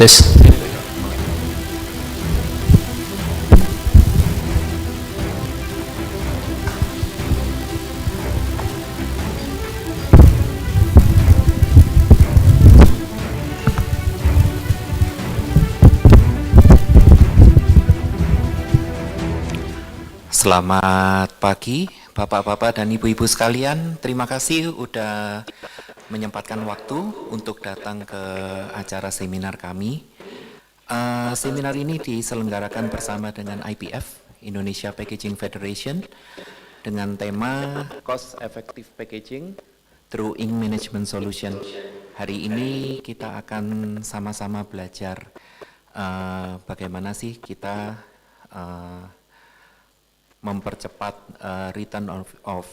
Tes. Selamat pagi, Bapak-bapak dan Ibu-ibu sekalian. Terima kasih udah menyempatkan waktu untuk datang ke acara seminar kami. Seminar ini diselenggarakan bersama dengan IPF, Indonesia Packaging Federation, dengan tema Cost Effective Packaging through Ink Management Solution. Hari ini kita akan sama-sama belajar bagaimana sih kita mempercepat return of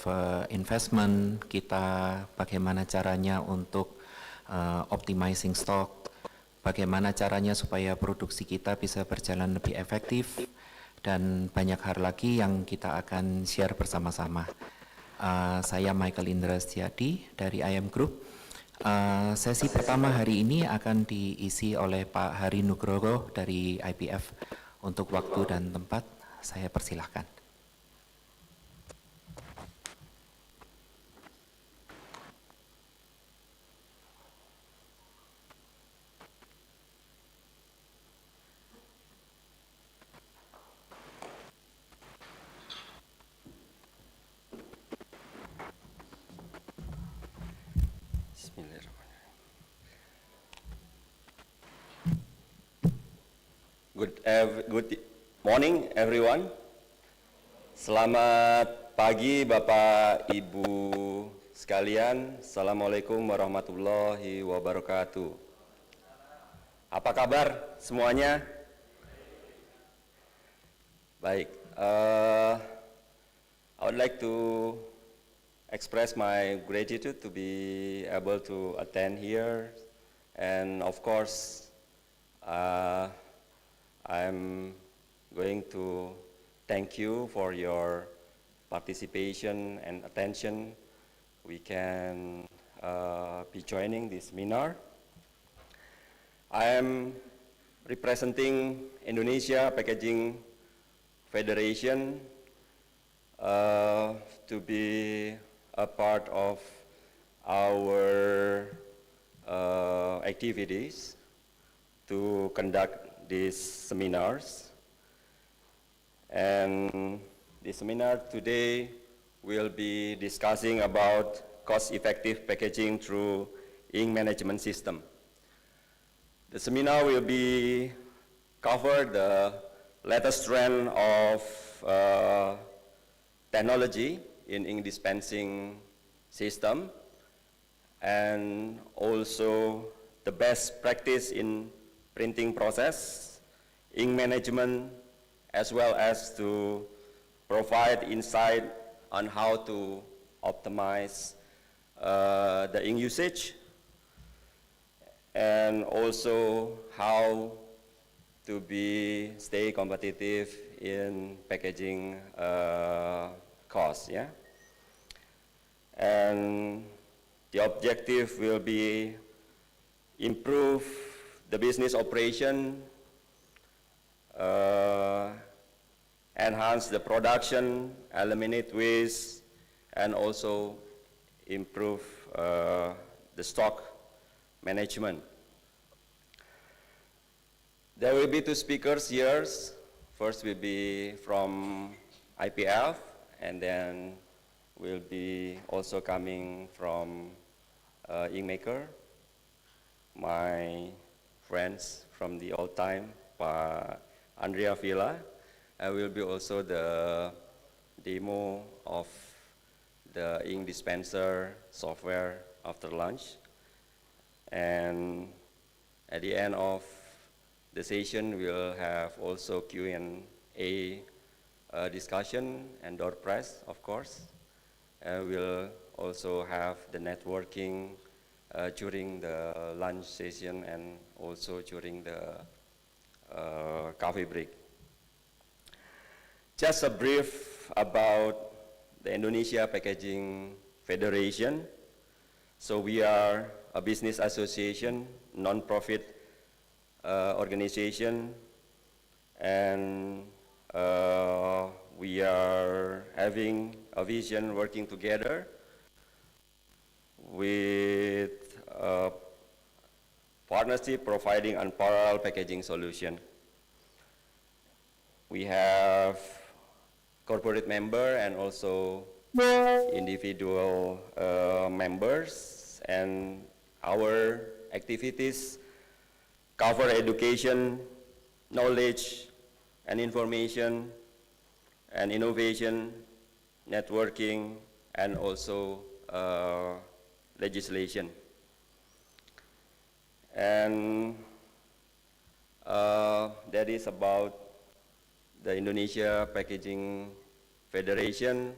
investment kita, bagaimana caranya untuk optimizing stock, bagaimana caranya supaya produksi kita bisa berjalan lebih efektif, dan banyak hal lagi yang kita akan share bersama-sama. Saya Michael Indra Setiadi dari IM Group. Sesi pertama hari ini akan diisi oleh Pak Hari Nugroho dari IPF. Untuk waktu dan tempat, saya persilahkan. Good morning everyone. Selamat pagi Bapak Ibu sekalian. Assalamualaikum warahmatullahi wabarakatuh. Apa kabar semuanya? Baik, I would like to express my gratitude to be able to attend here, and of course I'm going to thank you for your participation and attention. We can be joining this seminar. I am representing Indonesia Packaging Federation to be a part of our activities to conduct these seminars. And the seminar today will be discussing about cost-effective packaging through ink management system. The seminar will be cover the latest trend of technology in ink dispensing system, and also the best practice in printing process, ink management, as well as to provide insight on how to optimize the ink usage, and also how to stay competitive in packaging costs, yeah? And the objective will be improve the business operation, enhance the production, eliminate waste, and also improve the stock management. There will be two speakers here. First will be from IPF, and then will be also coming from Inkmaker, my friends from the old time, Pa Andrea Villa, and will be also the demo of the ink dispenser software after lunch. And at the end of the session, we'll have also Q&A discussion and door prize, of course. We'll also have the networking during the lunch session and also during the coffee break. Just a brief about the Indonesia Packaging Federation. So we are a business association, non-profit organization, and we are having a vision working together with partnership providing unparalleled packaging solution. We have corporate member and also individual members, and our activities cover education, knowledge, and information, and innovation, networking, and also legislation. And that is about the Indonesia Packaging Federation.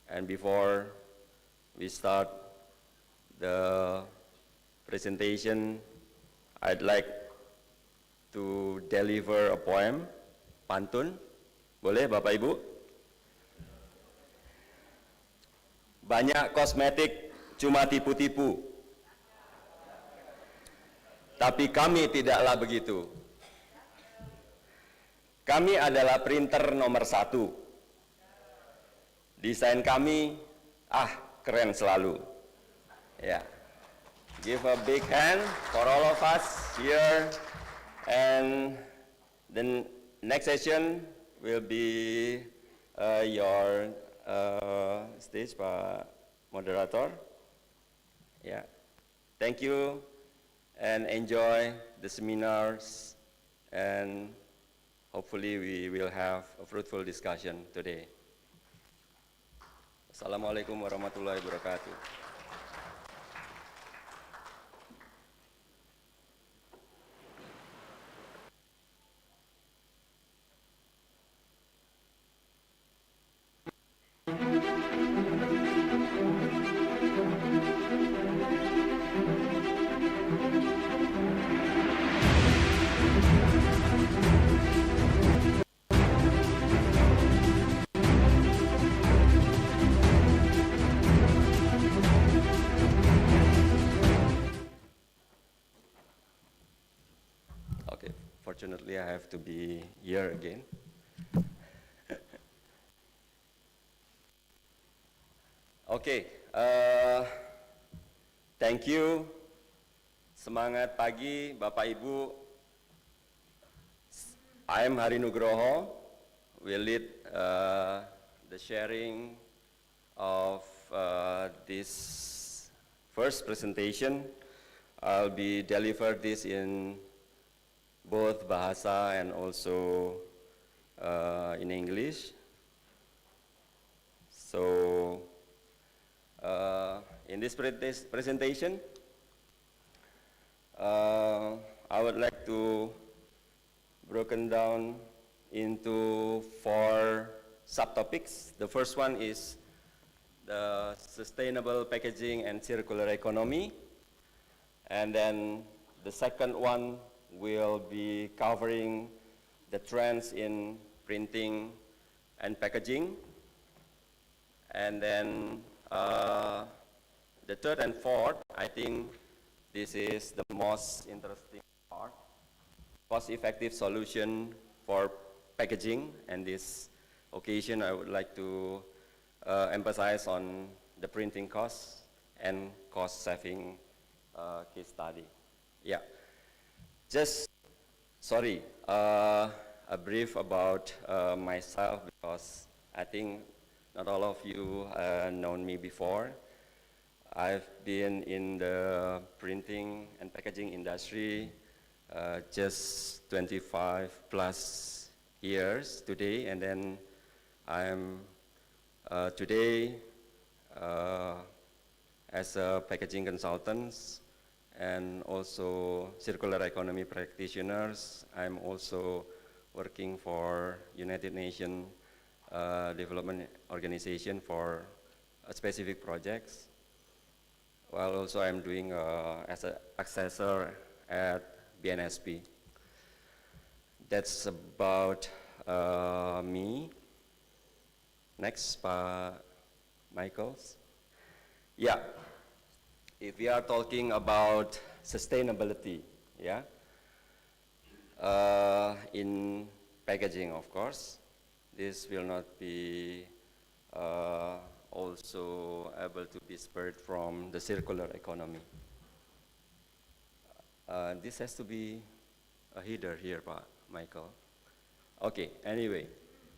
And before we start the presentation, I'd like to deliver a poem, pantun. Boleh Bapak Ibu? Banyak kosmetik cuma tipu-tipu, tapi kami tidaklah begitu. Kami adalah printer nomor 1. Desain kami, keren selalu. Yeah. Give a big hand for all of us here. And the next session will be your stage, Pak Moderator. Yeah. Thank you and enjoy the seminars, and hopefully we will have a fruitful discussion today. Assalamualaikum warahmatullahi wabarakatuh. Fortunately, I have to be here again. Okay, thank you. Semangat pagi, Bapak Ibu. I am Hari Nugroho. Will lead the sharing of this first presentation. I'll be delivered this in both Bahasa and also in English. So in this presentation, I would like like to broken down into 4 subtopics. The first one is the sustainable packaging and circular economy. And then the second one will be covering the trends in printing and packaging. And then the third and fourth, I think this is the most interesting part, cost-effective solution for packaging. And this occasion, I would like to emphasize on the printing costs and cost-saving case study. Yeah, just, sorry, a brief about myself, because I think not all of you known me before. I've been in the printing and packaging industry just 25 plus years today, and then I'm today as a packaging consultant and also circular economy practitioners. I'm also working for United Nations Development Organization for specific projects. While also I'm doing as an assessor at BNSP. That's about me. Next, Michaels. Yeah, if we are talking about sustainability, yeah, in packaging, of course, this will not be also able to be spurred from the circular economy. This has to be a header here, Michael. Okay, anyway,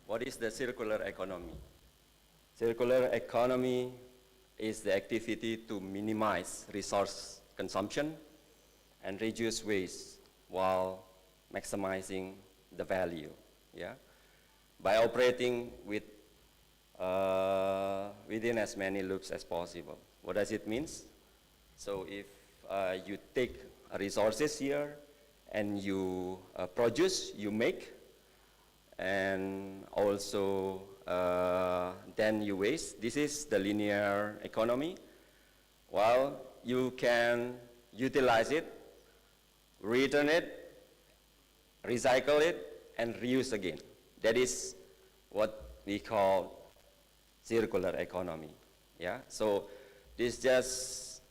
what is the circular economy? Circular economy is the activity to minimize resource consumption and reduce waste while maximizing the value, yeah? By operating with within as many loops as possible. What does it mean? So if you take resources here and you produce, you make, and also then you waste. This is the linear economy. While you can utilize it, return it, recycle it, and reuse again. That is what we call circular economy. Yeah. So this is just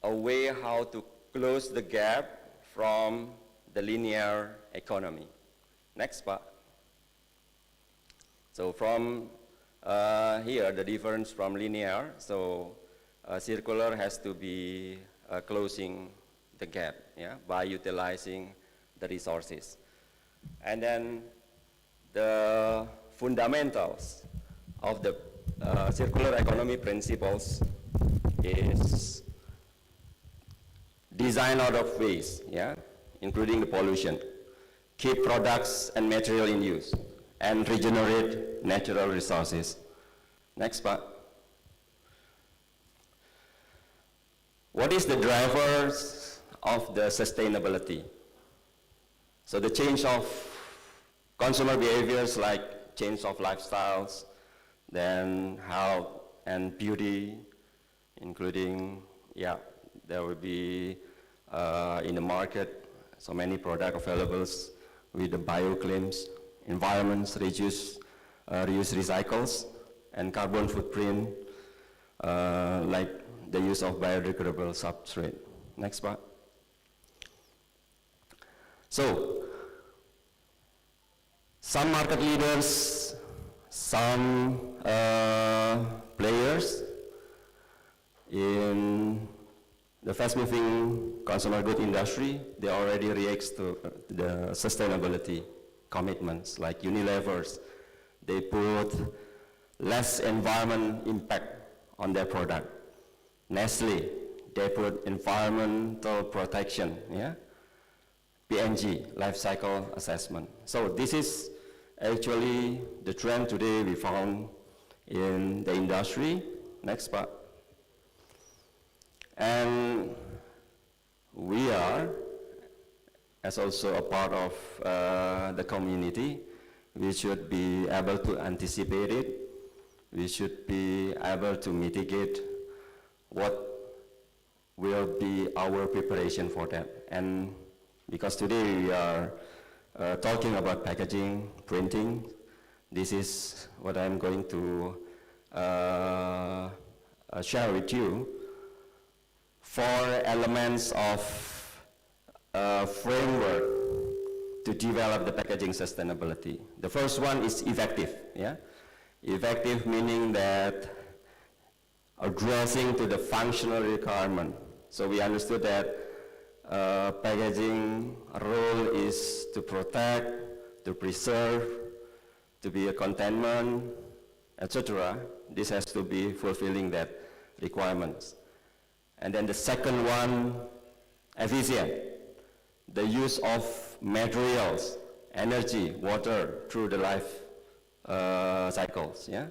a way how to close the gap from the linear economy. Next part. So from here, the difference from linear, so circular has to be closing the gap, yeah, by utilizing the resources. And then the fundamentals of the circular economy principles is design out of waste, yeah, including the pollution, keep products and material in use, and regenerate natural resources. Next part. What is the drivers of the sustainability? So the change of consumer behaviors like change of lifestyles, then health and beauty, including, yeah, there will be in the market so many products available with the bio claims, environments, reuse, recycles, and carbon footprint, like the use of biodegradable substrate. Next part. So, some market leaders, some players in the fast-moving consumer goods industry, they already react to the sustainability commitments, like Unilever's. They put less environment impact on their product. Nestle, they put environmental protection, yeah? PNG, life cycle assessment. So this is actually the trend today we found in the industry. Next part. And we are as also a part of the community, we should be able to anticipate it. We should be able to mitigate what will be our preparation for that. And because today we are talking about packaging, printing, this is what I'm going to share with you. 4 elements of framework to develop the packaging sustainability. The first one is effective. Yeah? Effective meaning that addressing to the functional requirement. So we understood that packaging role is to protect, to preserve, to be a containment, etc. This has to be fulfilling that requirements. And then the second one, efficient. The use of materials, energy, water through the life cycles. Yeah?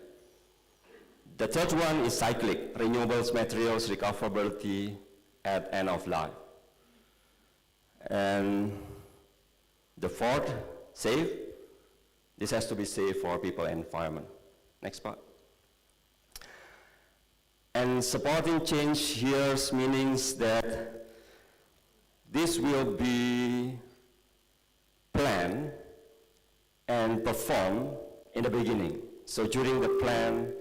The third one is cyclic, renewables, materials, recoverability at end of life. And the fourth, safe. This has to be safe for people and environment. Next part. And supporting change here means that this will be planned and performed in the beginning. So during the plan,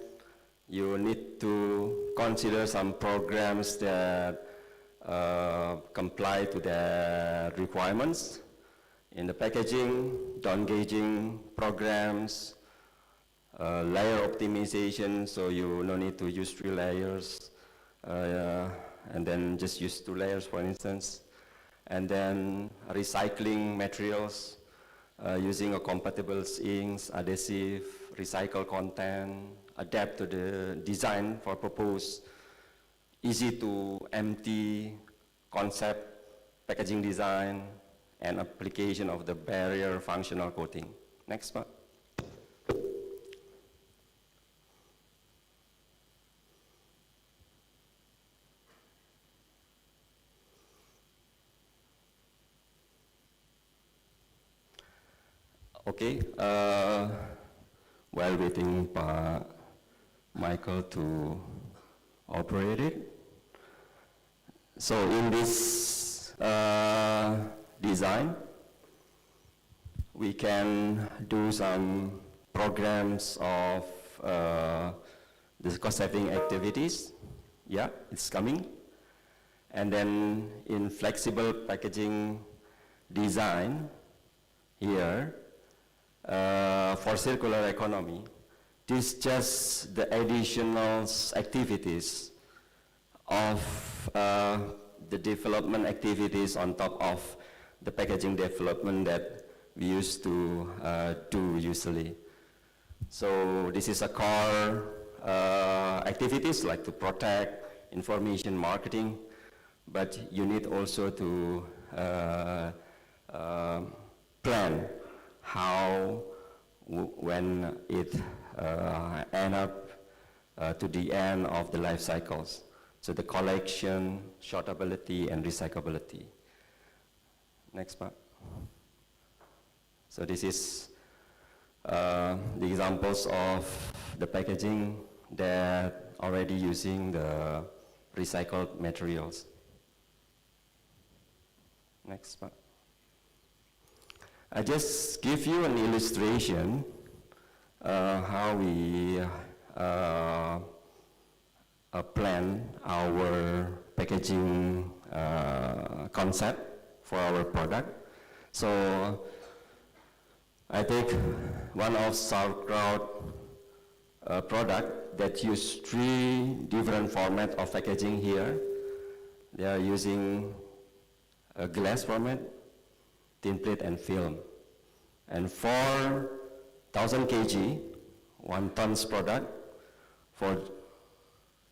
you need to consider some programs that comply to the requirements. In the packaging, down gauging programs, layer optimization, so you no need to use 3 layers, and then just use 2 layers, for instance. And then recycling materials, using a compatible inks, adhesive, recycle content, adapt to the design for proposed easy to empty concept, packaging design, and application of the barrier functional coating. Next part. Okay, while waiting for Michael to operate it. So in this design, we can do some programs of the cost-saving activities. Yeah, it's coming. And then in flexible packaging design, here, for circular economy, this just the additional activities of the development activities on top of the packaging development that we used to do usually. So this is a core activities like to protect, information marketing, but you need also to plan how, when it end up to the end of the life cycles. So the collection, sortability, and recyclability. Next part. So this is the examples of the packaging that already using the recycled materials. Next part. I just give you an illustration how we plan our packaging concept for our product. So I take one of sauerkraut product that use 3 different formats of packaging here. They are using a glass format, tin plate, and film. And 4,000 kg, 1 tons product, for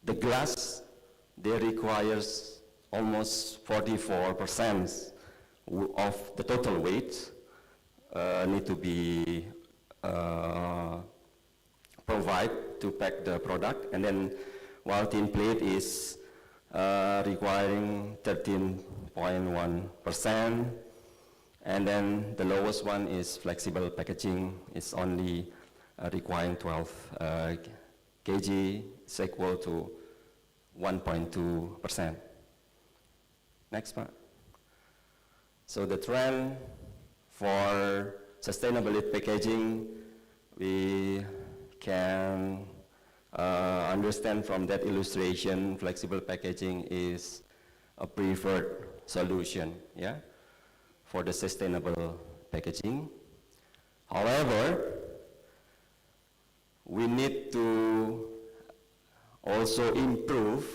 the glass, they requires almost 44% of the total weight need to be provided to pack the product. And then while tin plate is requiring 13.1%, And then the lowest one is flexible packaging. It's only requiring 12 kg, is equal to 1.2%. Next part. So the trend for sustainable packaging, we can understand from that illustration, flexible packaging is a preferred solution, yeah, for the sustainable packaging. However, we need to also improve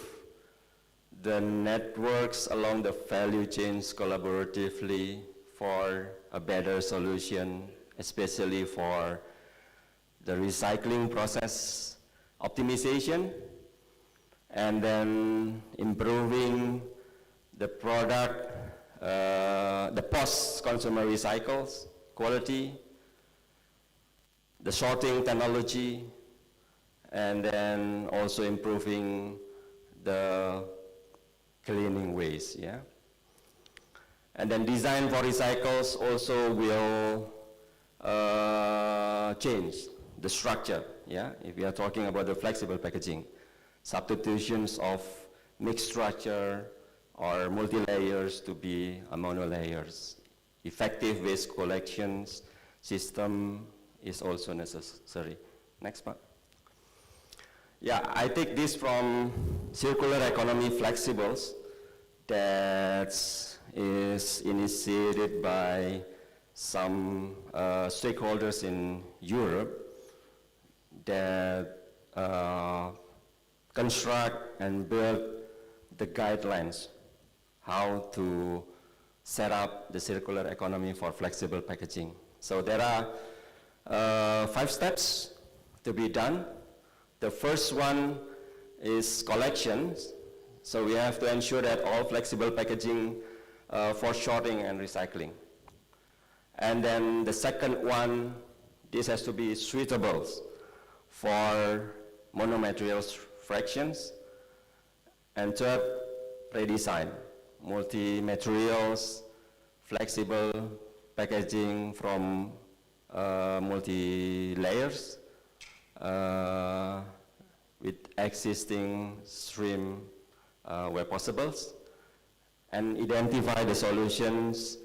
the networks along the value chains collaboratively for a better solution, especially for the recycling process optimization, and then improving the product, the post-consumer recycles quality, the sorting technology, and then also improving the cleaning waste, yeah. And then design for recycles also will change the structure, yeah. If we are talking about the flexible packaging, substitutions of mixed structure or multi-layers to be mono-layers. Effective waste collections system is also necessary. Next part. Yeah, I take this from circular economy flexibles that is initiated by some stakeholders in Europe that construct and build the guidelines how to set up the circular economy for flexible packaging. So there are 5 steps to be done. The first one is collections. So we have to ensure that all flexible packaging for sorting and recycling. And then the second one, this has to be suitable for monomaterials fractions. And third, redesign, multi-materials, flexible packaging from multi-layers with existing stream where possible, and identify the solutions,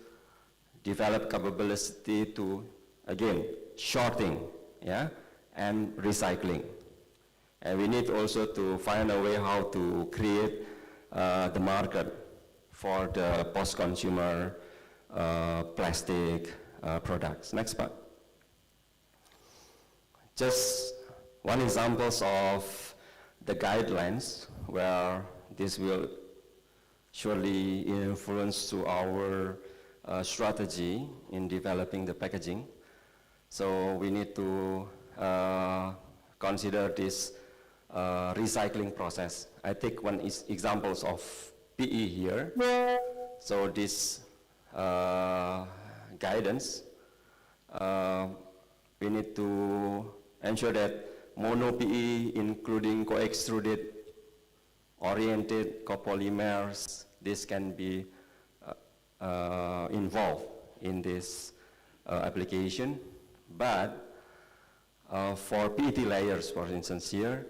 develop capability to, again, sorting, yeah, and recycling. And we need also to find a way how to create the market for the post-consumer plastic products. Next part. Just one example of the guidelines where this will surely influence to our strategy in developing the packaging. So we need to consider this recycling process. I take one examples of PE here. So this guidance, we need to ensure that mono PE, including co-extruded, oriented copolymers, this can be involved in this application. But for PET layers, for instance here,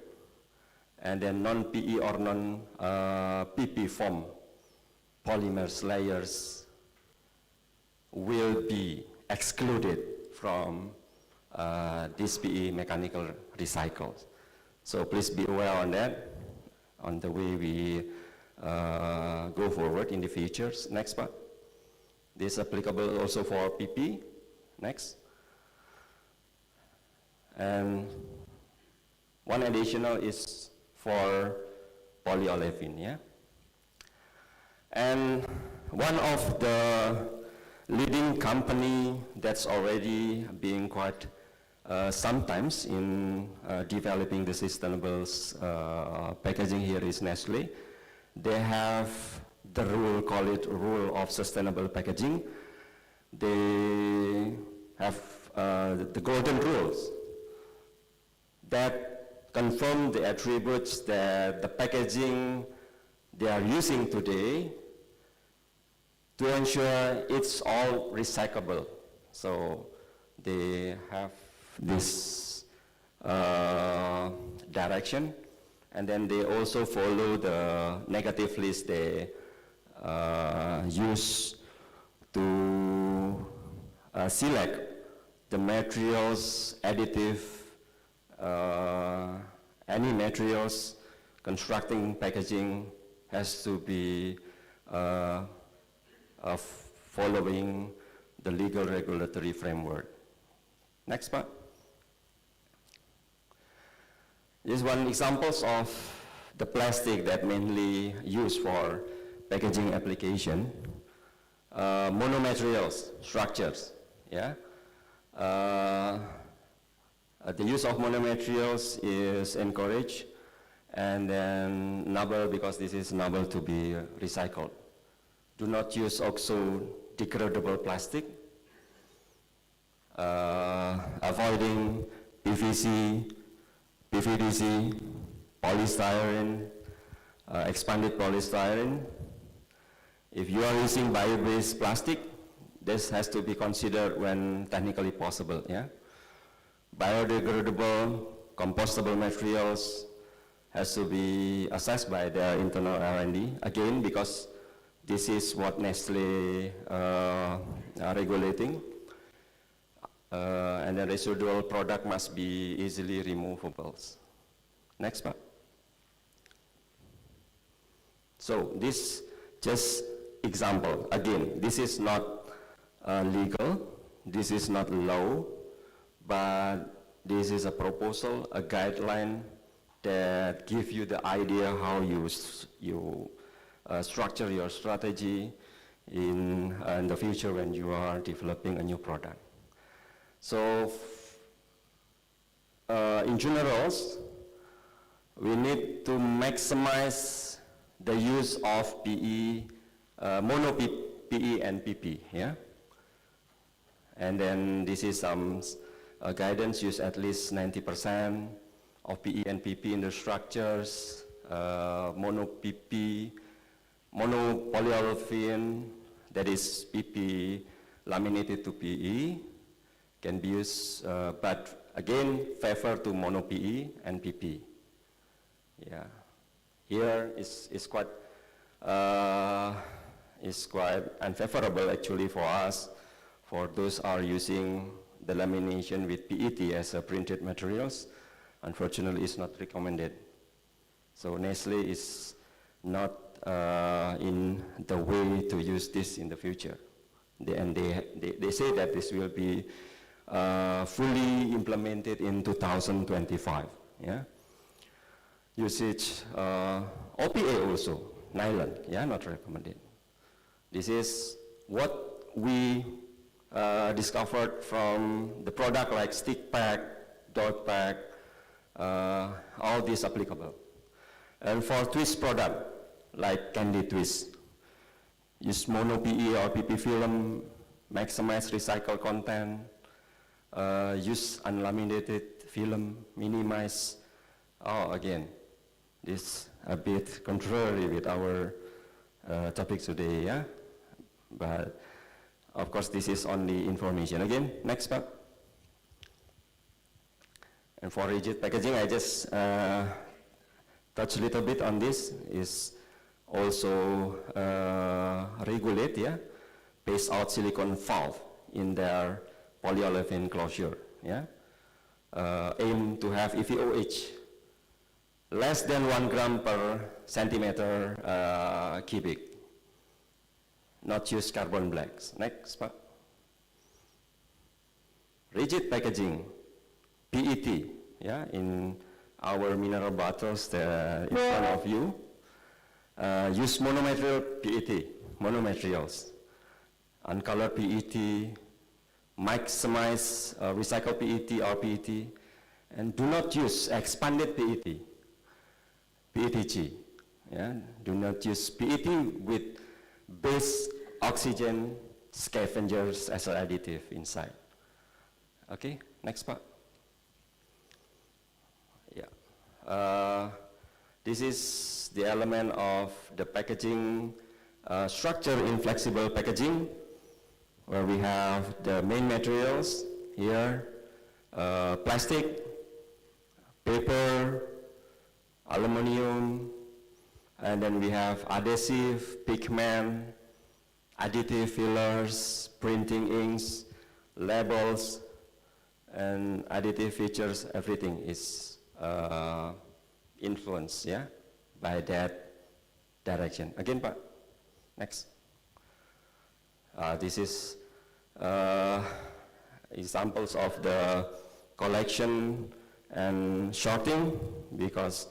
and then non-PE or non-PP foam polymers layers will be excluded from this PE mechanical recycles. So please be aware on that, on the way we go forward in the futures. Next part. This is applicable also for PP. Next. And one additional is for polyolefin, yeah? And one of the leading company that's already being quite sometimes in developing the sustainable packaging here is Nestle. They have the rule, call it rule of sustainable packaging. They have the golden rules that confirm the attributes that the packaging they are using today to ensure it's all recyclable. So they have this direction, and then they also follow the negative list they use to select the materials, additive, any materials constructing packaging has to be following the legal regulatory framework. Next part. This is one examples of the plastic that mainly used for packaging application. Monomaterials, structures, yeah. The use of monomaterials is encouraged, and then noble, because this is noble to be recycled. Do not use also degradable plastic, avoiding PVC, PVDC, polystyrene, expanded polystyrene. If you are using bio-based plastic, this has to be considered when technically possible, yeah? Biodegradable, compostable materials has to be assessed by their internal R&D, again, because this is what Nestle are regulating. And the residual product must be easily removable. Next part. So this just example. Again, this is not legal, this is not law, but this is a proposal, a guideline that gives you the idea how you structure your strategy in the future when you are developing a new product. So in general, we need to maximize the use of PE, mono PE and PP, yeah? And then this is some guidance, use at least 90% of PE and PP in the structures, mono PP, mono polyolefin, that is PP laminated to PE, can be used, but again, favor to mono PE and PP. Yeah, here is quite unfavorable actually for us, for those are using the lamination with PET as a printed materials. Unfortunately, it's not recommended. So Nestle is not in the way to use this in the future. They say that this will be fully implemented in 2025. Yeah. Usage OPA also, nylon, yeah, not recommended. This is what we discovered from the product like stick pack, dot pack, all these applicable. And for twist product, like candy twist, use mono PE or PP film, maximize recycled content, use unlaminated film, minimize, again, this a bit contrary with our topic today, yeah? But of course, this is only information. Again, next part. And for rigid packaging, I just touch a little bit on this, is also regulate, yeah? Phase out silicone valve in their polyolefin closure, yeah? Aim to have EVOH less than 1 gram per centimeter cubic. Not use carbon blacks. Next part. Rigid packaging, PET, yeah, in our mineral bottles in front of you. Use monomaterial PET, monomaterials. Uncolored PET, maximize recycled PET or PET, and do not use expanded PET, PETG. Yeah? Do not use PET with base oxygen scavengers as an additive inside. Okay, next part. Yeah. This is the element of the packaging structure in flexible packaging, where we have the main materials here, plastic, paper, aluminum, and then we have adhesive, pigment, additive fillers, printing inks, labels, and additive features. Everything is influenced, yeah, by that direction. Again, Pak, next. This is examples of the collection and sorting, because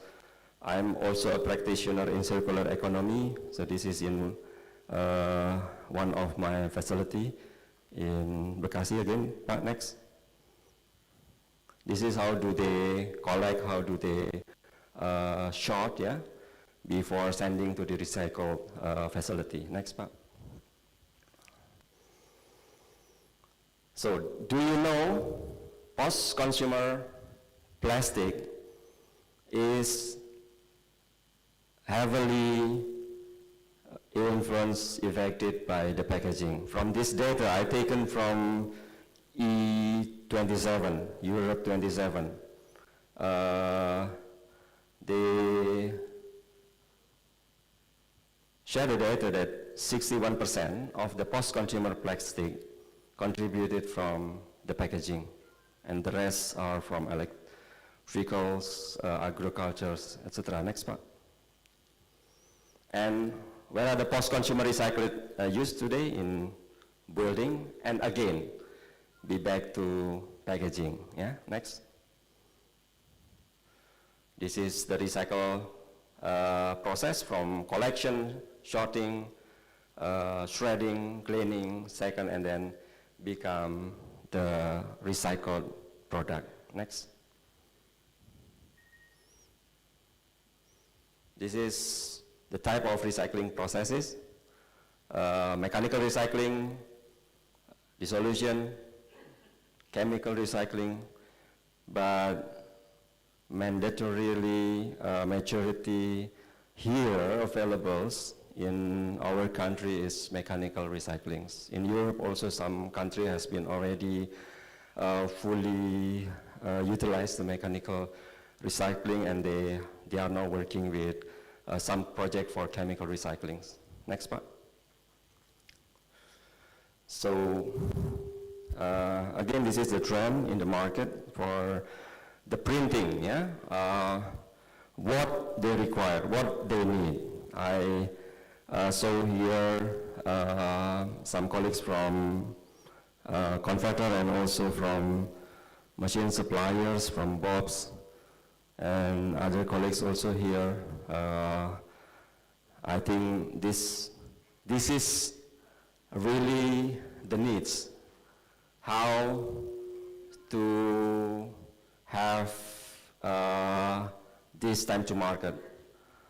I'm also a practitioner in circular economy. So this is in one of my facility in Bekasi. Again, Pak, next. This is how do they collect, how do they sort, yeah, before sending to the recycle facility. Next, Pak. So, do you know post-consumer plastic is heavily influenced, affected by the packaging? From this data I taken from E27, Europe 27, they share the data that 61% of the post-consumer plastic contributed from the packaging, and the rest are from electricals, agricultures, etc. Next part. And where are the post-consumer recycled used today? In building, and again, be back to packaging. Yeah, next. This is the recycle process from collection, sorting, shredding, cleaning, second, and then become the recycled product. Next. This is the type of recycling processes. Mechanical recycling, dissolution, chemical recycling, but mandatorily majority here available in our country is mechanical recyclings. In Europe also some country has been already fully utilized the mechanical recycling, and they are now working with some project for chemical recyclings. Next part. So again, this is the trend in the market for the printing, yeah? What they require, what they need. I saw here some colleagues from converter and also from machine suppliers, from Bob's, and other colleagues also here. I think this is really the needs. How to have this time to market,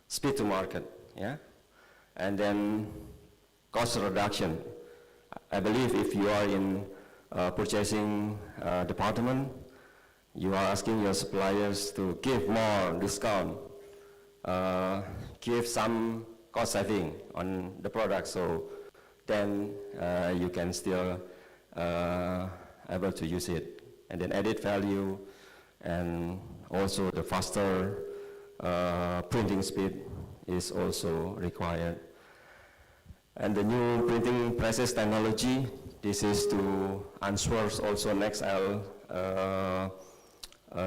speed to market, yeah? And then cost reduction. I believe if you are in purchasing department, you are asking your suppliers to give more discount, give some cost saving on the product, so then you can still able to use it. And then added value, and also the faster printing speed is also required. And the new printing presses technology, this is to answer also next. I'll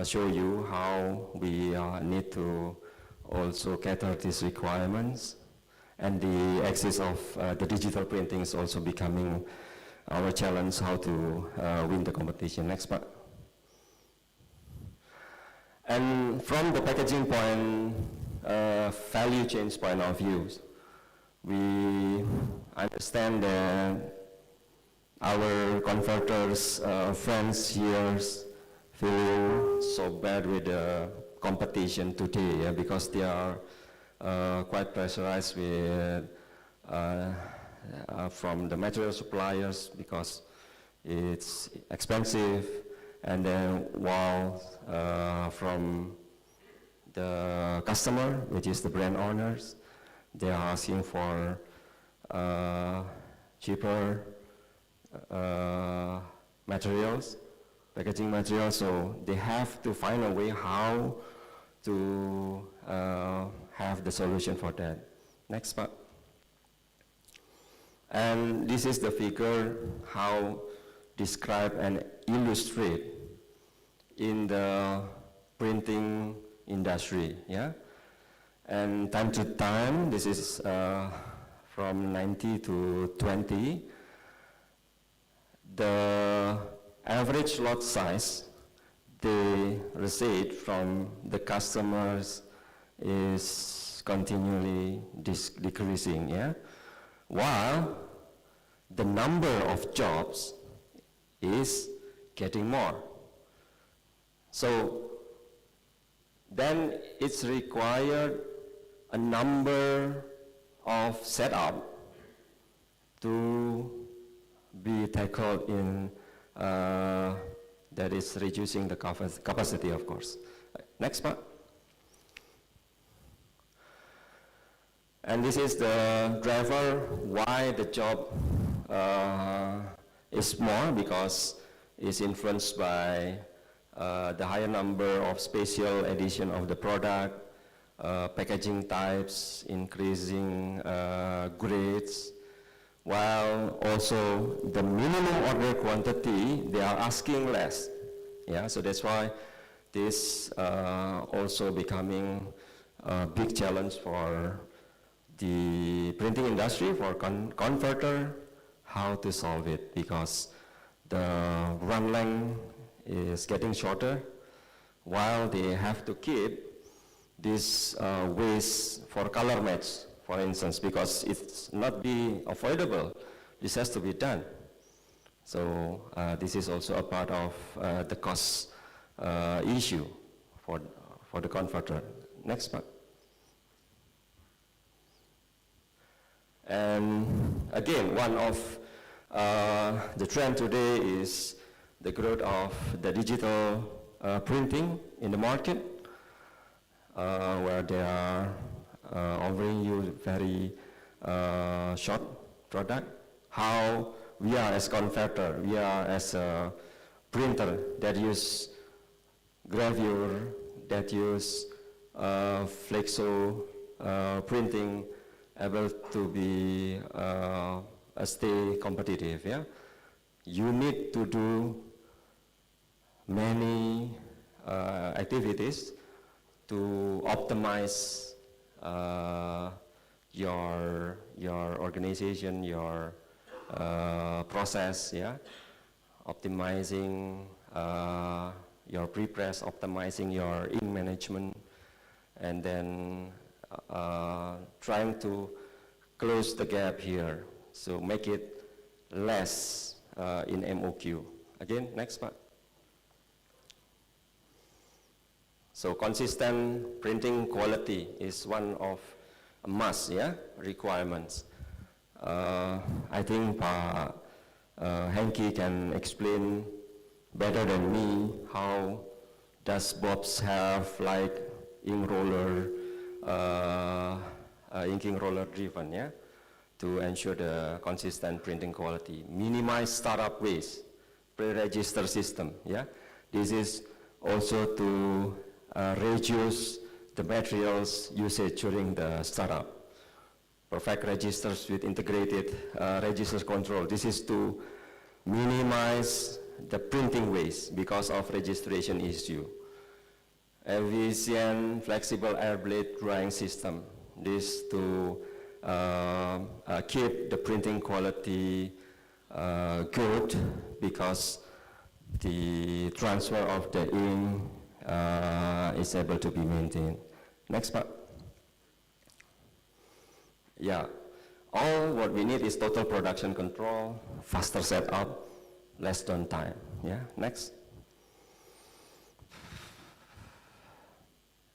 show you how we need to also cater these requirements. And the axis of the digital printing is also becoming our challenge, how to win the competition. Next part. And from the packaging point, value chain point of view, we understand that our converters, friends here, feel so bad with the competition today, yeah, because they are quite pressurized with from the material suppliers, because it's expensive, and then while from the customer, which is the brand owners, they are asking for cheaper materials, packaging materials, so they have to find a way how to have the solution for that. Next part. And this is the figure how describe and illustrate in the printing industry, yeah? And time to time, this is from 90 to 20, the average lot size they receive from the customers is continually decreasing, yeah? While the number of jobs is getting more. So then it's required a number of setup to be tackled in that is reducing the capacity, of course. Next part. And this is the driver why the job is more, because it's influenced by the higher number of special edition of the product, packaging types, increasing grades, while also the minimum order quantity, they are asking less. Yeah, so that's why this also becoming a big challenge for the printing industry, for converter, how to solve it, because the run length is getting shorter, while they have to keep this waste for color match, for instance, because it's not be avoidable. This has to be done. So this is also a part of the cost issue for the converter. Next part. And again, one of the trend today is the growth of the digital printing in the market, where they are offering you very short product. How we are as converter, we are as a printer that use gravure, that use flexo printing, able to be stay competitive. Yeah, you need to do many activities to optimize your organization, your process. Yeah, optimizing your pre-press, optimizing your ink management, and then trying to close the gap here, so make it less in MOQ. Again, next part. So consistent printing quality is one of a must, yeah, requirements. I think Henki can explain better than me how does Bob's have like ink roller, inking roller driven, yeah, to ensure the consistent printing quality. Minimize startup waste, pre-register system, yeah. This is also to reduce the materials usage during the startup. Perfect registers with integrated register control. This is to minimize the printing waste because of registration issue. Efficient, flexible air blade drying system. This to keep the printing quality good, because the transfer of the ink is able to be maintained. Next part. Yeah, all what we need is total production control, faster setup, less downtime. Yeah, next.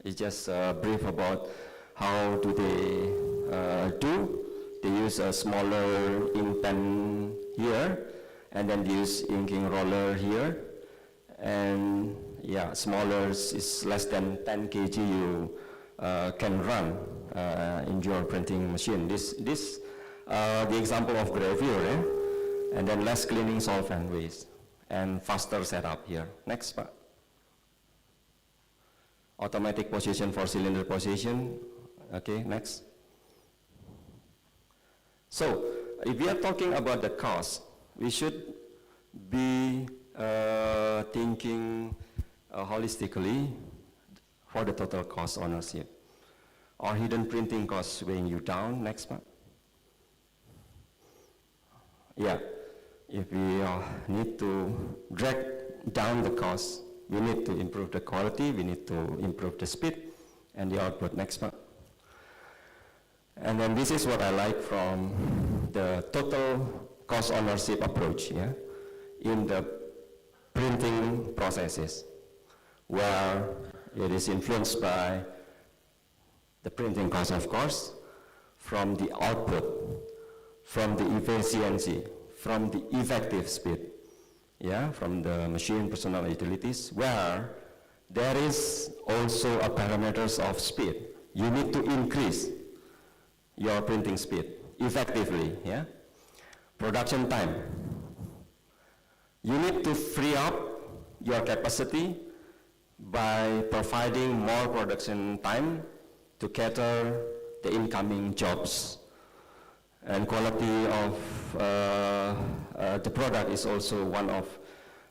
It's just brief about how do they do. They use a smaller ink pen here, and then they use inking roller here, and yeah, smaller is less than 10 kg you can run in your printing machine. This the example of gravure, and then less cleaning solvent waste, and faster setup here. Next, Pak. Automatic position for cylinder position. Okay, next. So, if we are talking about the cost, we should be thinking holistically for the total cost ownership. Or hidden printing costs weighing you down. Next, Pak. Yeah, if we need to drag down the cost, we need to improve the quality, we need to improve the speed and the output. Next, Pak. And then this is what I like from the total cost ownership approach, yeah, in the printing processes, where it is influenced by the printing cost, of course, from the output, from the efficiency, from the effective speed, yeah, from the machine personal utilities, where there is also a parameters of speed. You need to increase your printing speed effectively, yeah. Production time. You need to free up your capacity by providing more production time to cater the incoming jobs. And quality of the product is also one of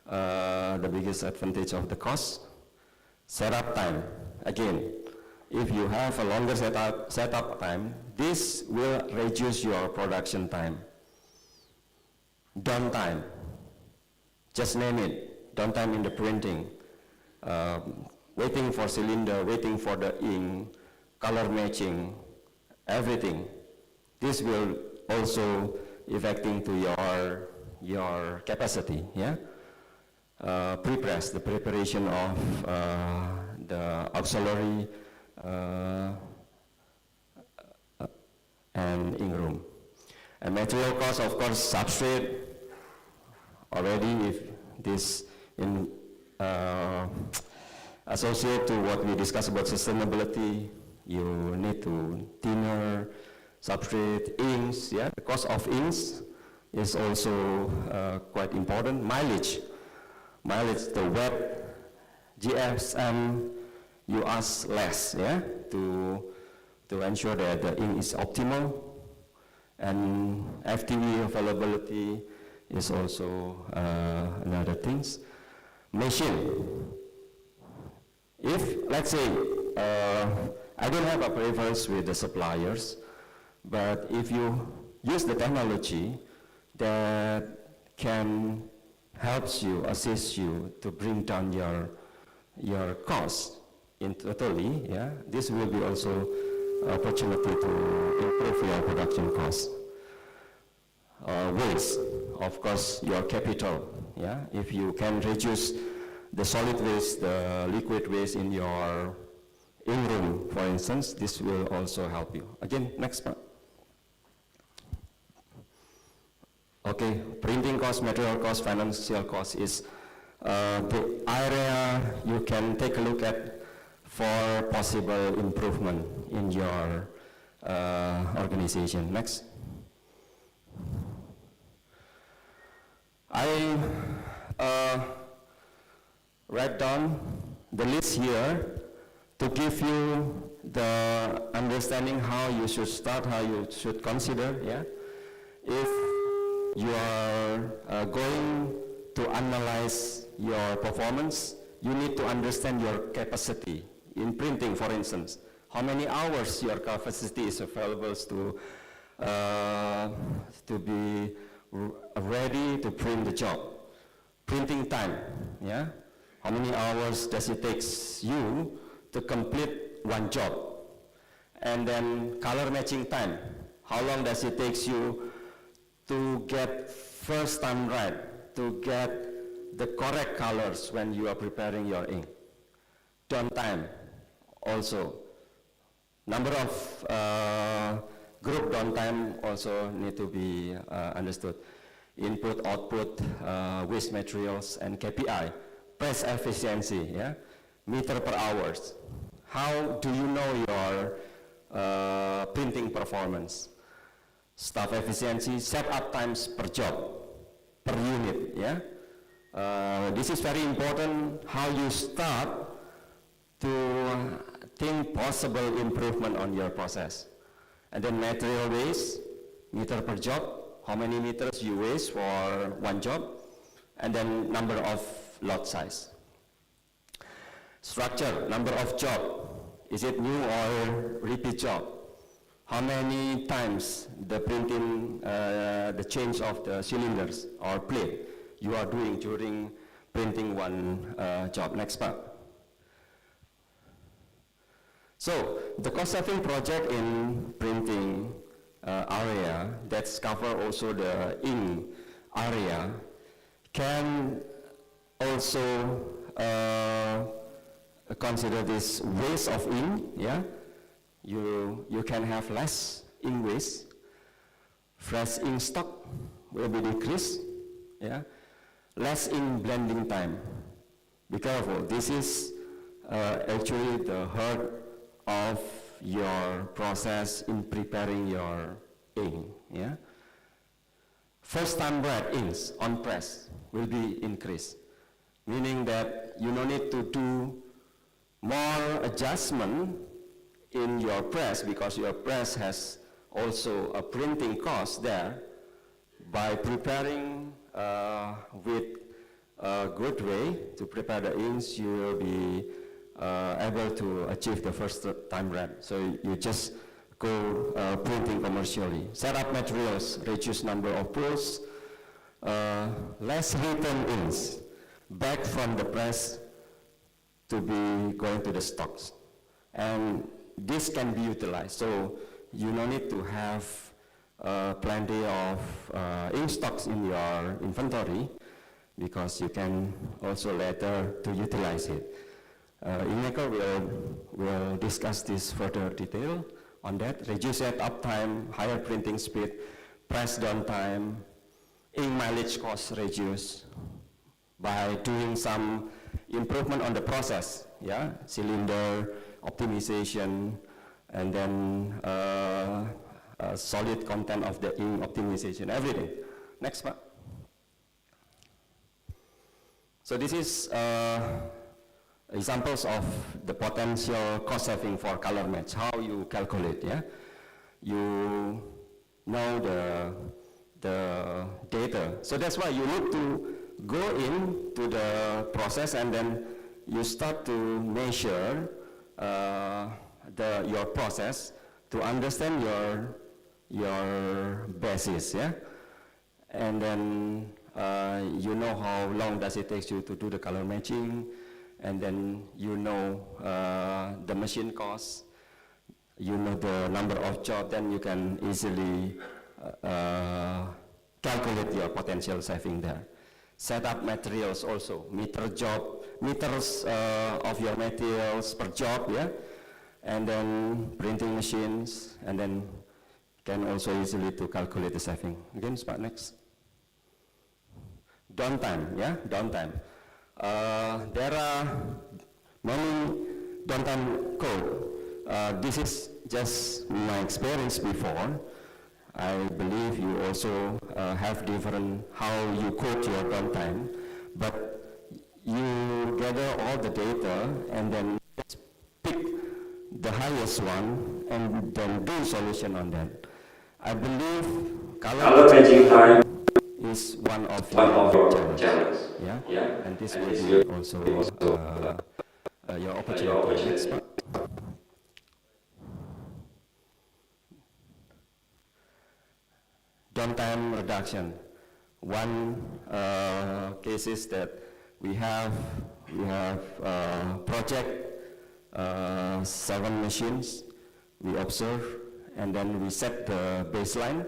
the biggest advantage of the cost. Setup time, again, if you have a longer setup time, this will reduce your production time. Downtime, just name it, downtime in the printing, waiting for cylinder, waiting for the ink, color matching, everything. This will also affecting to your capacity, yeah? Pre-press, the preparation of the auxiliary and ink room. And material cost, of course, substrate. Already, if this in associate to what we discussed about sustainability, you need to thinner substrate, inks, yeah. The cost of inks is also quite important. Mileage, the wet GSM, you ask less, yeah, to ensure that the ink is optimal, and FTE availability is also another things. Machine. If, let's say, I don't have a preference with the suppliers, but if you use the technology that can helps you, assist you to bring down your cost in totally, yeah, this will be also opportunity to improve your production cost. Waste, of course, your capital, yeah. If you can reduce the solid waste, the liquid waste in your ink room, for instance, this will also help you. Again, next part. Okay, printing cost, material cost, financial cost is the area you can take a look at for possible improvement in your organization. Next. I write down the list here to give you the understanding how you should start, how you should consider, yeah. If you are going to analyze your performance, you need to understand your capacity. In printing, for instance, how many hours your capacity is available to be ready to print the job. Printing time, yeah? How many hours does it take you to complete one job? And then color matching time. How long does it take you to get first time right, to get the correct colors when you are preparing your ink? Downtime also. Number of group downtime also need to be understood. Input, output, waste materials, and KPI. Press efficiency, yeah? Meter per hours. How do you know your printing performance? staff efficiency, setup times per job, per unit, yeah. This is very important, how you start to think possible improvement on your process. And then material waste, meter per job, how many meters you waste for one job, and then number of lot size. Structure, number of job, is it new or repeat job? How many times the printing, the change of the cylinders or plate you are doing during printing one job? Next part. So the cost saving project in printing area that's cover also the ink area can also consider this waste of ink, yeah. You can have less ink waste, fresh ink stock will be decreased, yeah. Less ink blending time. Be careful, this is actually the heart of your process in preparing your ink, yeah. First time read inks on press will be increased, meaning that you don't need to do more adjustment in your press because your press has also a printing cost there. By preparing with a good way to prepare the inks, you will be able to achieve the first time read. So you just go printing commercially. Set up materials, reduce number of pulls, less return inks back from the press to be going to the stocks. And this can be utilized. So you don't need to have plenty of ink stocks in your inventory because you can also later to utilize it. Inmaker will discuss this further detail on that. Reduce setup time, higher printing speed, press downtime, ink mileage cost reduce by doing some improvement on the process, yeah, cylinder optimization, and then solid content of the ink optimization, everything. Next part. So this is examples of the potential cost saving for color match, how you calculate, yeah. You know the data. So that's why you need to go into the process and then you start to measure your process to understand your basis, yeah. And then you know how long does it take you to do the color matching, and then you know the machine cost, you know the number of jobs, then you can easily calculate your potential saving there. Set up materials also, meters of your materials per job, yeah, and then printing machines, and then can also easily to calculate the saving. Again, spot next. Downtime, yeah, downtime. There are many downtime code. This is just my experience before. I believe you also have different how you code your downtime, but you gather all the data and then pick the highest one and then do solution on that. I believe color matching time is one of your challenges. Yeah? And this will be also your opportunity. Next part. Downtime reduction. One case is that we have project 7 machines we observe, and then we set the baseline,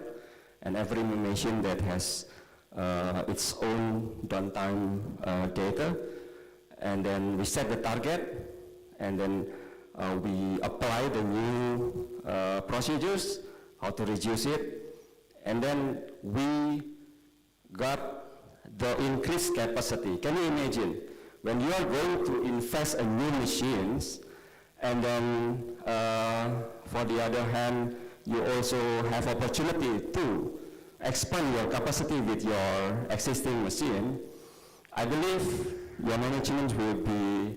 and every machine that has its own downtime data, and then we set the target, and then we apply the new procedures, how to reduce it, and then we got the increased capacity. Can you imagine when you are going to invest in new machines, and then for the other hand you also have opportunity to expand your capacity with your existing machine. I believe your management will be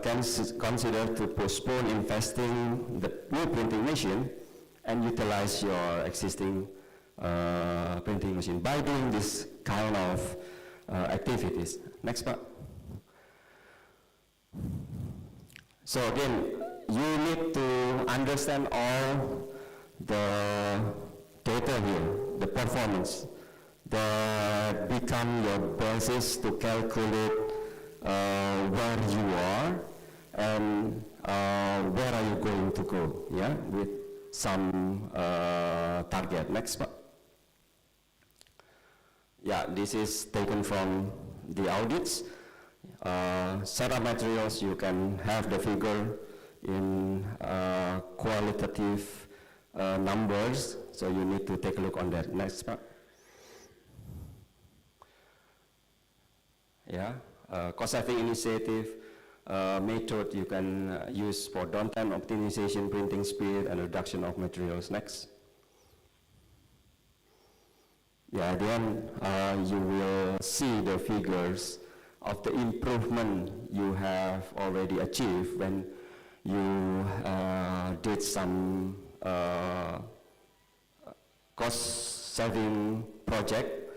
consider to postpone investing the new printing machine and utilize your existing printing machine by doing this kind of activities. Next part. So again, you need to understand all the data here, the performance that become your basis to calculate where you are and where are you going to go, yeah, with some target. Next part. Yeah, this is taken from the audits. Setup materials, you can have the figure in qualitative numbers, so you need to take a look on that. Next part. Yeah, cost-saving initiative method you can use for downtime optimization, printing speed, and reduction of materials. Next. Yeah, then you will see the figures of the improvement you have already achieved when you did some cost-saving project,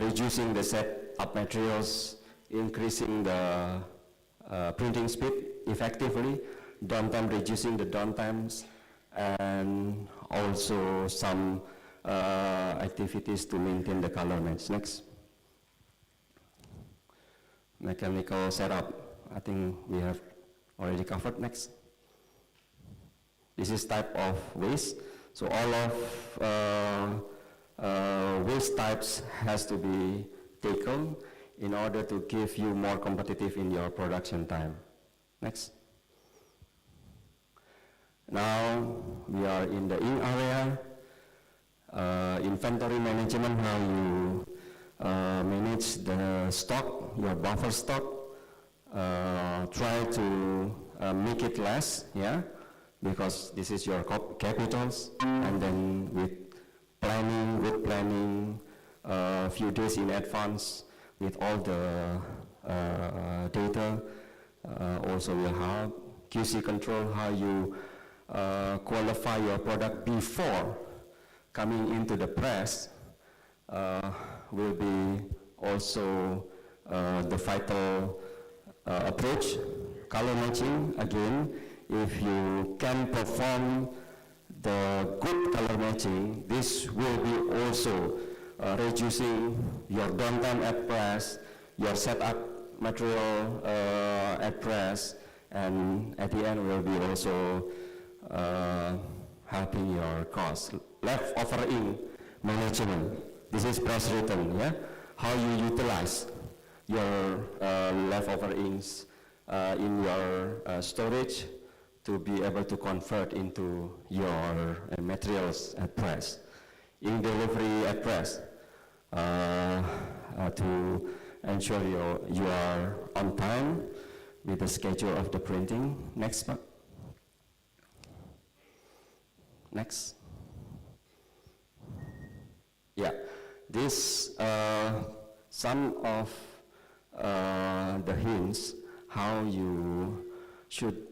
reducing the set-up materials, increasing the printing speed effectively, downtime, reducing the downtimes, and also some activities to maintain the color match. Next. Mechanical setup, I think we have already covered. Next. This is type of waste. So all of waste types has to be taken in order to give you more competitive in your production time. Next. Now we are in the ink area. Inventory management, how you manage the stock, your buffer stock. Try to make it less, yeah, because this is your capitals. And then with planning, few days in advance, with all the data, also will help. QC control, how you qualify your product before coming into the press, will be also the vital approach. Color matching, again, if you can perform the good color matching, this will be also reducing your downtime at press, your setup material at press, and at the end will be also helping your cost. Leftover ink management. This is press return, yeah? How you utilize your leftover inks in your storage to be able to convert into your materials at press. Ink delivery at press to ensure you are on time with the schedule of the printing. Next part. Next. Yeah, this some of the hints how you should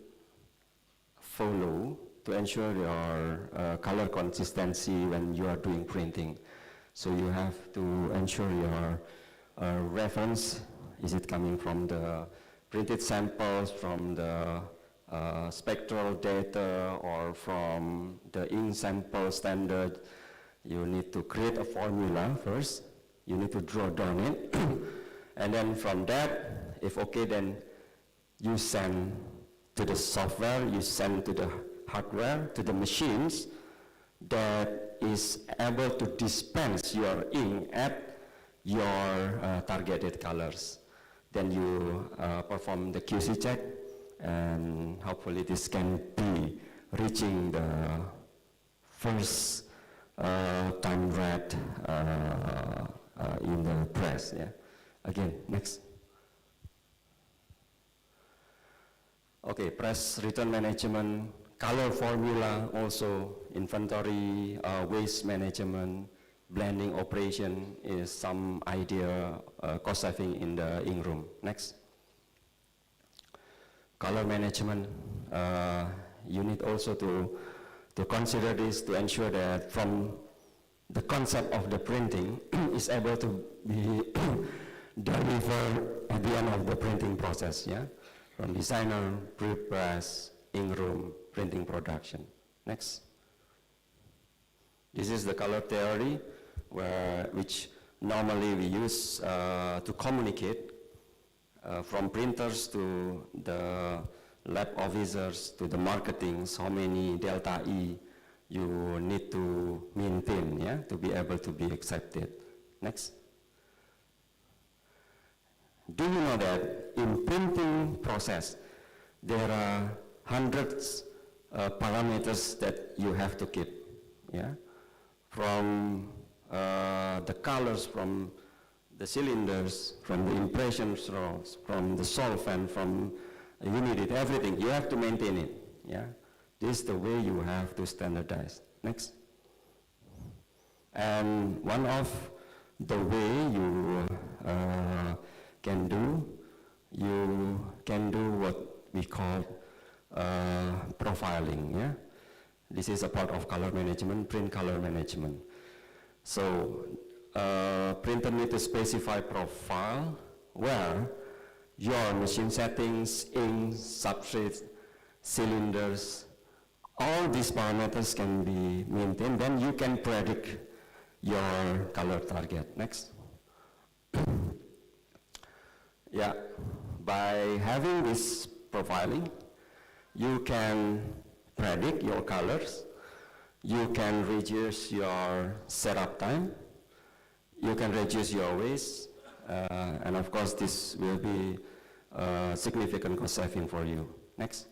follow to ensure your color consistency when you are doing printing. So you have to ensure your reference, is it coming from the printed samples, from the spectral data, or from the ink sample standard. You need to create a formula first. You need to draw down it. And then from that, if okay, then you send to the software, you send to the hardware, to the machines that is able to dispense your ink at your targeted colors. Then you perform the QC check, and hopefully this can be reaching the first time read in the press. Yeah. Again, next. Okay, press return management, color formula, also inventory, waste management, blending operation is some idea cost saving in the ink room. Next. Color management, you need also to consider this to ensure that from the concept of the printing is able to be delivered at the end of the printing process, yeah? From designer, pre-press, ink room, printing production. Next. This is the color theory, which normally we use to communicate from printers to the lab officers to the marketing, how many delta E you need to maintain, yeah, to be able to be accepted. Next. Do you know that in printing process, there are hundreds parameters that you have to keep, yeah? From the colors, from the cylinders, from the impression rolls, from the solvent, from unit, everything, you have to maintain it, yeah? This is the way you have to standardize. Next. And one of the way you can do what we call profiling, yeah? This is a part of color management, print color management. So, printer need to specify profile where your machine settings, ink, substrate, cylinders, all these parameters can be maintained, then you can predict your color target. Next. Yeah, by having this profiling, you can predict your colors, you can reduce your setup time, you can reduce your waste, and of course this will be significant cost saving for you. Next.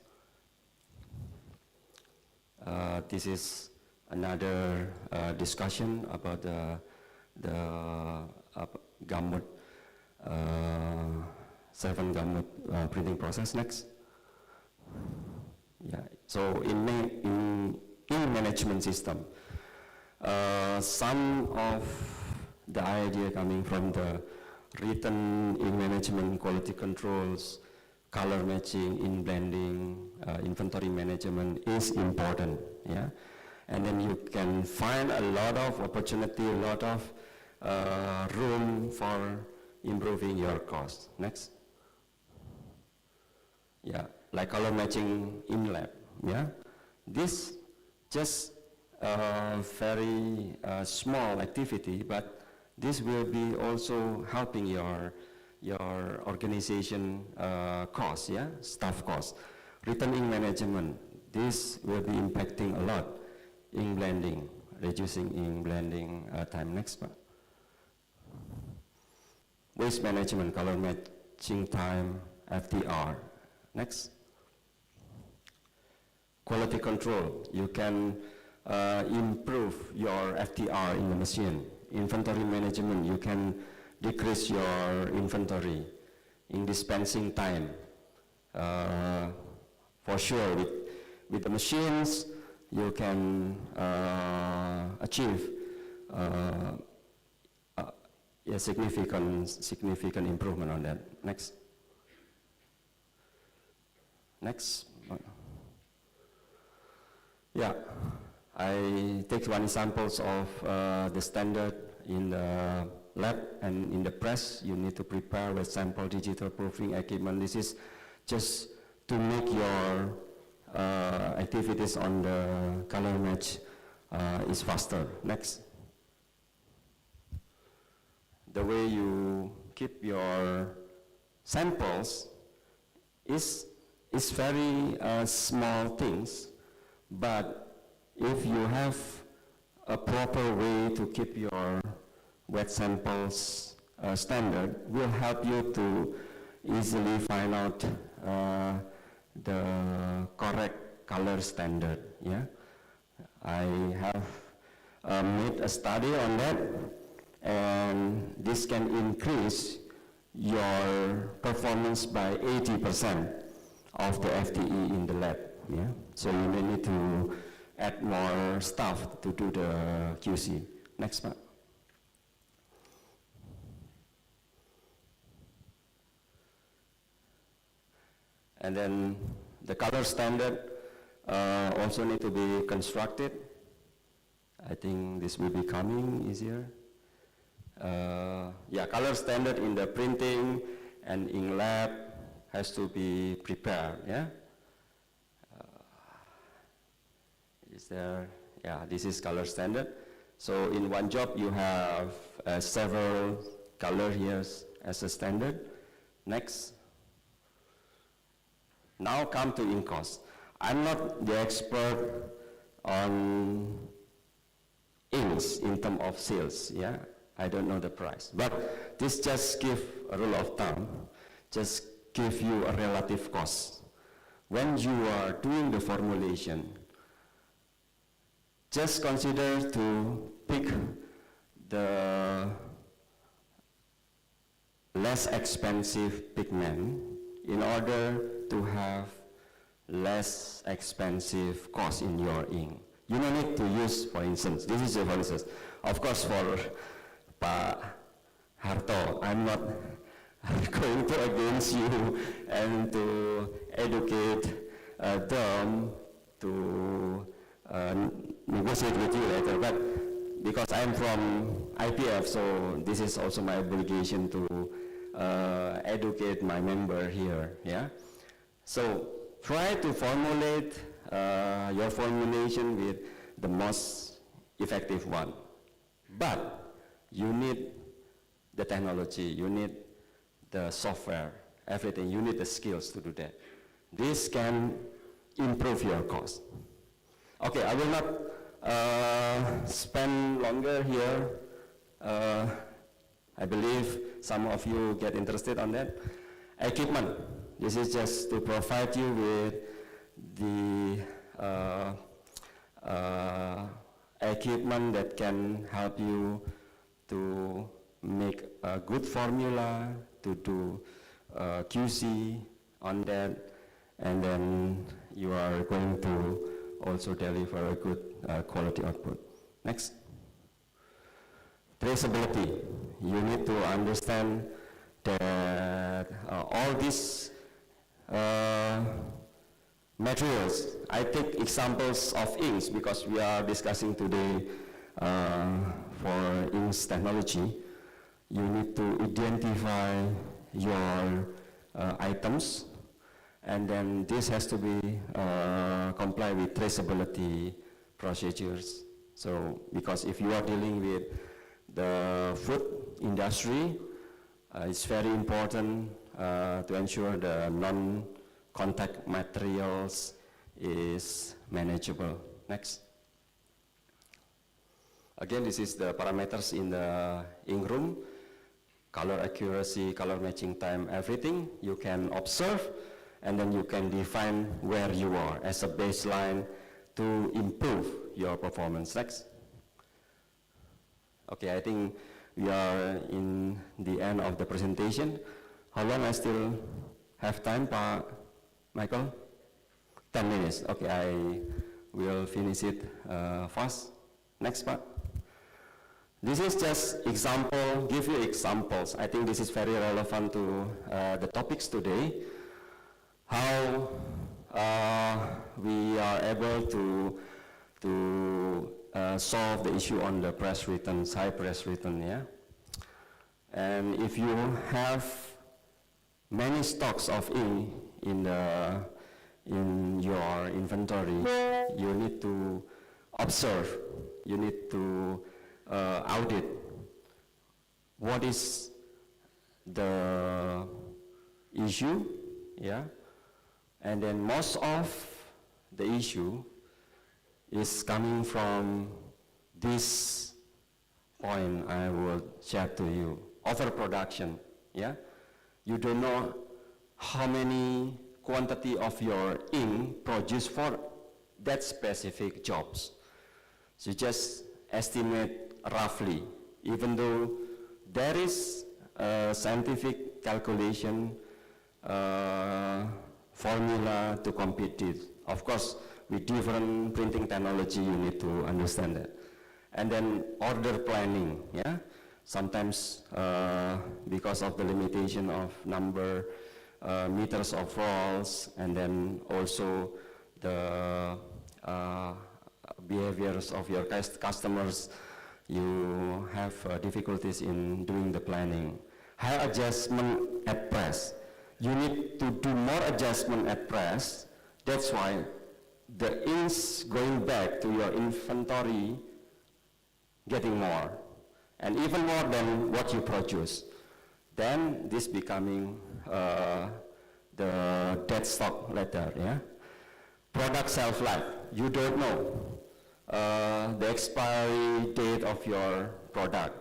This is another discussion about the gamut, 7 gamut printing process. Next. Yeah. So in management system, some of the idea coming from the written ink management, quality controls, color matching, ink blending, inventory management is important, yeah? And then you can find a lot of opportunity, a lot of room for improving your cost. Next. Yeah, like color matching in lab, yeah? This just a very small activity, but this will be also helping your organization cost, yeah, staff cost. Written ink management, this will be impacting a lot. Ink blending, reducing ink blending time. Next one. Waste management, color matching time, FTR. Next. Quality control, you can improve your FTR in the machine. Inventory management, you can decrease your inventory. In dispensing time, for sure with the machines you can achieve a significant improvement on that. Next. Next. Yeah, I take one examples of the standard in the lab and in the press. You need to prepare with sample digital proofing equipment. This is just to make your activities on the color match is faster. Next. The way you keep your samples is very small things, but if you have a proper way to keep your wet samples standard, will help you to easily find out the correct color standard. Yeah, I have made a study on that, and this can increase your performance by 80% of the FTE in the lab. Yeah. So you may need to add more staff to do the QC. Next part. And then the color standard also need to be constructed. I think this will be coming easier. Yeah, color standard in the printing and in lab has to be prepared, yeah? Is there, yeah, this is color standard. So in one job you have several color here as a standard. Next. Now come to in cost. I'm not the expert on inks in terms of sales, yeah? I don't know the price, but this just give a rule of thumb, just give you a relative cost. When you are doing the formulation, just consider to pick the less expensive pigment in order to have less expensive cost in your ink. You don't need to use, for instance, this is for instance, of course for Pak Harto, I'm not going to against you and to educate them to negotiate with you later, but because I'm from IPF, so this is also my obligation to educate my member here, yeah? So try to formulate your formulation with the most effective one. But you need the technology, you need the software, everything, you need the skills to do that. This can improve your cost. Okay, I will not spend longer here. I believe some of you get interested on that. Equipment. This is just to provide you with the equipment that can help you to make a good formula, to do QC on that, and then you are going to also deliver a good quality output. Next. Traceability. You need to understand that all these materials, I take examples of inks because we are discussing today for inks technology. You need to identify your items, and then this has to be comply with traceability procedures. So, because if you are dealing with the food industry, it's very important to ensure the non-contact materials is manageable. Next. Again, this is the parameters in the ink room. Color accuracy, color matching time, everything you can observe, and then you can define where you are as a baseline to improve your performance. Next. Okay, I think we are in the end of the presentation. How long I still have time, Pak Michael? 10 minutes. Okay, I will finish it fast. Next part. This is just example, give you examples. I think this is very relevant to the topics today. How we are able to solve the issue on the press returns, high press return, yeah? And if you have many stocks of ink in your inventory, you need to observe, you need to audit what is the issue, yeah? And then most of the issue is coming from this point I will share to you, overproduction, yeah? You don't know how many quantity of your ink produced for that specific jobs. So you just estimate roughly, even though there is a scientific calculation formula to compute it. Of course, with different printing technology, you need to understand that. And then order planning, yeah? Sometimes because of the limitation of number meters of rolls, and then also the behaviors of your customers, you have difficulties in doing the planning. High adjustment at press. You need to do more adjustment at press. That's why the inks going back to your inventory getting more, and even more than what you produce. Then this becoming the dead stock later, yeah? Product shelf life, you don't know the expiry date of your product.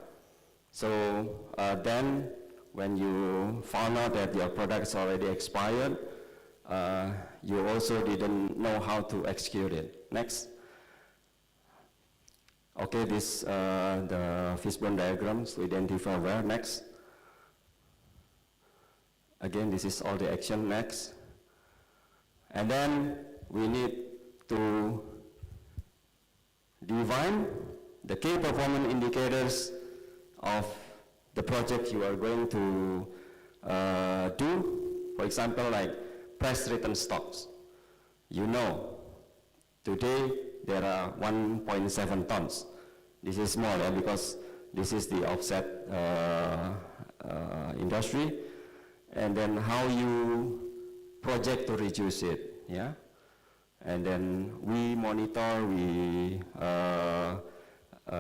So then when you found out that your product is already expired, you also didn't know how to execute it. Next. Okay, this the fishbone diagrams to identify where. Next. Again, this is all the action. Next. And then we need to define the key performance indicators of the project you are going to do. For example, like press return stocks. You know, today there are 1.7 tons. This is small, yeah, because this is the offset industry. And then how you project to reduce it, yeah? And then we monitor, we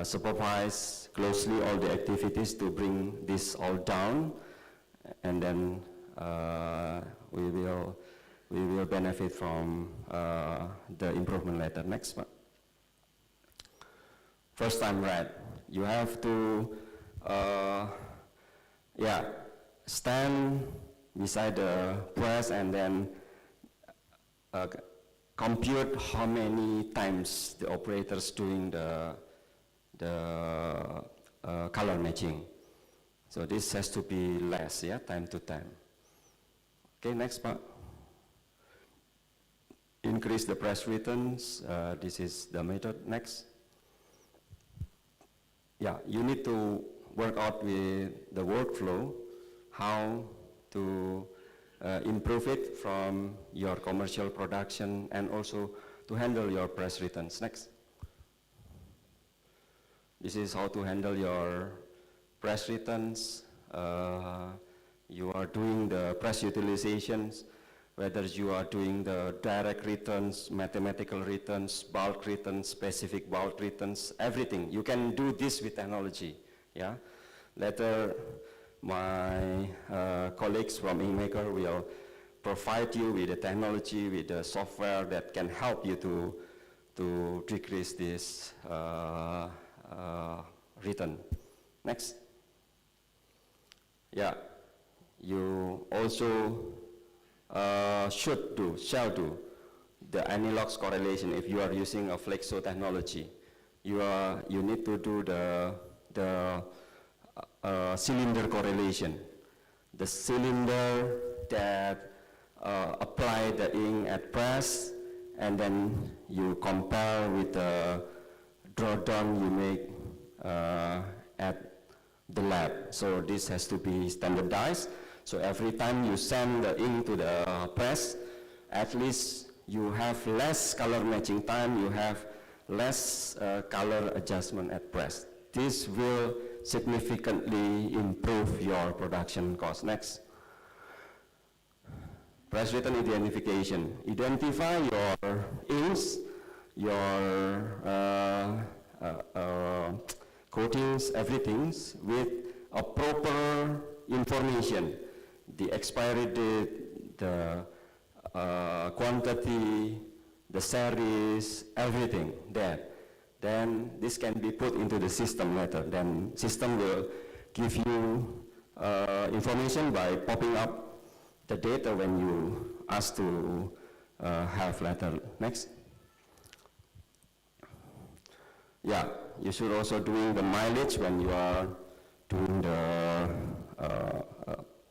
supervise closely all the activities to bring this all down, and then we will benefit from the improvement later. Next one. First time right, you have to stand beside the press and then compute how many times the operator's doing the color matching. So this has to be less, yeah, time to time. Okay, next part. Increase the press returns. This is the method. Next. Yeah, you need to work out with the workflow, how to improve it from your commercial production and also to handle your press returns. Next. This is how to handle your press returns. You are doing the press utilizations, whether you are doing the direct returns, mathematical returns, bulk returns, specific bulk returns, everything. You can do this with technology, yeah? Later, my colleagues from InkMaker will provide you with the technology, with the software that can help you to decrease this return. Next. Yeah, you also shall do the analog correlation. If you are using a flexo technology, you need to do the cylinder correlation. The cylinder that apply the ink at press, and then you compare with the drawdown you make at the lab. So this has to be standardized. So every time you send the ink to the press, at least you have less color matching time, you have less color adjustment at press. This will significantly improve your production cost. Next. Press return identification. Identify your inks, your coatings, everything with a proper information. The expiry date, the quantity, the series, everything there. Then this can be put into the system later. Then system will give you information by popping up the data when you ask to have later. Next. Yeah, you should also doing the mileage when you are doing the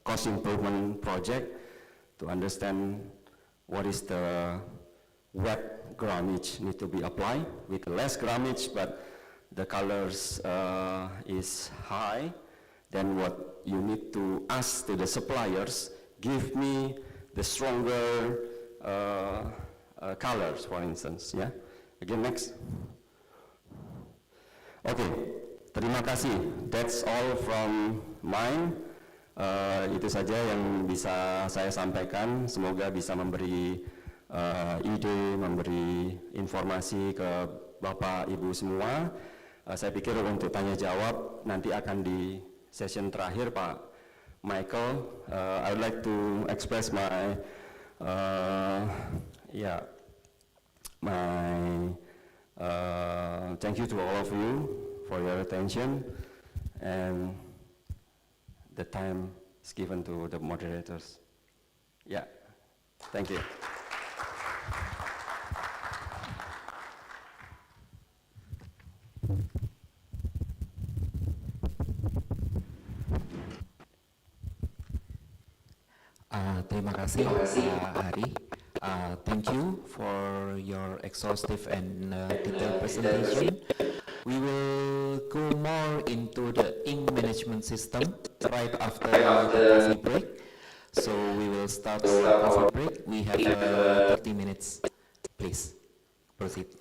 cost improvement project to understand what is the wet grammage need to be applied. With less grammage, but the colors is high, then what you need to ask to the suppliers, give me the stronger colors, for instance. Yeah. Again, next. Okay, terima kasih. That's all from mine. Itu saja yang bisa saya sampaikan. Semoga bisa memberi ide, memberi informasi ke Bapak Ibu semua. Saya pikir untuk tanya jawab nanti akan di session terakhir, Pak Michael. I would like to express my thank you to all of you for your attention, and the time is given to the moderators. Yeah, thank you. Terima kasih Pak Hari. Thank you for your exhaustive and detailed presentation. We will go more into the ink management system right after the coffee break. So we will start our coffee break. We have 30 minutes. Please proceed.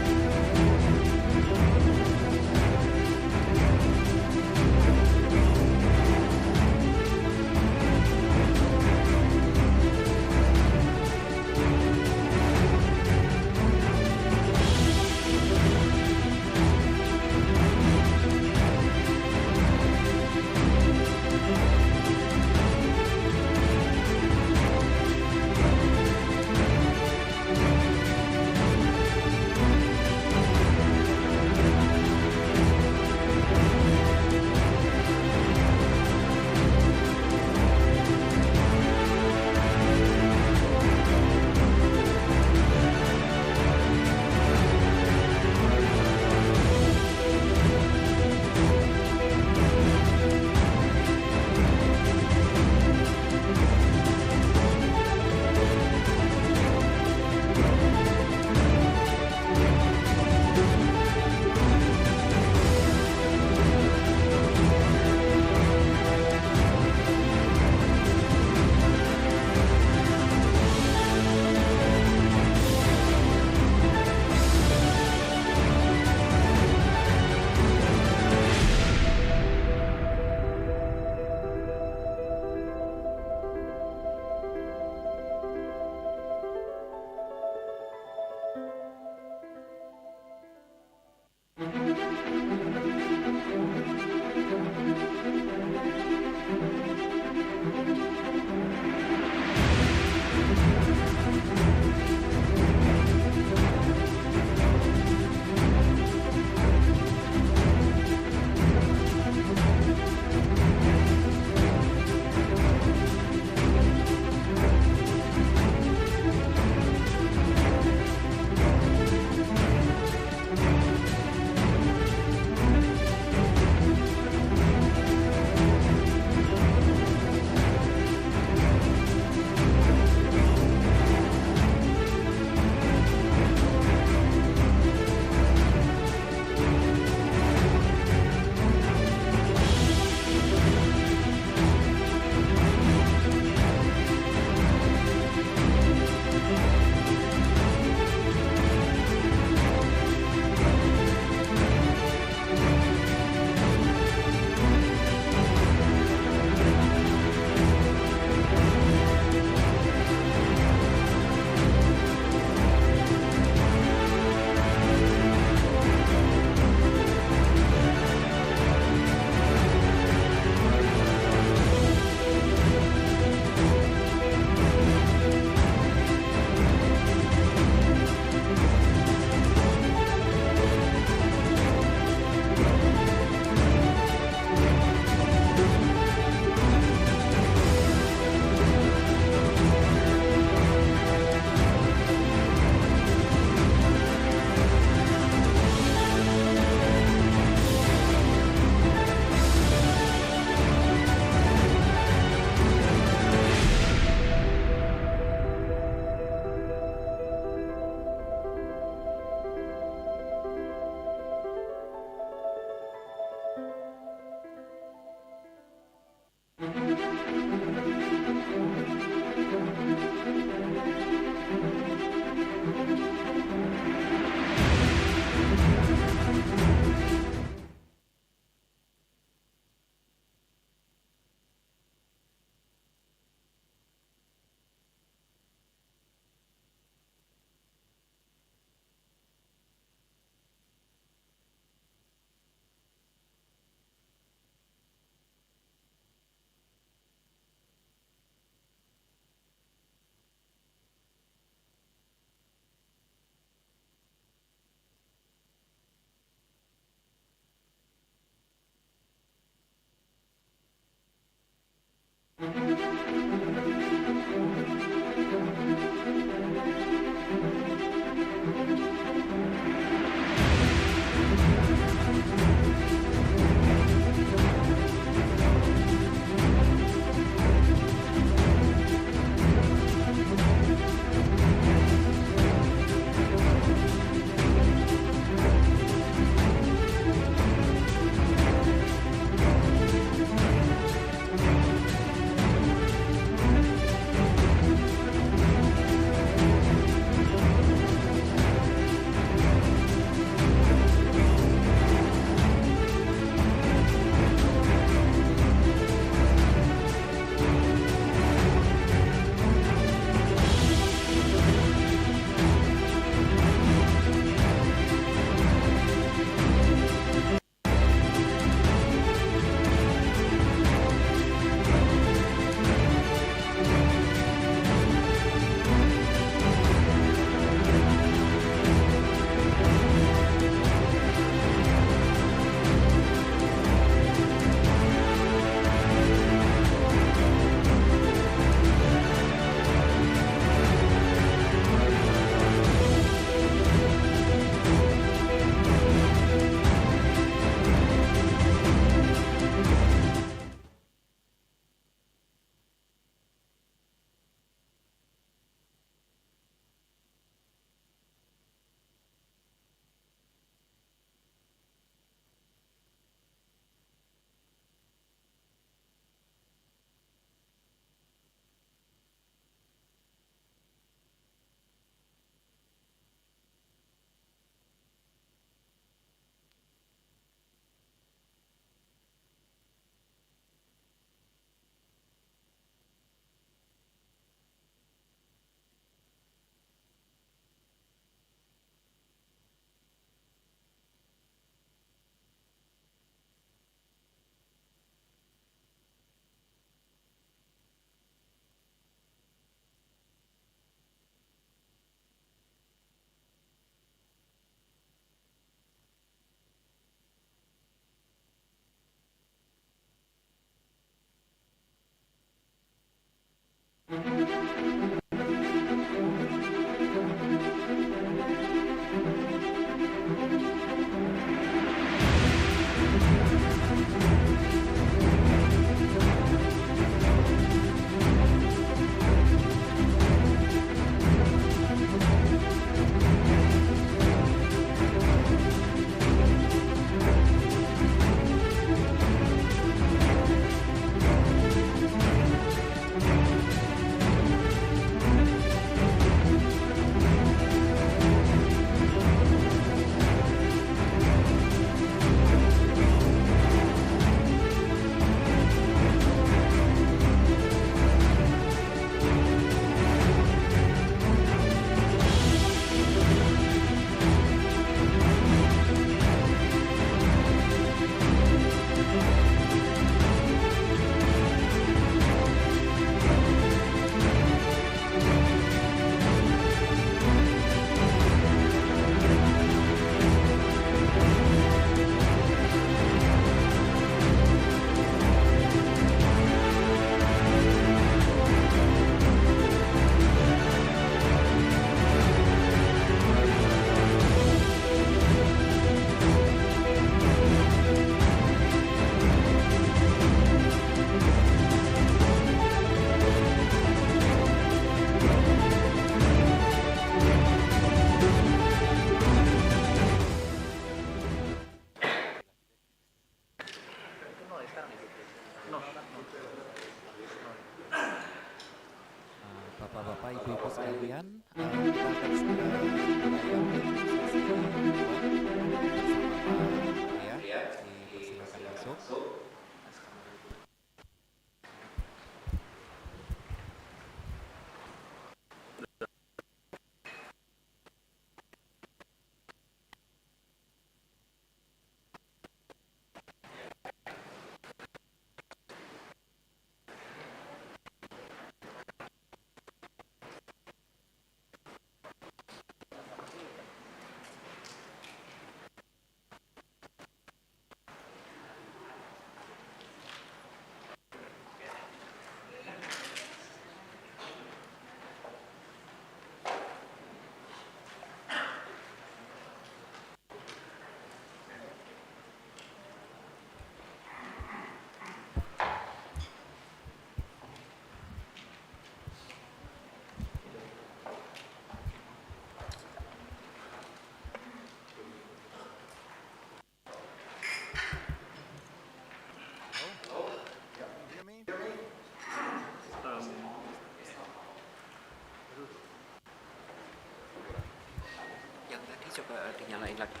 Dinyalain lagi.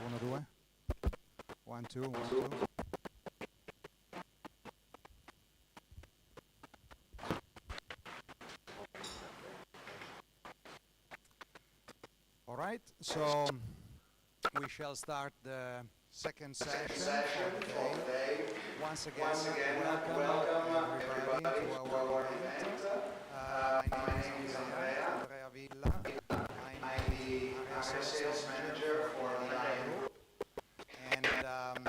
1, 2. 1, 2, 1, 2. All right, so we shall start the second session for the day. Once again, welcome everybody to our event. My name is Andrea Villa. I'm the area sales manager for the IM Group. And I'm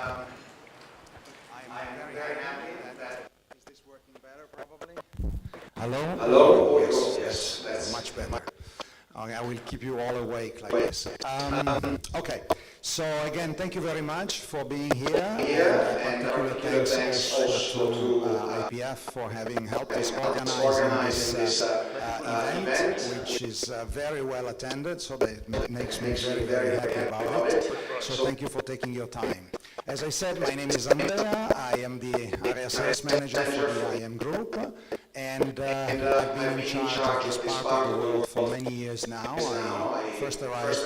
very happy that, is this working better probably? Hello? Hello? Yes, that's much better. Okay, I will keep you all awake like this. Okay, so again, thank you very much for being here. And particular thanks also to IPF for having helped us organizing this event, which is very well attended, so that makes me very, very happy about it. So thank you for taking your time. As I said, my name is Andrea. I am the area sales manager for the IM Group. And I've been in charge of this part of the world for many years now. I first arrived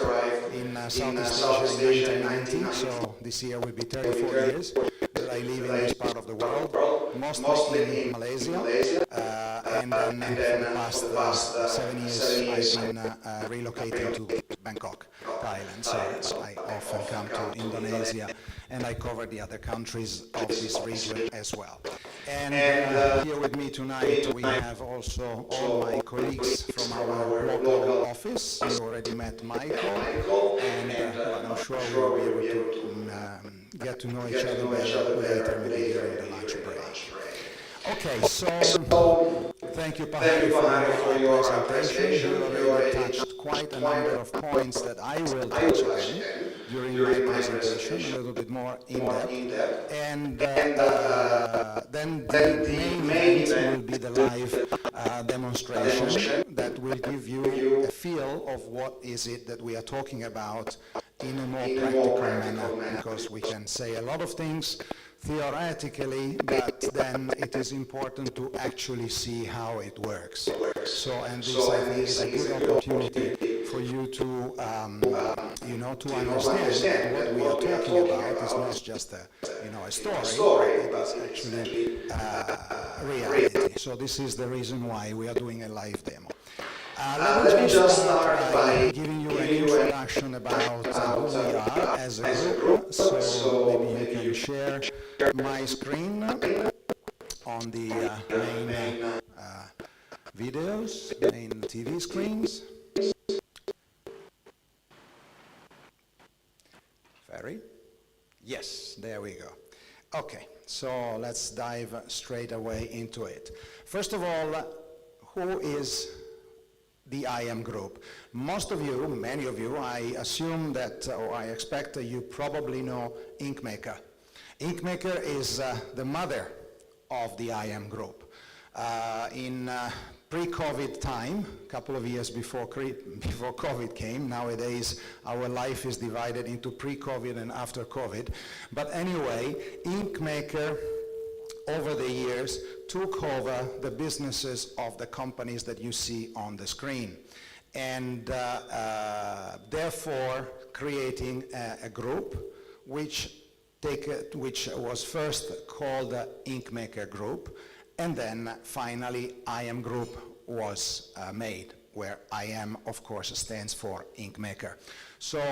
in Southeast Asia in 1990, so this year will be 34 years that I live in this part of the world, mostly in Malaysia. And then for the past 7 years I've been relocating to Bangkok, Thailand. So I often come to Indonesia and I cover the other countries of this region as well. And here with me tonight we have also all my colleagues from our local office. You already met Michael, and I'm sure we'll be able to get to know each other better later, maybe during the lunch break. Okay, so thank you, Pahari, for your presentation. You already touched quite a number of points that I will touch again during my presentation, a little bit more in depth. And then the main event will be the live demonstration that will give you a feel of what is it that we are talking about in a more practical manner, because we can say a lot of things theoretically, but then it is important to actually see how it works. So, and this I think is a good opportunity for you to, to understand that what we are talking about is not just a story, it is actually reality. So this is the reason why we are doing a live demo. Let me just start by giving you an introduction about who we are as a group. So maybe you can share my screen on the main videos, main TV screens. Yes, there we go. Okay, so let's dive straight away into it. First of all, who is the IM Group? Most of you, many of you, I assume that, or I expect that you probably know InkMaker. InkMaker is the mother of the IM Group. In pre-COVID time, a couple of years before COVID came, nowadays our life is divided into pre-COVID and after COVID. But anyway, InkMaker over the years took over the businesses of the companies that you see on the screen, and therefore creating a group which was first called the InkMaker Group, and then finally IM Group was made, where IM of course stands for InkMaker. So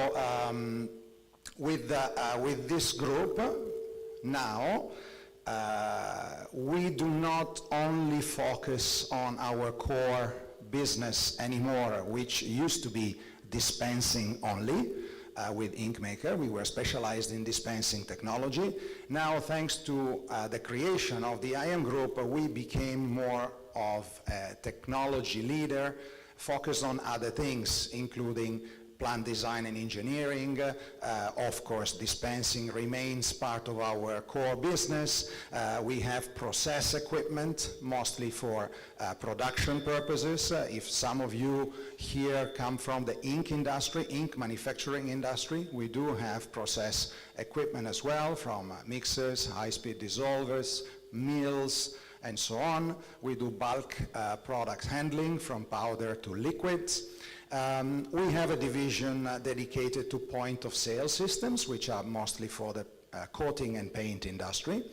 with this group now, we do not only focus on our core business anymore, which used to be dispensing only. With InkMaker, we were specialized in dispensing technology. Now, thanks to the creation of the IM Group, we became more of a technology leader, focused on other things, including plant design and engineering. Of course, dispensing remains part of our core business. We have process equipment, mostly for production purposes. If some of you here come from the ink industry, ink manufacturing industry, we do have process equipment as well, from mixers, high-speed dissolvers, mills, and so on. We do bulk product handling, from powder to liquids. We have a division dedicated to point-of-sale systems, which are mostly for the coating and paint industry.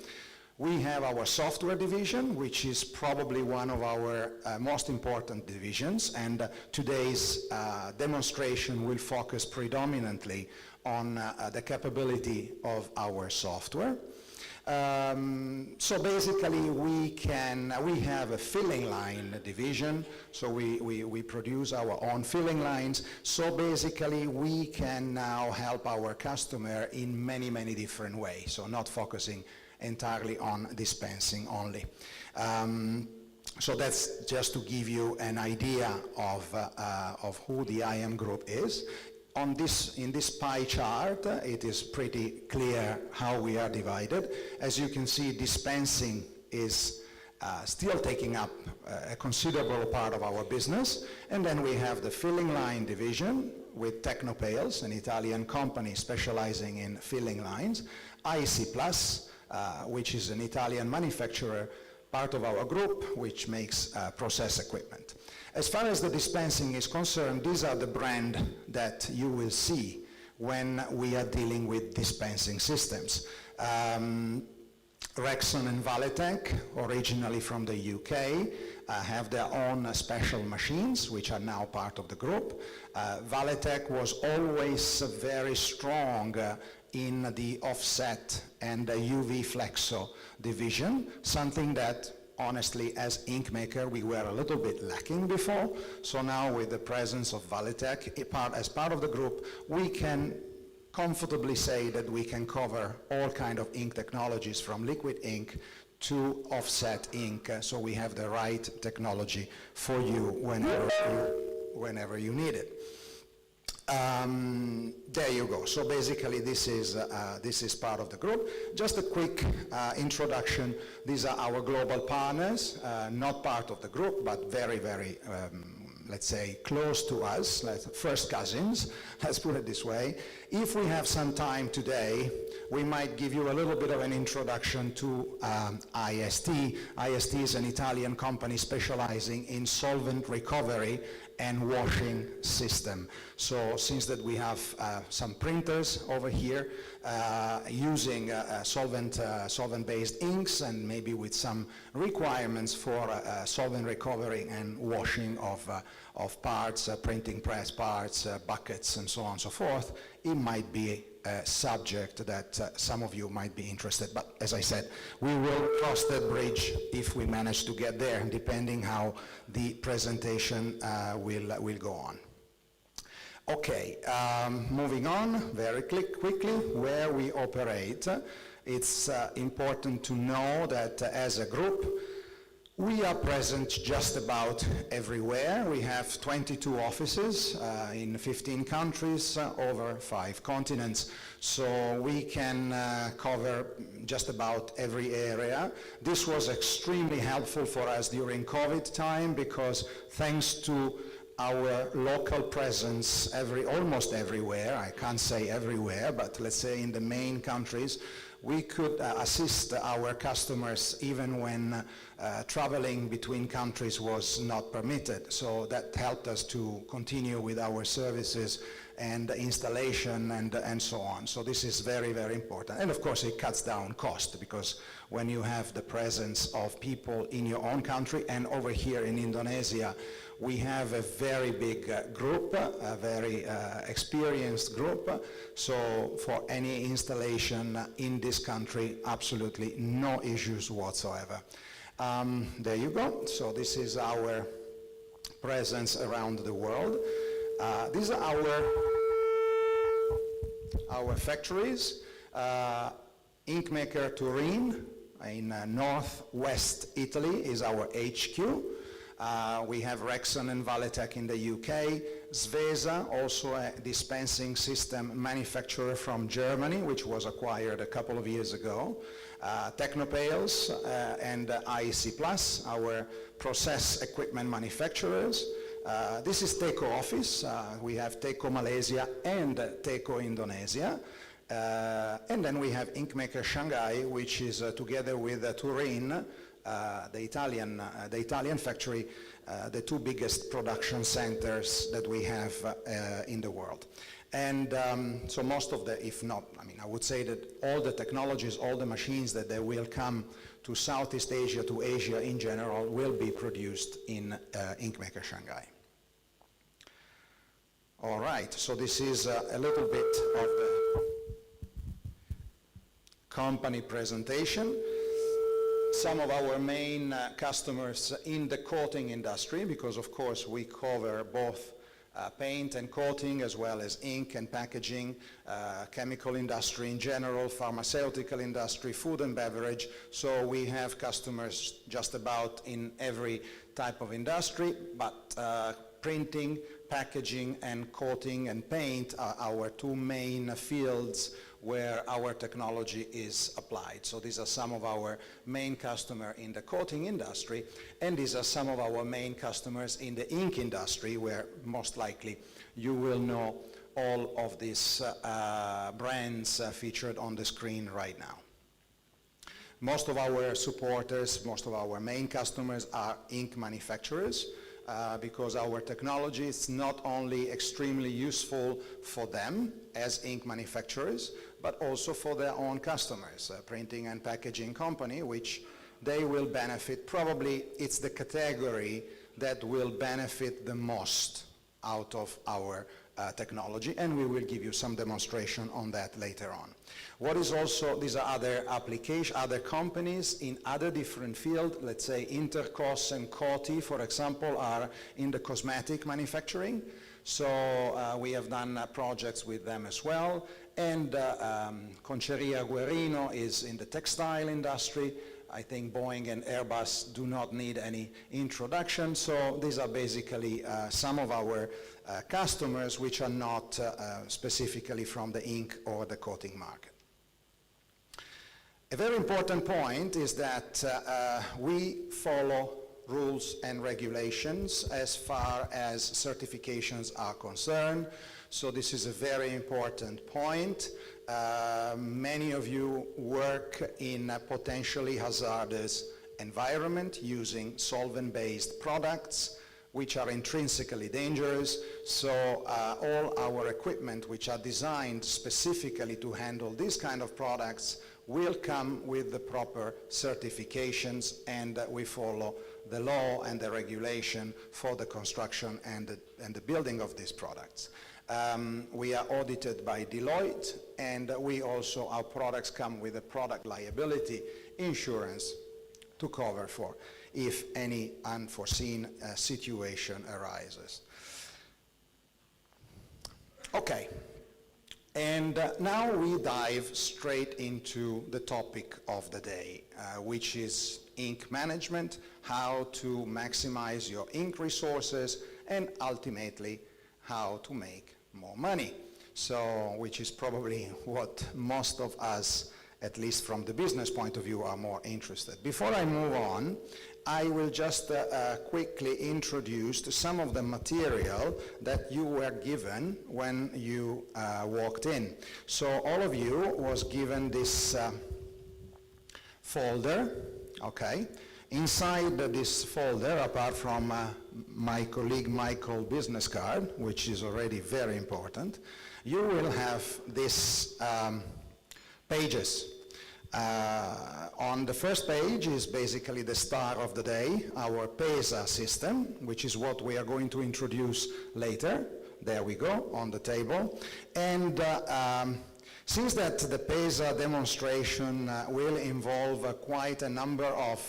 We have our software division, which is probably one of our most important divisions, and today's demonstration will focus predominantly on the capability of our software. So basically we have a filling line division, so we produce our own filling lines, so basically we can now help our customer in many, many different ways, so not focusing entirely on dispensing only. So that's just to give you an idea of who the IM Group is. In this pie chart, it is pretty clear how we are divided. As you can see, dispensing is still taking up a considerable part of our business. And then we have the filling line division with Technopails, an Italian company specializing in filling lines. IC Plus, which is an Italian manufacturer, part of our group, which makes process equipment. As far as the dispensing is concerned, these are the brand that you will see when we are dealing with dispensing systems. Rexon and Valitec, originally from the UK, have their own special machines, which are now part of the group. Valitec was always very strong in the offset and the UV flexo division, something that honestly, as ink maker, we were a little bit lacking before. So now with the presence of Valitec as part of the group, we can comfortably say that we can cover all kind of ink technologies from liquid ink to offset ink. So we have the right technology for you whenever you need it. There you go. So basically this is part of the group. Just a quick introduction. These are our global partners, not part of the group, but very, very, let's say, close to us, like first cousins, let's put it this way. If we have some time today, we might give you a little bit of an introduction to IST. IST is an Italian company specializing in solvent recovery and washing system. So since that we have some printers over here using solvent-based inks and maybe with some requirements for solvent recovery and washing of parts, printing press parts, buckets and so on and so forth, it might be a subject that some of you might be interested. But as I said, we will cross that bridge if we manage to get there, depending how the presentation will go on. Okay, moving on very quickly, where we operate. It's important to know that as a group, we are present just about everywhere. We have 22 offices in 15 countries, over 5 continents. So we can cover just about every area. This was extremely helpful for us during COVID time because thanks to our local presence almost everywhere, I can't say everywhere, but let's say in the main countries, we could assist our customers even when traveling between countries was not permitted. So that helped us to continue with our services and installation and so on. So this is very, very important. And of course it cuts down cost because when you have the presence of people in your own country and over here in Indonesia, we have a very big group, a very experienced group. So for any installation in this country, absolutely no issues whatsoever. There you go. So this is our presence around the world. These are our factories. Inkmaker Turin in northwest Italy is our HQ. We have Rexon and Valitec in the UK, Svesa, also a dispensing system manufacturer from Germany, which was acquired a couple of years ago, Technopails and IC Plus, our process equipment manufacturers. This is Teco office. We have Teco Malaysia and Teco Indonesia. And then we have Inkmaker Shanghai, which is together with Turin, the Italian factory, the two biggest production centers that we have in the world. And so most of the, if not, I mean, I would say that all the technologies, all the machines that they will come to Southeast Asia, to Asia in general, will be produced in InkMaker Shanghai. All right, so this is a little bit of the company presentation. Some of our main customers in the coating industry, because of course we cover both paint and coating as well as ink and packaging, chemical industry in general, pharmaceutical industry, food and beverage. So we have customers just about in every type of industry, but printing, packaging and coating and paint are our two main fields where our technology is applied. So these are some of our main customers in the coating industry, and these are some of our main customers in the ink industry, where most likely you will know all of these brands featured on the screen right now. Most of our supporters, most of our main customers are ink manufacturers, because our technology is not only extremely useful for them as ink manufacturers, but also for their own customers, printing and packaging company, which they will benefit. Probably it's the category that will benefit the most out of our technology, and we will give you some demonstration on that later on. What is also, these are other applications, other companies in other different fields. Let's say Intercos and Coty, for example, are in the cosmetic manufacturing. So we have done projects with them as well. And Concheria Guerrino is in the textile industry. I think Boeing and Airbus do not need any introduction. So these are basically some of our customers which are not specifically from the ink or the coating market. A very important point is that we follow rules and regulations as far as certifications are concerned. So this is a very important point. Many of you work in a potentially hazardous environment using solvent-based products which are intrinsically dangerous. So all our equipment which are designed specifically to handle these kind of products will come with the proper certifications, and we follow the law and the regulation for the construction and the building of these products. We are audited by Deloitte, and we also, our products come with a product liability insurance to cover for if any unforeseen situation arises. Okay, and now we dive straight into the topic of the day, which is ink management, how to maximize your ink resources, and ultimately how to make more money. So, which is probably what most of us, at least from the business point of view, are more interested. Before I move on, I will just quickly introduce some of the material that you were given when you walked in. So all of you was given this folder, okay? Inside this folder, apart from my colleague Michael's business card, which is already very important, you will have these pages. On the first page is basically the star of the day, our Pesa system, which is what we are going to introduce later. There we go, on the table. And since that the Pesa demonstration will involve quite a number of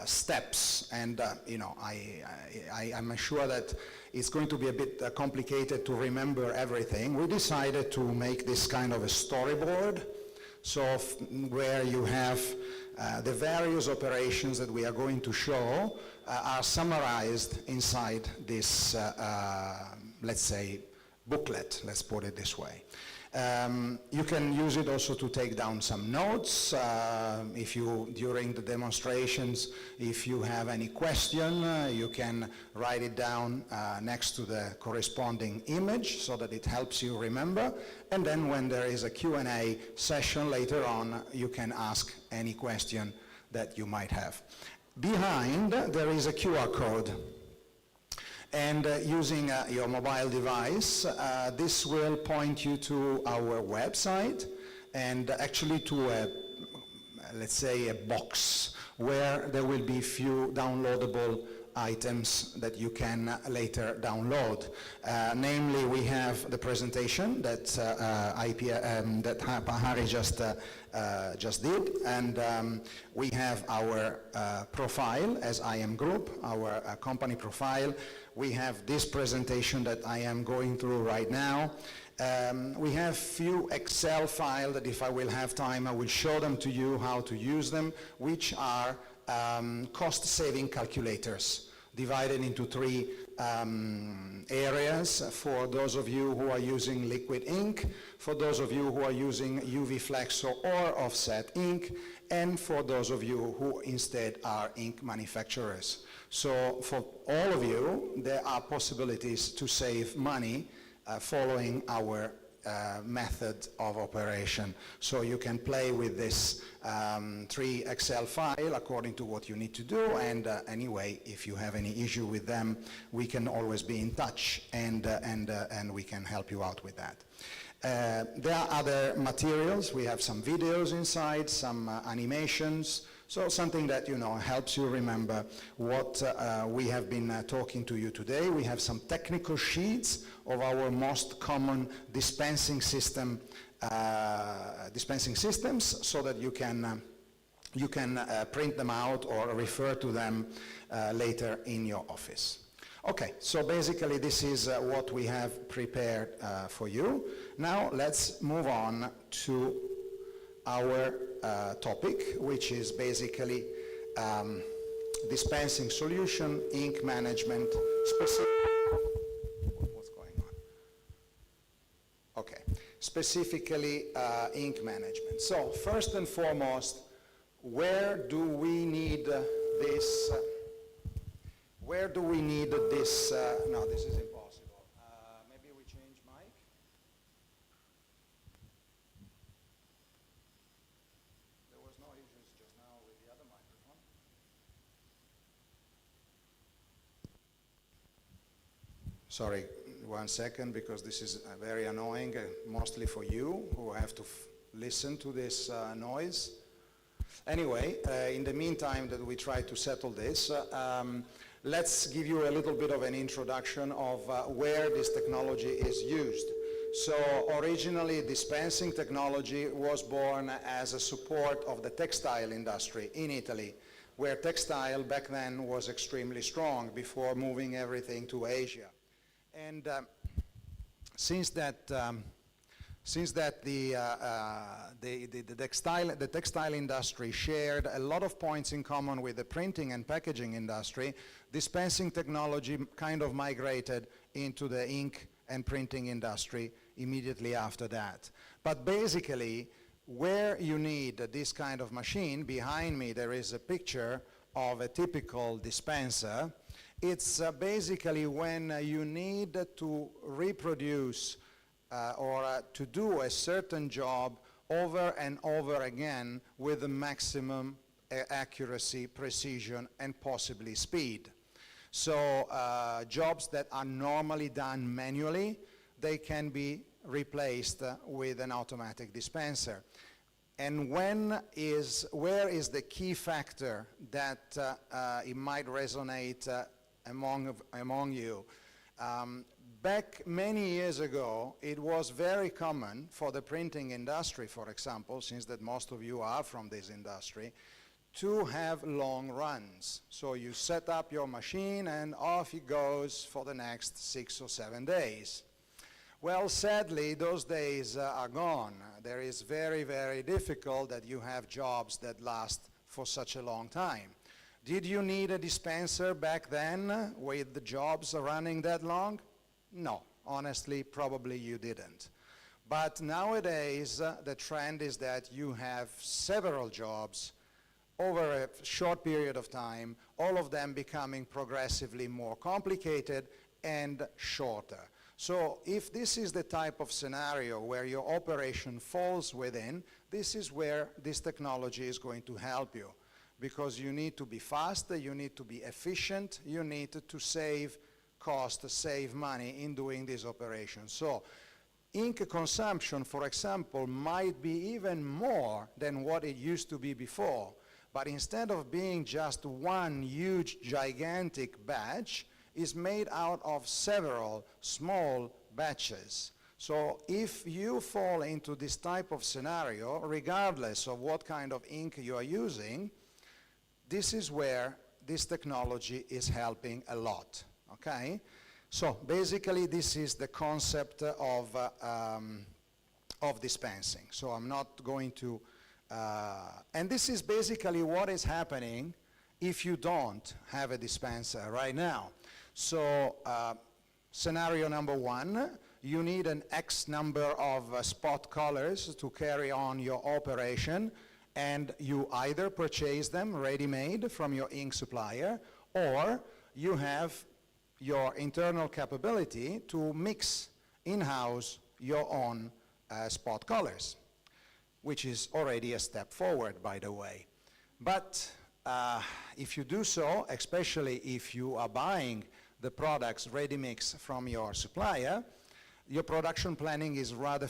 steps, and you know, I'm sure that it's going to be a bit complicated to remember everything, we decided to make this kind of a storyboard. So where you have the various operations that we are going to show are summarized inside this, let's say, booklet, let's put it this way. You can use it also to take down some notes. If you, during the demonstrations, if you have any question, you can write it down next to the corresponding image so that it helps you remember. And then when there is a Q&A session later on, you can ask any question that you might have. Behind, there is a QR code. And using your mobile device, this will point you to our website and actually to a, let's say, a box where there will be few downloadable items that you can later download. Namely, we have the presentation that that Hari just did, and we have our profile as IM Group, our company profile. We have this presentation that I am going through right now. We have few Excel files that if I will have time, I will show them to you how to use them, which are cost-saving calculators divided into three areas for those of you who are using liquid ink, for those of you who are using UV flexo or offset ink, and for those of you who instead are ink manufacturers. So for all of you, there are possibilities to save money following our method of operation. So you can play with this three Excel file according to what you need to do, and anyway, if you have any issue with them, we can always be in touch, and we can help you out with that. There are other materials. We have some videos inside, some animations, so something that, you know, helps you remember what we have been talking to you today. We have some technical sheets of our most common dispensing systems, so that you can print them out or refer to them later in your office. Okay, so basically this is what we have prepared for you. Now let's move on to our topic, which is basically dispensing solution, ink management, what's going on? Okay, specifically ink management. So first and foremost, where do we need this? Where do we need this? No, this is impossible. Maybe we change mic? There was no issues just now with the other microphone. Sorry, 1 second, because this is very annoying, mostly for you who have to listen to this noise. Anyway, in the meantime that we try to settle this, let's give you a little bit of an introduction of where this technology is used. So originally, dispensing technology was born as a support of the textile industry in Italy, where textile back then was extremely strong before moving everything to Asia. And since that the textile industry shared a lot of points in common with the printing and packaging industry, dispensing technology kind of migrated into the ink and printing industry immediately after that. But basically, where you need this kind of machine, behind me there is a picture of a typical dispenser. It's basically when you need to reproduce or to do a certain job over and over again with the maximum accuracy, precision, and possibly speed. So jobs that are normally done manually, they can be replaced with an automatic dispenser. And where is the key factor that it might resonate among you? Back many years ago, it was very common for the printing industry, for example, since that most of you are from this industry, to have long runs. So you set up your machine and off it goes for the next 6 or 7 days. Well, sadly, those days are gone. There is very, very difficult that you have jobs that last for such a long time. Did you need a dispenser back then with the jobs running that long? No, honestly, probably you didn't. But nowadays, the trend is that you have several jobs over a short period of time, all of them becoming progressively more complicated and shorter. So if this is the type of scenario where your operation falls within, this is where this technology is going to help you. because you need to be fast, you need to be efficient, you need to save cost, save money in doing this operation. So ink consumption, for example, might be even more than what it used to be before. But instead of being just one huge, gigantic batch, it's made out of several small batches. So if you fall into this type of scenario, regardless of what kind of ink you are using, this is where this technology is helping a lot, okay? So basically this is the concept of dispensing. So I'm not going to, and this is basically what is happening if you don't have a dispenser right now. So scenario number one, you need an X number of spot colors to carry on your operation, and you either purchase them ready-made from your ink supplier, or you have your internal capability to mix in-house your own spot colors, which is already a step forward, by the way. But if you do so, especially if you are buying the products ready-mix from your supplier, your production planning is rather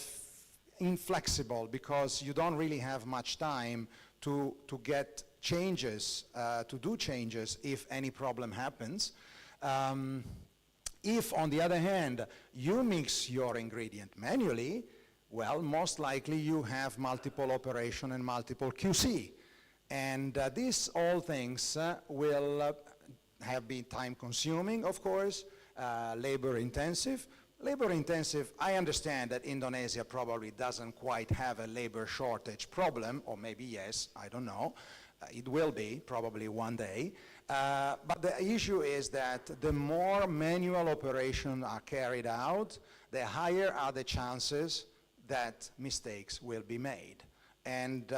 inflexible because you don't really have much time to get changes, to do changes if any problem happens. If, on the other hand, you mix your ingredient manually, well, most likely you have multiple operation and multiple QC. And these all things will have been time-consuming, of course, labor-intensive. Labor-intensive, I understand that Indonesia probably doesn't quite have a labor shortage problem, or maybe yes, I don't know. It will be, probably one day. But the issue is that the more manual operations are carried out, the higher are the chances that mistakes will be made. And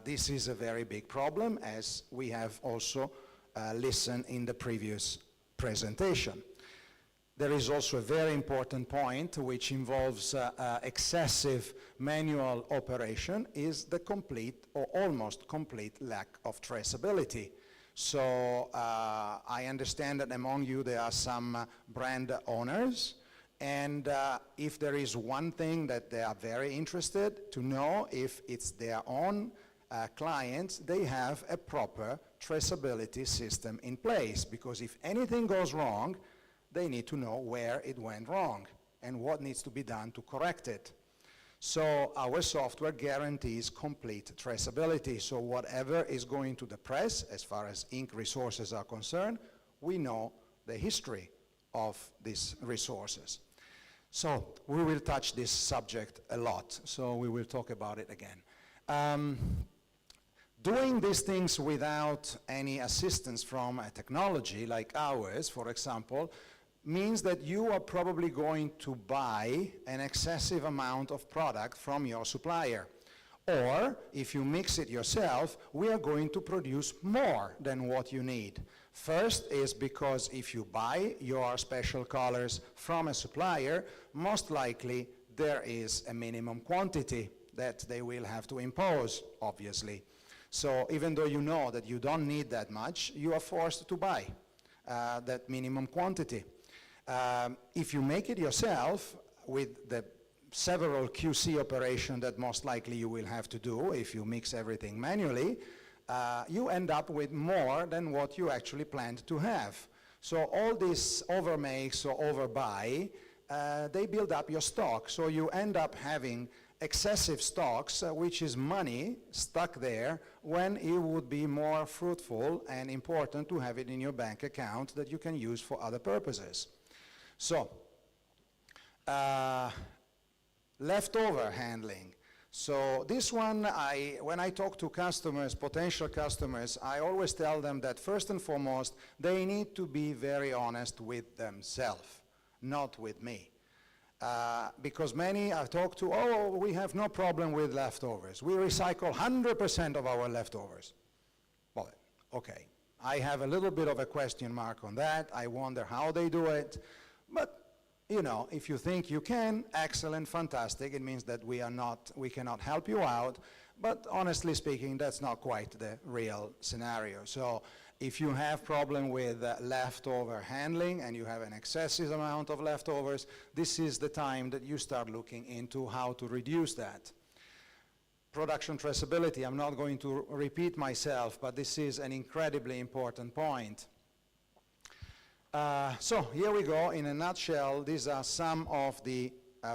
this is a very big problem, as we have also listened in the previous presentation. There is also a very important point which involves excessive manual operation, is the complete or almost complete lack of traceability. So I understand that among you there are some brand owners, and if there is one thing that they are very interested to know, if it's their own clients, they have a proper traceability system in place, because if anything goes wrong, they need to know where it went wrong and what needs to be done to correct it. So our software guarantees complete traceability. So whatever is going to the press, as far as ink resources are concerned, we know the history of these resources. So we will touch this subject a lot, so we will talk about it again. Doing these things without any assistance from a technology like ours, for example, means that you are probably going to buy an excessive amount of product from your supplier. Or, if you mix it yourself, we are going to produce more than what you need. First is because if you buy your special colors from a supplier, most likely there is a minimum quantity that they will have to impose, obviously. So even though you know that you don't need that much, you are forced to buy that minimum quantity. If you make it yourself with the several QC operations that most likely you will have to do if you mix everything manually, you end up with more than what you actually planned to have. So all these overmakes or overbuy, they build up your stock. So you end up having excessive stocks, which is money stuck there when it would be more fruitful and important to have it in your bank account that you can use for other purposes. So, leftover handling. So this one, when I talk to customers, potential customers, I always tell them that first and foremost, they need to be very honest with themselves, not with me. Because many I've talked to, oh, we have no problem with leftovers. We recycle 100% of our leftovers. Well, okay. I have a little bit of a question mark on that. I wonder how they do it. But, you know, if you think you can, excellent, fantastic. It means that we cannot help you out. But honestly speaking, that's not quite the real scenario. So if you have problem with leftover handling and you have an excessive amount of leftovers, this is the time that you start looking into how to reduce that. Production traceability, I'm not going to repeat myself, but this is an incredibly important point. So here we go, in a nutshell, these are some of the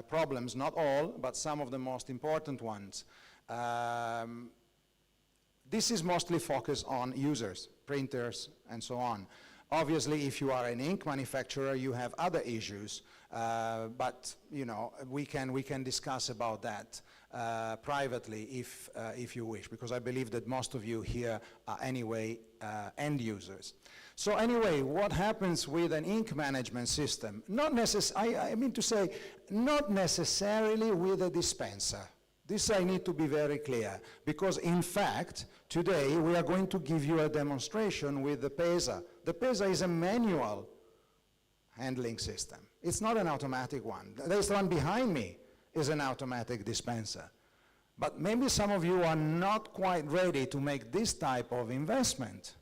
problems, not all, but some of the most important ones. This is mostly focused on users, printers, and so on. Obviously, if you are an ink manufacturer, you have other issues, but you know, we can discuss about that privately if you wish, because I believe that most of you here are anyway end users. So anyway, what happens with an ink management system? Not I mean to say, not necessarily with a dispenser. This I need to be very clear, because in fact, today we are going to give you a demonstration with the Pesa. The Pesa is a manual handling system. It's not an automatic one. There's one behind me is an automatic dispenser. But maybe some of you are not quite ready to make this type of investment.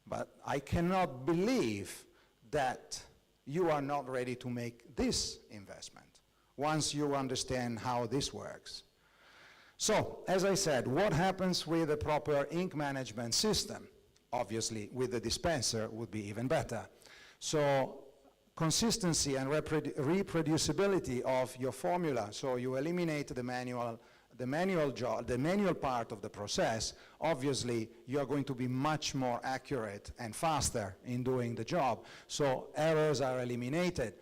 But I cannot believe that you are not ready to make this investment once you understand how this works. So, as I said, what happens with a proper ink management system? Obviously, with the dispenser would be even better. So, consistency and reproducibility of your formula. So you eliminate the manual part of the process. Obviously, you are going to be much more accurate and faster in doing the job. So errors are eliminated.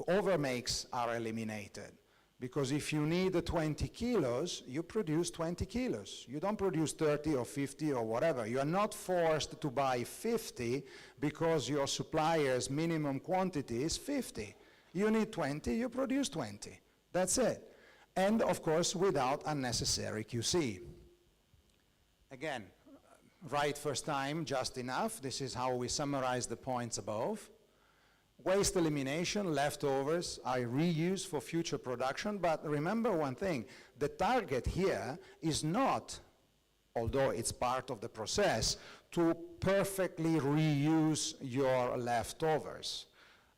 Overmakes are eliminated. Because if you need 20 kilos, you produce 20 kilos. You don't produce 30 or 50 or whatever. You are not forced to buy 50 because your supplier's minimum quantity is 50. You need 20, you produce 20. That's it. And of course, without unnecessary QC. Again, right first time, just enough. This is how we summarize the points above. Waste elimination, leftovers are reused for future production, but remember one thing, the target here is not, although it's part of the process, to perfectly reuse your leftovers.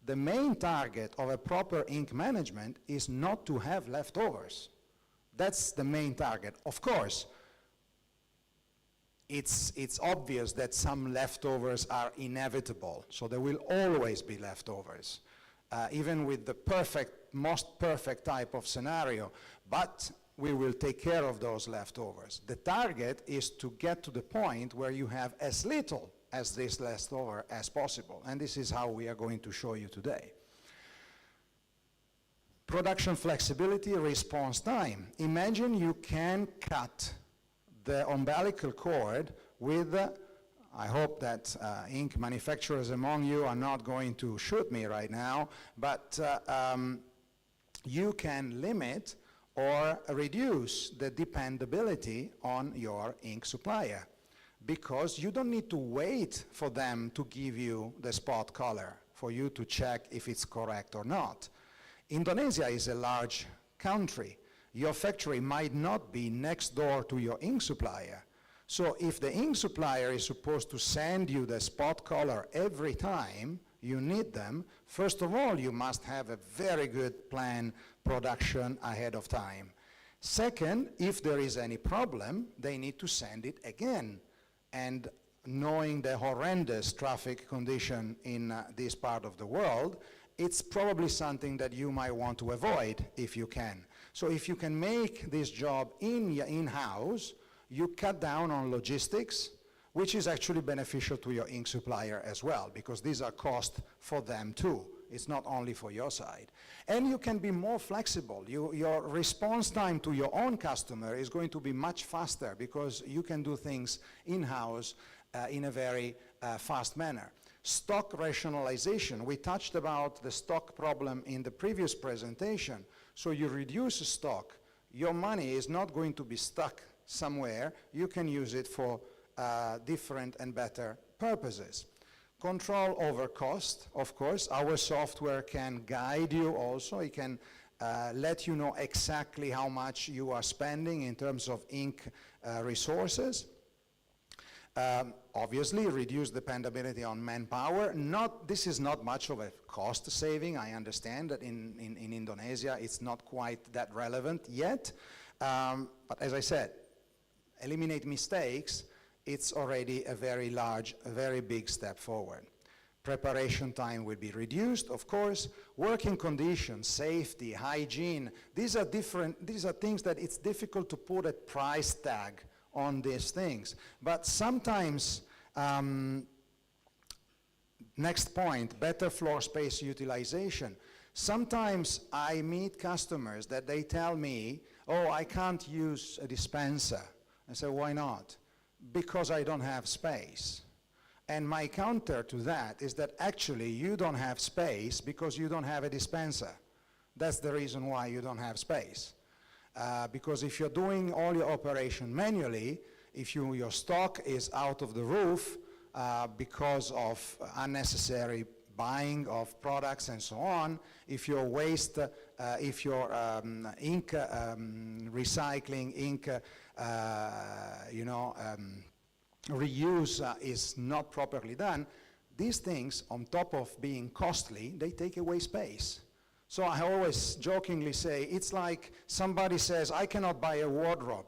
The main target of a proper ink management is not to have leftovers. That's the main target. Of course, it's obvious that some leftovers are inevitable, so there will always be leftovers, even with the most perfect type of scenario, but we will take care of those leftovers. The target is to get to the point where you have as little as this leftover as possible, and this is how we are going to show you today. Production flexibility, response time. Imagine you can cut the umbilical cord with, I hope that ink manufacturers among you are not going to shoot me right now, but you can limit or reduce the dependability on your ink supplier, because you don't need to wait for them to give you the spot color for you to check if it's correct or not. Indonesia is a large country. Your factory might not be next door to your ink supplier. So if the ink supplier is supposed to send you the spot color every time you need them, first of all, you must have a very good plan production ahead of time. Second, if there is any problem, they need to send it again. And knowing the horrendous traffic condition in this part of the world, it's probably something that you might want to avoid if you can. So if you can make this job in-house, you cut down on logistics, which is actually beneficial to your ink supplier as well, because these are costs for them too. It's not only for your side. And you can be more flexible. Your response time to your own customer is going to be much faster, because you can do things in-house in a very fast manner. Stock rationalization. We touched about the stock problem in the previous presentation. So you reduce stock. Your money is not going to be stuck somewhere. You can use it for different and better purposes. Control over cost, of course. Our software can guide you also. It can let you know exactly how much you are spending in terms of ink resources. Obviously, reduce dependability on manpower. This is not much of a cost saving. I understand that in Indonesia it's not quite that relevant yet. But as I said, eliminate mistakes, it's already a very large, a very big step forward. Preparation time will be reduced, of course. Working conditions, safety, hygiene, these are things that it's difficult to put a price tag on these things. But sometimes, next point, better floor space utilization. Sometimes I meet customers that they tell me, oh, I can't use a dispenser. I say, why not? Because I don't have space. And my counter to that is that actually you don't have space because you don't have a dispenser. That's the reason why you don't have space. Because if you're doing all your operation manually, if your stock is out of the roof because of unnecessary buying of products and so on, if your waste, if your ink recycling, ink reuse is not properly done, these things, on top of being costly, they take away space. So I always jokingly say, it's like somebody says, I cannot buy a wardrobe.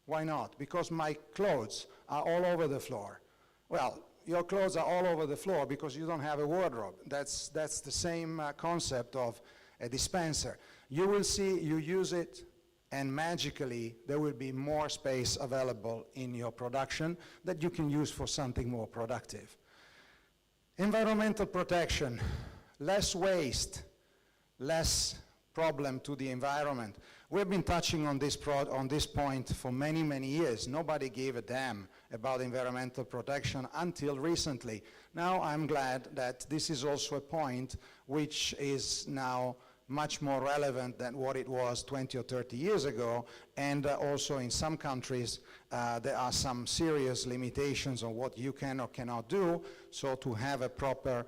Why not? Because my clothes are all over the floor. Well, your clothes are all over the floor because you don't have a wardrobe. That's the same concept of a dispenser. You will see, you use it, and magically there will be more space available in your production that you can use for something more productive. Environmental protection, less waste, less problem to the environment. We've been touching on this point for many, many years. Nobody gave a damn about environmental protection until recently. Now I'm glad that this is also a point which is now much more relevant than what it was 20 or 30 years ago, and also in some countries there are some serious limitations on what you can or cannot do, so to have a proper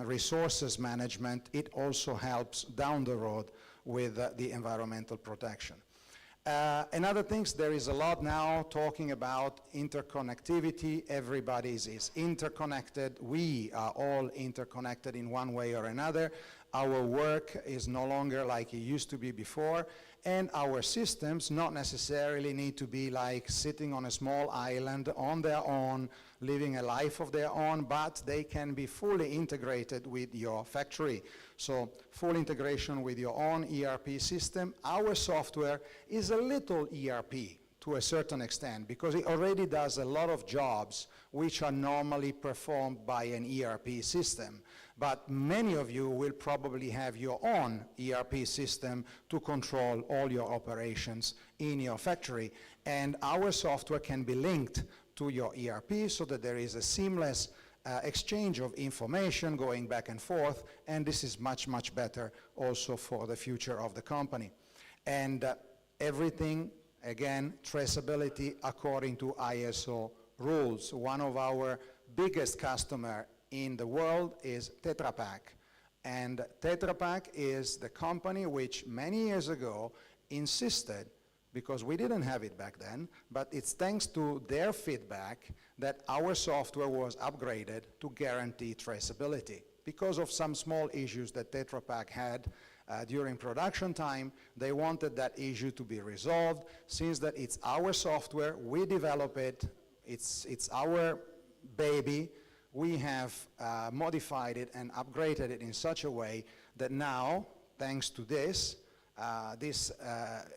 resources management, it also helps down the road with the environmental protection. Another thing, there is a lot now talking about interconnectivity. Everybody is interconnected. We are all interconnected in one way or another. Our work is no longer like it used to be before, and our systems not necessarily need to be like sitting on a small island on their own, living a life of their own, but they can be fully integrated with your factory. So full integration with your own ERP system. Our software is a little ERP to a certain extent because it already does a lot of jobs which are normally performed by an ERP system. But many of you will probably have your own ERP system to control all your operations in your factory. And our software can be linked to your ERP so that there is a seamless exchange of information going back and forth, and this is much, much better also for the future of the company. And everything, again, traceability according to ISO rules. One of our biggest customers in the world is Tetra Pak. And Tetra Pak is the company which many years ago insisted, because we didn't have it back then, but it's thanks to their feedback that our software was upgraded to guarantee traceability. Because of some small issues that Tetra Pak had during production time, they wanted that issue to be resolved. Since that it's our software, we develop it, it's our baby, we have modified it and upgraded it in such a way that now, thanks to this,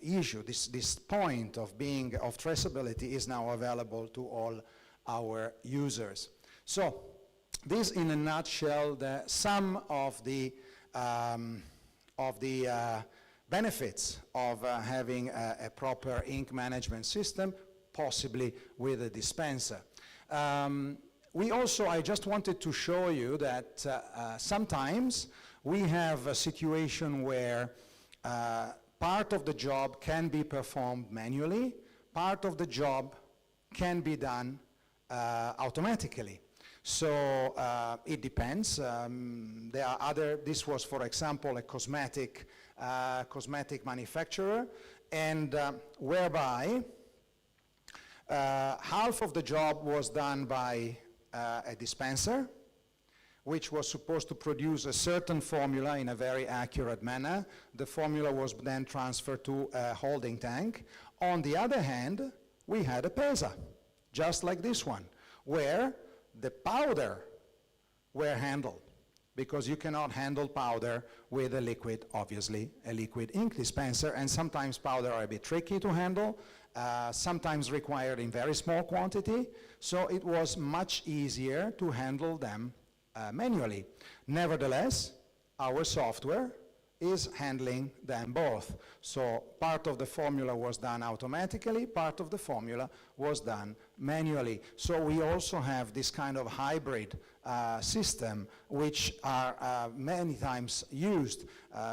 issue, this point of traceability is now available to all our users. So, this in a nutshell, some of the benefits of having a proper ink management system, possibly with a dispenser. I just wanted to show you that sometimes we have a situation where part of the job can be performed manually, part of the job can be done automatically. So it depends. This was, for example, a cosmetic cosmetic manufacturer, and whereby half of the job was done by a dispenser, which was supposed to produce a certain formula in a very accurate manner. The formula was then transferred to a holding tank. On the other hand, we had a Pesa, just like this one, where the powder were handled, because you cannot handle powder with a liquid, obviously, a liquid ink dispenser, and sometimes powder are a bit tricky to handle, sometimes required in very small quantity, so it was much easier to handle them manually. Nevertheless, our software is handling them both. So part of the formula was done automatically, part of the formula was done manually. So we also have this kind of hybrid system, which are many times used.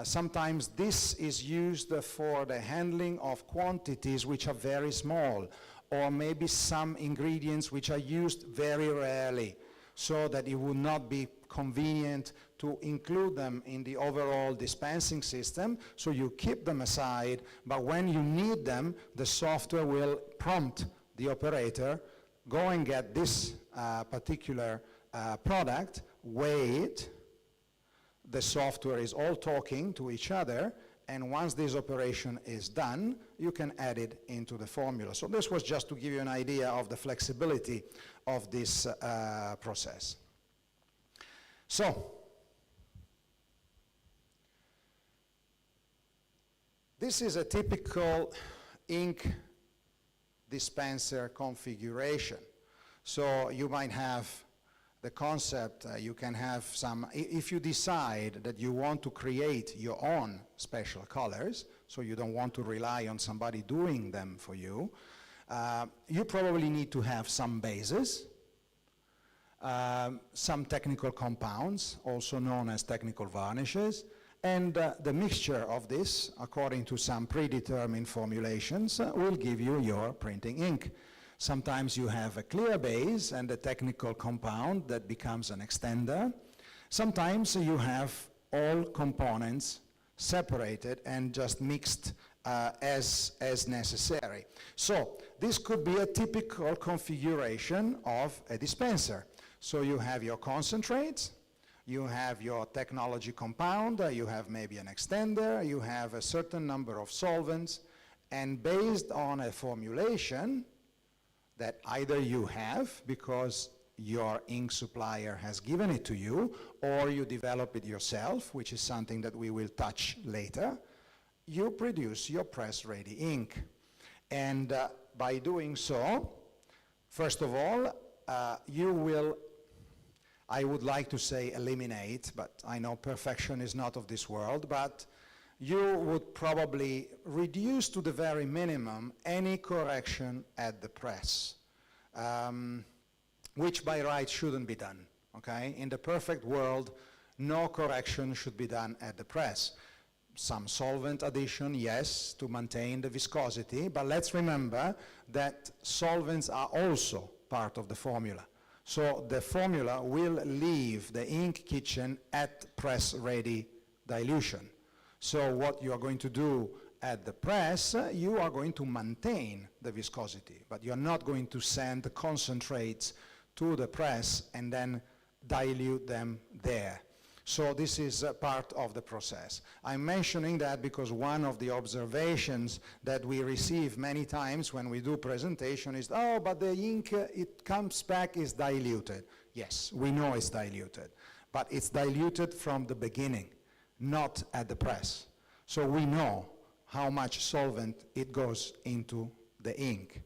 Sometimes this is used for the handling of quantities which are very small, or maybe some ingredients which are used very rarely, so that it would not be convenient to include them in the overall dispensing system, so you keep them aside, but when you need them, the software will prompt the operator, go and get this particular product, weigh it, the software is all talking to each other, and once this operation is done, you can add it into the formula. So this was just to give you an idea of the flexibility of this process. So, this is a typical ink dispenser configuration. So you might have the concept, you can have some, if you decide that you want to create your own special colors, so you don't want to rely on somebody doing them for you, you probably need to have some bases, some technical compounds, also known as technical varnishes, and the mixture of this, according to some predetermined formulations, will give you your printing ink. Sometimes you have a clear base and a technical compound that becomes an extender. Sometimes you have all components separated and just mixed as necessary. So this could be a typical configuration of a dispenser. So you have your concentrates, you have your technology compound, you have maybe an extender, you have a certain number of solvents, and based on a formulation that either you have because your ink supplier has given it to you, or you develop it yourself, which is something that we will touch later, you produce your press-ready ink. And by doing so, first of all, you will, I would like to say eliminate, but I know perfection is not of this world, but you would probably reduce to the very minimum any correction at the press, which by right shouldn't be done, okay? In the perfect world, no correction should be done at the press. Some solvent addition, yes, to maintain the viscosity, but let's remember that solvents are also part of the formula. So the formula will leave the ink kitchen at press-ready dilution. So what you are going to do at the press, you are going to maintain the viscosity, but you're not going to send the concentrates to the press and then dilute them there. So this is part of the process. I'm mentioning that because one of the observations that we receive many times when we do presentation is, oh, but the ink, it comes back, is diluted. Yes, we know it's diluted, but it's diluted from the beginning, not at the press. So we know how much solvent it goes into the ink.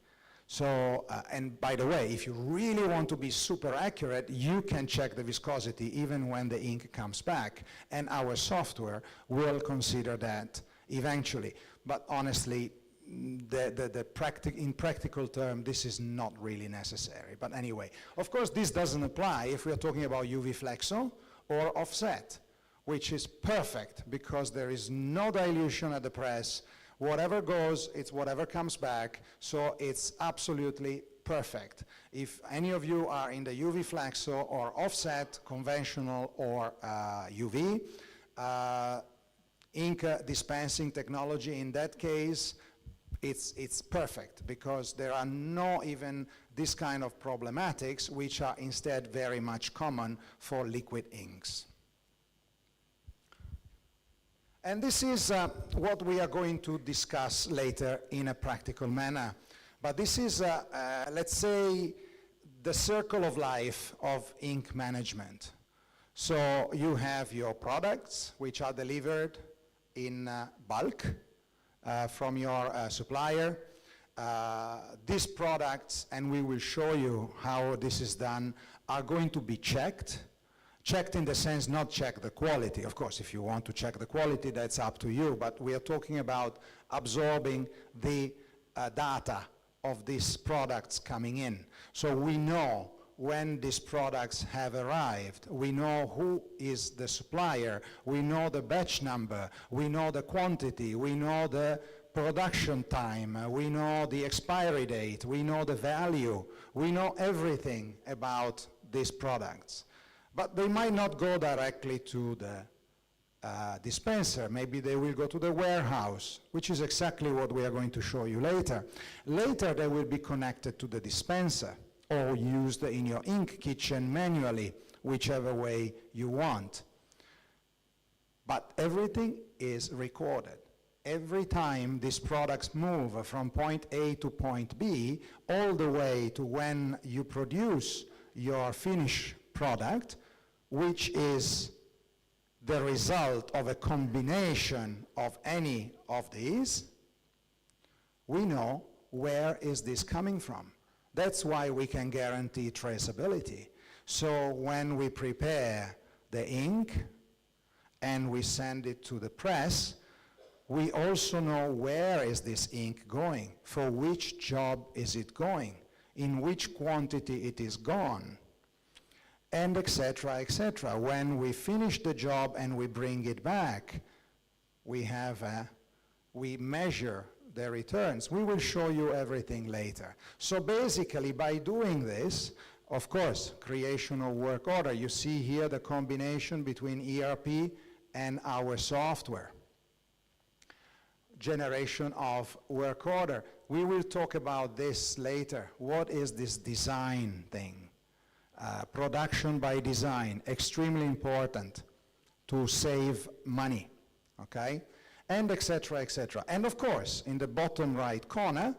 So, and by the way, if you really want to be super accurate, you can check the viscosity even when the ink comes back, and our software will consider that eventually. But honestly, in practical terms, this is not really necessary. But anyway, of course, this doesn't apply if we are talking about UV flexo or offset, which is perfect because there is no dilution at the press. Whatever goes, it's whatever comes back, so it's absolutely perfect. If any of you are in the UV flexo or offset, conventional or UV, ink dispensing technology, in that case, it's perfect because there are no even this kind of problematics, which are instead very much common for liquid inks. And this is what we are going to discuss later in a practical manner. But this is, let's say, the circle of life of ink management. So you have your products, which are delivered in bulk from your supplier. These products, and we will show you how this is done, are going to be checked. Checked in the sense, not check the quality. Of course, if you want to check the quality, that's up to you. But we are talking about absorbing the data of these products coming in. So we know when these products have arrived. We know who is the supplier. We know the batch number. We know the quantity. We know the production time. We know the expiry date. We know the value. We know everything about these products. But they might not go directly to the dispenser. Maybe they will go to the warehouse, which is exactly what we are going to show you later. Later, they will be connected to the dispenser or used in your ink kitchen manually, whichever way you want. But everything is recorded. Every time these products move from point A to point B, all the way to when you produce your finished product, which is the result of a combination of any of these, we know where is this coming from. That's why we can guarantee traceability. So when we prepare the ink and we send it to the press, we also know where is this ink going, for which job is it going, in which quantity it is gone, and etc., etc. When we finish the job and we bring it back, we measure the returns. We will show you everything later. So basically, by doing this, of course, creation of work order. You see here the combination between ERP and our software. Generation of work order. We will talk about this later. What is this design thing? Production by design, extremely important to save money, okay? And etc., etc. And of course, in the bottom right corner,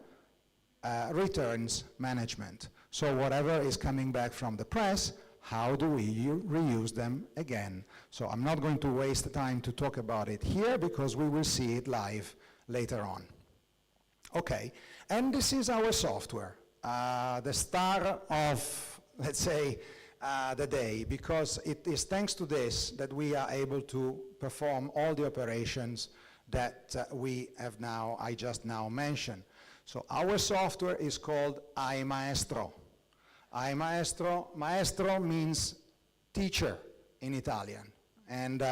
returns management. So whatever is coming back from the press, how do we reuse them again? So I'm not going to waste the time to talk about it here because we will see it live later on. Okay, and this is our software, the star of, let's say, the day, because it is thanks to this that we are able to perform all the operations that I just now mentioned. So our software is called iMaestro. iMaestro, maestro means teacher in Italian. And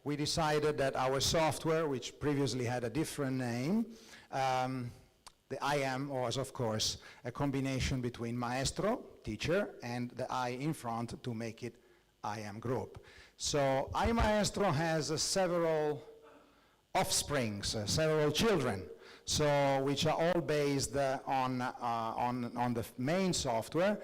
we decided that our software, which previously had a different name, the IM was, of course, a combination between maestro, teacher, and the I in front to make it IM group. So iMaestro has several offsprings, several children, so which are all based on the main software,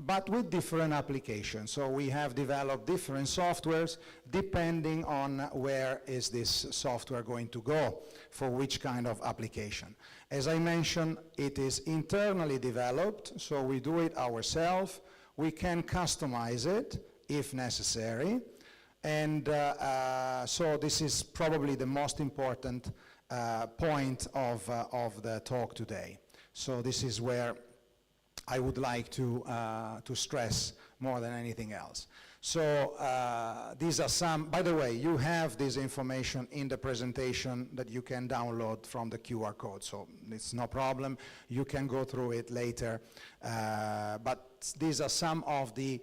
but with different applications. So we have developed different softwares depending on where is this software going to go, for which kind of application. As I mentioned, it is internally developed, so we do it ourselves. We can customize it if necessary. And so this is probably the most important point of the talk today. So this is where I would like to stress more than anything else. So these are some, by the way, you have this information in the presentation that you can download from the QR code, so it's no problem. You can go through it later. But these are some of the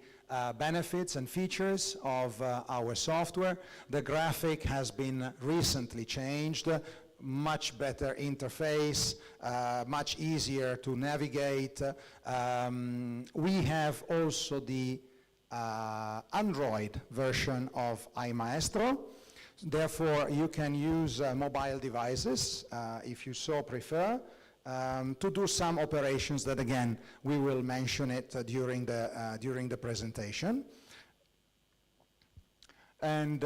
benefits and features of our software. The graphic has been recently changed. Much better interface, much easier to navigate. We have also the Android version of iMaestro. Therefore, you can use mobile devices, if you so prefer, to do some operations that, again, we will mention it during the presentation. And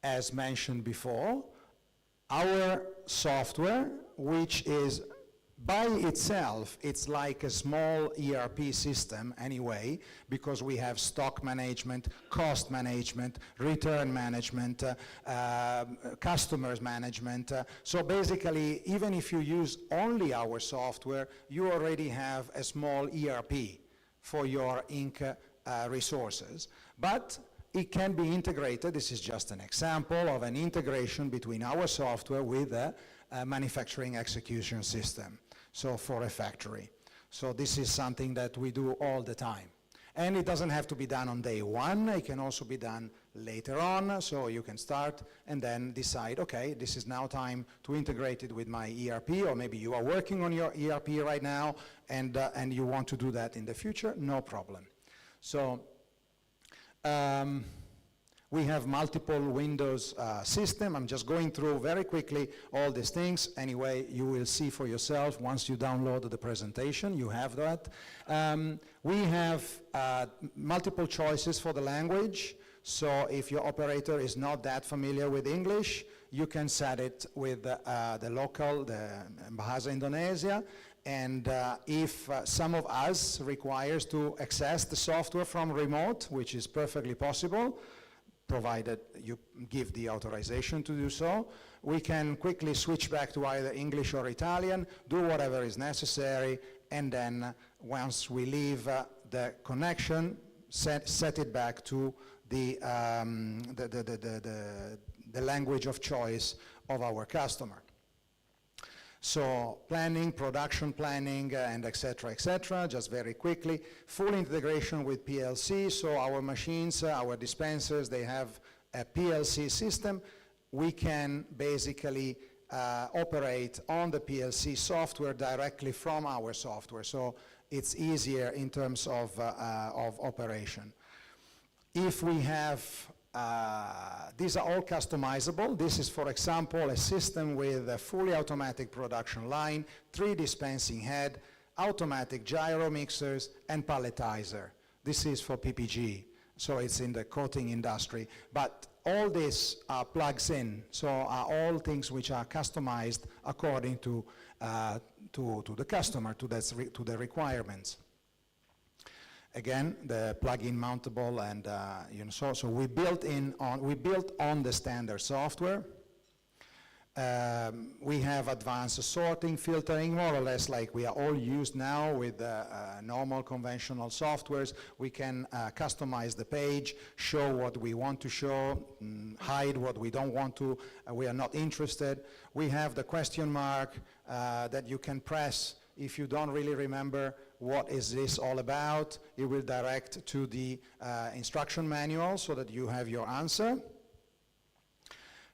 as mentioned before, our software, which is by itself, it's like a small ERP system anyway, because we have stock management, cost management, return management, customers management. So basically, even if you use only our software, you already have a small ERP for your ink resources. But it can be integrated. This is just an example of an integration between our software with a manufacturing execution system, so for a factory. So this is something that we do all the time. And it doesn't have to be done on day one. It can also be done later on, so you can start and then decide, okay, this is now time to integrate it with my ERP, or maybe you are working on your ERP right now and you want to do that in the future, no problem. So we have multiple Windows system. I'm just going through very quickly all these things. Anyway, you will see for yourself once you download the presentation. You have that. We have multiple choices for the language. So if your operator is not that familiar with English, you can set it with the local, the Bahasa Indonesia. And if some of us requires to access the software from remote, which is perfectly possible, provided you give the authorization to do so, we can quickly switch back to either English or Italian, do whatever is necessary, and then once we leave the connection, set it back to the language of choice of our customer. So planning, production planning, and et cetera, just very quickly. Full integration with PLC, so our machines, our dispensers, they have a PLC system. We can basically operate on the PLC software directly from our software, so it's easier in terms of operation. If we have these are all customizable. This is, for example, a system with a fully automatic production line, 3 dispensing head, automatic gyro mixers, and palletizer. This is for PPG, so it's in the coating industry. But all this plugs in, so are all things which are customized according to the customer, to the requirements. Again, the plug-in mountable, and so we built on the standard software. We have advanced sorting, filtering, more or less like we are all used now with normal conventional softwares. We can customize the page, show what we want to show, hide what we don't want to, we are not interested. We have the question mark that you can press if you don't really remember what is this all about. It will direct to the instruction manual so that you have your answer.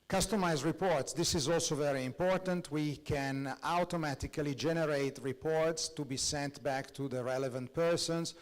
Customized reports, this is also very important. We can automatically generate reports to be sent back to the relevant persons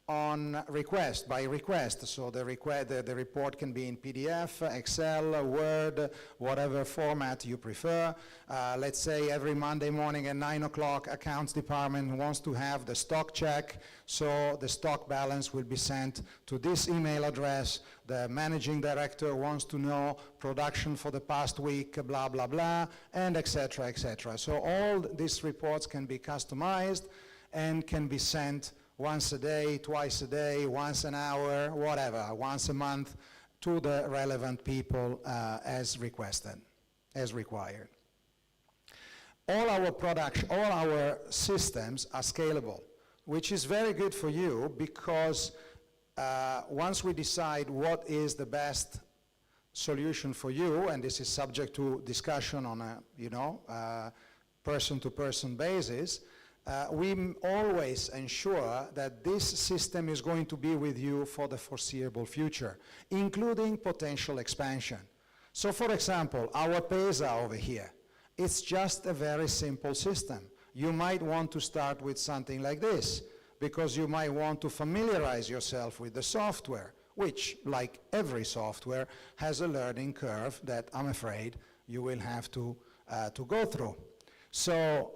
on request, by request. So the report can be in PDF, Excel, Word, whatever format you prefer. Let's say every Monday morning at 9 o'clock, accounts department wants to have the stock check, so the stock balance will be sent to this email address. The managing director wants to know production for the past week, blah, blah, blah, and et cetera, et cetera. So all these reports can be customized and can be sent once a day, twice a day, once an hour, whatever, once a month, to the relevant people as requested, as required. All our systems are scalable, which is very good for you because once we decide what is the best solution for you, and this is subject to discussion on a person-to-person basis, we always ensure that this system is going to be with you for the foreseeable future, including potential expansion. So for example, our Pesa over here, it's just a very simple system. You might want to start with something like this, because you might want to familiarize yourself with the software, which, like every software, has a learning curve that I'm afraid you will have to go through. So,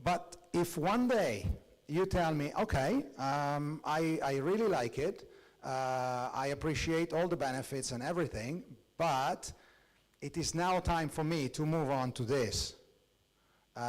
but if one day you tell me, okay, I really like it, I appreciate all the benefits and everything, but it is now time for me to move on to this.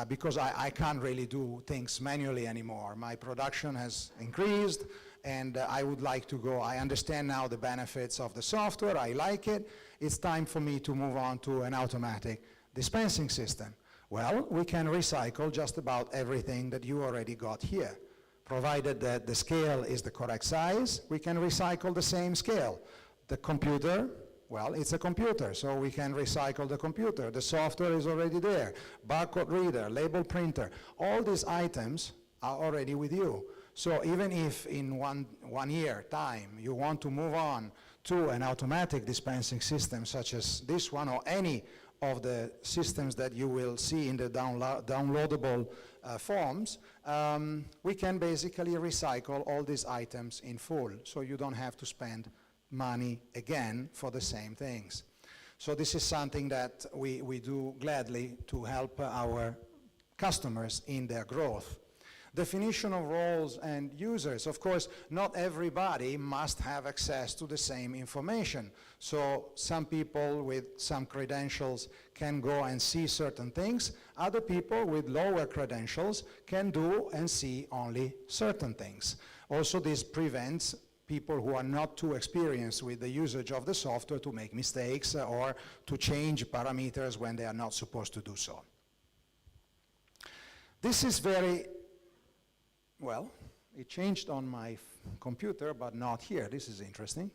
Because I can't really do things manually anymore. My production has increased, and I would like to go. I understand now the benefits of the software. I like it. It's time for me to move on to an automatic dispensing system. Well, we can recycle just about everything that you already got here. Provided that the scale is the correct size, we can recycle the same scale. The computer, well, it's a computer, so we can recycle the computer. The software is already there. Barcode reader, label printer, all these items are already with you. So even if in one year time you want to move on to an automatic dispensing system such as this one or any of the systems that you will see in the downloadable forms, we can basically recycle all these items in full, so you don't have to spend money again for the same things. So this is something that we do gladly to help our customers in their growth. Definition of roles and users. Of course, not everybody must have access to the same information. So some people with some credentials can go and see certain things. Other people with lower credentials can do and see only certain things. Also, this prevents people who are not too experienced with the usage of the software to make mistakes or to change parameters when they are not supposed to do so. This is very, well, it changed on my computer, but not here. This is interesting.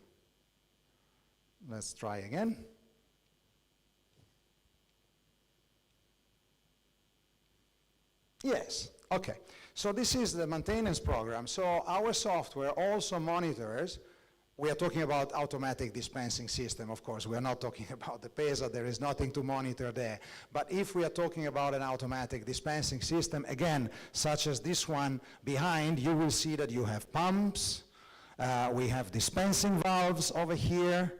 Let's try again. Yes, okay. So this is the maintenance program. So our software also monitors. We are talking about automatic dispensing system, of course. We are not talking about the Pesa. There is nothing to monitor there. But if we are talking about an automatic dispensing system, again, such as this one behind, you will see that you have pumps. We have dispensing valves over here.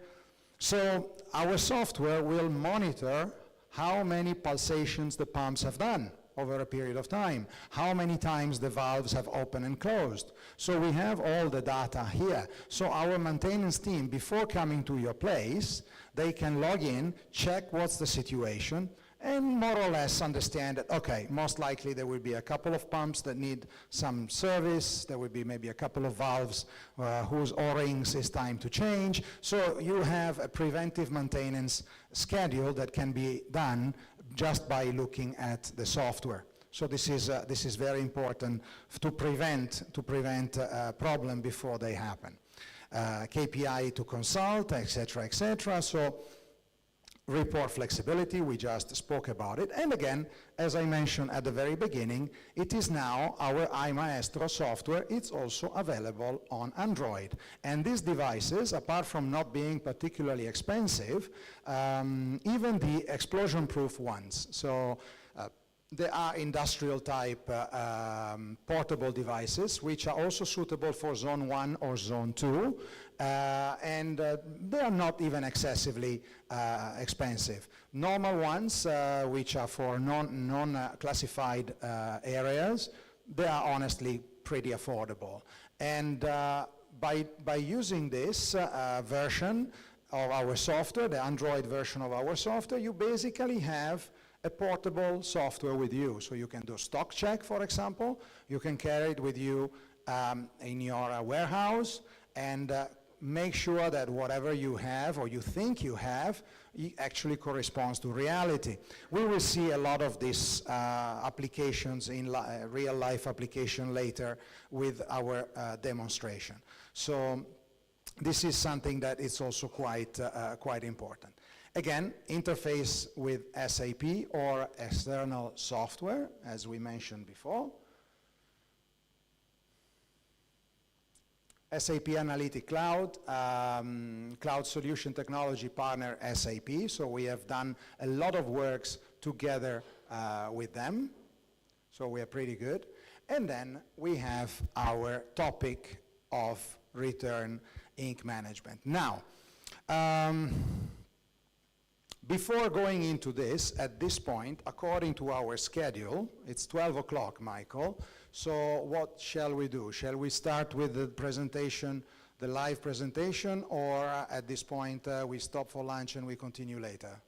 So our software will monitor how many pulsations the pumps have done over a period of time, how many times the valves have opened and closed. So we have all the data here. So our maintenance team, before coming to your place, they can log in, check what's the situation, and more or less understand that, okay, most likely there will be a couple of pumps that need some service, there will be maybe a couple of valves whose O-rings is time to change. So you have a preventive maintenance schedule that can be done just by looking at the software. So this is very important to prevent a problem before they happen. KPI to consult, etc., etc. So report flexibility, we just spoke about it. And again, as I mentioned at the very beginning, it is now our iMaestro software. It's also available on Android. And these devices, apart from not being particularly expensive, even the explosion-proof ones. So there are industrial type portable devices which are also suitable for zone 1 or zone 2 and they are not even excessively expensive. Normal ones which are for non-classified areas, they are honestly pretty affordable. And by using this version of our software, the Android version of our software, you basically have a portable software with you. So you can do stock check, for example. You can carry it with you in your warehouse and make sure that whatever you have or you think you have actually corresponds to reality. We will see a lot of these applications in real life application later with our demonstration. So this is something that is also quite important. Again, interface with SAP or external software, as we mentioned before. SAP Analytic Cloud, Cloud Solution Technology Partner SAP. So we have done a lot of works together with them. So we are pretty good. And then we have our topic of return ink management. Now, before going into this, at this point, according to our schedule, it's 12 o'clock, Michael, so what shall we do? Shall we start with the presentation, the live presentation, or at this point we stop for lunch and we continue later?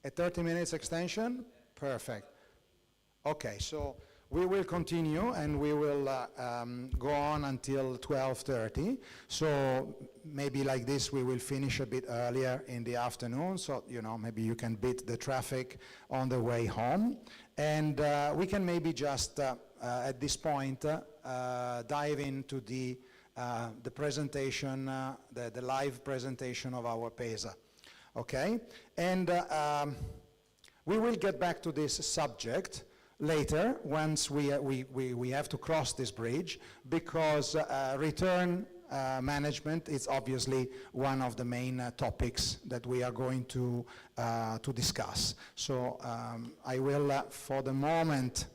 A 30 minutes extension? Perfect. Okay, so we will continue and we will go on until 12:30. So maybe like this we will finish a bit earlier in the afternoon, so maybe you can beat the traffic on the way home. And we can maybe just at this point dive into the presentation, the live presentation of our Pesa. Okay? And we will get back to this subject later, once we have to cross this bridge, because return management is obviously one of the main topics that we are going to discuss. So I will, for the moment,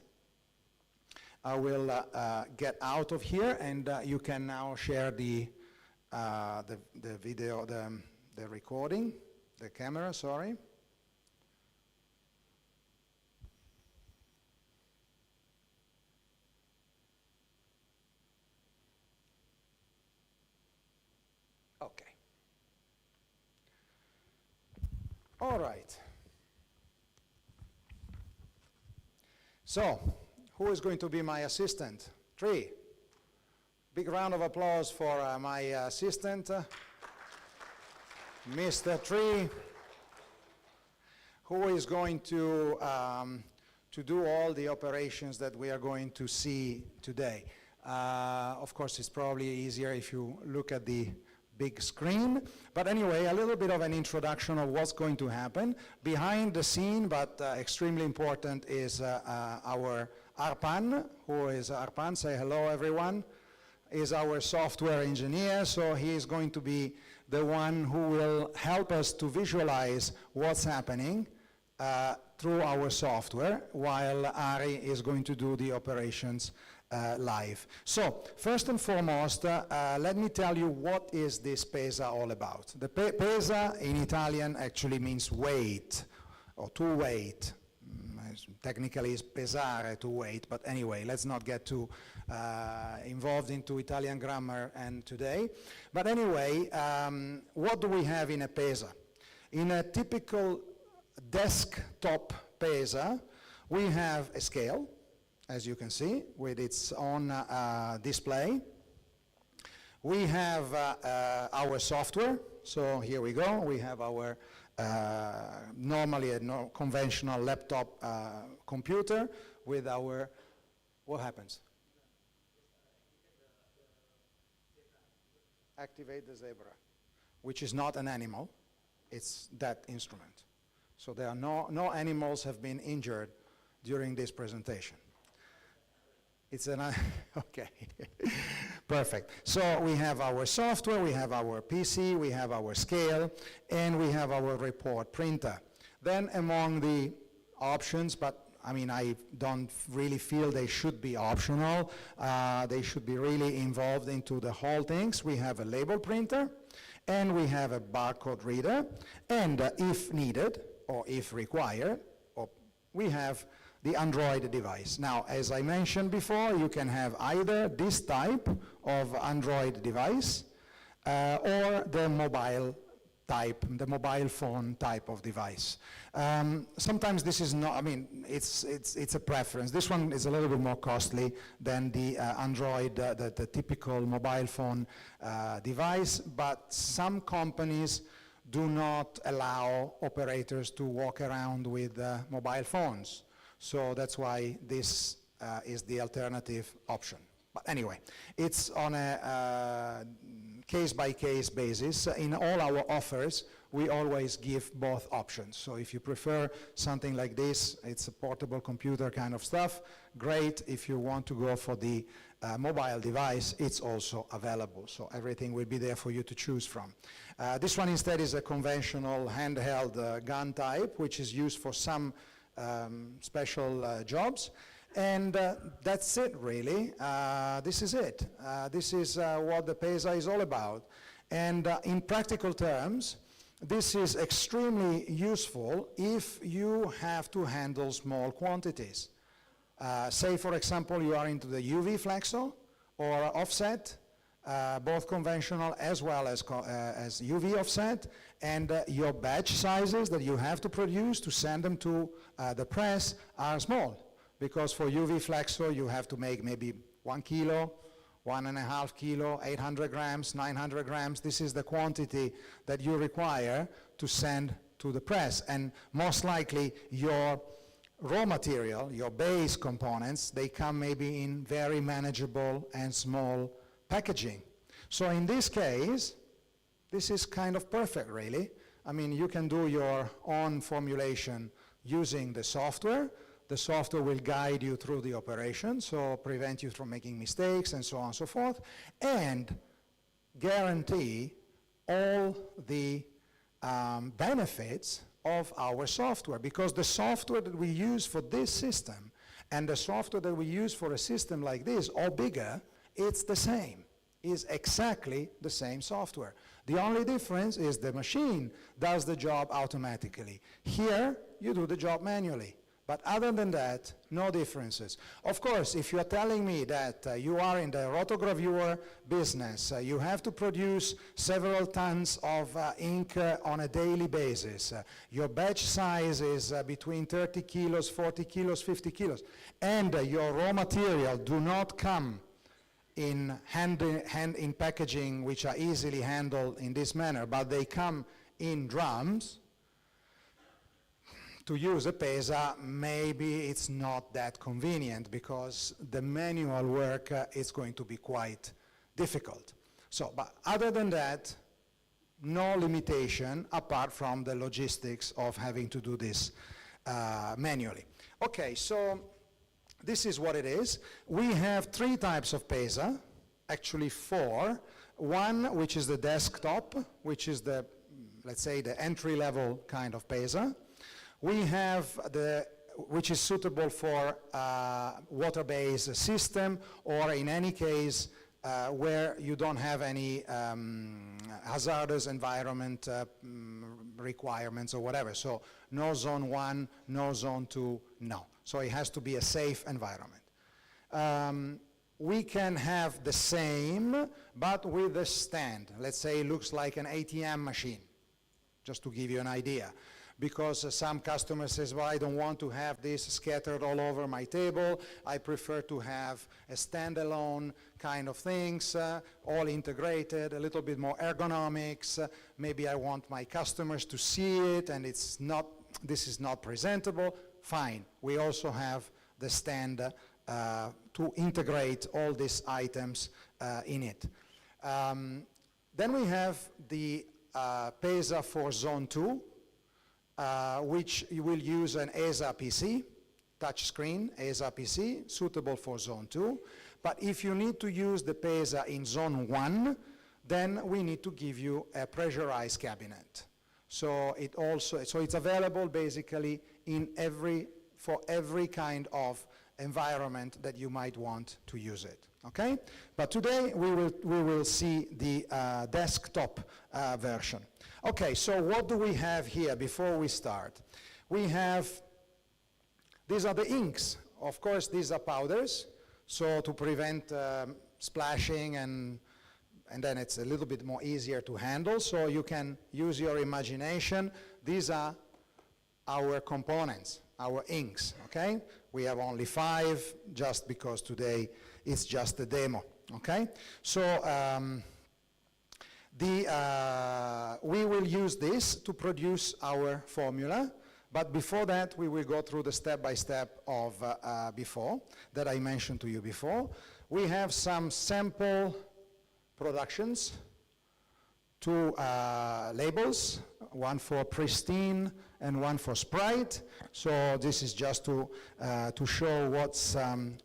I will get out of here, and you can now share the video, the recording, the camera, sorry. Okay. All right. So, who is going to be my assistant? Tree. Big round of applause for my assistant, Mr. Tree, who is going to do all the operations that we are going to see today. Of course, it's probably easier if you look at the big screen. But anyway, a little bit of an introduction of what's going to happen. Behind the scene, but extremely important, is our Arpan, who is Arpan. Say hello, everyone. Is our software engineer, so he is going to be the one who will help us to visualize what's happening through our software, while Ari is going to do the operations live. So, first and foremost, let me tell you what is this Pesa all about. The Pesa in Italian actually means weight, or to weight. Technically it's pesare, to weight, but anyway, let's not get too involved into Italian grammar and today. But anyway, what do we have in a Pesa? In a typical desktop Pesa, we have a scale, as you can see, with its own display. We have our software, so here we go. We have our normally a conventional laptop computer with our, what happens? Activate the zebra, which is not an animal, it's that instrument. So there are no animals have been injured during this presentation. It's an, okay, perfect. So we have our software, we have our PC, we have our scale, and we have our report printer. Then among the options, but I mean, I don't really feel they should be optional. They should be really involved into the whole things. We have a label printer, and we have a barcode reader, and if needed, or if required, we have the Android device. Now, as I mentioned before, you can have either this type of Android device or the mobile type, the mobile phone type of device. Sometimes this is not, I mean, it's a preference. This one is a little bit more costly than the Android, the typical mobile phone device, but some companies do not allow operators to walk around with mobile phones. So that's why this is the alternative option. But anyway, it's on a case-by-case basis. In all our offers, we always give both options. So if you prefer something like this, it's a portable computer kind of stuff, great. If you want to go for the mobile device, it's also available. So everything will be there for you to choose from. This one instead is a conventional handheld gun type, which is used for some special jobs. And that's it, really. This is it. This is what the Pesa is all about. And in practical terms, this is extremely useful if you have to handle small quantities. Say, for example, you are into the UV flexo or offset, both conventional as well as UV offset, and your batch sizes that you have to produce to send them to the press are small, because for UV flexo you have to make maybe 1 kilo, 1.5 kilo, 800 grams, 900 grams. This is the quantity that you require to send to the press, and most likely your raw material, your base components, they come maybe in very manageable and small packaging. So in this case, this is kind of perfect, really. I mean, you can do your own formulation using the software. The software will guide you through the operation, so prevent you from making mistakes and so on and so forth, and guarantee all the benefits of our software, because the software that we use for this system and the software that we use for a system like this, or bigger, it's the same. Is exactly the same software. The only difference is the machine does the job automatically. Here, you do the job manually. But other than that, no differences. Of course, if you are telling me that you are in the rotogravure business, you have to produce several tons of ink on a daily basis. Your batch size is between 30 kilos, 40 kilos, 50 kilos, and your raw material do not come in in packaging which are easily handled in this manner, but they come in drums. To use a Pesa, maybe it's not that convenient because the manual work is going to be quite difficult. So, but other than that, no limitation apart from the logistics of having to do this manually. Okay, so this is what it is. We have 3 types of Pesa, actually 4. One, which is the desktop, which is the, let's say, the entry-level kind of Pesa. We have which is suitable for water-based system, or in any case where you don't have any hazardous environment requirements or whatever. So no zone 1, no zone 2, no. So it has to be a safe environment. We can have the same, but with a stand. Let's say it looks like an ATM machine, just to give you an idea. Because some customers says, well, I don't want to have this scattered all over my table. I prefer to have a standalone kind of things, all integrated, a little bit more ergonomics. Maybe I want my customers to see it, and this is not presentable. Fine. We also have the stand to integrate all these items in it. Then we have the Pesa for Zone 2. Which you will use an ESA PC, touchscreen ESA PC, suitable for Zone 2. But if you need to use the Pesa in Zone 1, then we need to give you a pressurized cabinet. So it's available basically for every kind of environment that you might want to use it. Okay? But today we will see the desktop version. Okay, so what do we have here before we start? We have, these are the inks. Of course, these are powders, so to prevent splashing, and then it's a little bit more easier to handle, so you can use your imagination. These are our components, our inks, okay? We have only 5, just because today it's just a demo, okay? So we will use this to produce our formula, but before that we will go through the step-by-step of before, that I mentioned to you before. We have some sample productions, 2 labels, one for Pristine and one for Sprite. So this is just to show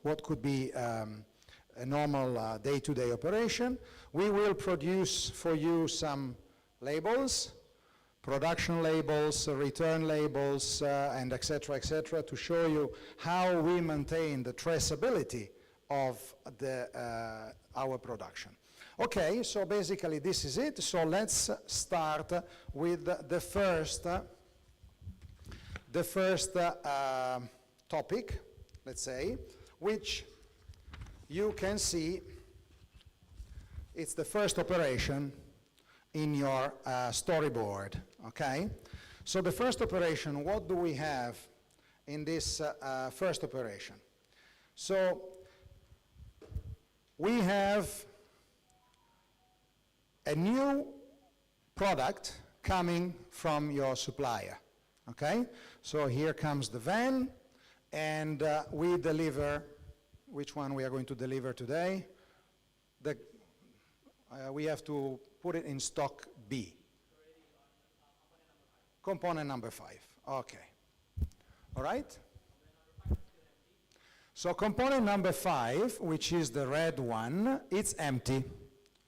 what could be a normal day-to-day operation. We will produce for you some labels production labels, return labels, and et cetera, to show you how we maintain the traceability of our production. Okay, so basically this is it. So let's start with the first topic, let's say, which you can see it's the first operation in your storyboard, okay? So the first operation, what do we have in this first operation? So we have a new product coming from your supplier, okay? So here comes the van, and we deliver, which one we are going to deliver today? We have to put it in stock B. Component number 5, okay. All right? So component number 5, which is the red one, it's empty.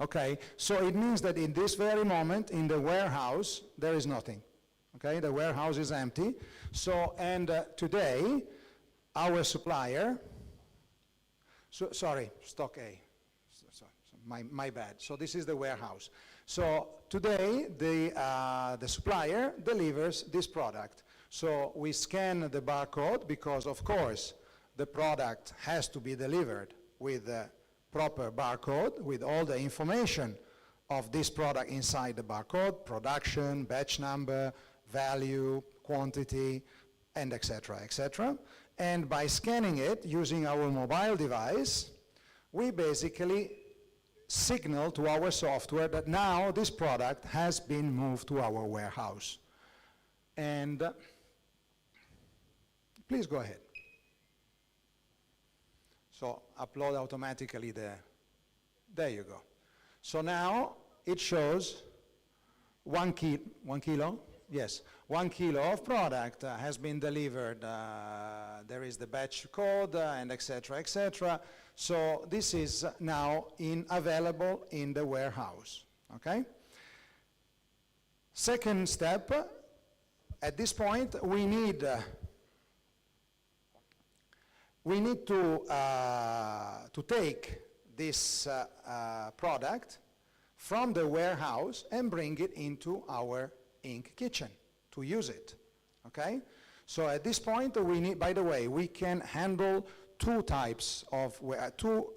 Okay, so it means that in this very moment in the warehouse there is nothing. Okay, the warehouse is empty. So, and today our supplier, sorry, stock A. My bad. So this is the warehouse. So today the supplier delivers this product. So we scan the barcode because of course the product has to be delivered with the proper barcode with all the information of this product inside the barcode, production, batch number, value, quantity, and et cetera, and by scanning it using our mobile device, we basically signal to our software that now this product has been moved to our warehouse. And please go ahead. So upload automatically there you go. So now it shows 1 kilo, yes, 1 kilo of product has been delivered. There is the batch code and et cetera. So this is now available in the warehouse, okay? Second step, at this point we need to take this product from the warehouse and bring it into our ink kitchen to use it, okay? So at this point we need, by the way, we can handle two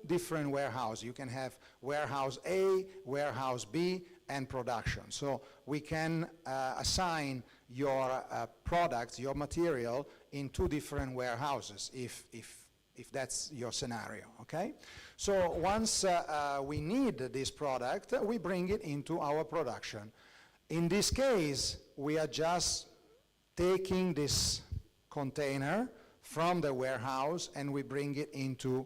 different warehouses. You can have warehouse A, warehouse B, and production. So we can assign your products, your material, in 2 different warehouses if that's your scenario, okay? So once we need this product, we bring it into our production. In this case, we are just taking this container from the warehouse and we bring it into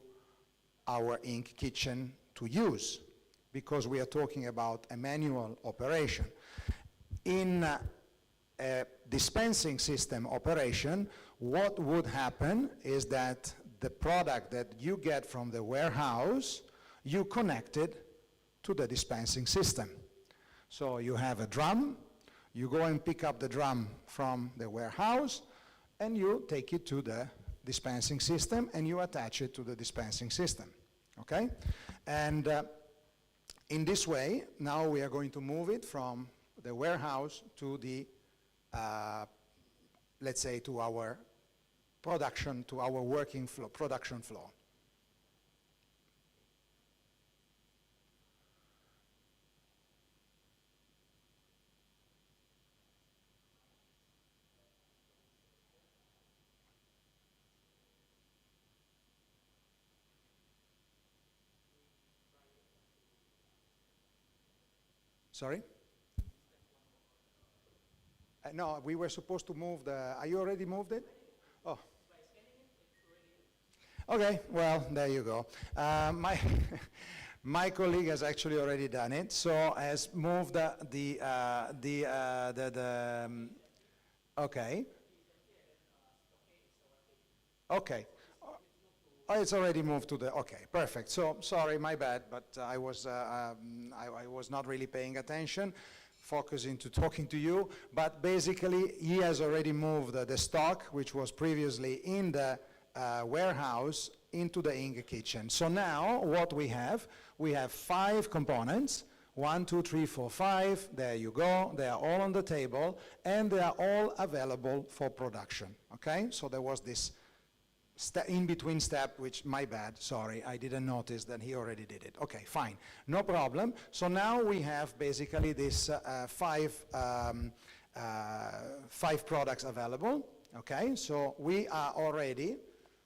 our ink kitchen to use, because we are talking about a manual operation. In a dispensing system operation, what would happen is that the product that you get from the warehouse, you connect it to the dispensing system. So you have a drum, you go and pick up the drum from the warehouse, and you take it to the dispensing system and you attach it to the dispensing system, okay? And in this way, now we are going to move it from the warehouse to the, let's say, to our production, to our working flow, production flow. Sorry? No, we were supposed to move the, are you already moved it? Oh. Okay, well, there you go. My colleague has actually already done it, so has moved okay. Okay. Oh, it's already moved to the, okay, perfect. So, sorry, my bad, but I was not really paying attention. focus into talking to you, but basically he has already moved the stock, which was previously in the warehouse, into the ink kitchen. So now what we have 5 components, 1, 2, 3, 4, 5, there you go, they are all on the table, and they are all available for production, okay? So there was this in-between step, which, my bad, sorry, I didn't notice that he already did it. Okay, fine, no problem. So now we have basically this 5 products available, okay? So we are already,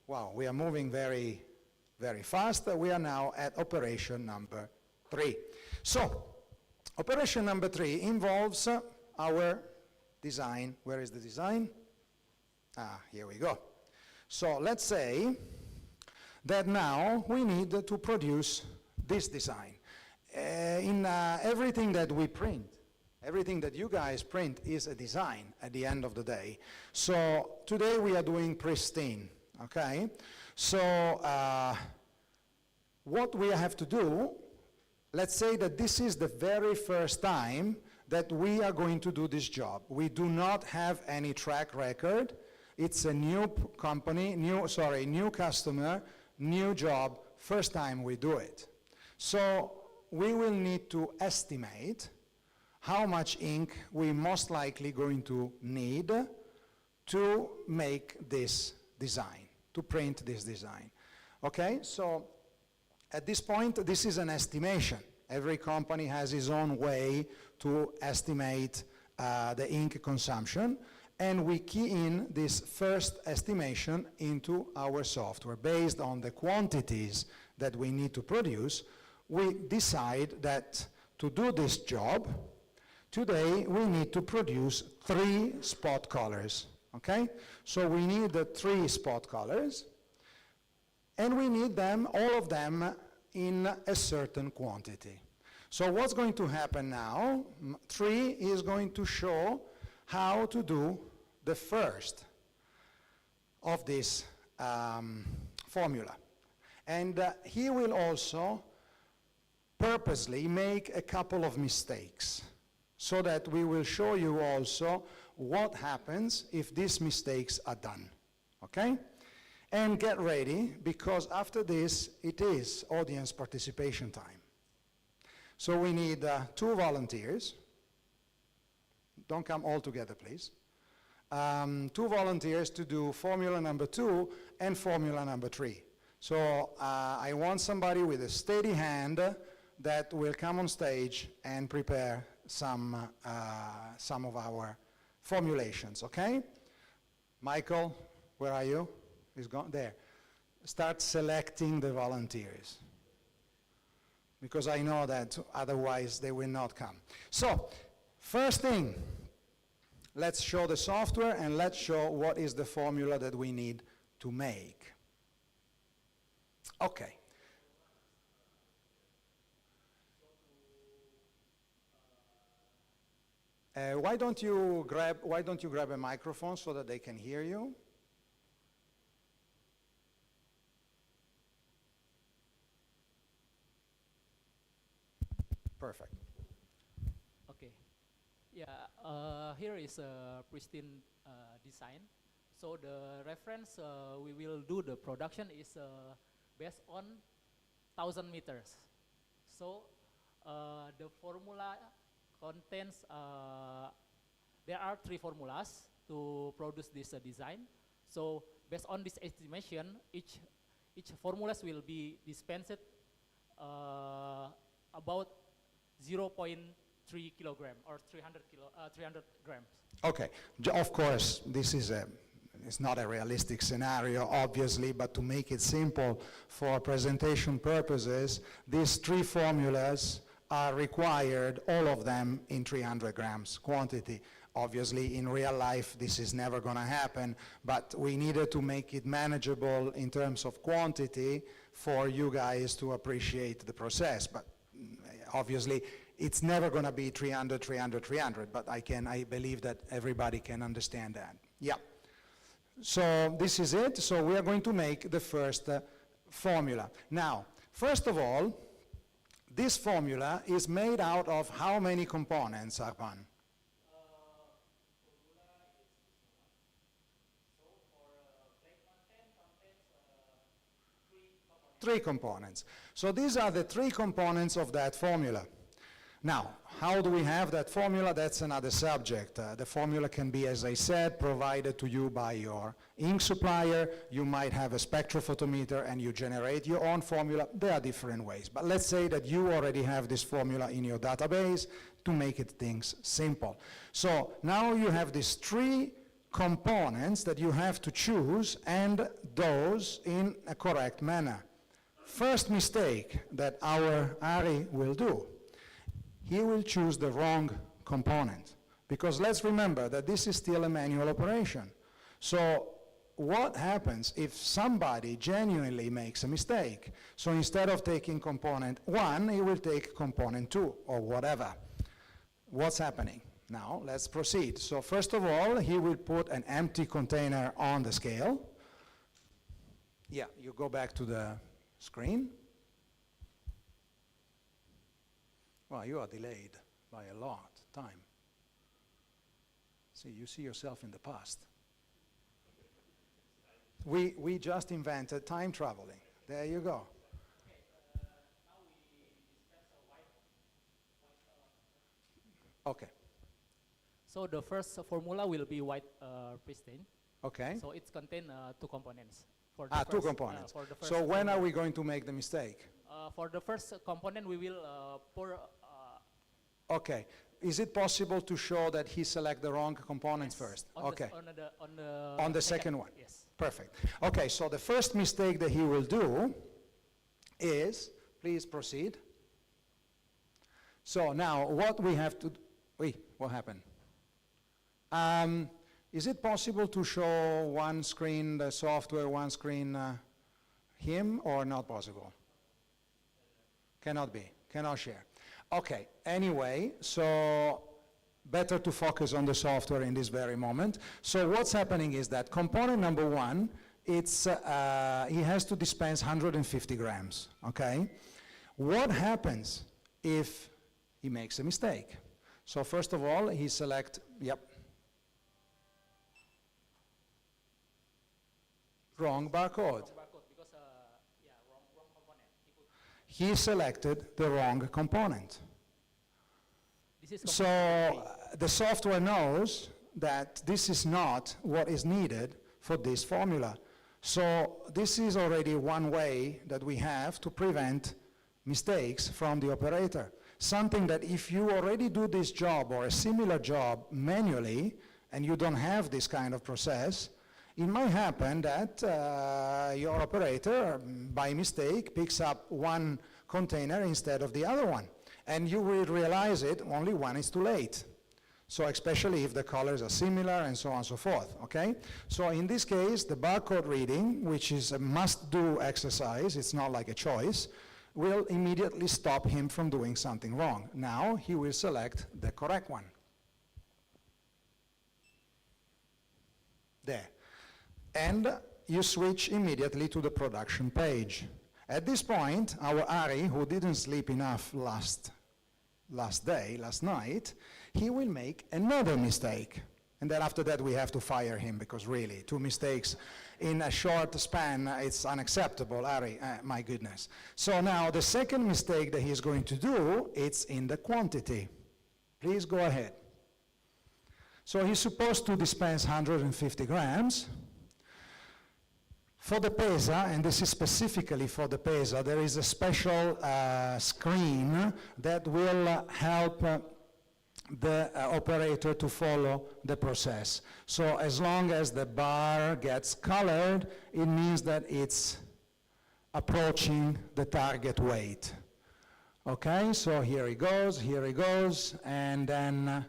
wow, we are moving very, very fast. We are now at operation number 3. So, operation number 3 involves our design. Where is the design? Here we go. So let's say that now we need to produce this design. In everything that we print, everything that you guys print is a design at the end of the day. So today we are doing pristine, okay? So what we have to do, let's say that this is the very first time that we are going to do this job. We do not have any track record. It's a new company, new customer, new job, first time we do it. So we will need to estimate how much ink we most likely going to need to make this design, to print this design. Okay, so at this point, this is an estimation. Every company has its own way to estimate the ink consumption, and we key in this first estimation into our software. Based on the quantities that we need to produce, we decide that to do this job, today we need to produce 3 spot colors, okay? So we need the 3 spot colors, and we need them, all of them, in a certain quantity. So what's going to happen now? 3 is going to show how to do the first of this formula. And he will also purposely make a couple of mistakes so that we will show you also what happens if these mistakes are done, okay? And get ready, because after this, it is audience participation time. So we need 2 volunteers. Don't come all together, please. 2 volunteers to do formula number 2 and formula number 3. So I want somebody with a steady hand that will come on stage and prepare some of our formulations, okay? Michael, where are you? He's gone there. Start selecting the volunteers, because I know that otherwise they will not come. So, first thing, let's show the software and let's show what is the formula that we need to make. Okay. Why don't you grab a microphone so that they can hear you? Perfect. Okay. Yeah, here is a pristine design. So the reference we will do the production is based on 1,000 meters. So the formula contains, there are 3 formulas to produce this design. So based on this estimation, each formulas will be dispensed about 0.3 kilogram or 300 grams. Okay, of course, this is it's not a realistic scenario, obviously, but to make it simple for presentation purposes, these 3 formulas are required, all of them in 300 grams quantity. Obviously, in real life, this is never going to happen, but we needed to make it manageable in terms of quantity for you guys to appreciate the process. But obviously, it's never going to be 300, 300, 300, but I believe that everybody can understand that. Yeah. So this is it. So we are going to make the first formula. Now, first of all, This formula is made out of how many components, Arpan? Three components. So these are the three components of that formula. Now, how do we have that formula? That's another subject. The formula can be, as I said, provided to you by your ink supplier. You might have a spectrophotometer and you generate your own formula. There are different ways. But let's say that you already have this formula in your database to make it things simple. So now you have these three components that you have to choose and those in a correct manner. First mistake that our Ari will do, he will choose the wrong component. Because let's remember that this is still a manual operation. So what happens if somebody genuinely makes a mistake? So instead of taking component 1, he will take component 2 or whatever. What's happening? Now let's proceed. So first of all, he will put an empty container on the scale. Yeah, you go back to the screen. Well, you are delayed by a lot of time. See, you see yourself in the past. We just invented time traveling. There you go. Okay. So the first formula will be white pristine. Okay. So it's contain two components. For Ah, the two first, components. for the first So when are formula. we going to make the mistake? For the first component, we will pour. Okay. Is it possible to show that he select the wrong components first? On Okay. On On the second one? Yes. Perfect. Okay, so the first mistake that he will do is, please proceed. So now what we have to, wait, what happened? Is it possible to show one screen the software, one screen him, or not possible? Cannot be, cannot share. Okay, anyway, so better to focus on the software in this very moment. So what's happening is that component number 1, it's, he has to dispense 150 grams, okay? What happens if he makes a mistake? So first of all, he select, yep. Wrong barcode. Because yeah, wrong component. He selected the wrong component. This is So the software knows that this is not what is needed for this formula. So this is already one way that we have to prevent mistakes from the operator. Something that if you already do this job or a similar job manually and you don't have this kind of process, it might happen that your operator, by mistake, picks up one container instead of the other one. And you will realize it only when it's too late. So especially if the colors are similar and so on and so forth, okay? So in this case, the barcode reading, which is a must-do exercise, it's not like a choice, will immediately stop him from doing something wrong. Now he will select the correct one. There. And you switch immediately to the production page. At this point, our Ari, who didn't sleep enough last night, he will make another mistake. And then after that, we have to fire him because really, 2 mistakes in a short span, it's unacceptable, Ari, my goodness. So now the second mistake that he's going to do, it's in the quantity. Please go ahead. So he's supposed to dispense 150 grams. For the Pesa, and this is specifically for the Pesa, there is a special screen that will help the operator to follow the process. So as long as the bar gets colored, it means that it's approaching the target weight. Okay, so here he goes, and then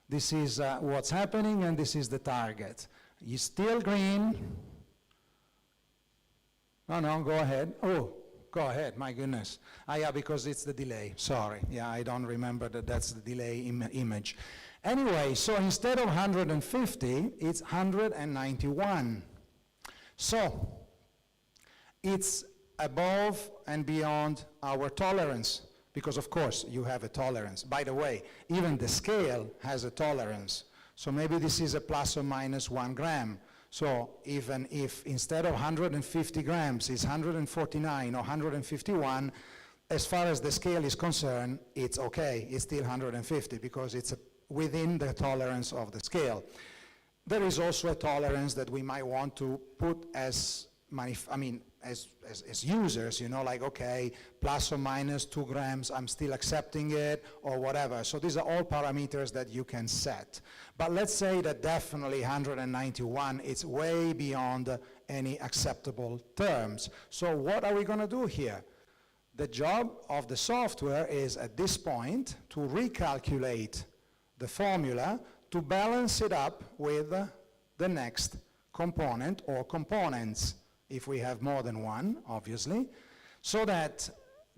this is what's happening, and this is the target. He's still green. No, go ahead. Oh, go ahead, my goodness. Yeah, because it's the delay, sorry. Yeah, I don't remember that that's the delay image. Anyway, so instead of 150, it's 191. So, it's above and beyond our tolerance. because of course you have a tolerance. By the way, even the scale has a tolerance. So maybe this is a plus or minus 1 gram. So even if instead of 150 grams it's 149 or 151, as far as the scale is concerned, it's okay. It's still 150 because it's within the tolerance of the scale. There is also a tolerance that we might want to put as users, you know, like, okay, plus or minus 2 grams, I'm still accepting it, or whatever. So these are all parameters that you can set. But let's say that definitely 191, it's way beyond any acceptable terms. So what are we going to do here? The job of the software is, at this point, to recalculate the formula to balance it up with the next component or components, if we have more than one, obviously, so that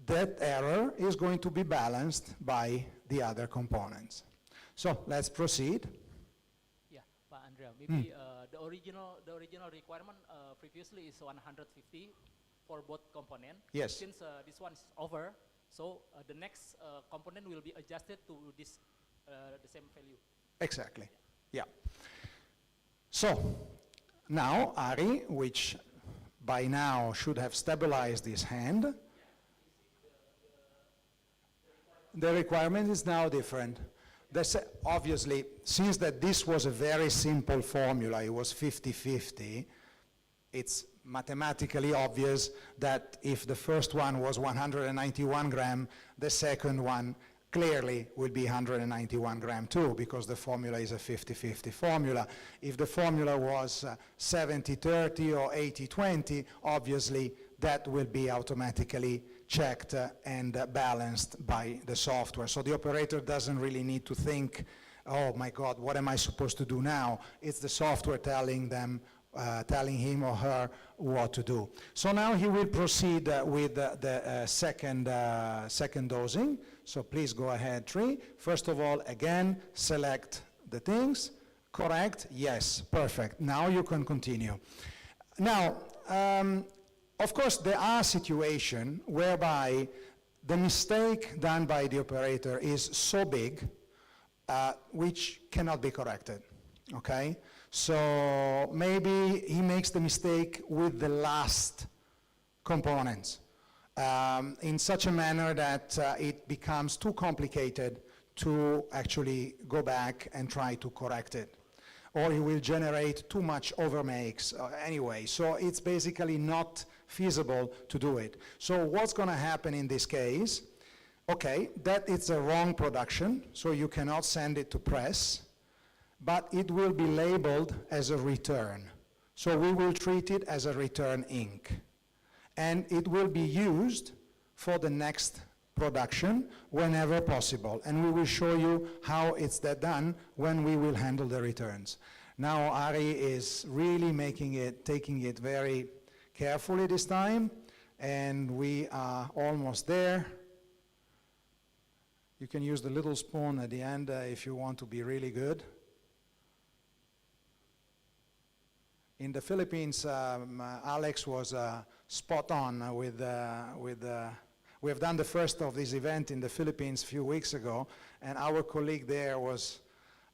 that error is going to be balanced by the other components. So let's proceed. Yeah, but Andrea, maybe the original requirement previously is 150 for both component. Yes. Since this one is over, so the next component will be adjusted to this the same value. Exactly. Yeah. So now Ari, which by now should have stabilized his hand, the requirement is now different. Obviously, since that this was a very simple formula, it was 50-50, it's mathematically obvious that if the first one was 191 gram, the second one clearly will be 191 gram too, because the formula is a 50-50 formula. If the formula was 70-30 or 80-20, obviously that will be automatically checked and balanced by the software. So the operator doesn't really need to think, oh my God, what am I supposed to do now? It's the software telling them, telling him or her what to do. So now he will proceed with the second dosing. So please go ahead, Tri. First of all, again, select the things. Correct? Yes, perfect. Now you can continue. Now, of course, there are situations whereby the mistake done by the operator is so big, which cannot be corrected, okay? So maybe he makes the mistake with the last components in such a manner that it becomes too complicated to actually go back and try to correct it. Or he will generate too much overmakes anyway. So it's basically not feasible to do it. So what's going to happen in this case? Okay, that it's a wrong production, so you cannot send it to press, but it will be labeled as a return. So we will treat it as a return ink. And it will be used for the next production whenever possible. And we will show you how it's done when we will handle the returns. Now Ari is really taking it very carefully this time, and we are almost there. You can use the little spoon at the end if you want to be really good. In the Philippines, Alex was spot on with we have done the first of this event in the Philippines a few weeks ago, and our colleague there was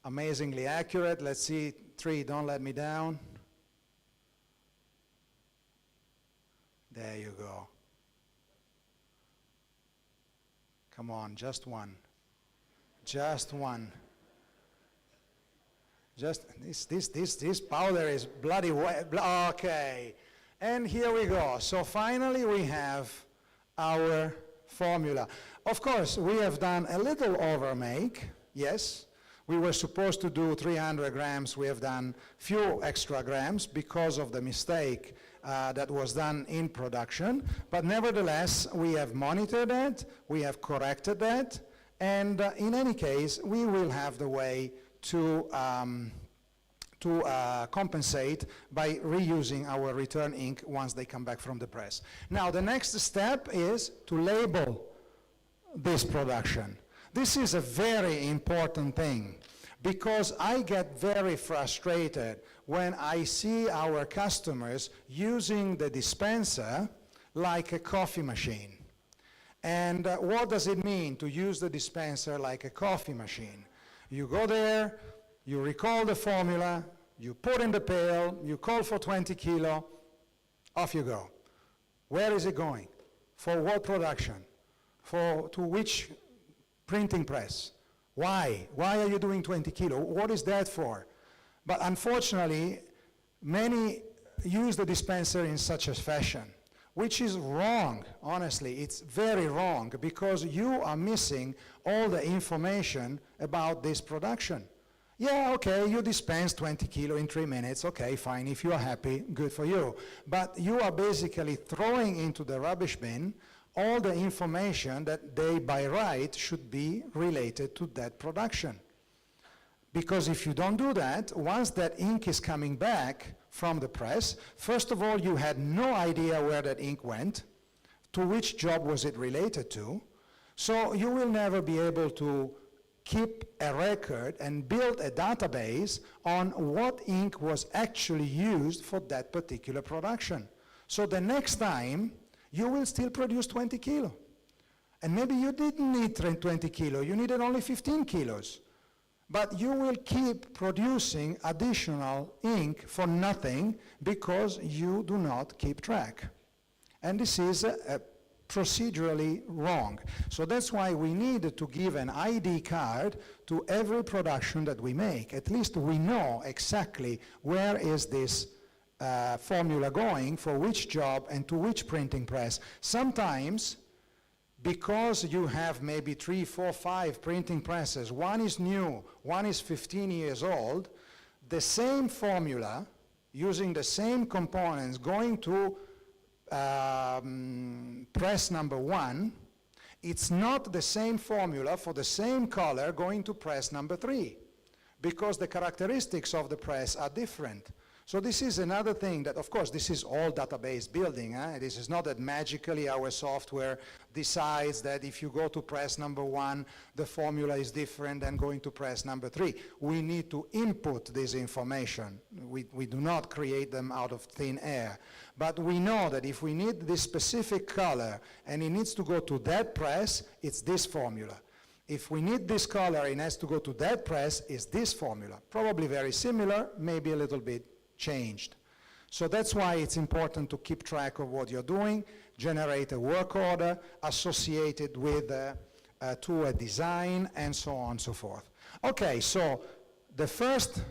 amazingly accurate. Let's see, 3, don't let me down. There you go. Come on, just one. Just one. Just this powder is bloody wet. Okay. And here we go. So finally we have our formula. Of course, we have done a little overmake, yes. We were supposed to do 300 grams. We have done few extra grams because of the mistake that was done in production. But nevertheless, we have monitored that, we have corrected that, and in any case, we will have the way to compensate by reusing our return ink once they come back from the press. Now, the next step is to label this production. This is a very important thing because I get very frustrated when I see our customers using the dispenser like a coffee machine. And what does it mean to use the dispenser like a coffee machine? You go there, you recall the formula, you put in the pail, you call for 20 kilo, off you go. Where is it going? For what production? To which printing press? Why? Why are you doing 20 kilo? What is that for? But unfortunately, many use the dispenser in such a fashion, which is wrong, honestly. It's very wrong, because you are missing all the information about this production. Yeah, okay, you dispense 20 kilo in 3 minutes, okay, fine, if you are happy, good for you. But you are basically throwing into the rubbish bin all the information that they, by right, should be related to that production. Because if you don't do that, once that ink is coming back from the press, first of all, you had no idea where that ink went, to which job was it related to, so you will never be able to keep a record and build a database on what ink was actually used for that particular production. So the next time, you will still produce 20 kilo. And maybe you didn't need 20 kilo, you needed only 15 kilos. But you will keep producing additional ink for nothing because you do not keep track. And this is procedurally wrong. So that's why we need to give an ID card to every production that we make. At least we know exactly where is this formula going, for which job and to which printing press. Sometimes, because you have maybe 3, 4, 5 printing presses, one is new, one is 15 years old, the same formula, using the same components, going to press number 1, it's not the same formula for the same color going to press number 3, because the characteristics of the press are different. So this is another thing that, of course, this is all database building. This is not that magically our software decides that if you go to press number 1, the formula is different than going to press number 3. We need to input this information. We do not create them out of thin air. But we know that if we need this specific color and it needs to go to that press, it's this formula. If we need this color and it has to go to that press, it's this formula. Probably very similar, maybe a little bit changed. So that's why it's important to keep track of what you're doing, generate a work order associated with to a design, and so on and so forth. Okay, so the first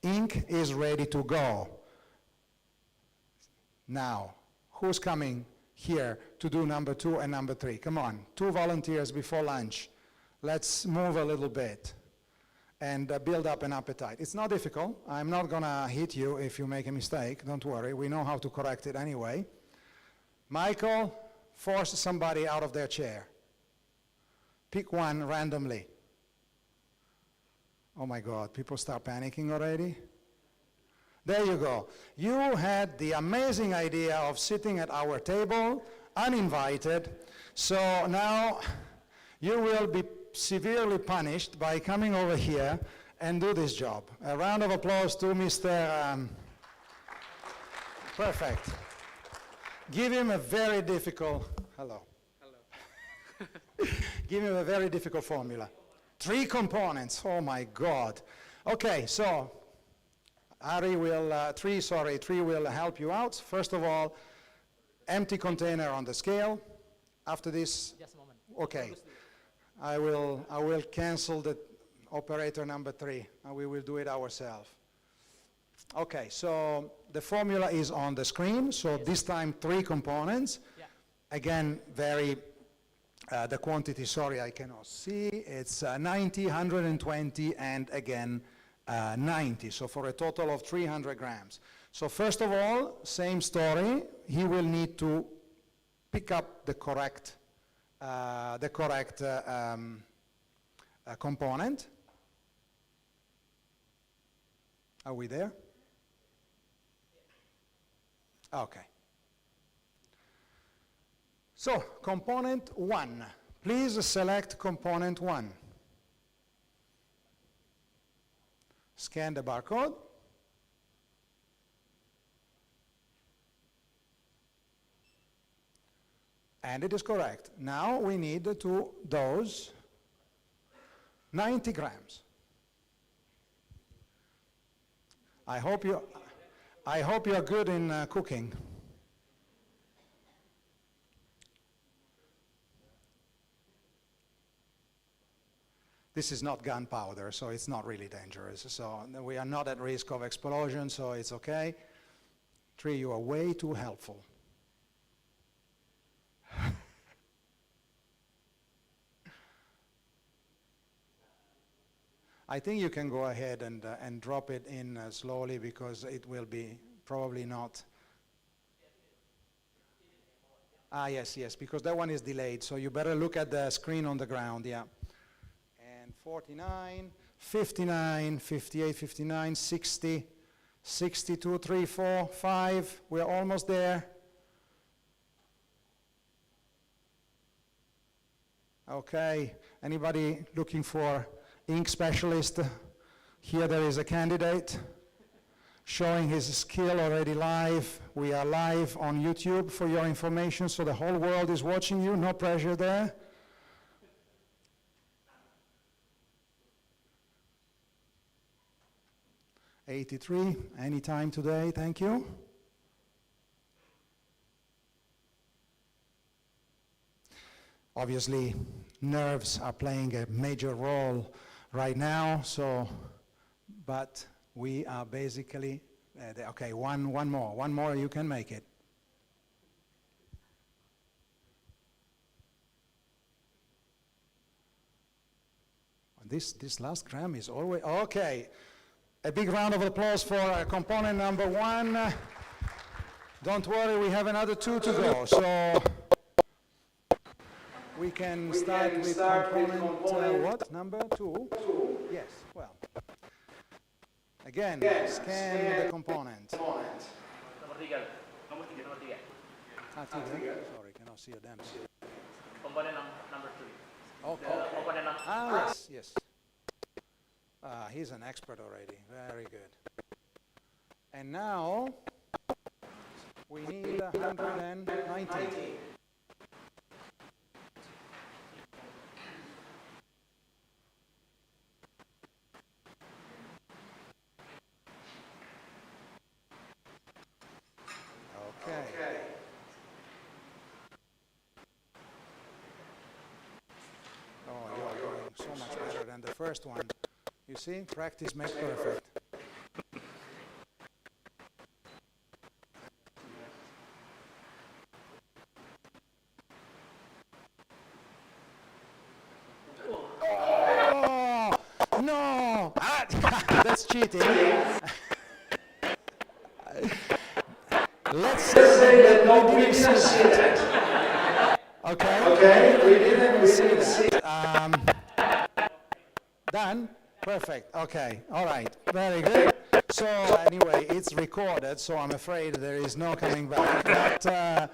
ink is ready to go. Now, who's coming here to do number 2 and number 3? Come on, 2 volunteers before lunch. Let's move a little bit and build up an appetite. It's not difficult. I'm not gonna hit you if you make a mistake. Don't worry, we know how to correct it anyway. Michael, force somebody out of their chair. Pick one randomly. Oh my God, people start panicking already? There you go. You had the amazing idea of sitting at our table, uninvited, so now you will be severely punished by coming over here and do this job. A round of applause to Mr. Perfect. Give him a very difficult, hello. Give him a very difficult formula. 3 components, oh my God. Okay, so Ari will, 3 will help you out. First of all, empty container on the scale. After this, Just a moment. okay. I will cancel the operator number 3, and we will do it ourselves. Okay, so the formula is on the screen, so yes. This time 3 components. Yeah. Again, the quantity, sorry, I cannot see. It's 90, 120, and again 90, so for a total of 300 grams. So first of all, same story, he will need to pick up the correct component. Are we there? Okay. So, component 1. Please select component 1. Scan the barcode. And it is correct. Now we need to dose 90 grams. I hope you're good in cooking. This is not gunpowder, so it's not really dangerous. So we are not at risk of explosion, so it's okay. Tree, you are way too helpful. I think you can go ahead and drop it in slowly, because it will be probably not. Yes, because that one is delayed, so you better look at the screen on the ground, yeah. And 49, 59, 58, 59, 60, 62, 3, 4, 5, we're almost there. Okay, anybody looking for ink specialist? Here there is a candidate showing his skill already live. We are live on YouTube for your information, so the whole world is watching you, no pressure there. '83, anytime today, thank you. Obviously, nerves are playing a major role right now, but we are basically, okay, one more, you can make it. This last gram is always, okay. A big round of applause for component number 1. Don't worry, we have another 2 to go, so we can start with component, what, number 2? Yes, well. Again, scan the component. Nomor 3. Sorry, cannot see a damn thing. Component number 3. Okay. Component number. Yes. He's an expert already. Very good. And now we need 190. Okay. Oh, you're doing so much better than the first one. You see, practice makes perfect. Oh, no! That's cheating. Let's say that no, we didn't see that. Okay, we didn't see that. Done? Perfect. Okay. All right. Very good. So anyway, it's recorded, so I'm afraid there is no coming back. But,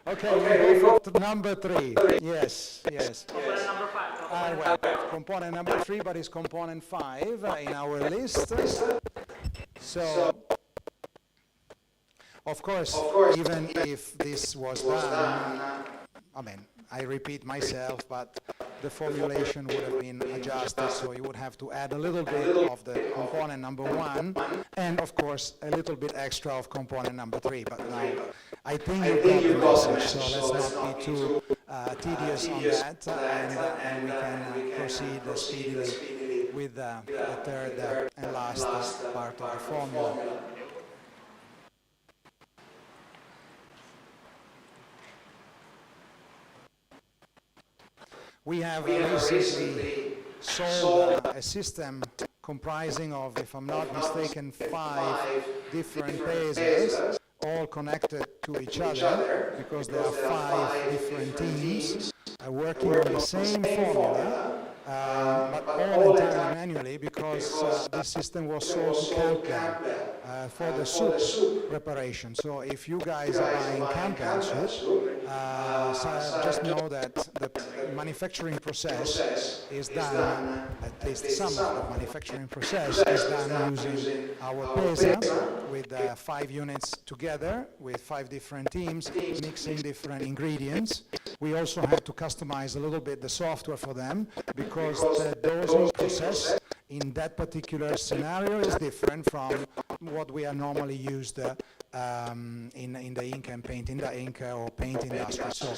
okay, we go for number 3. Yes. Component number 5. Well, component number 3, but it's component 5 in our list. So, of course, even if this was done, I mean, I repeat myself, but the formulation would have been adjusted, so you would have to add a little bit of the component number 1, and of course a little bit extra of component number 3. But now I think you got the message, so let's not be too tedious on that, and we can proceed speedily with the third and last part of the formula. We have recently sold a system comprising of, if I'm not mistaken, 5 different Pesas, all connected to each other, because there are 5 different teams working on the same formula, but all entirely manually, because this system was sold to Campbell for the soup preparation. So if you guys are buying Campbell soup, So just know that the manufacturing process is done, at least some of the manufacturing process is done using our Pesa with 5 units together with 5 different teams mixing different ingredients. We also had to customize a little bit the software for them because the dosing process in that particular scenario is different from what we are normally used in the ink and paint, in the ink or paint industry. So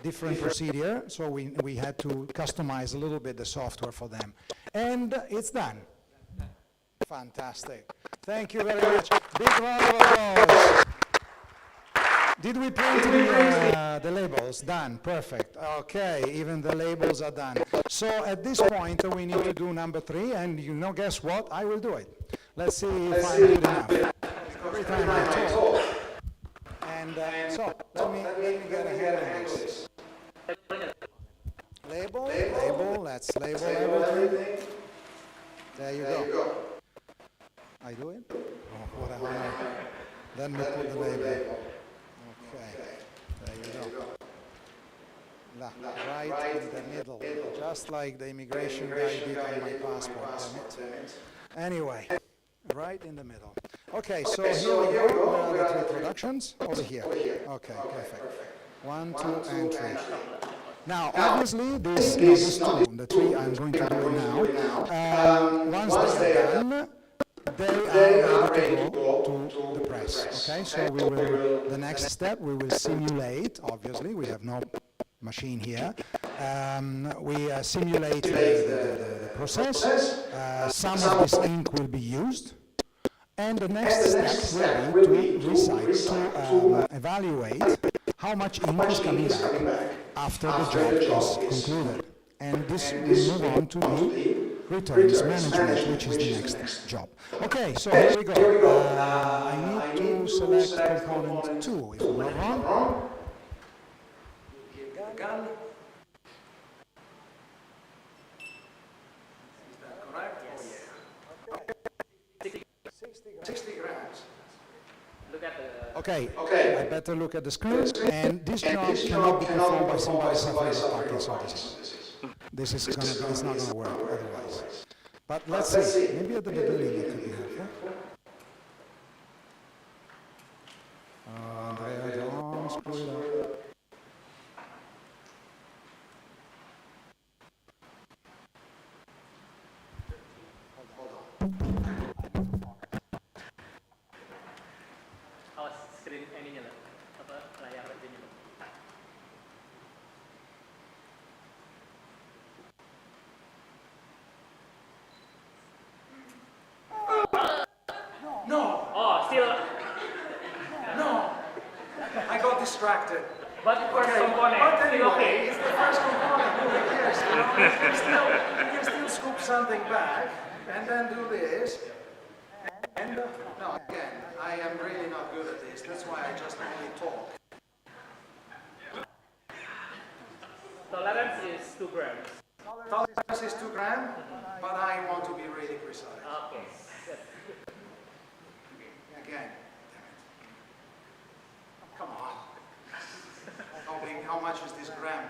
different procedure, so we had to customize a little bit the software for them. And it's done. Fantastic. Thank you very much. Big round of applause. Did we print the labels? Done. Perfect. Okay, even the labels are done. So at this point, we need to do number 3, and you know, guess what? I will do it. Let's see if I'm good enough. Every time I talk. And so, let me get a hand on this. Label, let's label everything. There you go. I do it? Oh, what a honor. Then we put the label. Okay, there you go. Right in the middle, just like the immigration guy did on my passport. Anyway, right in the middle. Okay, so here we go. Where are the 3 productions? Over here. Okay, perfect. 1, 2, and 3. Now, obviously, these 2, the 3 I'm going to do it now. Once they're done, they are ready to go to the press. Okay, so we will, the next step, we will simulate, obviously, we have no machine here. We simulate the process. Some of this ink will be used. And the next step will be to recycle, to evaluate how much ink is coming back after the job is concluded. And this will move on to the returns management, which is the next job. Okay, so here we go. I need to select component 2, if I'm not wrong. Gun. Is that correct? Yes. Oh, yeah. 60 grams. Look at the... Okay, I better look at the screen. And this job cannot be performed by somebody suffering from Parkinson's disease. This is gonna be, it's not going to work otherwise. But let's see. Maybe at the beginning it could be helpful. Andrea, don't screw it up. Awas screen ininya lah, apa layar ininya lah. No, Oh, still, no. I got distracted. but first component, But still anyway, okay. it's the first component. Who cares? You know, you can still scoop something back and then do this. And no, again, I am really not good at this. That's why I just only talk. Tolerance is 2 grams. Tolerance is 2 grams, but I want to be really precise. Okay. Yes. Again, come on. How much is this gram?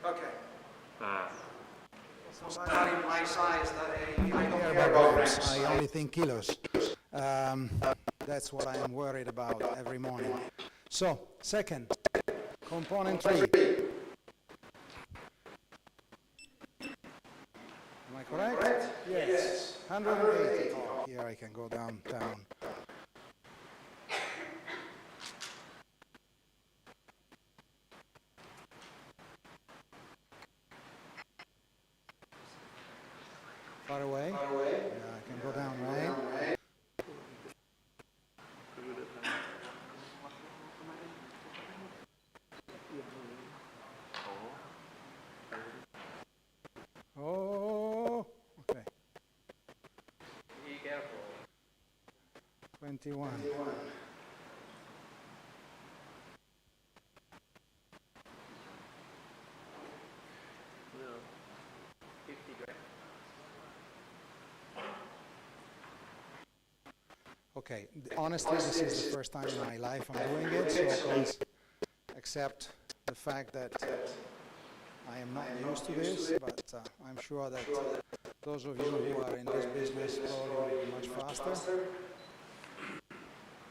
Okay. So not in my size that I don't care about grams. I only think kilos. That's what I am worried about every morning. So, second, component 3. Am I correct? Yes. 180. Oh, here I can go down. Far away? Yeah, I can go down, right? Oh, okay. Be careful. 21. No. 50 grams. Okay, honestly, this is the first time in my life I'm doing it, so please accept the fact that I am not used to this, but I'm sure that those of you who are in this business probably will be much faster.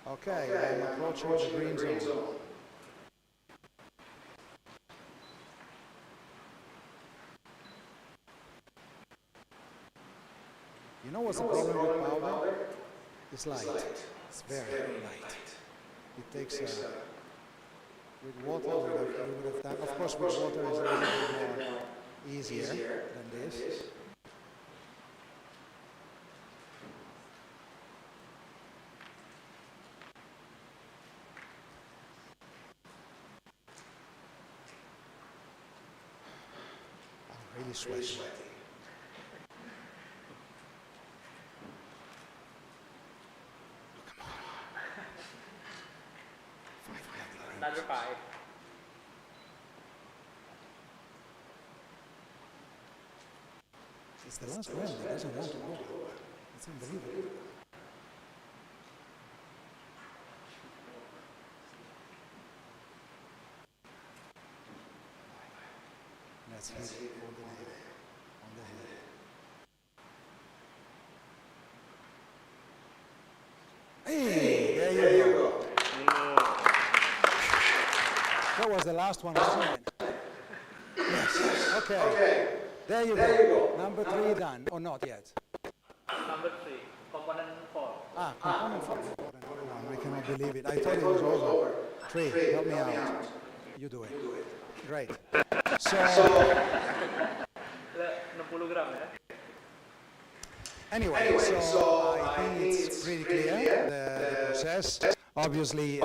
Okay, I'm approaching the green zone. You know what's the problem with powder? It's light. It's very light. It takes with water we would have done. Of course, with water is a little bit more easier than this. I'm really sweaty. Another 5. It's the last one that doesn't want to go. It's unbelievable. Let's hit it on the head. On the head. Hey, there you go. That was the last one, wasn't it? Yes. Okay. There you go. Number 3 done, or not yet? Number 3, component 4. Component 4. I cannot believe it. I thought it was over. 3, help me out. You do it. Great. So, 60 gram ya. anyway, so I think it's pretty clear, the process. Obviously,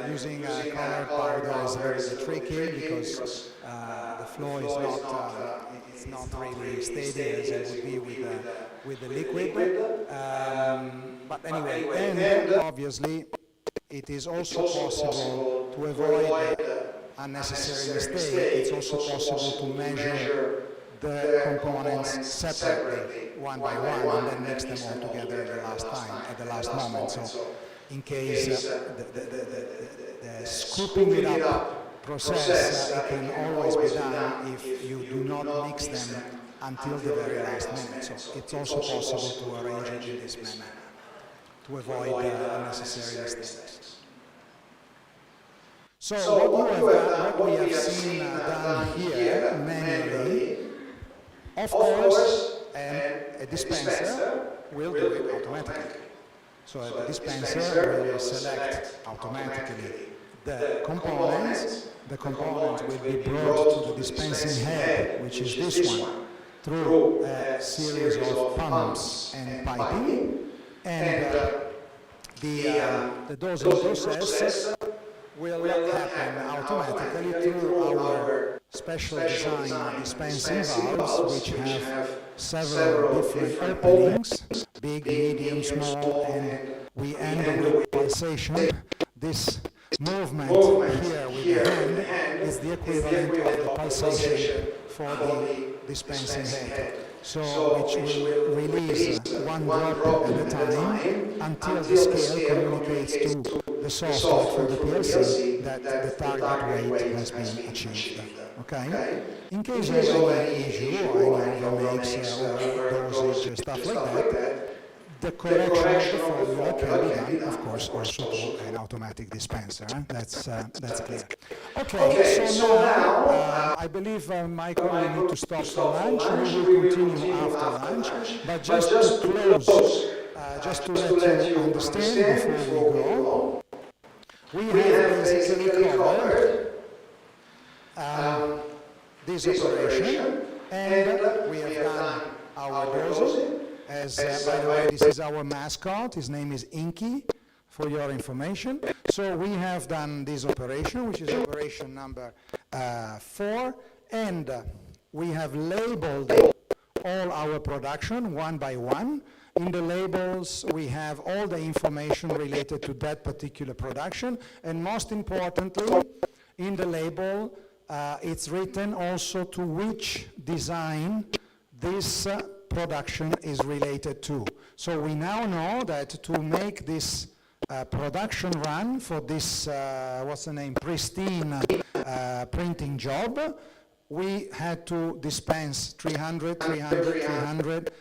using color powder is very tricky because the flow is not really steady as it would be with the liquid. But anyway, and obviously, it is also possible to avoid unnecessary mistake. It's also possible to measure the components separately, one by one, and then mix them all together at the last moment. So, in case the scooping it up process, it can always be done if you do not mix them until the very last minute. So it's also possible to arrange it in this manner to avoid unnecessary mistakes. So what we have seen done here manually, of course, a dispenser will do it automatically. So the dispenser will select automatically the components. The components will be brought to the dispensing head, which is this one, through a series of pumps and piping. And the dosing process will happen automatically through our special design dispensing valves, which have several different openings, big, medium, small, and we end with pulsation. This movement here with the hand is the equivalent of the pulsation for the dispensing head. So which will release one drop at a time until the scale communicates to the software through the PLC that the target weight has been achieved. Okay? In case there's any issue or any overmakes or dosage, stuff like that, the correction of the formula can be done, of course, also through an automatic dispenser. That's clear. Okay, so now I believe, Michael, we need to stop for lunch. We will continue after lunch. But just to close, just to let you understand before we go, we have basically covered this operation, and we have done our dosing. As, by the way, this is our mascot. His name is Inky, for your information. So we have done this operation, which is operation number 4, and we have labeled all our production one by one. In the labels, we have all the information related to that particular production, and most importantly, in the label, it's written also to which design this production is related to. So we now know that to make this production run for this, what's the name, pristine printing job, we had to dispense 300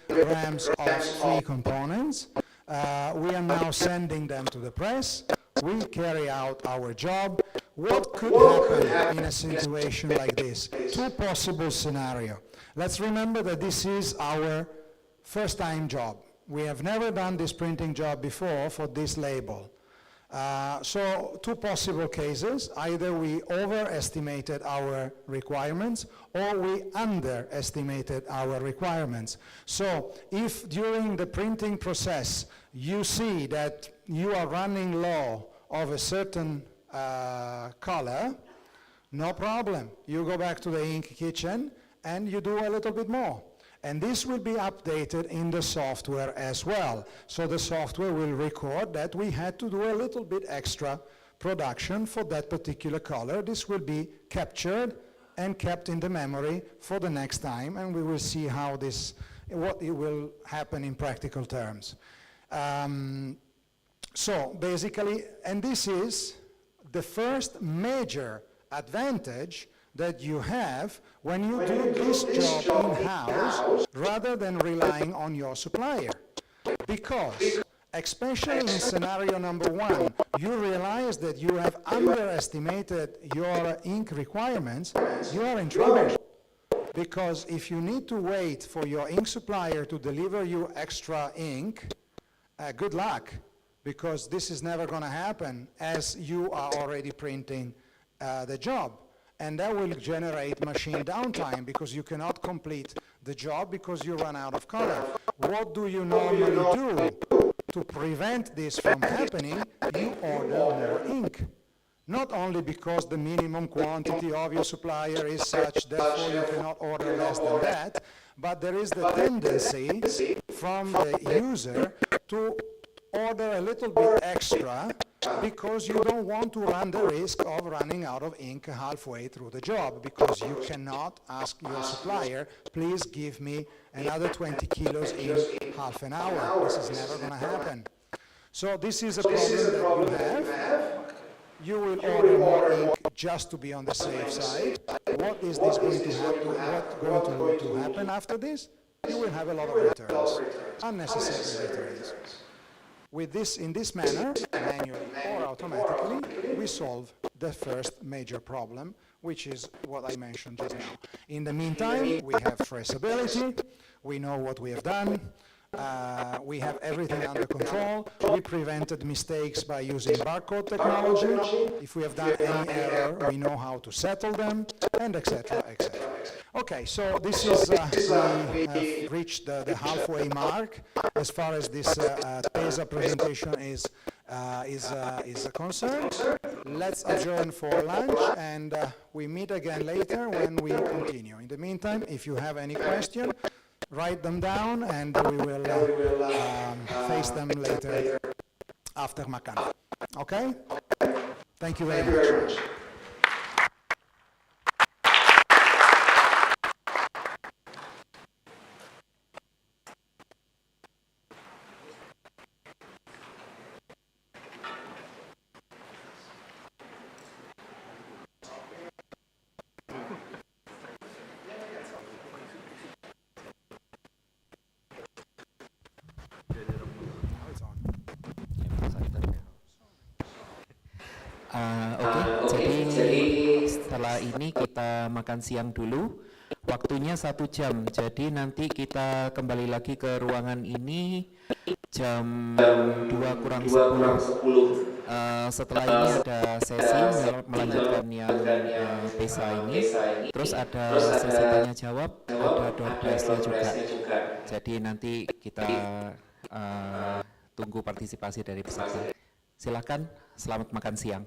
grams of three components. We are now sending them to the press. We carry out our job. What could happen in a situation like this? Two possible scenarios. Let's remember that this is our first time job. We have never done this printing job before for this label. So two possible cases: either we overestimated our requirements or we underestimated our requirements. So if during the printing process you see that you are running low of a certain color, no problem. You go back to the ink kitchen and you do a little bit more. And this will be updated in the software as well. So the software will record that we had to do a little bit extra production for that particular color. This will be captured and kept in the memory for the next time, and we will see how this, what it will happen in practical terms. So basically, and this is the first major advantage that you have when you do this job in-house rather than relying on your supplier. Because, especially in scenario number one, you realize that you have underestimated your ink requirements, you are in trouble. Because if you need to wait for your ink supplier to deliver you extra ink, good luck, because this is never going to happen as you are already printing the job. And that will generate machine downtime because you cannot complete the job because you run out of color. What do you normally do to prevent this from happening? You order more ink. Not only because the minimum quantity of your supplier is such, therefore you cannot order less than that, but there is the tendency from the user to order a little bit extra because you don't want to run the risk of running out of ink halfway through the job, because you cannot ask your supplier, please give me another 20 kilos in half an hour. This is never going to happen. So this is a problem that you have. You will order more ink just to be on the safe side. What is this going to happen? What's going to happen after this? You will have a lot of returns, unnecessary returns. With this, in this manner, manually or automatically, we solve the first major problem, which is what I mentioned just now. In the meantime, we have traceability, we know what we have done, we have everything under control, we prevented mistakes by using barcode technology. If we have done any error, we know how to settle them, and etc., etc. Okay, so this is, we have reached the halfway mark as far as this Pesa presentation is concerned. Let's adjourn for lunch, and we meet again later when we continue. In the meantime, if you have any question, write them down, and we will face them later after Makan. Okay? Thank you very much. Jadi setelah ini kita makan siang dulu, waktunya 1 jam, jadi nanti kita kembali lagi ke ruangan ini jam 2 kurang 10. Setelah ini ada sesi melanjutkan yang Pesa ini, terus ada sesi tanya jawab, ada door prize-nya juga. Jadi nanti kita tunggu partisipasi dari peserta. Silakan, selamat makan siang.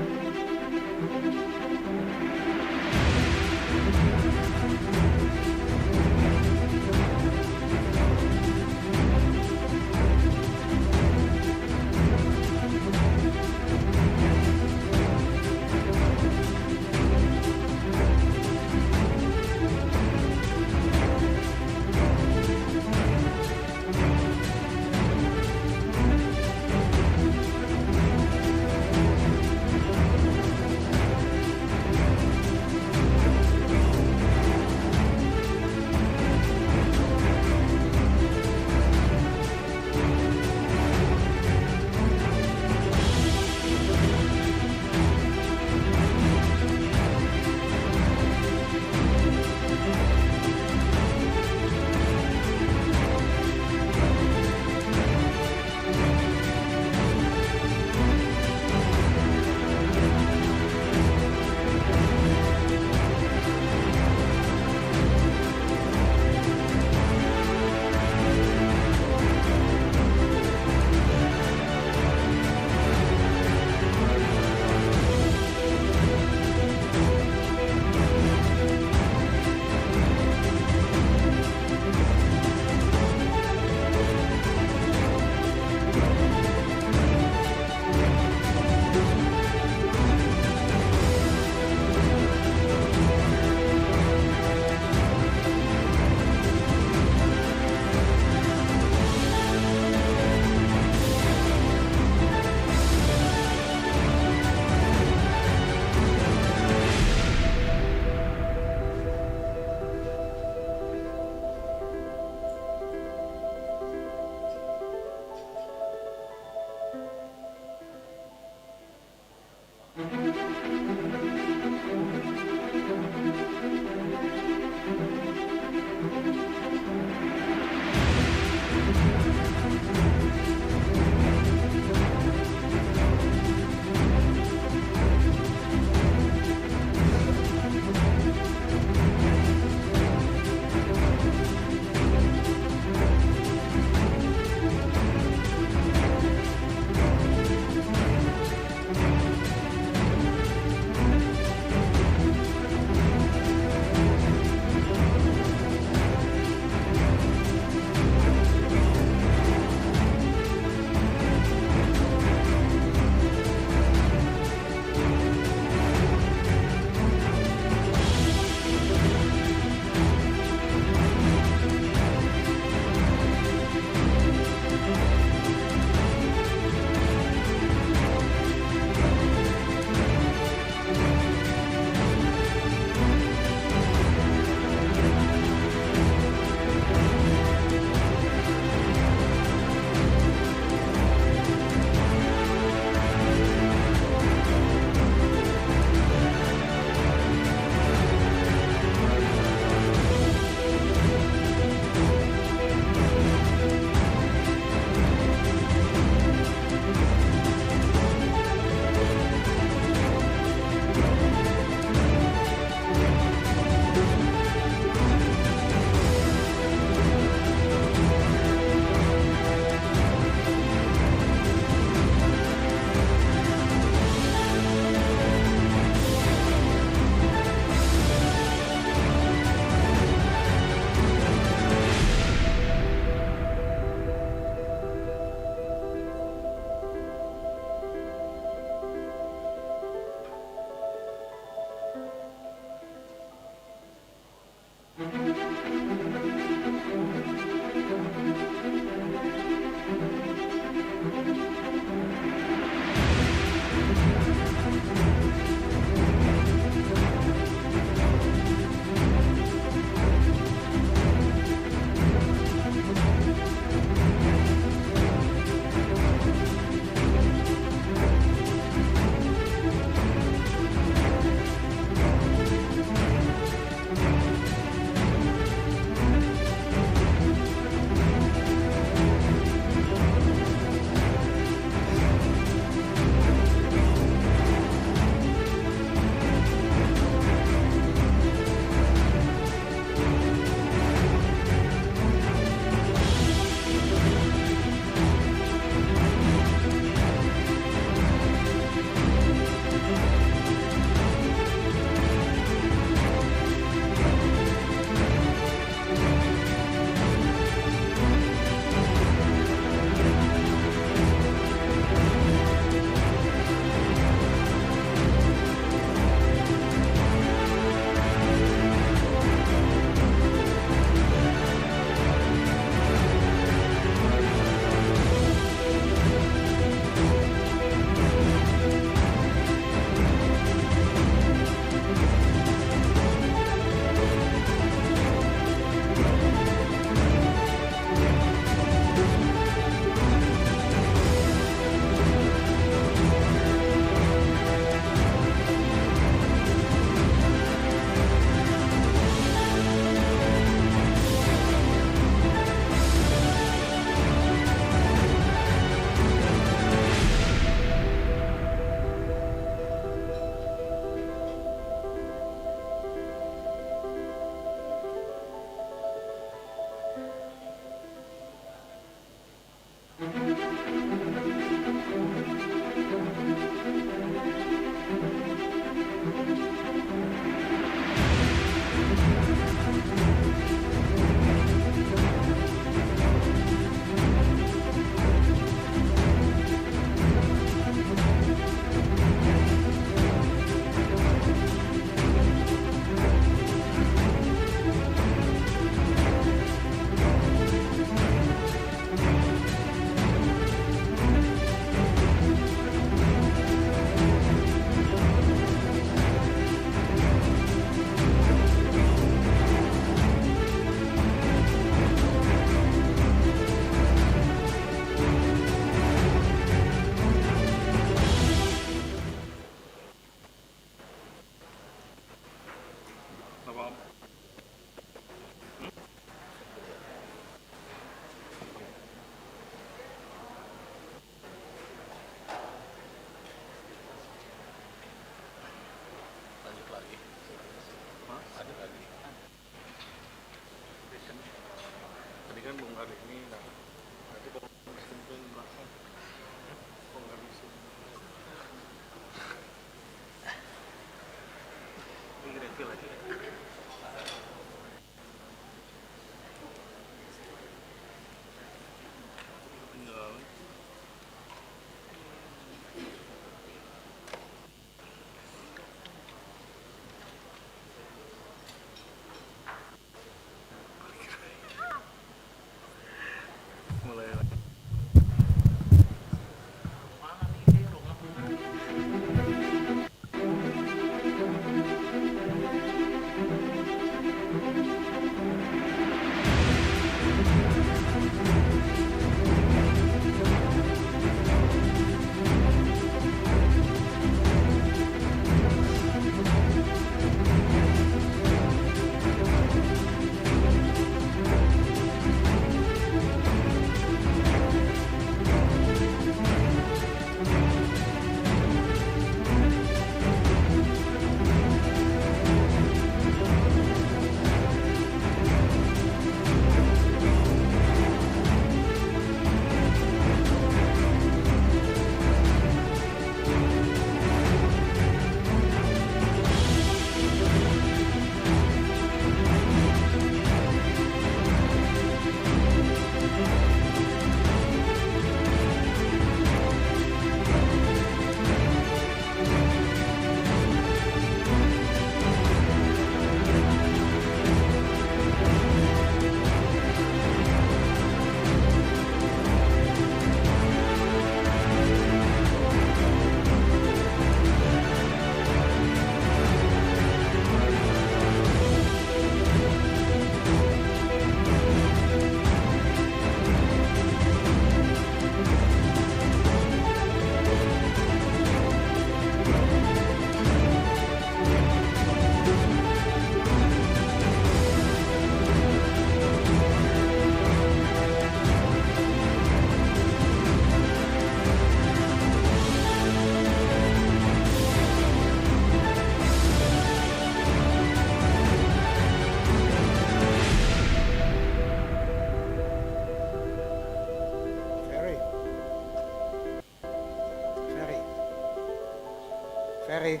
Very.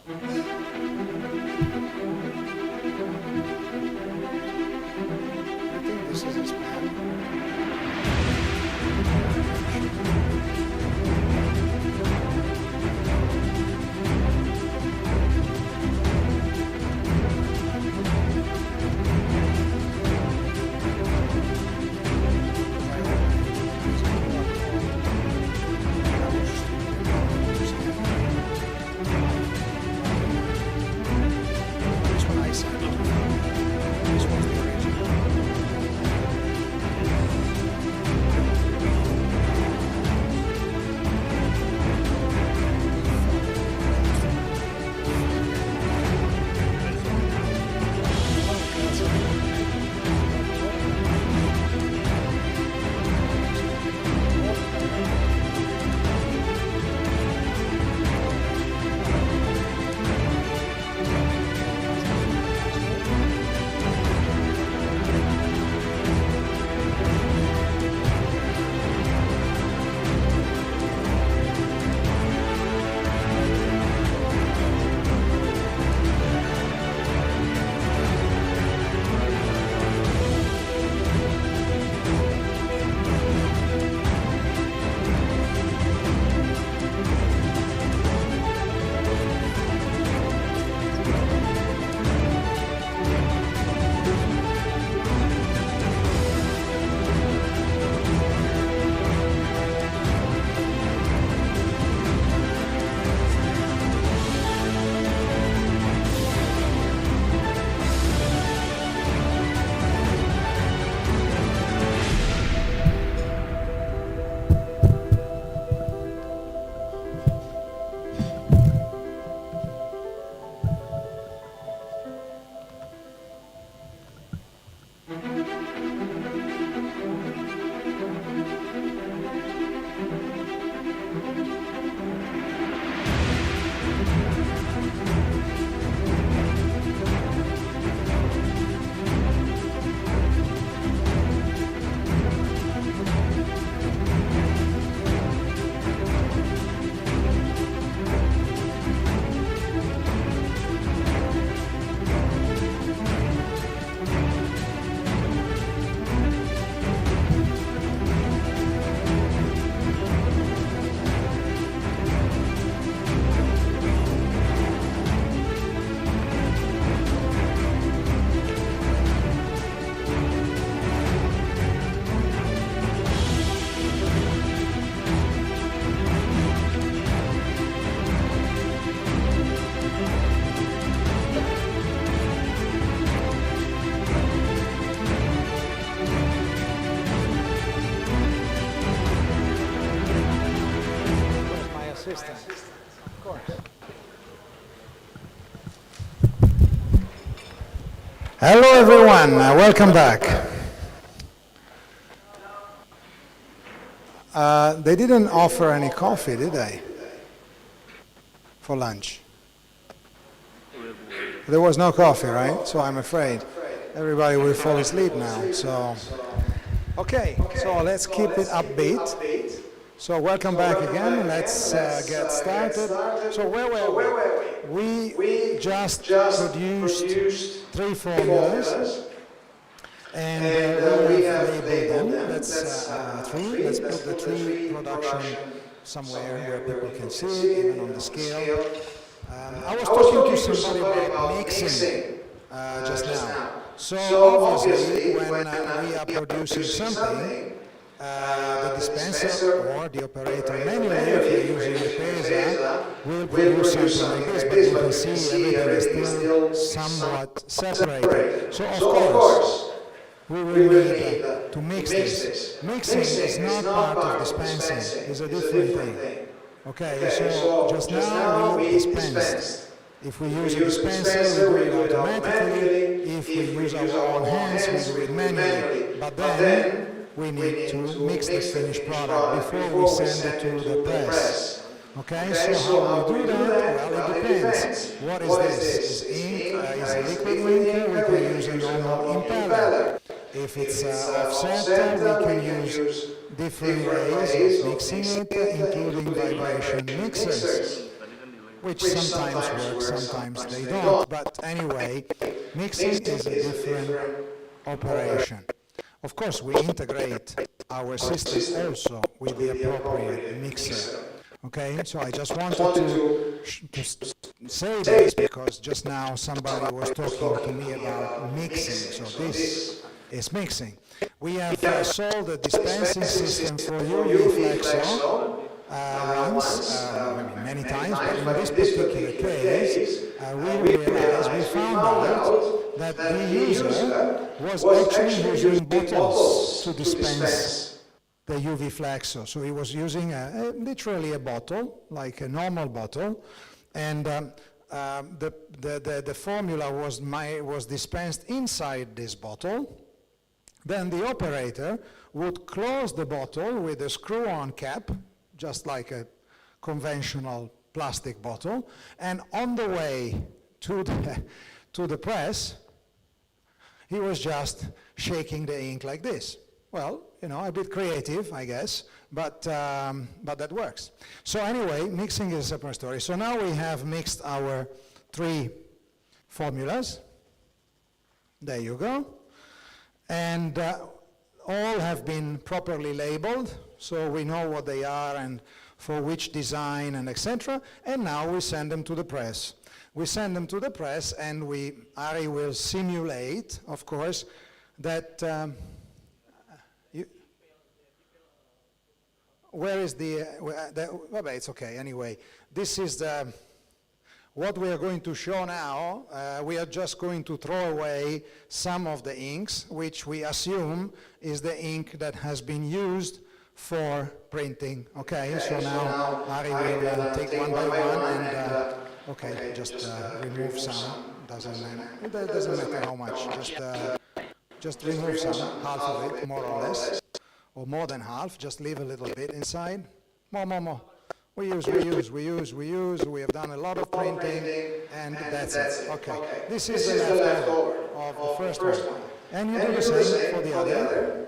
I think this is his plan. This one I sent. This one's the original. assistant. Of course. Hello everyone, welcome back. They didn't offer any coffee, did they? For lunch. There was no coffee, right? So I'm afraid everybody will fall asleep now. So, okay, so let's keep it upbeat. So welcome back again. Let's get started. So where were we? We just produced 3 formulas, and we have labeled them. Let's 3. Let's put the 3 production somewhere where people can see it, even on the scale. I was talking to somebody about mixing just now. So obviously, when we are producing something, the dispenser or the operator manually, if you're using the Pesa, will produce something like this, but you can see everything is still somewhat separated. So of course, we will need to mix this. Mixing is not part of dispensing, it's a different thing. Okay, so just now we dispensed. If we use a dispenser, we do it automatically. If we use our own hands, we do it manually. But then we need to mix the finished product before we send it to the press. Okay, so how do we do that? Well, it depends. What is this? Is ink? Is liquid ink? We can use a normal impeller. If it's offset, we can use different ways of mixing it, including vibration mixers, which sometimes work, sometimes they don't. But anyway, mixing is a different operation. Of course, we integrate our system also with the appropriate mixer. Okay, so I just wanted to say this because just now somebody was talking to me about mixing. So this is mixing. We have sold a dispensing system for UV flexo once, many times, but in this particular case, we found out that the user was actually using bottles to dispense the UV flexo. So he was using literally a bottle, like a normal bottle, and the formula was dispensed inside this bottle. Then the operator would close the bottle with a screw-on cap, just like a conventional plastic bottle, and on the way to the press, he was just shaking the ink like this. Well, a bit creative, I guess, but that works. So anyway, mixing is a separate story. So now we have mixed our 3 formulas. There you go. And all have been properly labeled, so we know what they are and for which design and etc. And now we send them to the press. We send them to the press, and Ari will simulate, of course, that where is well, it's okay, anyway. This is what we are going to show now. We are just going to throw away some of the inks, which we assume is the ink that has been used for printing. Okay, so now Ari will take one by one and, okay, just remove some. It doesn't matter how much, just remove some, half of it, more or less. Or more than half, just leave a little bit inside. More. We use. We have done a lot of printing, and that's it. Okay. This is the leftover of the first one. And you do the same for the other.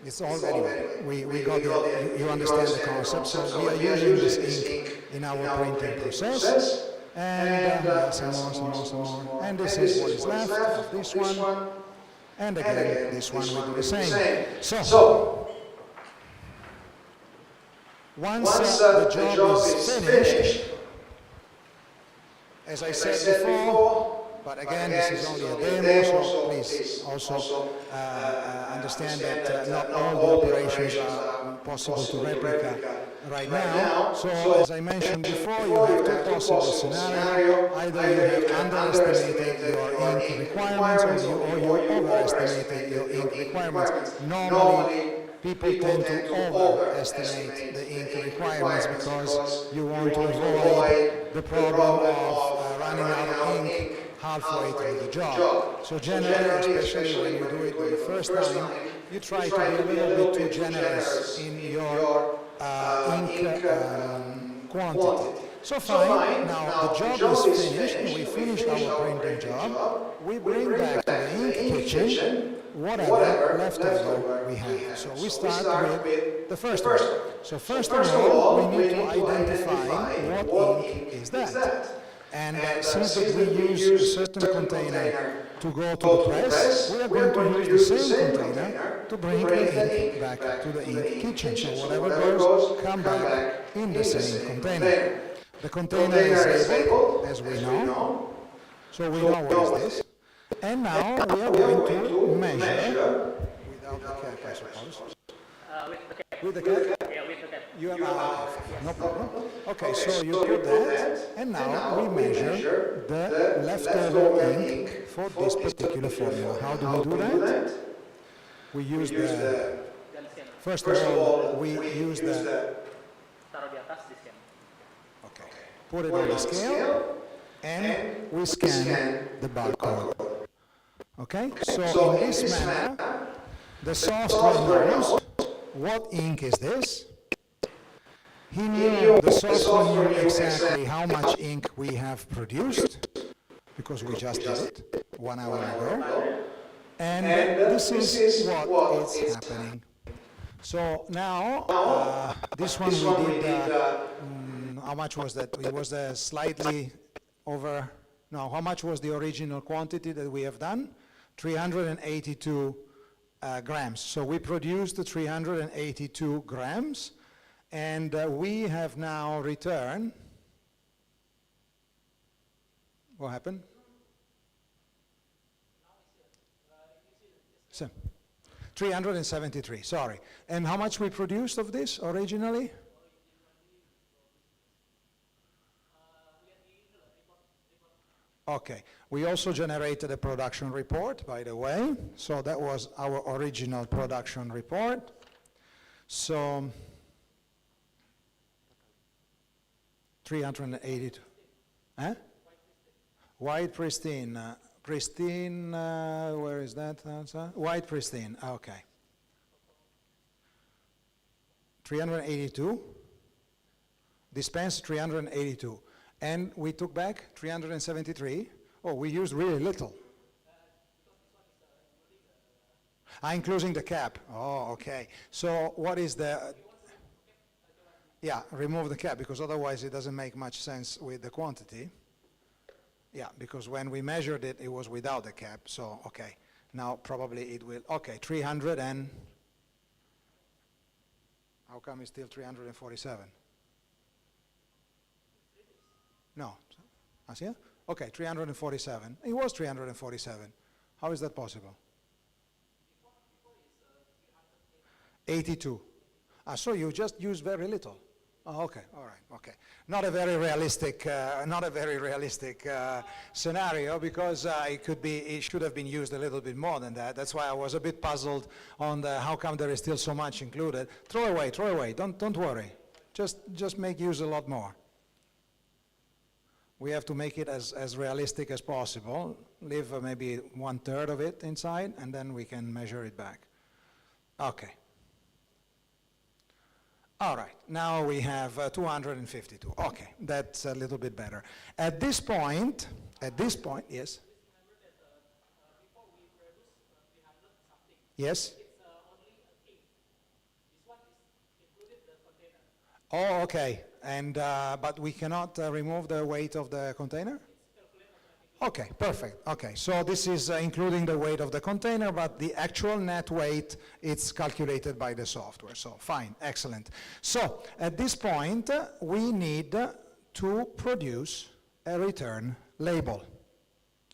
It's all anyway. We got you understand the concept. So we are using this ink in our printing process. And some more. And this is what is left of this one. And again, this one we do the same. So, once the job is finished, as I said before, but again, this is only a demo, so please also understand that not all the operations are possible to replicate right now. So, as I mentioned before, you have 2 possible scenarios. Either you have underestimated your ink requirements or you overestimated your ink requirements. Normally, people tend to overestimate the ink requirements because you want to avoid the problem of running out of ink halfway through the job. So generally, especially when you do it for the first time, you try to be a little bit too generous in your ink quantity. So fine, now the job is finished, we finished our printing job, we bring back to the ink kitchen whatever leftover we have. So we start with the first one. So first of all, we need to identify what ink is that. And since that we use a certain container to go to the press, we are going to use the same container to bring the ink back to the ink kitchen. So whatever goes, come back in the same container. The container is labeled, as we know, so we know what is this. And now we are going to measure, without the cap, I suppose. With the cap? Yeah, with the cap. You have no problem. Okay, so you put that, and now we measure the leftover ink for this particular formula. How do we do that? We use the, first of all, we use the, Taruh di atas, di scan. okay, put it on the scale, and we scan the barcode. Okay, so in this manner, the software knows what ink is this. He knew, the software knew exactly how much ink we have produced, because we just did it 1 hour ago. And this is what is happening. So now, this one we did, how much was that? It was slightly over, no, how much was the original quantity that we have done? 382 grams. So we produced 382 grams, and we have now returned, what happened? So, 373, sorry. And how much we produced of this originally? Okay, we also generated a production report, by the way. So that was our original production report. So, 382. Huh? White pristine. Pristine, where is that answer? White pristine, okay. 382. Dispense 382. And we took back 373. Oh, we used really little. Including the cap. Oh, okay. So what is the... Yeah, remove the cap, because otherwise it doesn't make much sense with the quantity. Yeah, because when we measured it, it was without the cap, so, okay. Now probably it will, okay, 300 and... How come it's still 347? No. Asia? Okay, 347. It was 347. How is that possible? 82. So you just used very little. Oh, okay, all right, okay. Not a very realistic scenario, because it should have been used a little bit more than that. That's why I was a bit puzzled on how come there is still so much included. Throw away, don't worry. Just make use a lot more. We have to make it as realistic as possible. Leave maybe 1/3 of it inside, and then we can measure it back. Okay. All right, now we have 252. Okay, that's a little bit better. At this point, yes? Yes? Oh, okay. And but we cannot remove the weight of the container? Okay, perfect. Okay, so this is including the weight of the container, but the actual net weight, it's calculated by the software. So fine, excellent. So at this point, we need to produce a return label.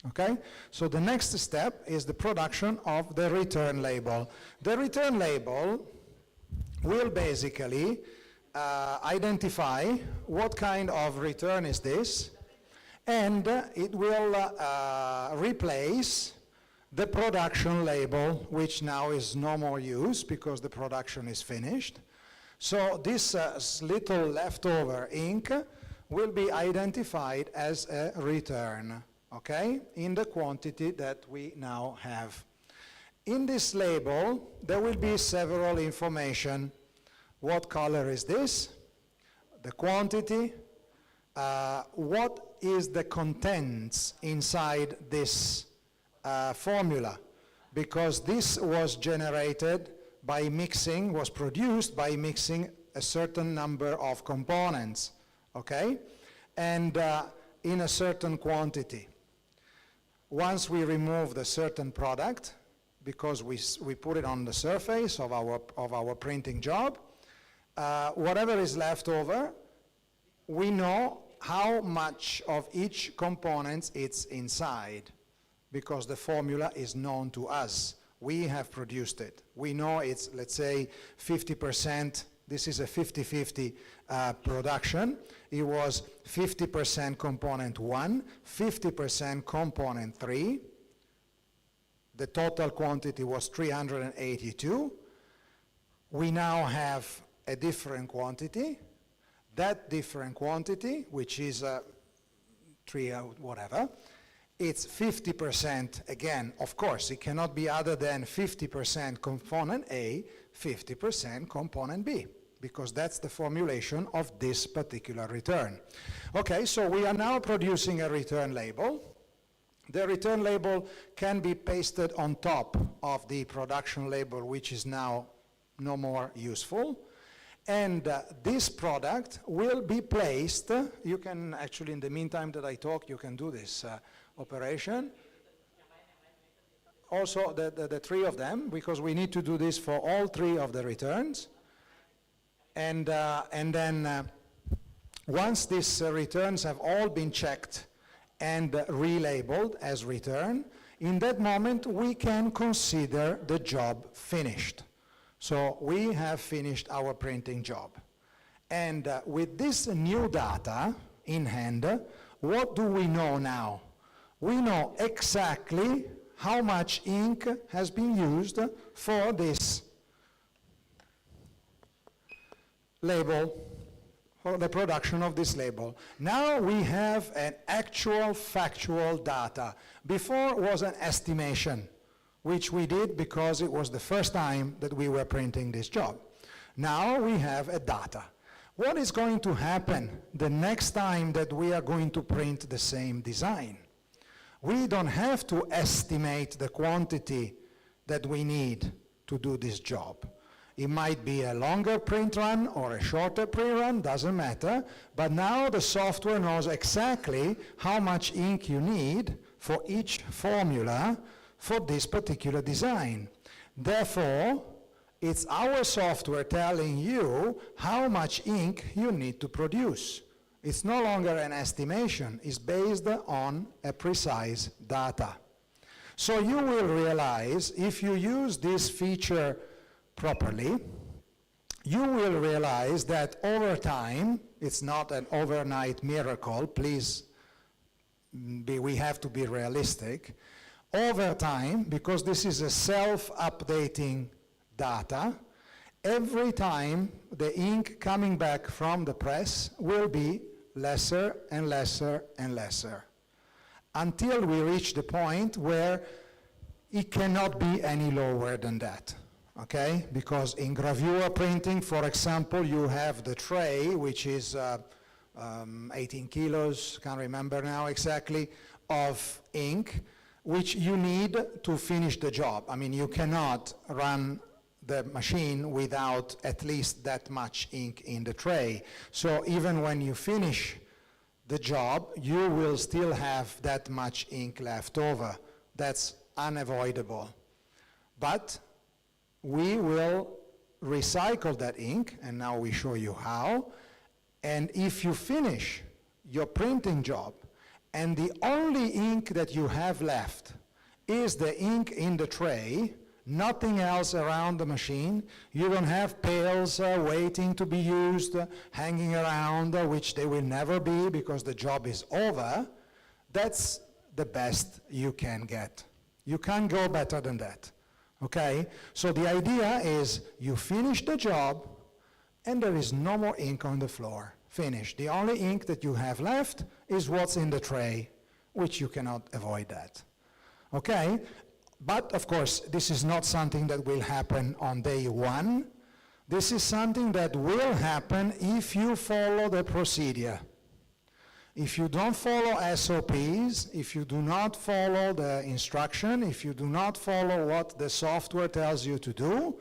Okay, so the next step is the production of the return label. The return label will basically identify what kind of return is this, and it will replace the production label, which now is no more used because the production is finished. So this little leftover ink will be identified as a return, okay, in the quantity that we now have. In this label, there will be several information. What color is this? The quantity. What is the contents inside this formula? Because this was generated by mixing, was produced by mixing a certain number of components, okay? And in a certain quantity. Once we remove the certain product, because we put it on the surface of our printing job, whatever is left over, we know how much of each component it's inside, because the formula is known to us. We have produced it. We know it's, let's say, 50%. This is a 50-50 production. It was 50% component 1, 50% component 3. The total quantity was 382. We now have a different quantity. That different quantity, which is 3 whatever, it's 50%, again, of course, it cannot be other than 50% component A, 50% component B, because that's the formulation of this particular return. Okay, so we are now producing a return label. The return label can be pasted on top of the production label, which is now no more useful. And this product will be placed, you can actually, in the meantime that I talk, you can do this operation. Also the three of them, because we need to do this for all three of the returns. And then once these returns have all been checked and relabeled as return, in that moment we can consider the job finished. So we have finished our printing job. And with this new data in hand, what do we know now? We know exactly how much ink has been used for this label, for the production of this label. Now we have an actual factual data. Before it was an estimation, which we did because it was the first time that we were printing this job. Now we have a data. What is going to happen the next time that we are going to print the same design? We don't have to estimate the quantity that we need to do this job. It might be a longer print run or a shorter print run, doesn't matter, but now the software knows exactly how much ink you need for each formula for this particular design. Therefore, it's our software telling you how much ink you need to produce. It's no longer an estimation, it's based on a precise data. So you will realize, if you use this feature properly, you will realize that over time, it's not an overnight miracle, please, we have to be realistic. Over time, because this is a self-updating data, every time the ink coming back from the press will be lesser and lesser and lesser, until we reach the point where it cannot be any lower than that, okay? Because in gravure printing, for example, you have the tray, which is 18 kilos, can't remember now exactly, of ink, which you need to finish the job. I mean, you cannot run the machine without at least that much ink in the tray. So even when you finish the job, you will still have that much ink left over. That's unavoidable. But we will recycle that ink, and now we show you how. And if you finish your printing job, and the only ink that you have left is the ink in the tray, nothing else around the machine, you don't have pails waiting to be used, hanging around, which they will never be because the job is over, that's the best you can get. You can't go better than that, okay? So the idea is you finish the job and there is no more ink on the floor. Finished. The only ink that you have left is what's in the tray, which you cannot avoid that. Okay? But of course, this is not something that will happen on day one. This is something that will happen if you follow the procedure. If you don't follow SOPs, if you do not follow the instruction, if you do not follow what the software tells you to do,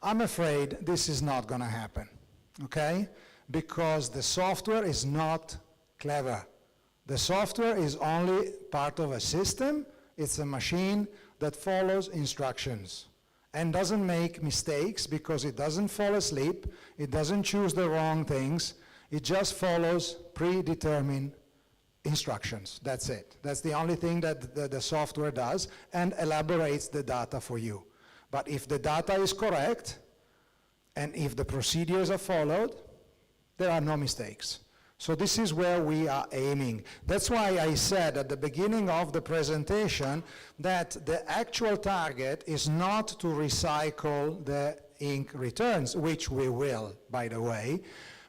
I'm afraid this is not going to happen. Okay? Because the software is not clever. The software is only part of a system. It's a machine that follows instructions and doesn't make mistakes because it doesn't fall asleep, it doesn't choose the wrong things, it just follows predetermined instructions. That's it. That's the only thing that the software does, and elaborates the data for you. But if the data is correct, and if the procedures are followed, there are no mistakes. So this is where we are aiming. That's why I said at the beginning of the presentation that the actual target is not to recycle the ink returns, which we will, by the way,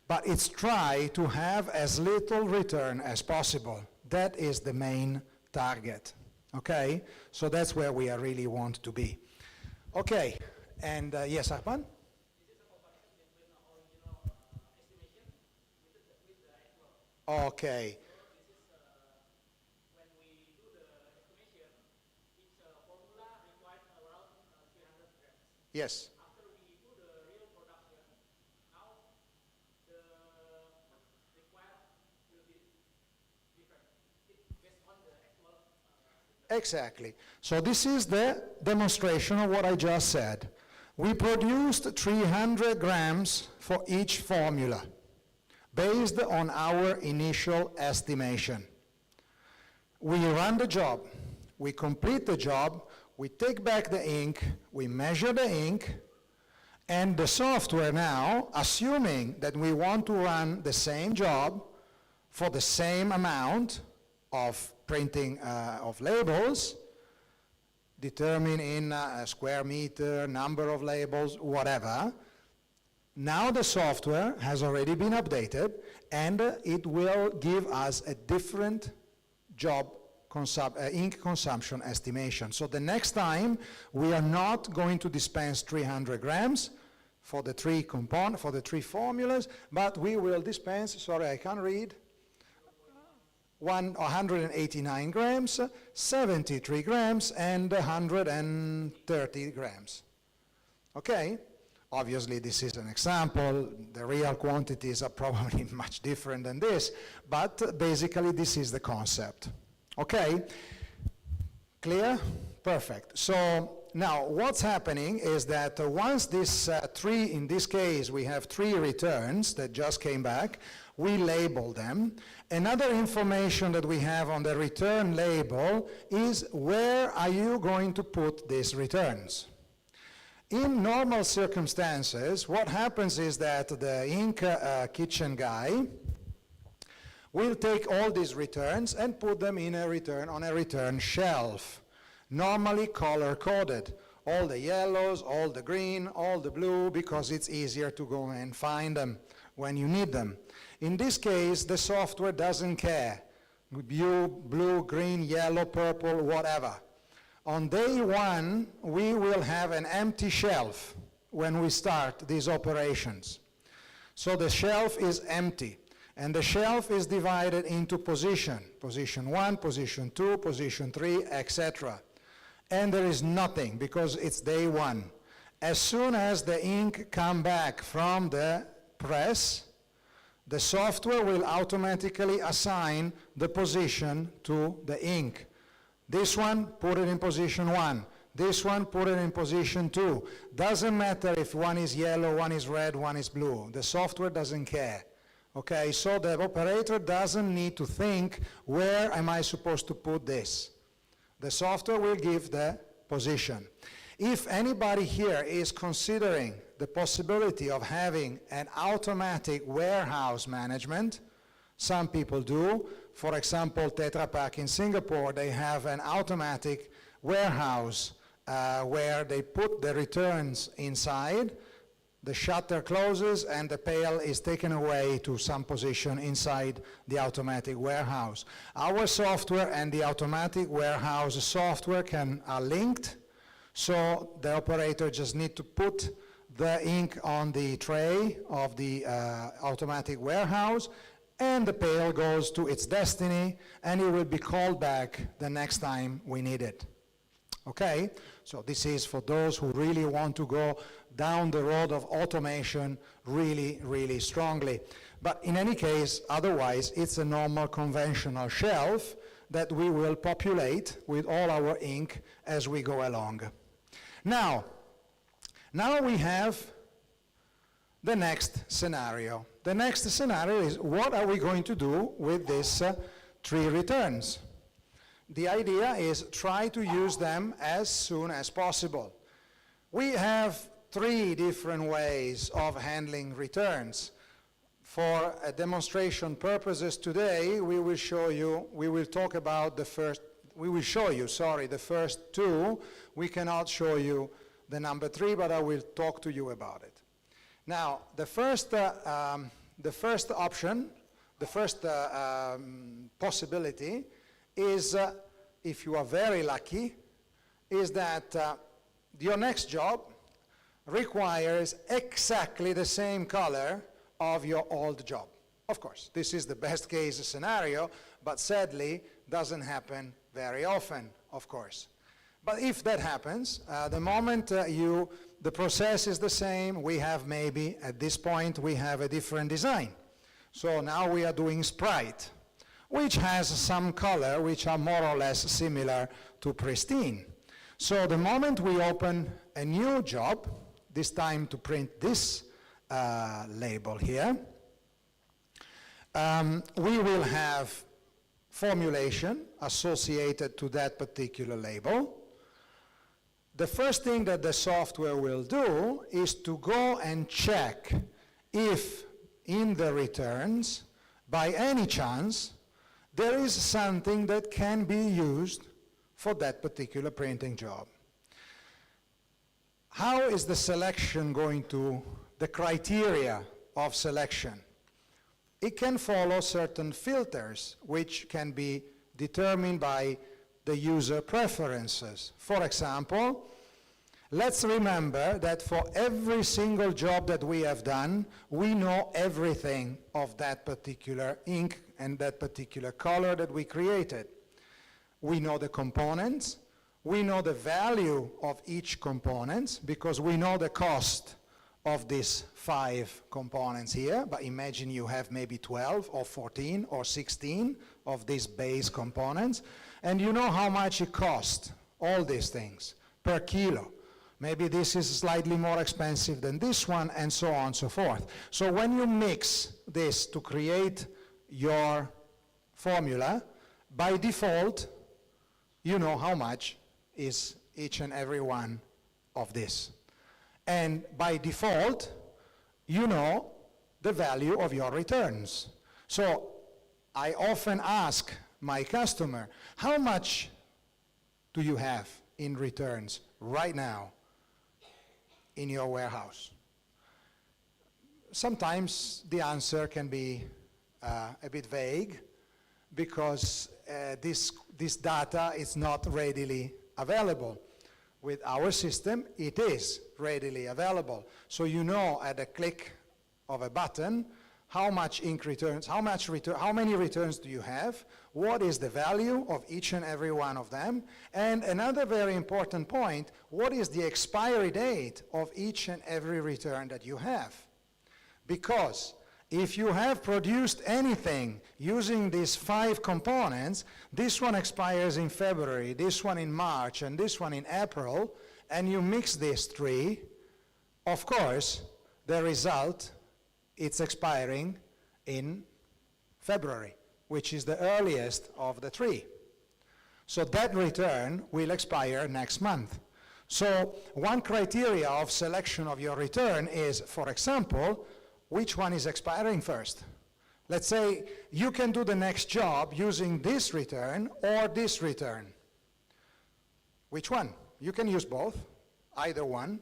but it's try to have as little return as possible. That is the main target, okay? So that's where we really want to be. Okay, and yes, Arpan? Okay. Yes. After we do the real production, now the required will be different. It's based on the actual. Exactly. So this is the demonstration of what I just said. We produced 300 grams for each formula, based on our initial estimation. We run the job, we complete the job, we take back the ink, we measure the ink, and the software now, assuming that we want to run the same job for the same amount of printing of labels, determined in a square meter, number of labels, whatever, now the software has already been updated, and it will give us a different job ink consumption estimation. So the next time, we are not going to dispense 300 grams for the three formulas, but we will dispense, sorry, I can't read, 189 grams, 73 grams, and 130 grams. Okay? Obviously, this is an example. The real quantities are probably much different than this, but basically this is the concept. Okay? Clear? Perfect. So now what's happening is that once this in this case we have 3 returns that just came back, we label them. Another information that we have on the return label is where are you going to put these returns? In normal circumstances, what happens is that the ink kitchen guy will take all these returns and put them in on a return shelf, normally color-coded. All the yellows, all the green, all the blue, because it's easier to go and find them when you need them. In this case, the software doesn't care. Blue, green, yellow, purple, whatever. On day 1, we will have an empty shelf when we start these operations. So the shelf is empty, and the shelf is divided into position 1, position 2, position 3, etc. And there is nothing because it's day 1. As soon as the ink comes back from the press, the software will automatically assign the position to the ink. This one, put it in position 1. This one, put it in position 2. Doesn't matter if one is yellow, one is red, one is blue. The software doesn't care. Okay, so the operator doesn't need to think, where am I supposed to put this? The software will give the position. If anybody here is considering the possibility of having an automatic warehouse management, some people do. For example, Tetra Pak in Singapore, they have an automatic warehouse where they put the returns inside, the shutter closes, and the pail is taken away to some position inside the automatic warehouse. Our software and the automatic warehouse software are linked, so the operator just needs to put the ink on the tray of the automatic warehouse, and the pail goes to its destiny, and it will be called back the next time we need it. Okay? So this is for those who really want to go down the road of automation really, really strongly. But in any case, otherwise, it's a normal conventional shelf that we will populate with all our ink as we go along. Now we have the next scenario. The next scenario is, what are we going to do with these 3 returns? The idea is try to use them as soon as possible. We have 3 different ways of handling returns. For demonstration purposes today, we will show you the first 2. We cannot show you the number 3, but I will talk to you about it. Now, the first option, the first possibility is, if you are very lucky, is that your next job requires exactly the same color of your old job. Of course, this is the best case scenario, but sadly doesn't happen very often, of course. But if that happens, the moment the process is the same, we have maybe, at this point, we have a different design. So now we are doing Sprite, which has some color which are more or less similar to pristine. So the moment we open a new job, this time to print this label here, we will have formulation associated to that particular label. The first thing that the software will do is to go and check if in the returns, by any chance, there is something that can be used for that particular printing job. How is the selection going to, the criteria of selection? It can follow certain filters which can be determined by the user preferences. For example, let's remember that for every single job that we have done, we know everything of that particular ink and that particular color that we created. We know the components, we know the value of each component because we know the cost of these 5 components here, but imagine you have maybe 12 or 14 or 16 of these base components, and you know how much it costs, all these things, per kilo. Maybe this is slightly more expensive than this one, and so on and so forth. So when you mix this to create your formula, by default, you know how much is each and every one of this. And by default, you know the value of your returns. So I often ask my customer, how much do you have in returns right now in your warehouse? Sometimes the answer can be a bit vague because this data is not readily available. With our system, it is readily available. So you know at a click of a button how much ink returns, how many returns do you have, what is the value of each and every one of them, and another very important point, what is the expiry date of each and every return that you have. Because if you have produced anything using these 5 components, this one expires in February, this one in March, and this one in April, and you mix these 3, of course, the result, it's expiring in February, which is the earliest of the 3. So that return will expire next month. So one criteria of selection of your return is, for example, which one is expiring first. Let's say you can do the next job using this return or this return. Which one? You can use both, either one.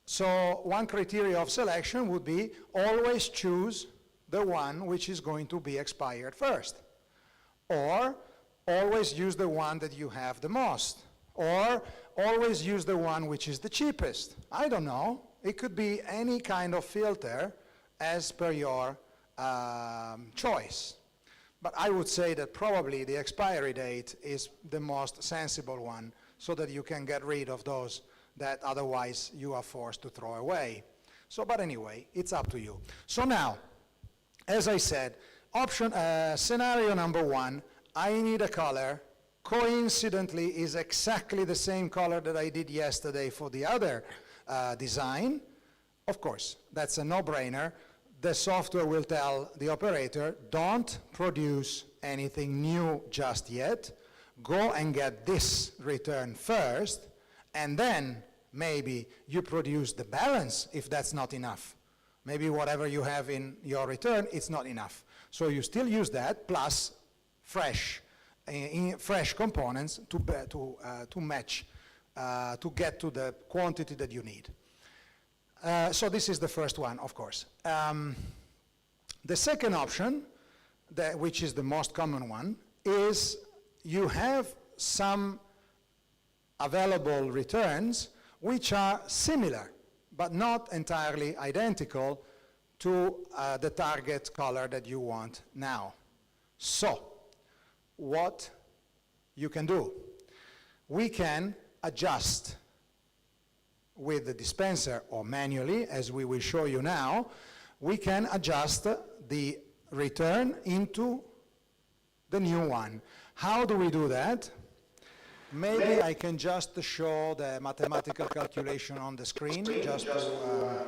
So one criteria of selection would be always choose the one which is going to be expired first. Or always use the one that you have the most. Or always use the one which is the cheapest. I don't know. It could be any kind of filter as per your choice. But I would say that probably the expiry date is the most sensible one so that you can get rid of those that otherwise you are forced to throw away. So, but anyway, it's up to you. So now, as I said, scenario number 1, I need a color. Coincidentally, is exactly the same color that I did yesterday for the other design. Of course, that's a no-brainer. The software will tell the operator, don't produce anything new just yet. Go and get this return first, and then maybe you produce the balance if that's not enough. Maybe whatever you have in your return, it's not enough. So you still use that plus fresh components to match, to get to the quantity that you need. So this is the first one, of course. The second option, which is the most common one, is you have some available returns which are similar, but not entirely identical to the target color that you want now. So, what you can do? We can adjust with the dispenser or manually, as we will show you now, we can adjust the return into the new one. How do we do that? Maybe I can just show the mathematical calculation on the screen, just to...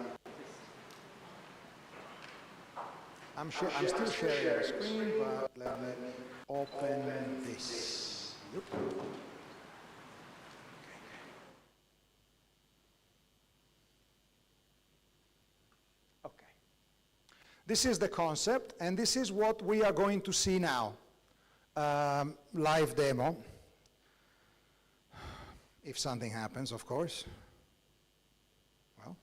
I'm still sharing the screen, but let me open this. Yep. Okay. This is the concept, and this is what we are going to see now. Live demo. If something happens, of course. Well.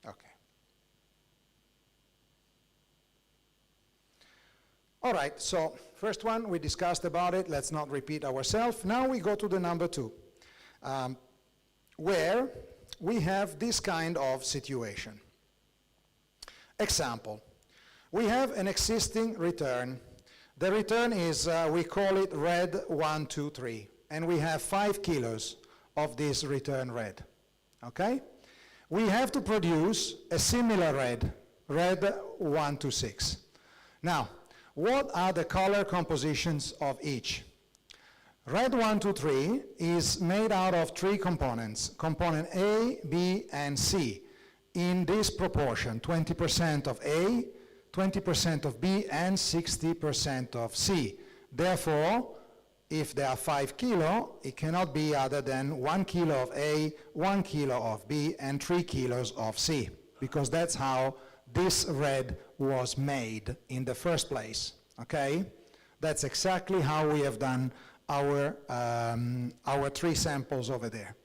Okay. All right, so first one, we discussed about it. Let's not repeat ourselves. Now we go to the number 2, where we have this kind of situation. Example. We have an existing return. The return is, we call it red 1, 2, 3, and we have 5 kilos of this return red, okay? We have to produce a similar red 1 to 6. Now, what are the color compositions of each? Red 1, 2, 3 is made out of 3 components, component A, B, and C, in this proportion, 20% of A, 20% of B, and 60% of C. Therefore, if there are 5 kilo, it cannot be other than 1 kilo of A, 1 kilo of B, and 3 kilos of C, because that's how this red was made in the first place, okay? That's exactly how we have done our 3 samples over there.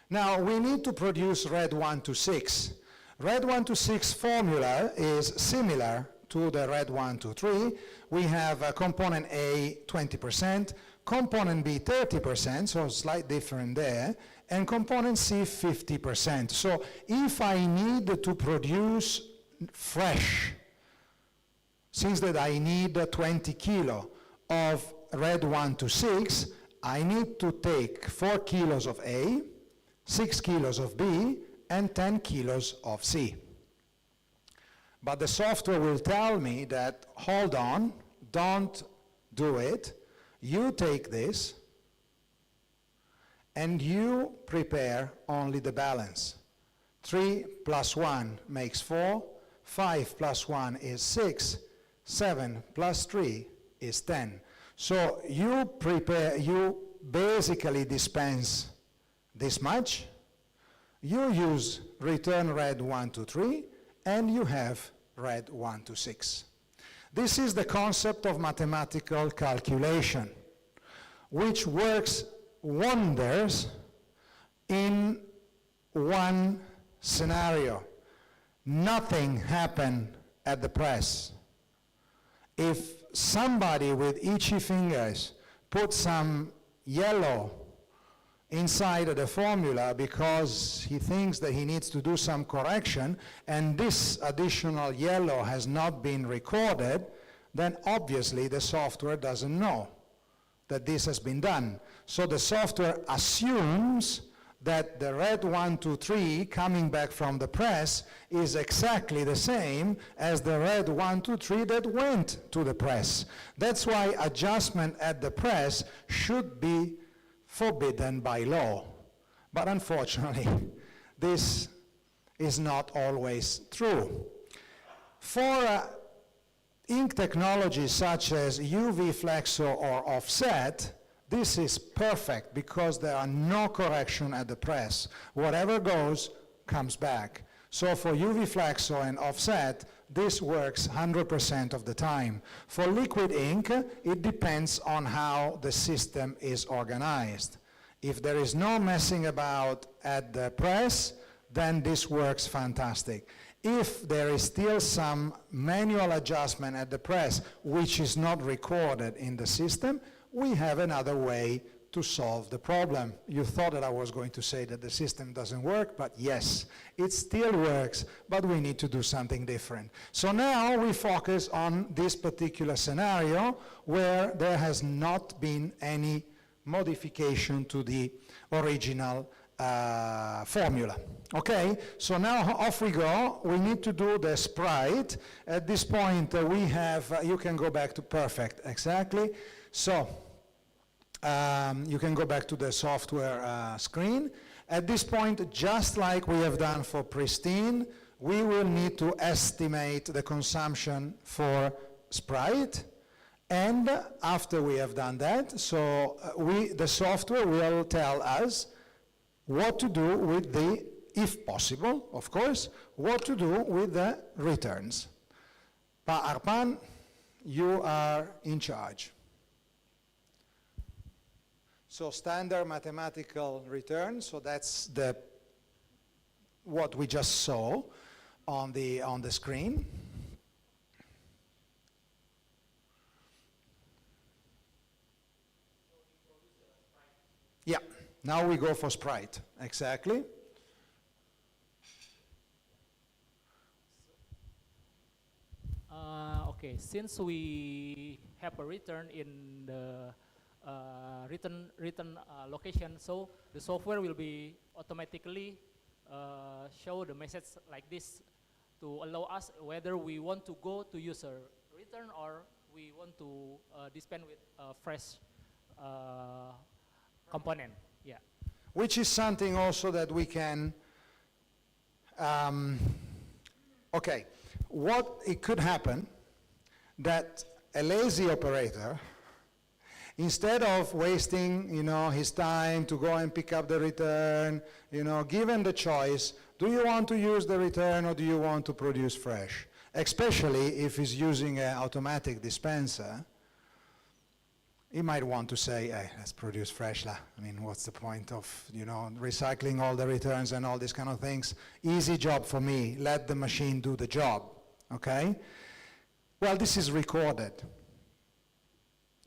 Now, we need to produce red 1 to 6. Red 1 to 6 formula is similar to the red 1 to 3. We have component A 20%, component B 30%, so slight different there, and component C 50%. So if I need to produce fresh, since that I need 20 kilo of red 1 to 6, I need to take 4 kilos of A, 6 kilos of B, and 10 kilos of C. But the software will tell me that, hold on, don't do it. You take this and you prepare only the balance. 3 plus 1 makes 4, 5 plus 1 is 6, 7 plus 3 is 10. So you basically dispense this much. You use return red 1 to 3, and you have red 1 to 6. This is the concept of mathematical calculation, which works wonders in one scenario. Nothing happened at the press. If somebody with itchy fingers put some yellow inside of the formula because he thinks that he needs to do some correction, and this additional yellow has not been recorded, then obviously the software doesn't know that this has been done. So the software assumes that the red 1, 2, 3 coming back from the press is exactly the same as the red 1, 2, 3 that went to the press. That's why adjustment at the press should be forbidden by law. But unfortunately, this is not always true. For ink technologies such as UV flexo or offset, this is perfect because there are no correction at the press. Whatever goes, comes back. So for UV flexo and offset, this works 100% of the time. For liquid ink, it depends on how the system is organized. If there is no messing about at the press, then this works fantastic. If there is still some manual adjustment at the press which is not recorded in the system, we have another way to solve the problem. You thought that I was going to say that the system doesn't work, but yes, it still works, but we need to do something different. So now we focus on this particular scenario where there has not been any modification to the original formula. Okay, so now off we go. We need to do the sprite. At this point we have, you can go back to perfect, exactly. So you can go back to the software screen. At this point, just like we have done for Pristine, we will need to estimate the consumption for Sprite. And after we have done that, so the software will tell us what to do with the, if possible, of course, what to do with the returns. Pa Arpan, you are in charge. So standard mathematical return, so that's what we just saw on the screen. Yeah, now we go for Sprite, exactly. Okay, since we have a return in the return location, so the software will be automatically show the message like this to allow us whether we want to go to use a return or we want to dispense with a fresh component. Yeah. Which is something also that we can, okay, what it could happen that a lazy operator, instead of wasting, his time to go and pick up the return, given the choice, do you want to use the return or do you want to produce fresh? Especially if he's using an automatic dispenser, he might want to say, hey, let's produce fresh. I mean, what's the point of, recycling all the returns and all these kind of things? Easy job for me. Let the machine do the job, okay? Well, this is recorded.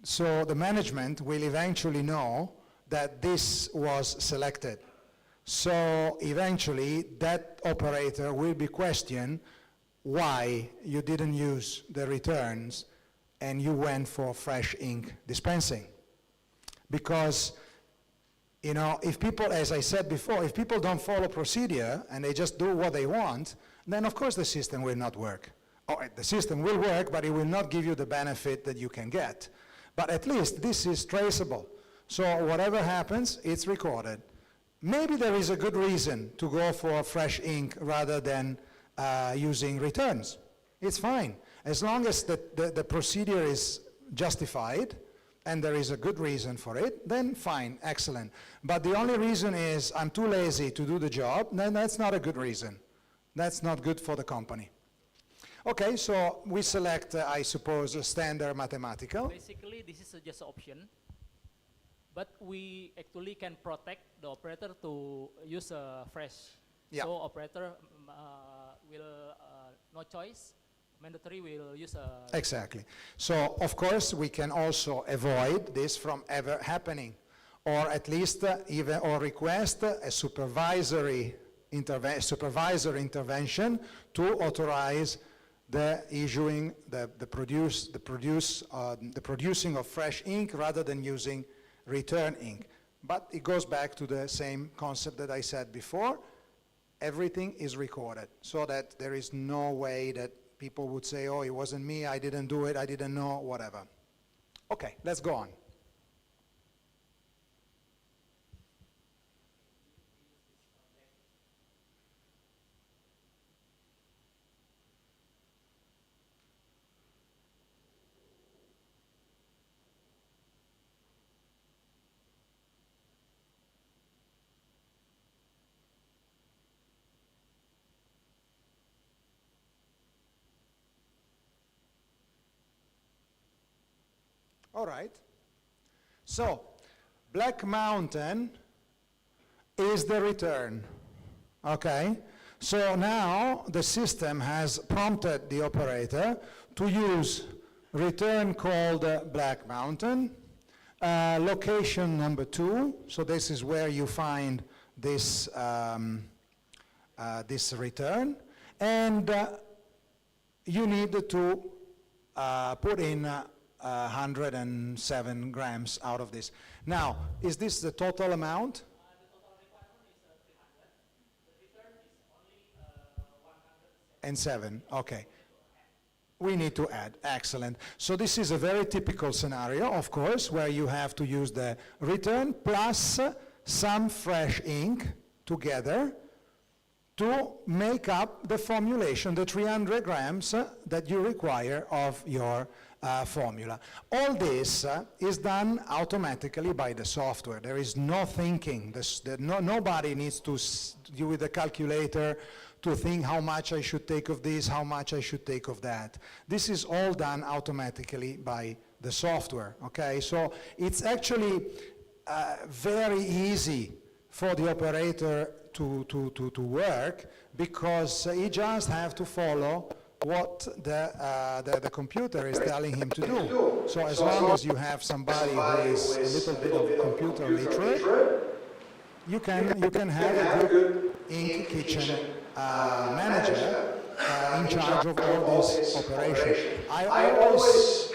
So the management will eventually know that this was selected. So eventually that operator will be questioned why you didn't use the returns and you went for fresh ink dispensing. Because, if people, as I said before, if people don't follow procedure and they just do what they want, then of course the system will not work. Or the system will work, but it will not give you the benefit that you can get. But at least this is traceable. So whatever happens, it's recorded. Maybe there is a good reason to go for fresh ink rather than using returns. It's fine. As long as the procedure is justified and there is a good reason for it, then fine, excellent. But the only reason is I'm too lazy to do the job, then that's not a good reason. That's not good for the company. Okay, so we select, I suppose, a standard mathematical. Basically, this is just an option, but we actually can protect the operator to use a fresh. Yeah. So operator will no choice, mandatory will use a. Exactly. So of course we can also avoid this from ever happening, or at least even or request a supervisory intervention to authorize the issuing, the producing of fresh ink rather than using return ink. But it goes back to the same concept that I said before. Everything is recorded so that there is no way that people would say, oh, it wasn't me, I didn't do it, I didn't know, whatever. Okay, let's go on. All right. So, Black Mountain is the return. Okay? So now the system has prompted the operator to use return called Black Mountain. Location number 2, so this is where you find this, this return, and you need to put in 107 grams out of this. Now, is this the total amount? And 7, okay. We need to add, excellent. So this is a very typical scenario, of course, where you have to use the return plus some fresh ink together to make up the formulation, the 300 grams that you require of your formula. All this is done automatically by the software. There is no thinking. Nobody needs to do with the calculator to think how much I should take of this, how much I should take of that. This is all done automatically by the software, okay? So it's actually very easy for the operator to work, because he just have to follow what the computer is telling him to do. So as long as you have somebody who is a little bit of computer literate, you can have a good ink kitchen manager in charge of all this operation. I always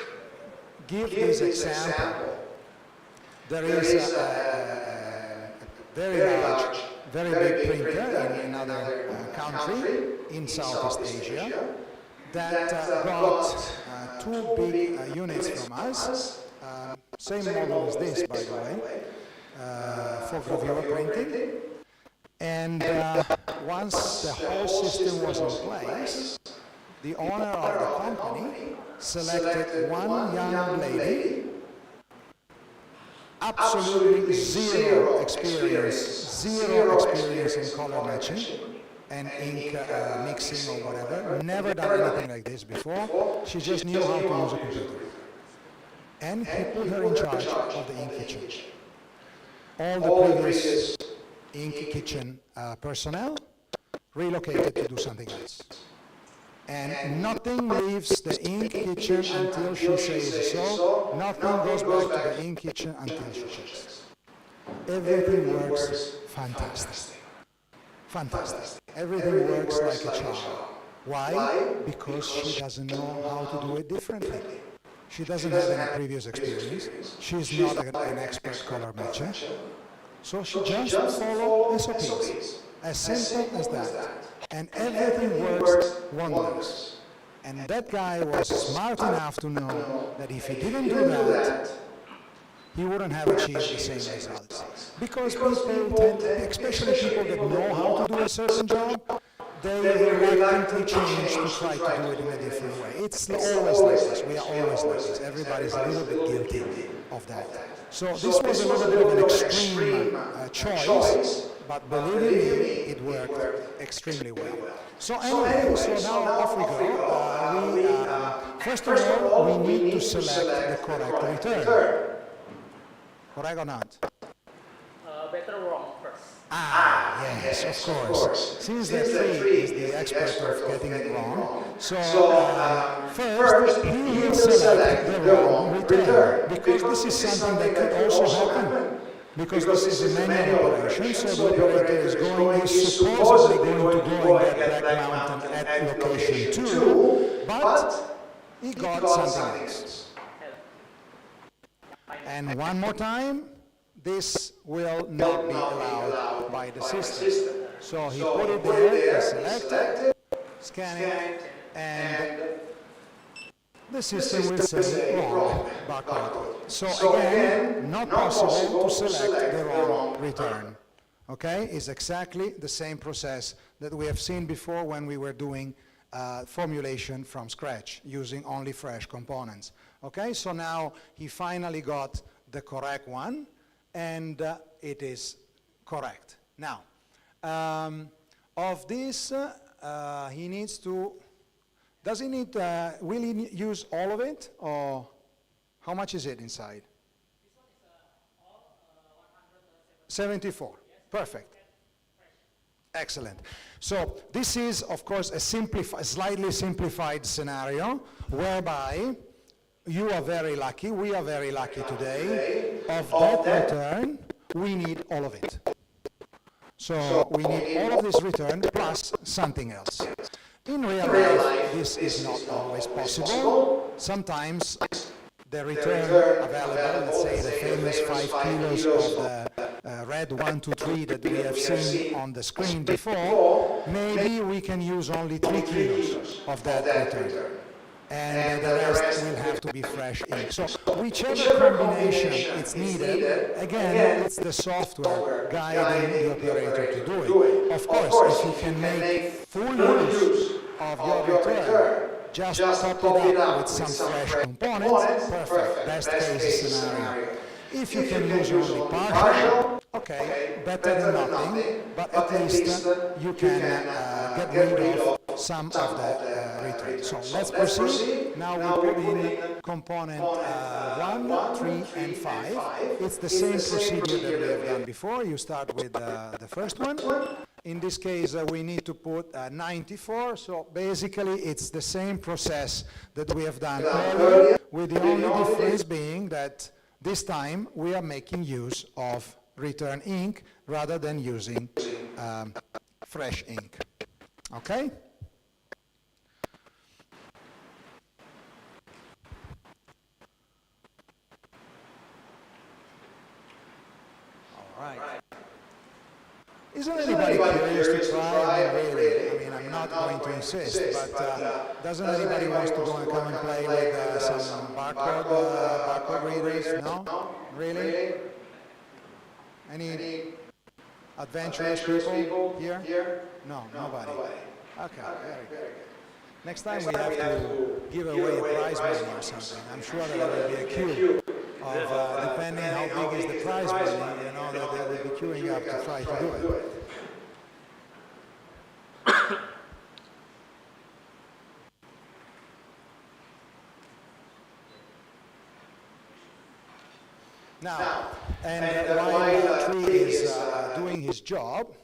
give this example. There is a very large, very big printer in another country in Southeast Asia that got 2 big units from us, same model as this, by the way, for gravure printing. And once the whole system was in place, the owner of the company selected one young lady, absolutely zero experience in color matching and ink mixing or whatever, never done anything like this before. She just knew how to use a computer. And he put her in charge of the ink kitchen. All the previous ink kitchen personnel relocated to do something else. And nothing leaves the ink kitchen until she says so. Nothing goes back to the ink kitchen until she checks. Everything works fantastic. Fantastic. Everything works like a child. Why? Because she doesn't know how to do it differently. She doesn't have any previous experience. She's not an expert color matcher. So she just follows SOPs. As simple as that. And everything works wonders. And that guy was smart enough to know that if he didn't do that, he wouldn't have achieved the same results. Because people tend, especially people that know how to do a certain job, they reluctantly change to try to do it in a different way. It's always like this. We are always like this. Everybody's a little bit guilty of that. So this was a little bit of an extreme choice, but believe me, it worked extremely well. So anyway, so now off we go. First of all, we need to select the correct return. Correct or not? Better wrong first. Yes, of course. Since the three is the expert of getting it wrong, so first he will select the wrong return, because this is something that could also happen. Because this is a manual operation, so the operator is supposedly going to go and get Black Mountain at location 2, but he got something else. And one more time, this will not be allowed by the system. So he put it there, select it, scan it, and the system will say wrong barcode. So again, not possible to select the wrong return. Okay, it's exactly the same process that we have seen before when we were doing formulation from scratch, using only fresh components. Okay, so now he finally got the correct one, and it is correct. Now, of this, he needs to, does he need, will he use all of it, or how much is it inside? This one is all 74. Perfect. Excellent. So this is, of course, a slightly simplified scenario whereby you are very lucky, we are very lucky today. Of that return, we need all of it. So we need all of this return plus something else. In real life, this is not always possible. Sometimes the return available, let's say the famous 5 kilos of the red 1, 2, 3 that we have seen on the screen before, maybe we can use only 3 kilos of that return. And the rest will have to be fresh ink. So whichever combination is needed, again, it's the software guiding the operator to do it. Of course, if you can make full use of your return, just top it up with some fresh components, perfect, best case scenario. If you can use only partial, okay, better than nothing, but at least you can get rid of some of the return. So let's proceed. Now we put in component 1, 3, and 5. It's the same procedure that we have done before. You start with the first one. In this case, we need to put 94, so basically it's the same process that we have done earlier, with the only difference being that this time we are making use of return ink rather than using fresh ink. Okay? All right. Isn't anybody curious to try? I mean, really, I mean, I'm not going to insist, but doesn't anybody want to go and come and play with some barcode readers? No? Really? Any adventurous people here? No, nobody. Okay, very good. Next time we have to give away a prize money or something. I'm sure that there will be a queue of, depending how big is the prize money, you know, that they will be queuing up to try to do it. Now, and while Tree is doing his job,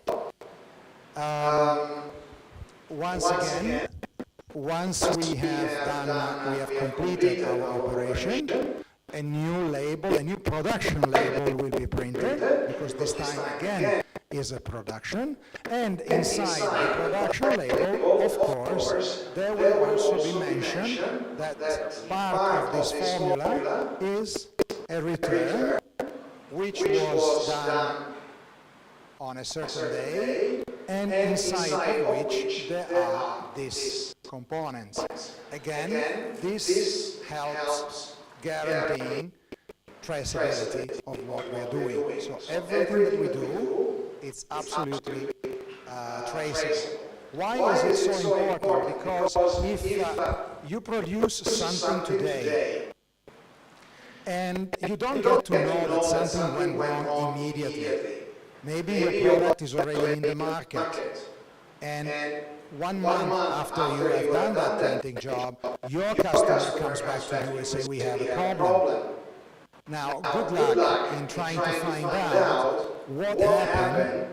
once again, once we have completed our operation, a new label, a new production label will be printed, because this time again is a production, and inside the production label, of course, there will also be mentioned that part of this formula is a return which was done on a certain day, and inside of which there are these components. Again, this helps guaranteeing traceability of what we're doing. So everything that we do, it's absolutely traceable. Why is it so important? Because if you produce something today, and you don't get to know that something went wrong immediately. Maybe your product is already in the market, and 1 month after you have done that printing job, your customer comes back to you and says, we have a problem. Now, good luck in trying to find out what happened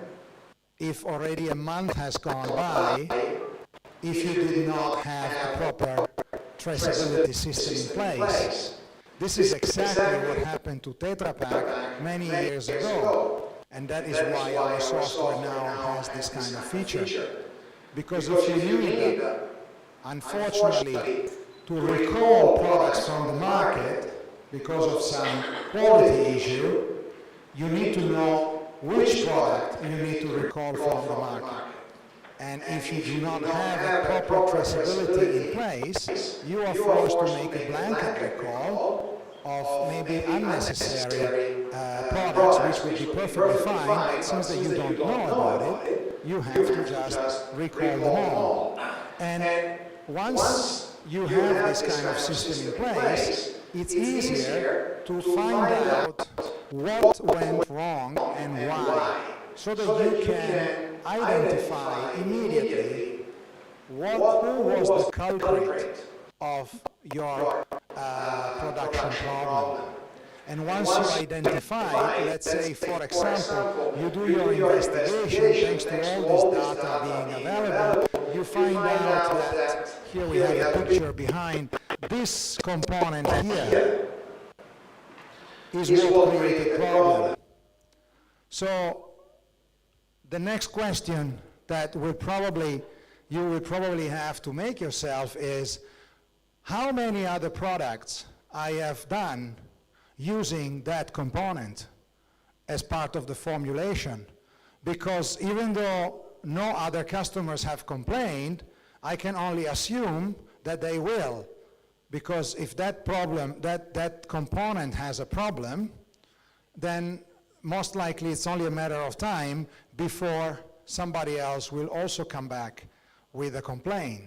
if already a month has gone by, if you did not have a proper traceability system in place. This is exactly what happened to Tetra Pak many years ago, and that is why our software now has this kind of feature. Because if you need, unfortunately, to recall products from the market because of some quality issue, you need to know which product you need to recall from the market. And if you do not have a proper traceability in place, you are forced to make a blanket recall of maybe unnecessary products, which would be perfectly fine, but since that you don't know about it, you have to just recall them all. And once you have this kind of system in place, it's easier to find out what went wrong and why, so that you can identify immediately who was the culprit of your production problem. And once you identify, let's say, for example, you do your investigation, thanks to all this data being available, you find out that, here we have a picture behind, this component here is what created the problem. So the next question that you will probably have to make yourself is, how many other products I have done using that component as part of the formulation? Because even though no other customers have complained, I can only assume that they will. Because if that component has a problem, then most likely it's only a matter of time before somebody else will also come back with a complaint.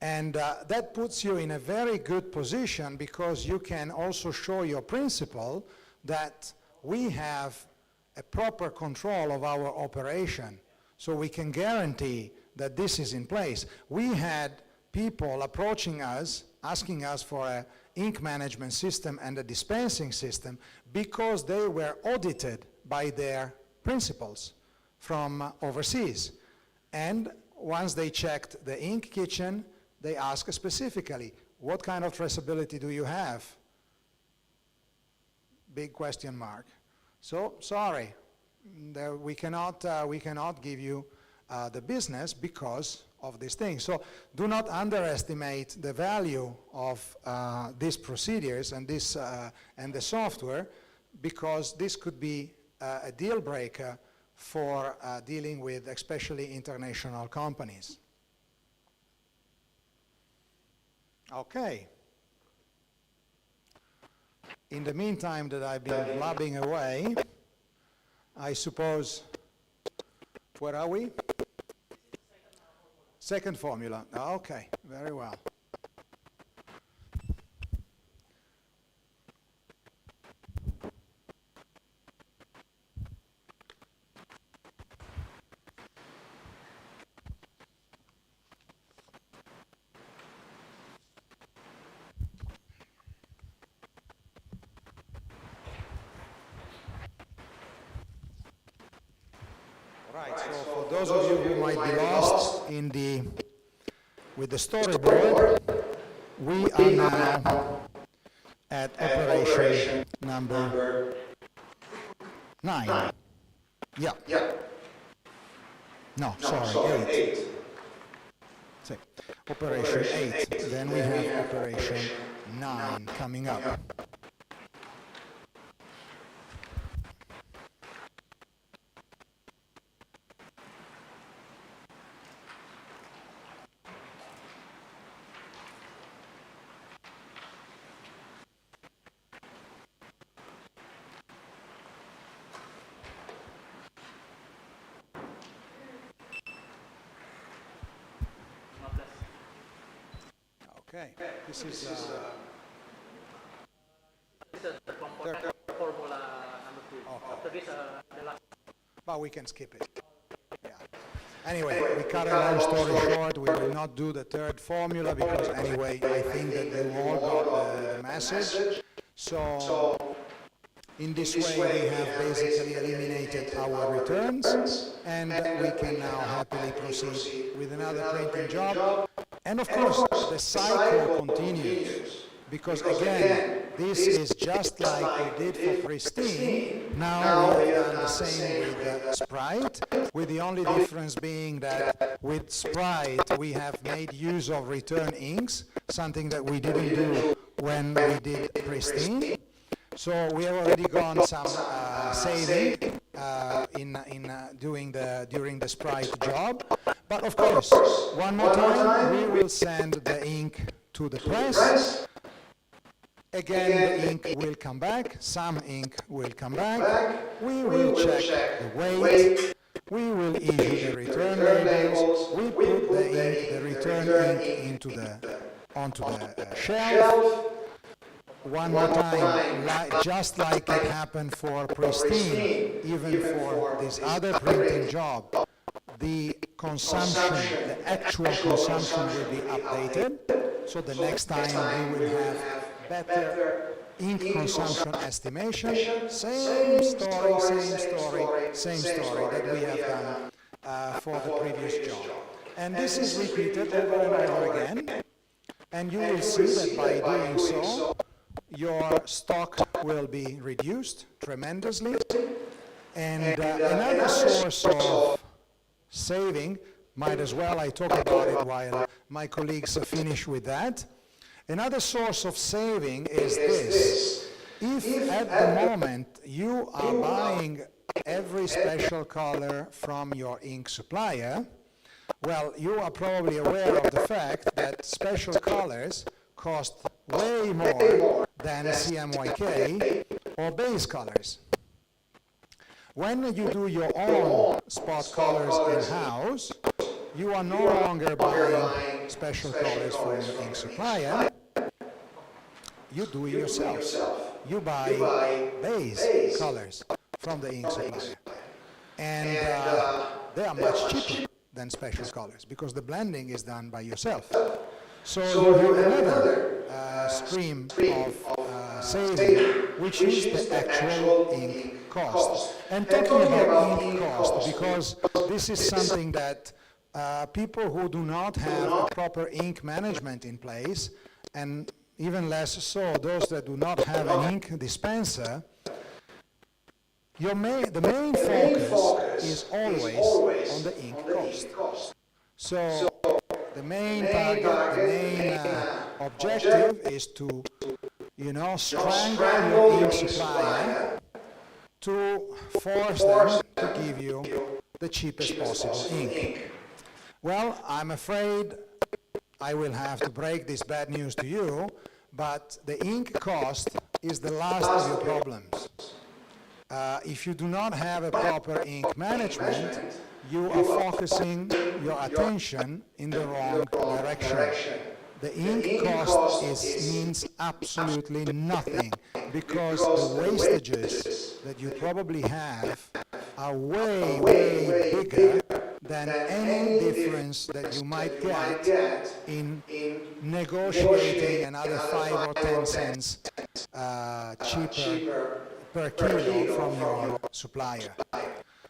And that puts you in a very good position, because you can also show your principal that we have a proper control of our operation. So we can guarantee that this is in place. We had people approaching us, asking us for an ink management system and a dispensing system because they were audited by their principals from overseas. And once they checked the ink kitchen, they asked specifically, what kind of traceability do you have? Big question mark. So, sorry, we cannot give you the business because of these things. So do not underestimate the value of these procedures and the software, because this could be a deal breaker for dealing with especially international companies. Okay. In the meantime that I've been blabbing away, I suppose, where are we? Second formula. Okay, very well. Right, so for those of you who might be lost with the storyboard, we are now at operation number 9. Yeah. No, sorry, 8. So, operation 8. Then we have operation 9 coming up. Okay, this is the formula number 2. Okay. After this, the last. but we can skip it. Yeah. Anyway, we cut a long story short. We will not do the third formula because anyway, I think that they all got the message. So in this way, we have basically eliminated our returns, and we can now happily proceed with another printing job. And of course, the cycle continues, because again, this is just like we did for Pristine. Now we have done the same with Sprite, with the only difference being that with Sprite we have made use of return inks, something that we didn't do when we did Pristine. So we have already gone some saving during the Sprite job. But of course, one more time, we will send the ink to the press. Again, the ink will come back, some ink will come back. We will check the weight. We will issue the return labels. We put the return ink onto the shelf. One more time, just like it happened for Pristine, even for this other printing job, the consumption, the actual consumption will be updated. So the next time we will have better ink consumption estimation. Same story that we have done for the previous job. And this is repeated over and over again. And you will see that by doing so, your stock will be reduced tremendously. And another source of saving, might as well I talk about it while my colleagues finish with that. Another source of saving is this. If at the moment you are buying every special color from your ink supplier, well, you are probably aware of the fact that special colors cost way more than CMYK or base colors. When you do your own spot colors in-house, you are no longer buying special colors from your ink supplier. You do it yourself. You buy base colors from the ink supplier. And they are much cheaper than special colors because the blending is done by yourself. So you have another stream of saving, which is the actual ink cost. And talking about ink cost, because this is something that people who do not have a proper ink management in place, and even less so those that do not have an ink dispenser, the main focus is always on the ink cost. So the main target, the main objective is to, strangle your ink supplier to force them to give you the cheapest possible ink. Well, I'm afraid I will have to break this bad news to you, but the ink cost is the last of your problems. If you do not have a proper ink management, you are focusing your attention in the wrong direction. The ink cost means absolutely nothing because the wastages that you probably have are way, way bigger than any difference that you might get in negotiating another 5 or 10 cents cheaper per kilo from your supplier.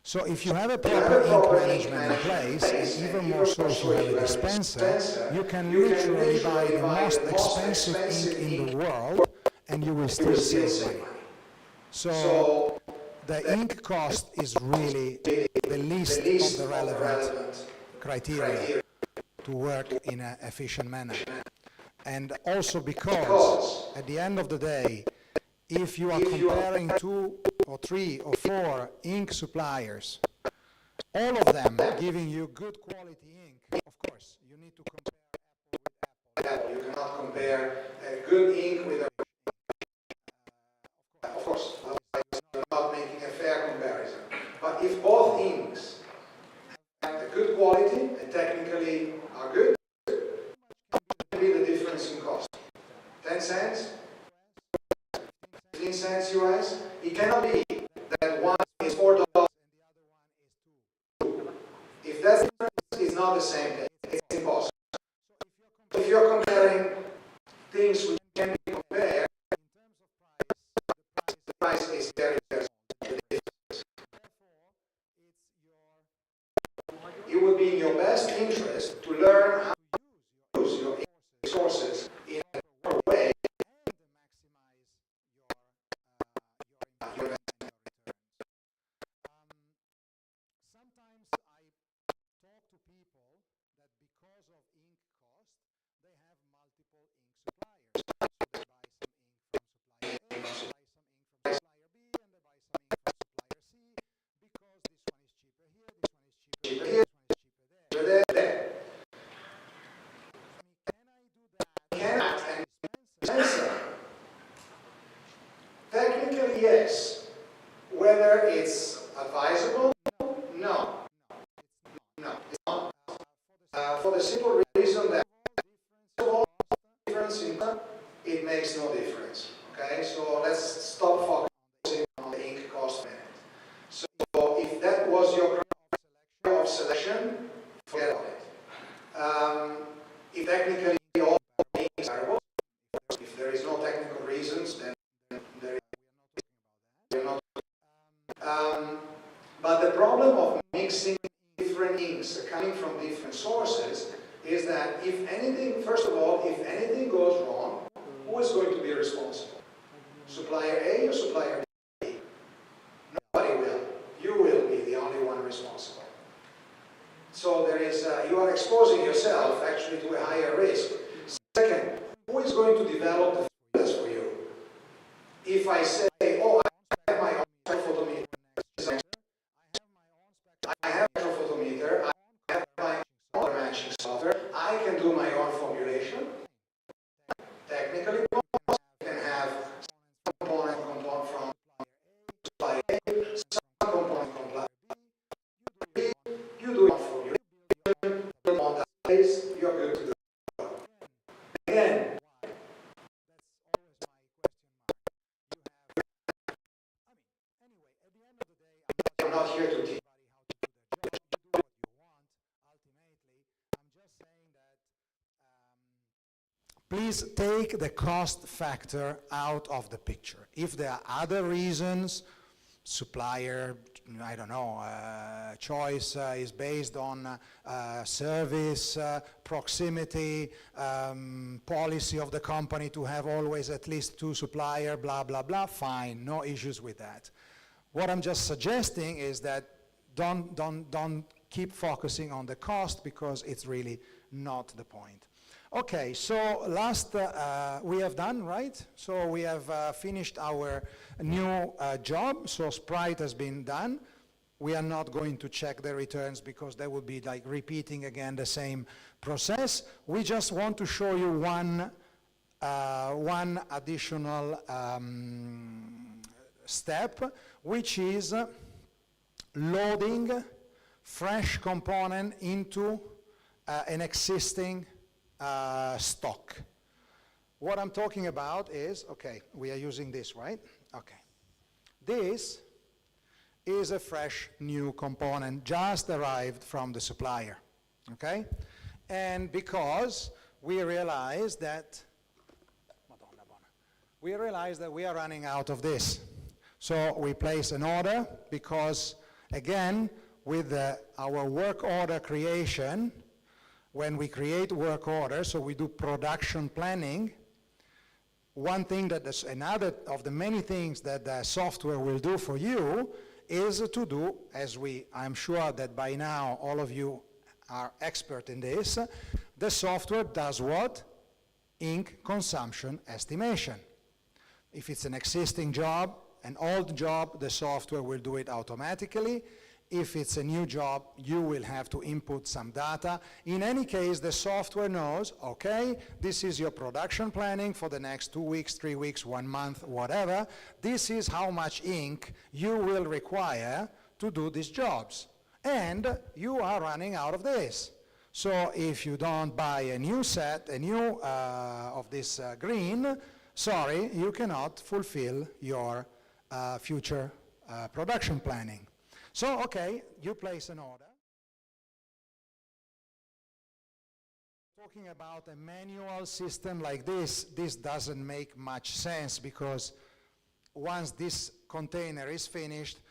So if you have a proper ink management in place, and even more so if you have a dispenser, you can literally buy the most expensive ink in the world and you will still save money. So the ink cost is really the least of the relevant criteria to work in an efficient manner. And also because at the end of the day, if you are comparing 2 or 3 or 4 ink suppliers, all of them giving you good quality ink, of course, you need to compare apple with apple. You cannot compare a good ink with a of course, you're not making a fair comparison. But if both inks have a good quality and technically are good, what will be the difference in cost? 10 cents? 15 cents US? It cannot be that one is $4 and the other one is $2. If that difference is not the same thing, it's impossible. So if you're comparing things which can be compared, the price is very, very small. It would be in your best interest to learn how to use your resources in a proper way and maximize your investment returns. Sometimes I talk to people that because of ink cost, they have multiple ink suppliers. So they buy some ink from supplier A, they buy some ink from supplier B, and they buy some ink from supplier C because this one is cheaper here, this one is cheaper here, this one is cheaper there. Can I do that? Can and dispenser? Technically, yes. Whether it's advisable? No. No, it's not. For the simple reason that difference in it makes no difference. Okay, so let's stop focusing on the ink cost a minute. So if that was your criteria of selection, forget about it. If technically all inks are variable, if there is no technical reasons, then we're not. But the problem of mixing different inks coming from different sources is that if anything, first of all, if anything goes wrong, who is going to be responsible? Supplier A or supplier B? Nobody will. You will be the only one responsible. So there is, you are exposing yourself actually to a higher risk. Second, who is going to develop the filters for you? If I say, oh, I have my own spectrophotometer, I have a spectrophotometer, I have my own matching software, I can do my own formulation. Technically, you can have some component from supplier A, some component from supplier B, you do your formulation, on that place, you're good to go. Again, I'm not here to teach. Please take the cost factor out of the picture. If there are other reasons, supplier, I don't know, choice is based on service, proximity, policy of the company to have always at least 2 suppliers, blah, blah, blah, fine, no issues with that. What I'm just suggesting is that don't keep focusing on the cost, because it's really not the point. Okay, so last we have done, right? So we have finished our new job, so Sprite has been done. We are not going to check the returns because that would be like repeating again the same process. We just want to show you one additional step, which is loading fresh component into an existing stock. What I'm talking about is, okay, we are using this, right? Okay. This is a fresh new component just arrived from the supplier, okay? And because we realize that we are running out of this. So we place an order because, again, with our work order creation, when we create work orders, so we do production planning, one thing that is another of the many things that the software will do for you is to do, as I'm sure that by now all of you are expert in this, the software does what? Ink consumption estimation. If it's an existing job, an old job, the software will do it automatically. If it's a new job, you will have to input some data. In any case, the software knows, okay, this is your production planning for the next 2 weeks, 3 weeks, 1 month, whatever. This is how much ink you will require to do these jobs. And you are running out of this. So if you don't buy a new set, of this green, sorry, you cannot fulfill your future production planning. So, okay, you place an order. Talking about a manual system like this doesn't make much sense, because once this container is finished,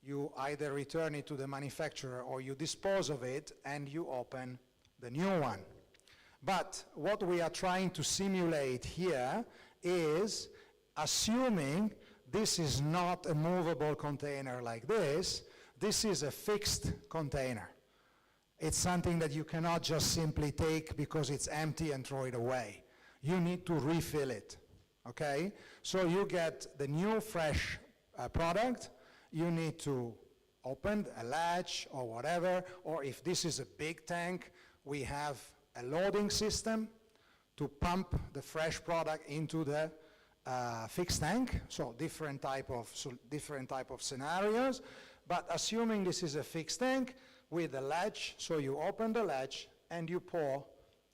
you either return it to the manufacturer or you dispose of it and you open the new one. But what we are trying to simulate here is assuming this is not a movable container like this. This is a fixed container. It's something that you cannot just simply take because it's empty and throw it away. You need to refill it, okay? So you get the new fresh product. You need to open a latch or whatever, or if this is a big tank, we have a loading system to pump the fresh product into the fixed tank. So different type of scenarios. But assuming this is a fixed tank with a latch, so you open the latch and you pour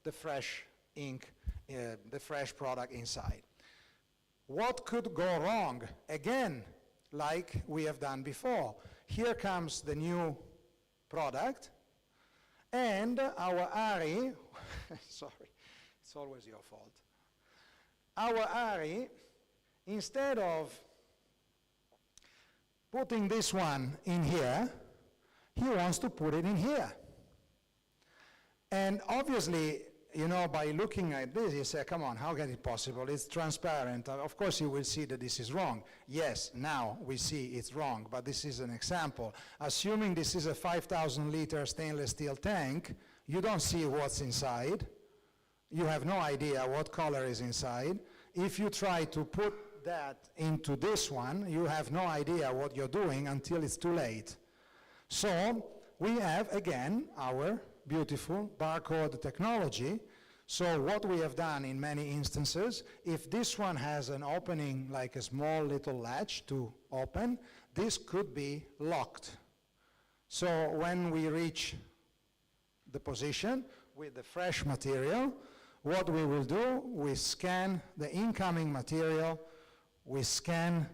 the fresh ink, the fresh product inside. What could go wrong? Again, like we have done before. Here comes the new product, and our ARI, sorry, it's always your fault. Our ARI, instead of putting this one in here, he wants to put it in here. And obviously, you know, by looking at this, you say, come on, how can it possible? It's transparent. Of course, you will see that this is wrong. Yes, now we see it's wrong, but this is an example. Assuming this is a 5,000 liter stainless steel tank, you don't see what's inside. You have no idea what color is inside. If you try to put that into this one, you have no idea what you're doing until it's too late. So we have, again, our beautiful barcode technology. So what we have done in many instances, if this one has an opening like a small little latch to open, this could be locked. So when we reach the position with the fresh material, what we will do, we scan the incoming material, we scan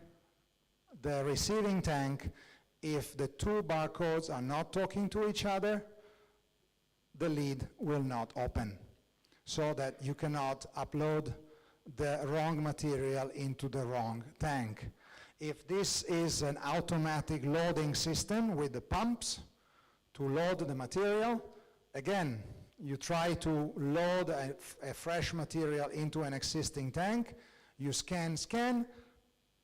the receiving tank. If the two barcodes are not talking to each other, the lid will not open, so that you cannot upload the wrong material into the wrong tank. If this is an automatic loading system with the pumps to load the material, again, you try to load a fresh material into an existing tank, you scan.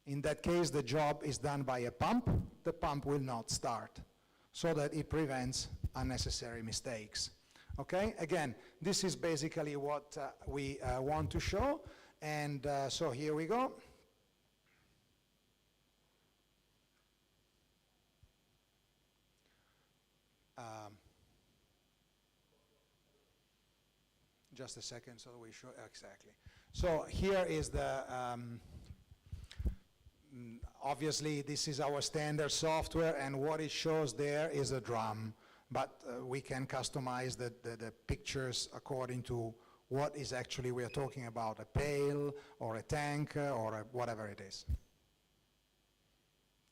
In that case, the job is done by a pump. The pump will not start, so that it prevents unnecessary mistakes. Okay, again, this is basically what we want to show, and so here we go. Just a second, so we show exactly. So here is the, obviously this is our standard software, and what it shows there is a drum. But we can customize the pictures according to what is actually we are talking about, a pail or a tank or whatever it is.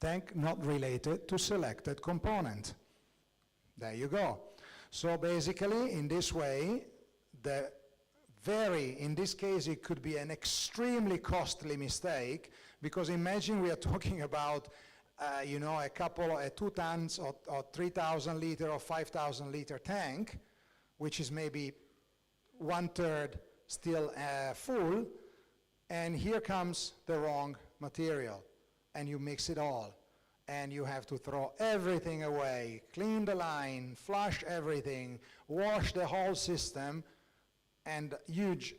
Tank not related to selected component. There you go. So basically, in this way, in this case, it could be an extremely costly mistake, because imagine we are talking about you know, a 2 tons or 3,000 liter or 5,000 liter tank, which is maybe 1/3 still full, and here comes the wrong material, and you mix it all, and you have to throw everything away, clean the line, flush everything, wash the whole system, and huge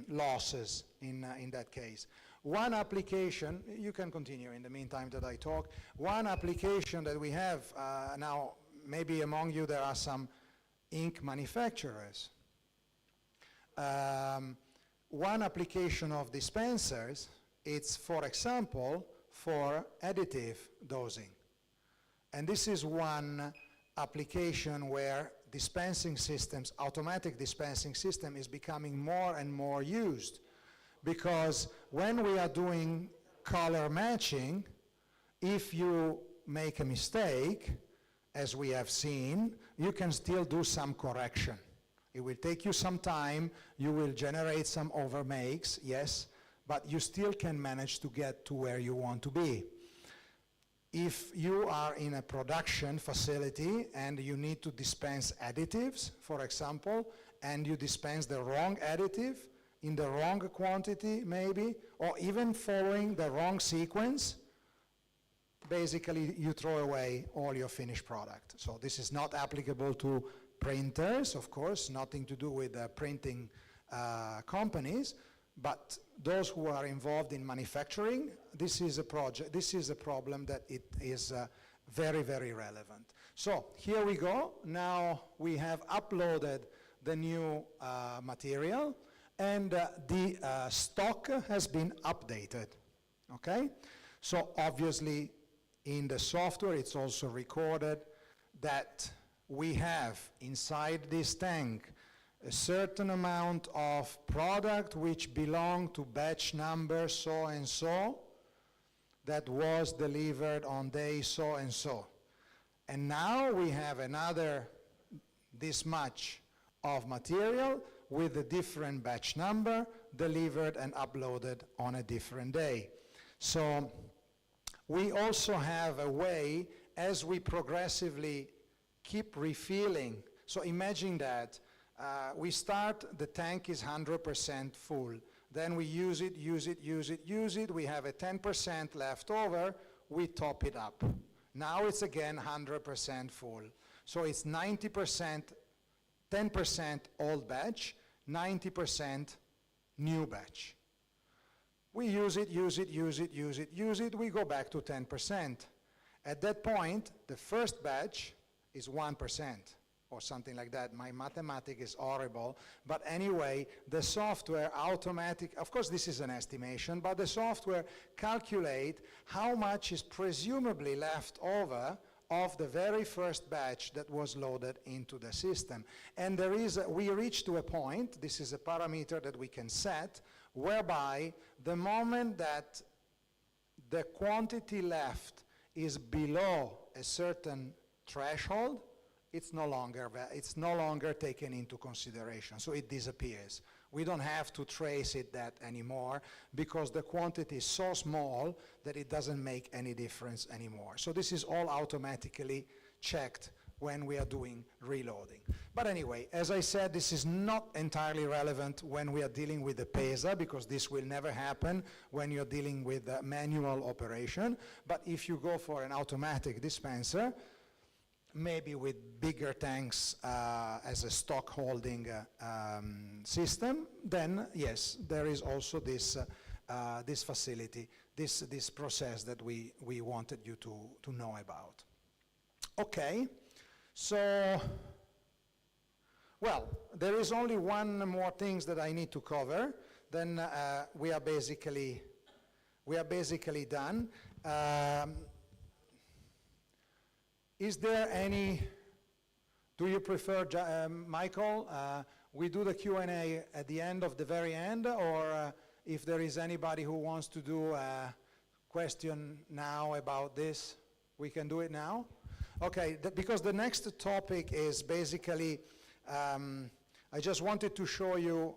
losses in that case. One application, you can continue in the meantime that I talk, one application that we have now, maybe among you there are some ink manufacturers. One application of dispensers, it's, for example, for additive dosing. And this is one application where dispensing systems, automatic dispensing system, is becoming more and more used. Because when we are doing color matching, if you make a mistake, as we have seen, you can still do some correction. It will take you some time, you will generate some overmakes, yes, but you still can manage to get to where you want to be. If you are in a production facility and you need to dispense additives, for example, and you dispense the wrong additive, in the wrong quantity maybe, or even following the wrong sequence, basically you throw away all your finished product. So this is not applicable to printers, of course, nothing to do with printing companies, but those who are involved in manufacturing, this is a problem that it is very, very relevant. So here we go. Now we have uploaded the new material, and the stock has been updated, okay? So obviously in the software it's also recorded that we have inside this tank a certain amount of product which belong to batch number so and so that was delivered on day so and so. And now we have another this much of material with a different batch number delivered and uploaded on a different day. So we also have a way, as we progressively keep refilling So imagine that we start, the tank is 100% full. Then we use it, we have a 10% left over, we top it up. Now it's again 100% full. So it's 90%, 10% old batch, 90% new batch. We use it, we go back to 10%. At that point, the first batch is 1%. Or something like that. My mathematics is horrible, but anyway, the software of course this is an estimation, but the software calculate how much is presumably left over of the very first batch that was loaded into the system. And we reach to a point, this is a parameter that we can set, whereby the moment that the quantity left is below a certain threshold, it's no longer taken into consideration, so it disappears. We don't have to trace that anymore because the quantity is so small that it doesn't make any difference anymore. So this is all automatically checked when we are doing reloading. But anyway, as I said, this is not entirely relevant when we are dealing with the Pesa, because this will never happen when you're dealing with a manual operation. But if you go for an automatic dispenser, maybe with bigger tanks as a stock holding system, then yes, there is also this facility, this process that we wanted you to know about. Okay, so, well, there is only one more thing that I need to cover, then we are basically done. Is there any, do you prefer, Michael, we do the Q&A at the end of the very end, or if there is anybody who wants to do a question now about this, we can do it now? Okay, because the next topic is basically, I just wanted to show you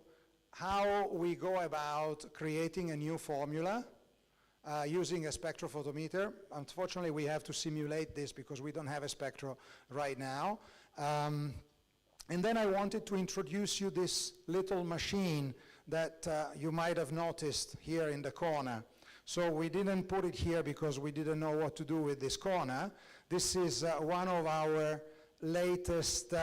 how we go about creating a new formula using a spectrophotometer. Unfortunately, we have to simulate this because we don't have a spectro right now. And then I wanted to introduce you this little machine that you might have noticed here in the corner. So we didn't put it here because we didn't know what to do with this corner. This is one of our latest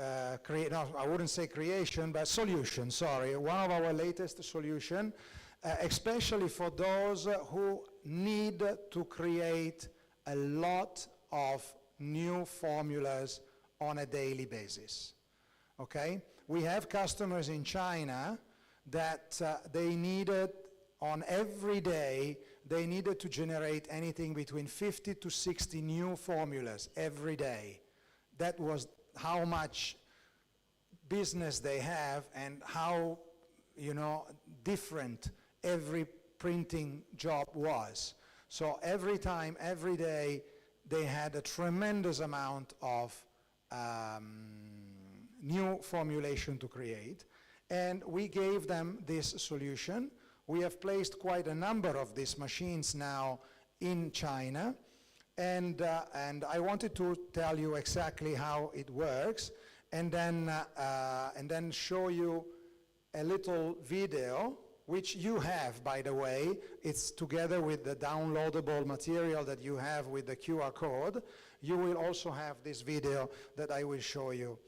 no, I wouldn't say creation, but solution, sorry. One of our latest solution, especially for those who need to create a lot of new formulas on a daily basis, okay? We have customers in China that they needed, on every day, they needed to generate anything between 50 to 60 new formulas every day. That was how much business they have and how, different every printing job was. So every time, every day, they had a tremendous amount of new formulation to create, and we gave them this solution. We have placed quite a number of these machines now in China, and I wanted to tell you exactly how it works, and then show you a little video, which you have, by the way. It's together with the downloadable material that you have with the QR code. You will also have this video that I will show you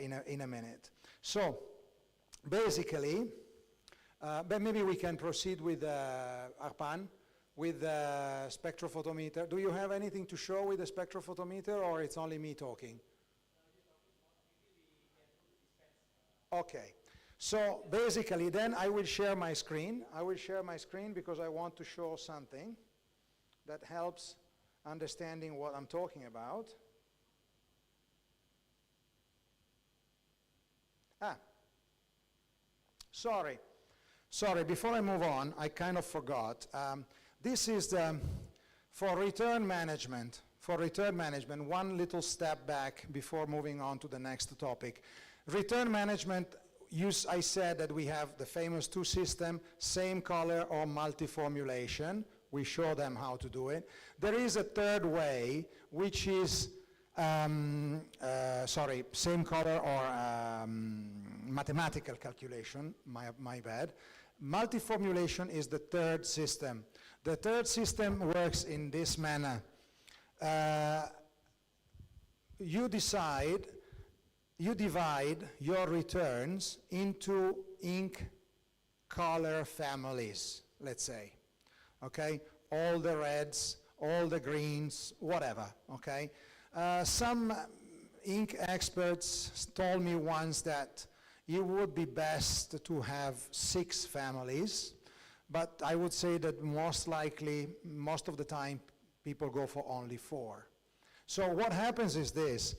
in a minute. So, basically, but maybe we can proceed with Arpan, with the spectrophotometer. Do you have anything to show with the spectrophotometer, or it's only me talking? Okay. So basically, then I will share my screen. I will share my screen because I want to show something that helps understanding what I'm talking about. Sorry, before I move on, I kind of forgot. This is for return management. For return management, one little step back before moving on to the next topic. Return management, I said that we have the famous two system, same color or multi-formulation. We show them how to do it. There is a third way, which is, same color or mathematical calculation, my bad. Multi-formulation is the third system. The third system works in this manner. You divide your returns into ink color families, let's say, okay? All the reds, all the greens, whatever, okay? Some ink experts told me once that it would be best to have 6 families, but I would say that most likely, most of the time, people go for only 4. So what happens is this: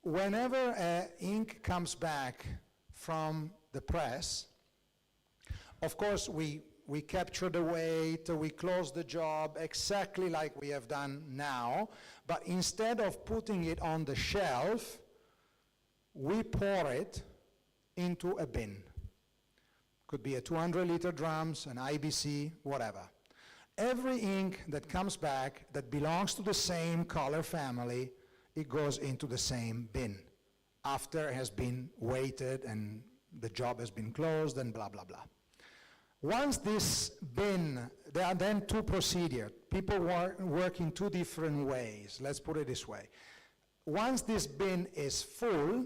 whenever ink comes back from the press, of course we capture the weight, we close the job exactly like we have done now, but instead of putting it on the shelf, we pour it into a bin. Could be a 200-liter drums, an IBC, whatever. Every ink that comes back that belongs to the same color family, it goes into the same bin after it has been weighted and the job has been closed and blah, blah, blah. Once this bin, there are then 2 procedures. People work in 2 different ways. Let's put it this way. Once this bin is full,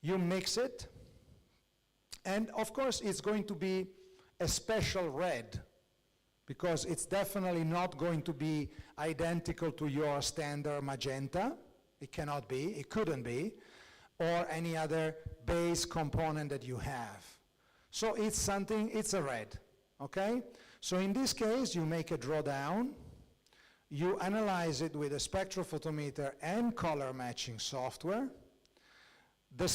you mix it, and of course it's going to be a special red, because it's definitely not going to be identical to your standard magenta. It cannot be, it couldn't be, or any other base component that you have. So it's something, it's a red, okay? So in this case, you make a drawdown, you analyze it with a spectrophotometer and color matching software. The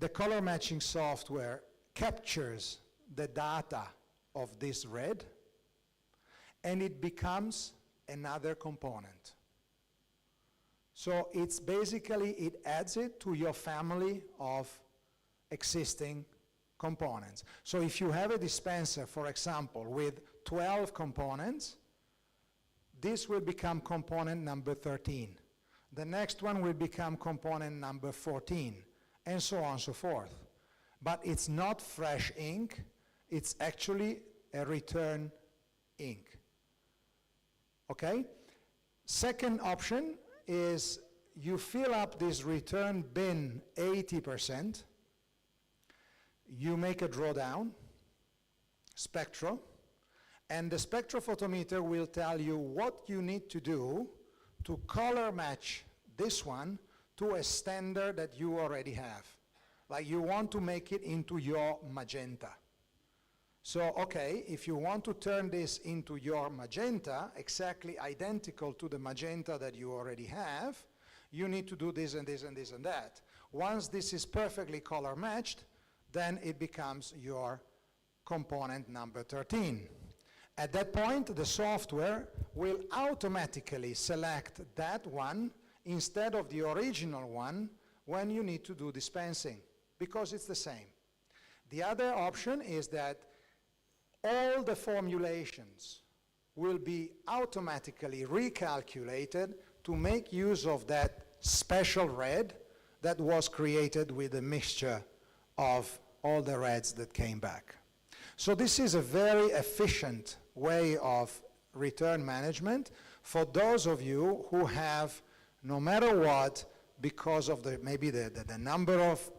color matching software captures the data of this red, and it becomes another component. So it's basically, it adds it to your family of existing components. So if you have a dispenser, for example, with 12 components, this will become component number 13. The next one will become component number 14, and so on and so forth. But it's not fresh ink, it's actually a return ink. Okay? Second option is you fill up this return bin 80%, you make a drawdown, spectro, and the spectrophotometer will tell you what you need to do to color match this one to a standard that you already have. Like you want to make it into your magenta. So, okay, if you want to turn this into your magenta, exactly identical to the magenta that you already have, you need to do this and this and this and that. Once this is perfectly color matched, then it becomes your component number 13. At that point, the software will automatically select that one instead of the original one when you need to do dispensing, because it's the same. The other option is that all the formulations will be automatically recalculated to make use of that special red that was created with a mixture of all the reds that came back. So this is a very efficient way of return management for those of you who have, no matter what, because of maybe the number of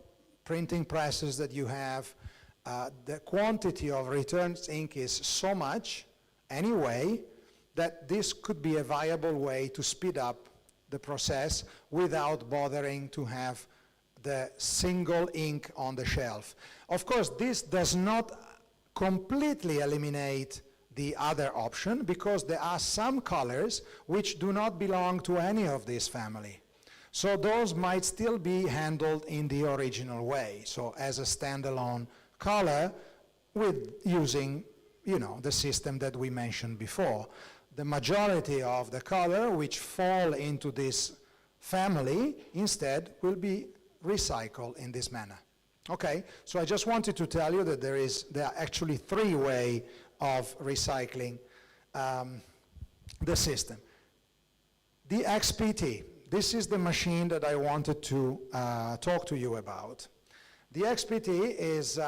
printing presses that you have, the quantity of returns ink is so much anyway that this could be a viable way to speed up the process without bothering to have the single ink on the shelf. Of course, this does not completely eliminate the other option, because there are some colors which do not belong to any of this family. So those might still be handled in the original way, so as a standalone color with using, the system that we mentioned before. The majority of the color which fall into this family instead will be recycled in this manner. Okay, so I just wanted to tell you that there are actually 3 ways of recycling the system. The XPT, this is the machine that I wanted to talk to you about. The XPT is,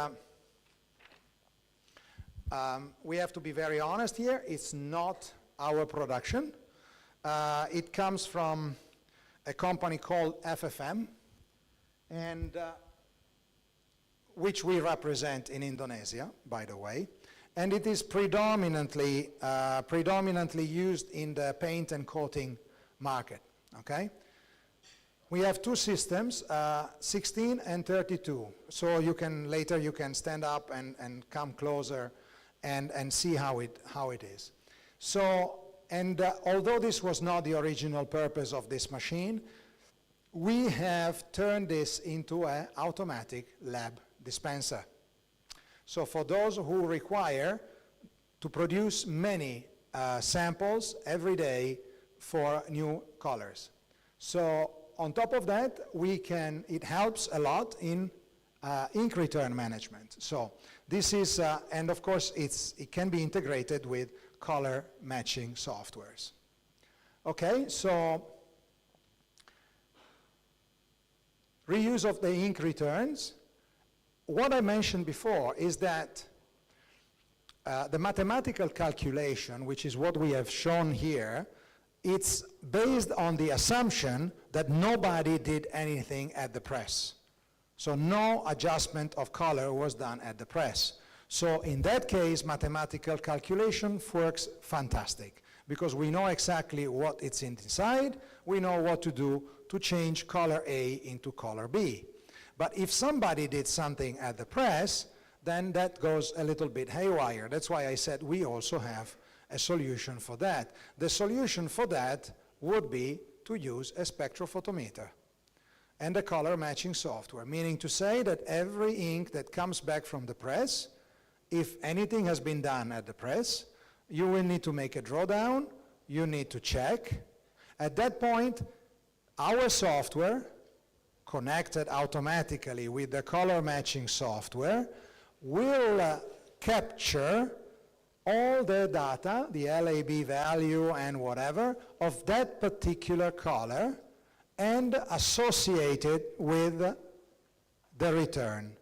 we have to be very honest here, it's not our production. It comes from a company called FFM, and which we represent in Indonesia, by the way. And it is predominantly used in the paint and coating market, okay? We have two systems, 16 and 32. So later you can stand up and come closer and see how it is. So, and although this was not the original purpose of this machine, we have turned this into an automatic lab dispenser. So for those who require to produce many samples every day for new colors. So on top of that, it helps a lot in ink return management. So this is, and of course it can be integrated with color matching softwares. Okay, so reuse of the ink returns. What I mentioned before is that the mathematical calculation, which is what we have shown here, it's based on the assumption that nobody did anything at the press. So no adjustment of color was done at the press. So in that case, mathematical calculation works fantastic because we know exactly what it's inside, we know what to do to change color A into color B. But if somebody did something at the press, then that goes a little bit haywire. That's why I said we also have a solution for that. The solution for that would be to use a spectrophotometer and a color matching software, meaning to say that every ink that comes back from the press, if anything has been done at the press, you will need to make a drawdown, you need to check. At that point, our software, connected automatically with the color matching software, will capture all the data, the LAB value and whatever, of that particular color and associate it with the return.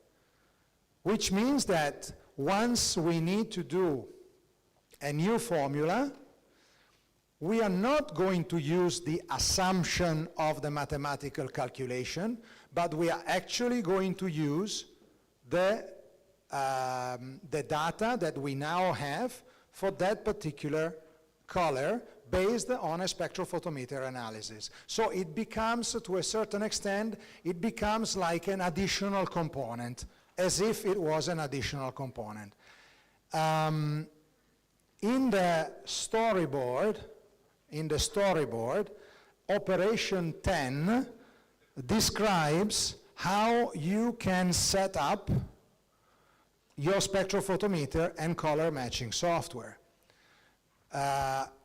Which means that once we need to do a new formula, we are not going to use the assumption of the mathematical calculation, but we are actually going to use the data that we now have for that particular color based on a spectrophotometer analysis. So it becomes, to a certain extent, it becomes like an additional component, as if it was an additional component. In the storyboard, Operation 10 describes how you can set up your spectrophotometer and color matching software.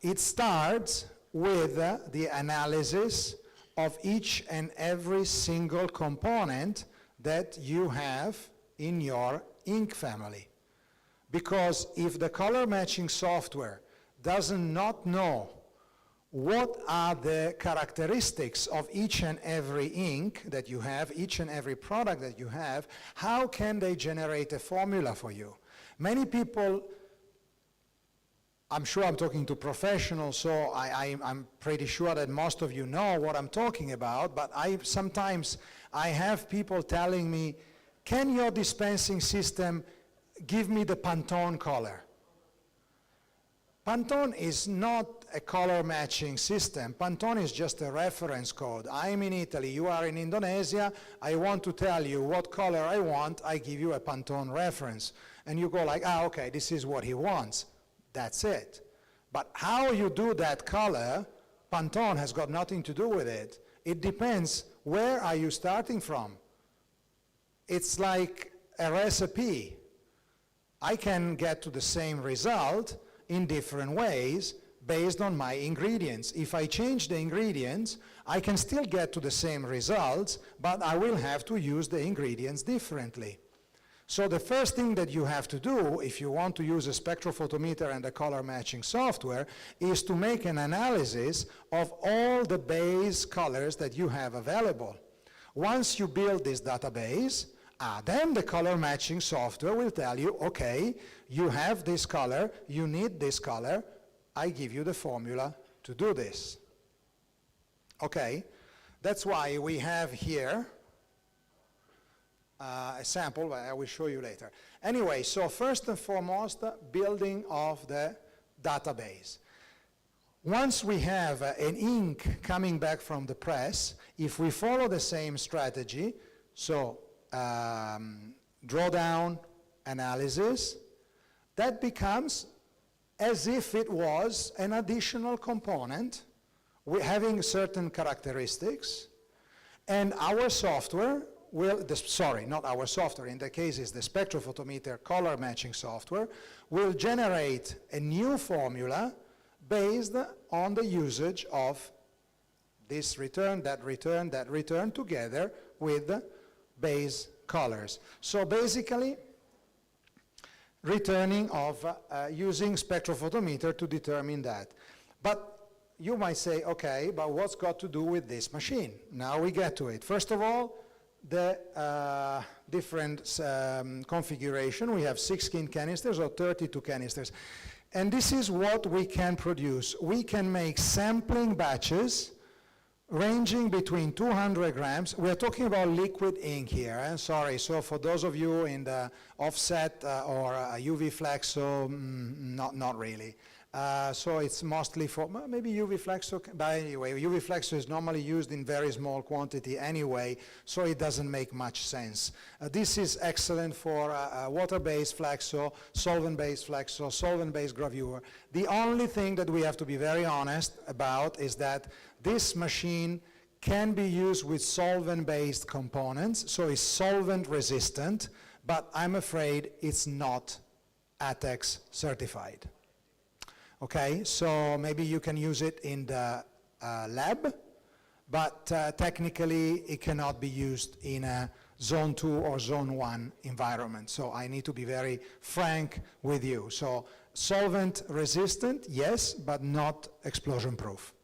It starts with the analysis of each and every single component that you have in your ink family. Because if the color matching software does not know what are the characteristics of each and every ink that you have, each and every product that you have, how can they generate a formula for you? Many people, I'm sure I'm talking to professionals, so I'm pretty sure that most of you know what I'm talking about, but sometimes I have people telling me, can your dispensing system give me the Pantone color? Pantone is not a color matching system. Pantone is just a reference code. I'm in Italy, you are in Indonesia, I want to tell you what color I want, I give you a Pantone reference. And you go like, okay, this is what he wants. That's it. But how you do that color, Pantone has got nothing to do with it. It depends, where are you starting from? It's like a recipe. I can get to the same result in different ways based on my ingredients. If I change the ingredients, I can still get to the same results, but I will have to use the ingredients differently. So the first thing that you have to do if you want to use a spectrophotometer and a color matching software is to make an analysis of all the base colors that you have available. Once you build this database, then the color matching software will tell you, okay, you have this color, you need this color, I give you the formula to do this. Okay, that's why we have here a sample, but I will show you later. Anyway, so first and foremost, building of the database. Once we have an ink coming back from the press, if we follow the same strategy, so drawdown analysis, that becomes as if it was an additional component having certain characteristics, and our software will, sorry, not our software, in the case is the spectrophotometer color matching software, will generate a new formula based on the usage of this return, that return, that return, together with base colors. So basically, returning of using spectrophotometer to determine that. But you might say, okay, but what's got to do with this machine? Now we get to it. First of all, the different configuration. We have 16 canisters or 32 canisters. And this is what we can produce. We can make sampling batches ranging between 200 grams. We're talking about liquid ink here. Sorry, so for those of you in the offset or UV flexo, not really. So it's mostly for, maybe UV flexo, but anyway, UV flexo is normally used in very small quantity anyway, so it doesn't make much sense. This is excellent for water-based flexo, solvent-based flexo, solvent-based gravure. The only thing that we have to be very honest about is that this machine can be used with solvent-based components, so it's solvent resistant, but I'm afraid it's not ATEX certified. Okay, so maybe you can use it in the lab, but technically it cannot be used in a zone 2 or zone 1 environment. So I need to be very frank with you. So solvent resistant, yes, but not explosion proof.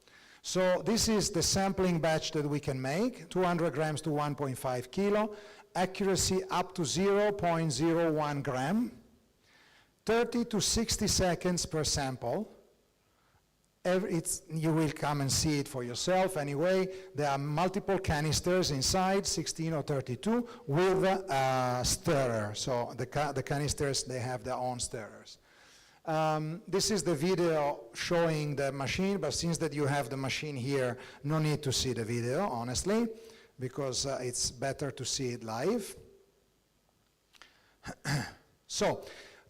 So this is the sampling batch that we can make, 200 grams to 1.5 kilo, accuracy up to 0.01 gram, 30 to 60 seconds per sample. You will come and see it for yourself anyway. There are multiple canisters inside, 16 or 32, with a stirrer. So the canisters, they have their own stirrers. This is the video showing the machine, but since that you have the machine here, no need to see the video, honestly, because it's better to see it live. So,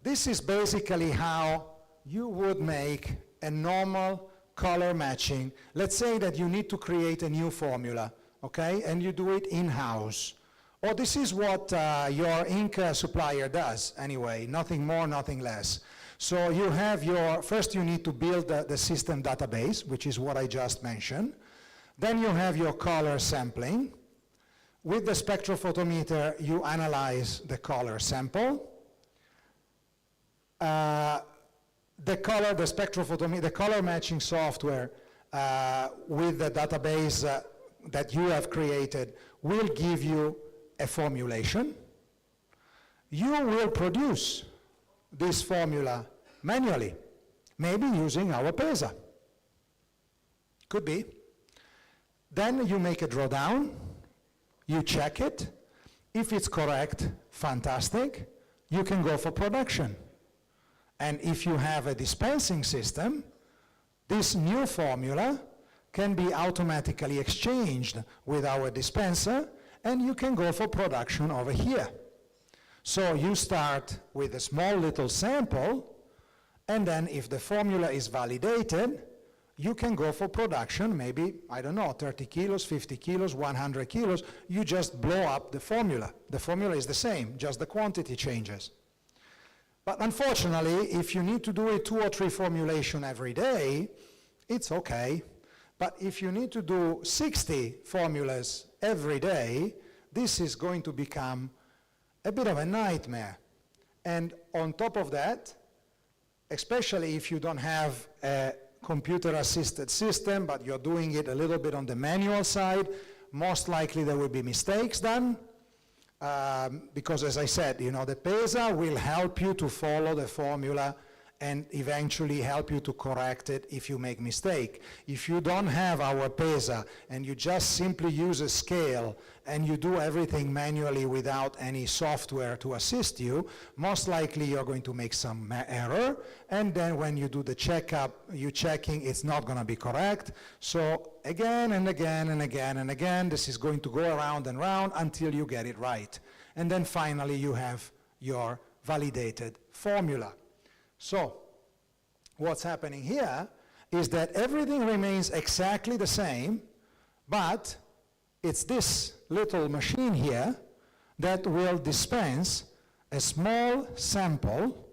this is basically how you would make a normal color matching. Let's say that you need to create a new formula, okay, and you do it in-house. Or this is what your ink supplier does anyway, nothing more, nothing less. So you have first you need to build the system database, which is what I just mentioned. Then you have your color sampling. With the spectrophotometer, you analyze the color sample. The spectrophotometer, the color matching software with the database that you have created will give you a formulation. You will produce this formula manually, maybe using our Pesa. Could be. Then you make a drawdown, you check it. If it's correct, fantastic, you can go for production. And if you have a dispensing system, this new formula can be automatically exchanged with our dispenser, and you can go for production over here. So you start with a small little sample, and then if the formula is validated, you can go for production, maybe, I don't know, 30 kilos, 50 kilos, 100 kilos. You just blow up the formula. The formula is the same, just the quantity changes. But unfortunately, if you need to do a 2 or 3 formulation every day, it's okay. But if you need to do 60 formulas every day, this is going to become a bit of a nightmare. And on top of that, especially if you don't have a computer-assisted system, but you're doing it a little bit on the manual side, most likely there will be mistakes done, because as I said, you know, the Pesa will help you to follow the formula and eventually help you to correct it if you make mistake. If you don't have our Pesa and you just simply use a scale and you do everything manually without any software to assist you, most likely you're going to make some error, and then when you do the checkup, you're checking it's not going to be correct. So again and again and again and again, this is going to go around and round until you get it right. And then finally you have your validated formula. So what's happening here is that everything remains exactly the same, but it's this little machine here that will dispense a small sample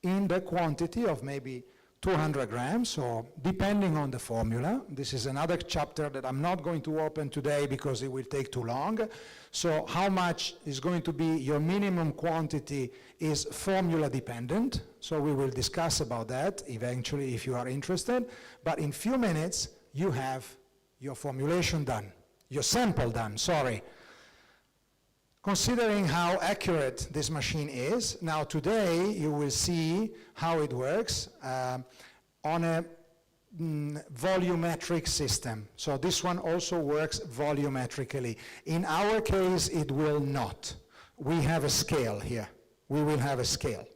in the quantity of maybe 200 grams, or depending on the formula. This is another chapter that I'm not going to open today because it will take too long. So how much is going to be your minimum quantity is formula dependent. So we will discuss about that eventually if you are interested. But in few minutes, you have your formulation done, your sample done, sorry. Considering how accurate this machine is, now today you will see how it works on a volumetric system. So this one also works volumetrically. In our case, it will not. We have a scale here. We will have a scale.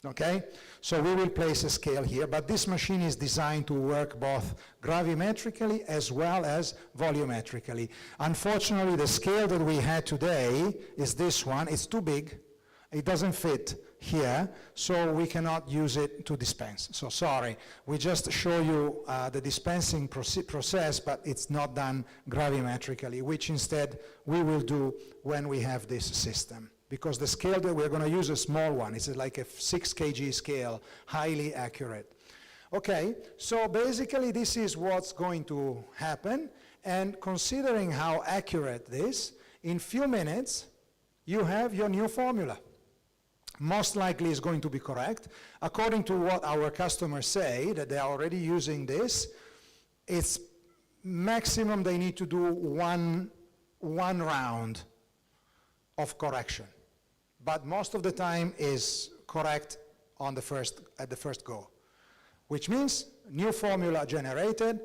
Okay? So we will place a scale here, but this machine is designed to work both gravimetrically as well as volumetrically. Unfortunately, the scale that we had today is this one. It's too big. It doesn't fit here, so we cannot use it to dispense. So sorry, we just show you the dispensing process, but it's not done gravimetrically, which instead we will do when we have this system. Because the scale that we're going to use is a small one. It's like a 6 kg scale, highly accurate. Okay, so basically this is what's going to happen. And considering how accurate this, in few minutes, you have your new formula. Most likely is going to be correct. According to what our customers say, that they are already using this, it's maximum they need to do one round of correction. But most of the time is correct on at the first go. Which means new formula generated,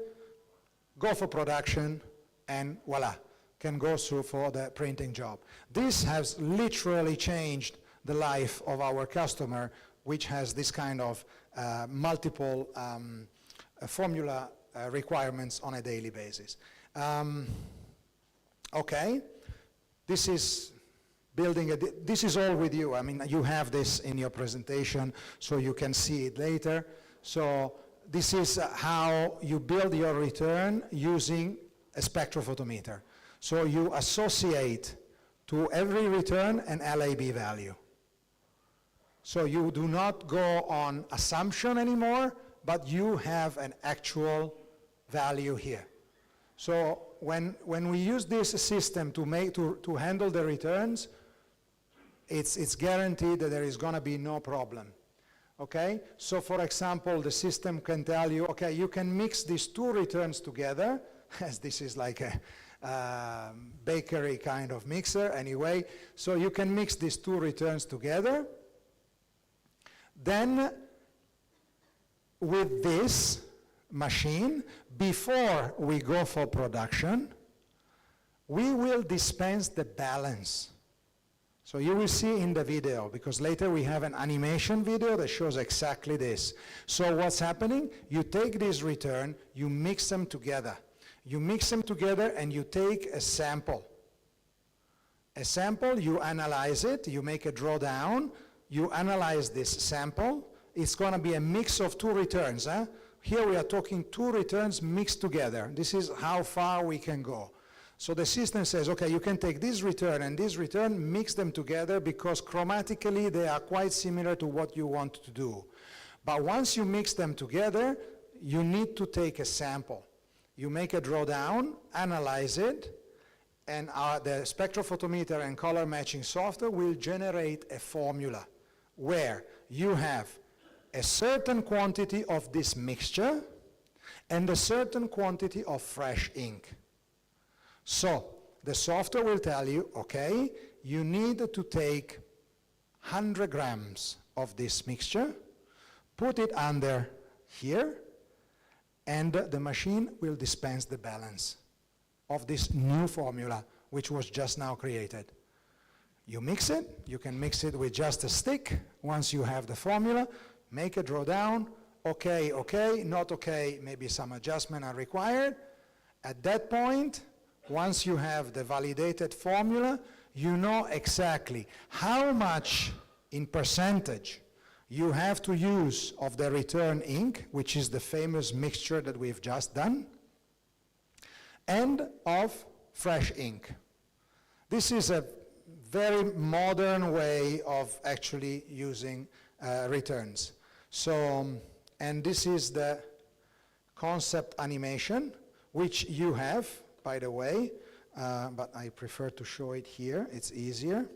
go for production, and voila, can go through for the printing job. This has literally changed the life of our customer, which has this kind of multiple formula requirements on a daily basis. Okay, this is building this is all with you. I mean, you have this in your presentation, so you can see it later. So this is how you build your return using a spectrophotometer. So you associate to every return an LAB value. So you do not go on assumption anymore, but you have an actual value here. So when we use this system to handle the returns, it's guaranteed that there is going to be no problem. Okay? So for example, the system can tell you, okay, you can mix these two returns together, as this is like a bakery kind of mixer anyway. So you can mix these two returns together. Then with this machine, before we go for production, we will dispense the balance. So you will see in the video, because later we have an animation video that shows exactly this. So what's happening? You take this return, you mix them together. You mix them together and you take a sample. A sample, you analyze it, you make a drawdown, you analyze this sample. It's going to be a mix of two returns. Here we are talking two returns mixed together. This is how far we can go. So the system says, okay, you can take this return and this return, mix them together because chromatically they are quite similar to what you want to do. But once you mix them together, you need to take a sample. You make a drawdown, analyze it, and the spectrophotometer and color matching software will generate a formula where you have a certain quantity of this mixture and a certain quantity of fresh ink. So the software will tell you, okay, you need to take 100 grams of this mixture, put it under here, and the machine will dispense the balance of this new formula, which was just now created. You mix it, you can mix it with just a stick. Once you have the formula, make a drawdown, okay, okay, not okay, maybe some adjustment are required. At that point, once you have the validated formula, you know exactly how much in percentage you have to use of the return ink, which is the famous mixture that we've just done, and of fresh ink. This is a very modern way of actually using returns. So, and this is the concept animation, which you have, by the way, but I prefer to show it here, it's easier.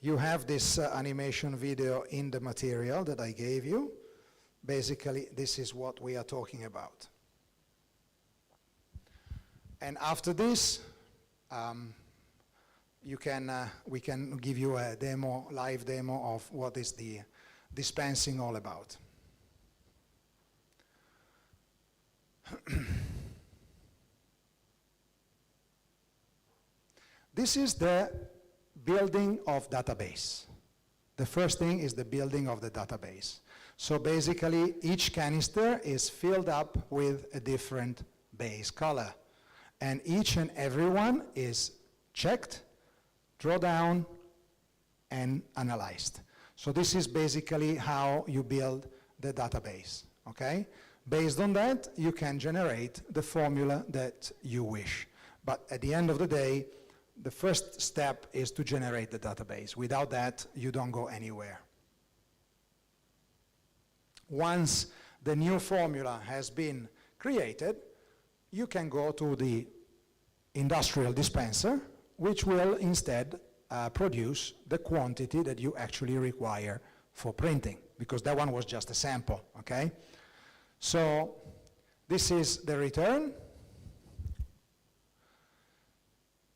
You have this animation video in the material that I gave you. Basically, this is what we are talking about. And after this, we can give you a demo, live demo of what is the dispensing all about. This is the building of database. The first thing is the building of the database. So basically, each canister is filled up with a different base color. And each and every one is checked, drawn down, and analyzed. So this is basically how you build the database, okay? Based on that, you can generate the formula that you wish. But at the end of the day, the first step is to generate the database. Without that, you don't go anywhere. Once the new formula has been created, you can go to the industrial dispenser, which will instead produce the quantity that you actually require for printing, because that one was just a sample, okay? So this is the return,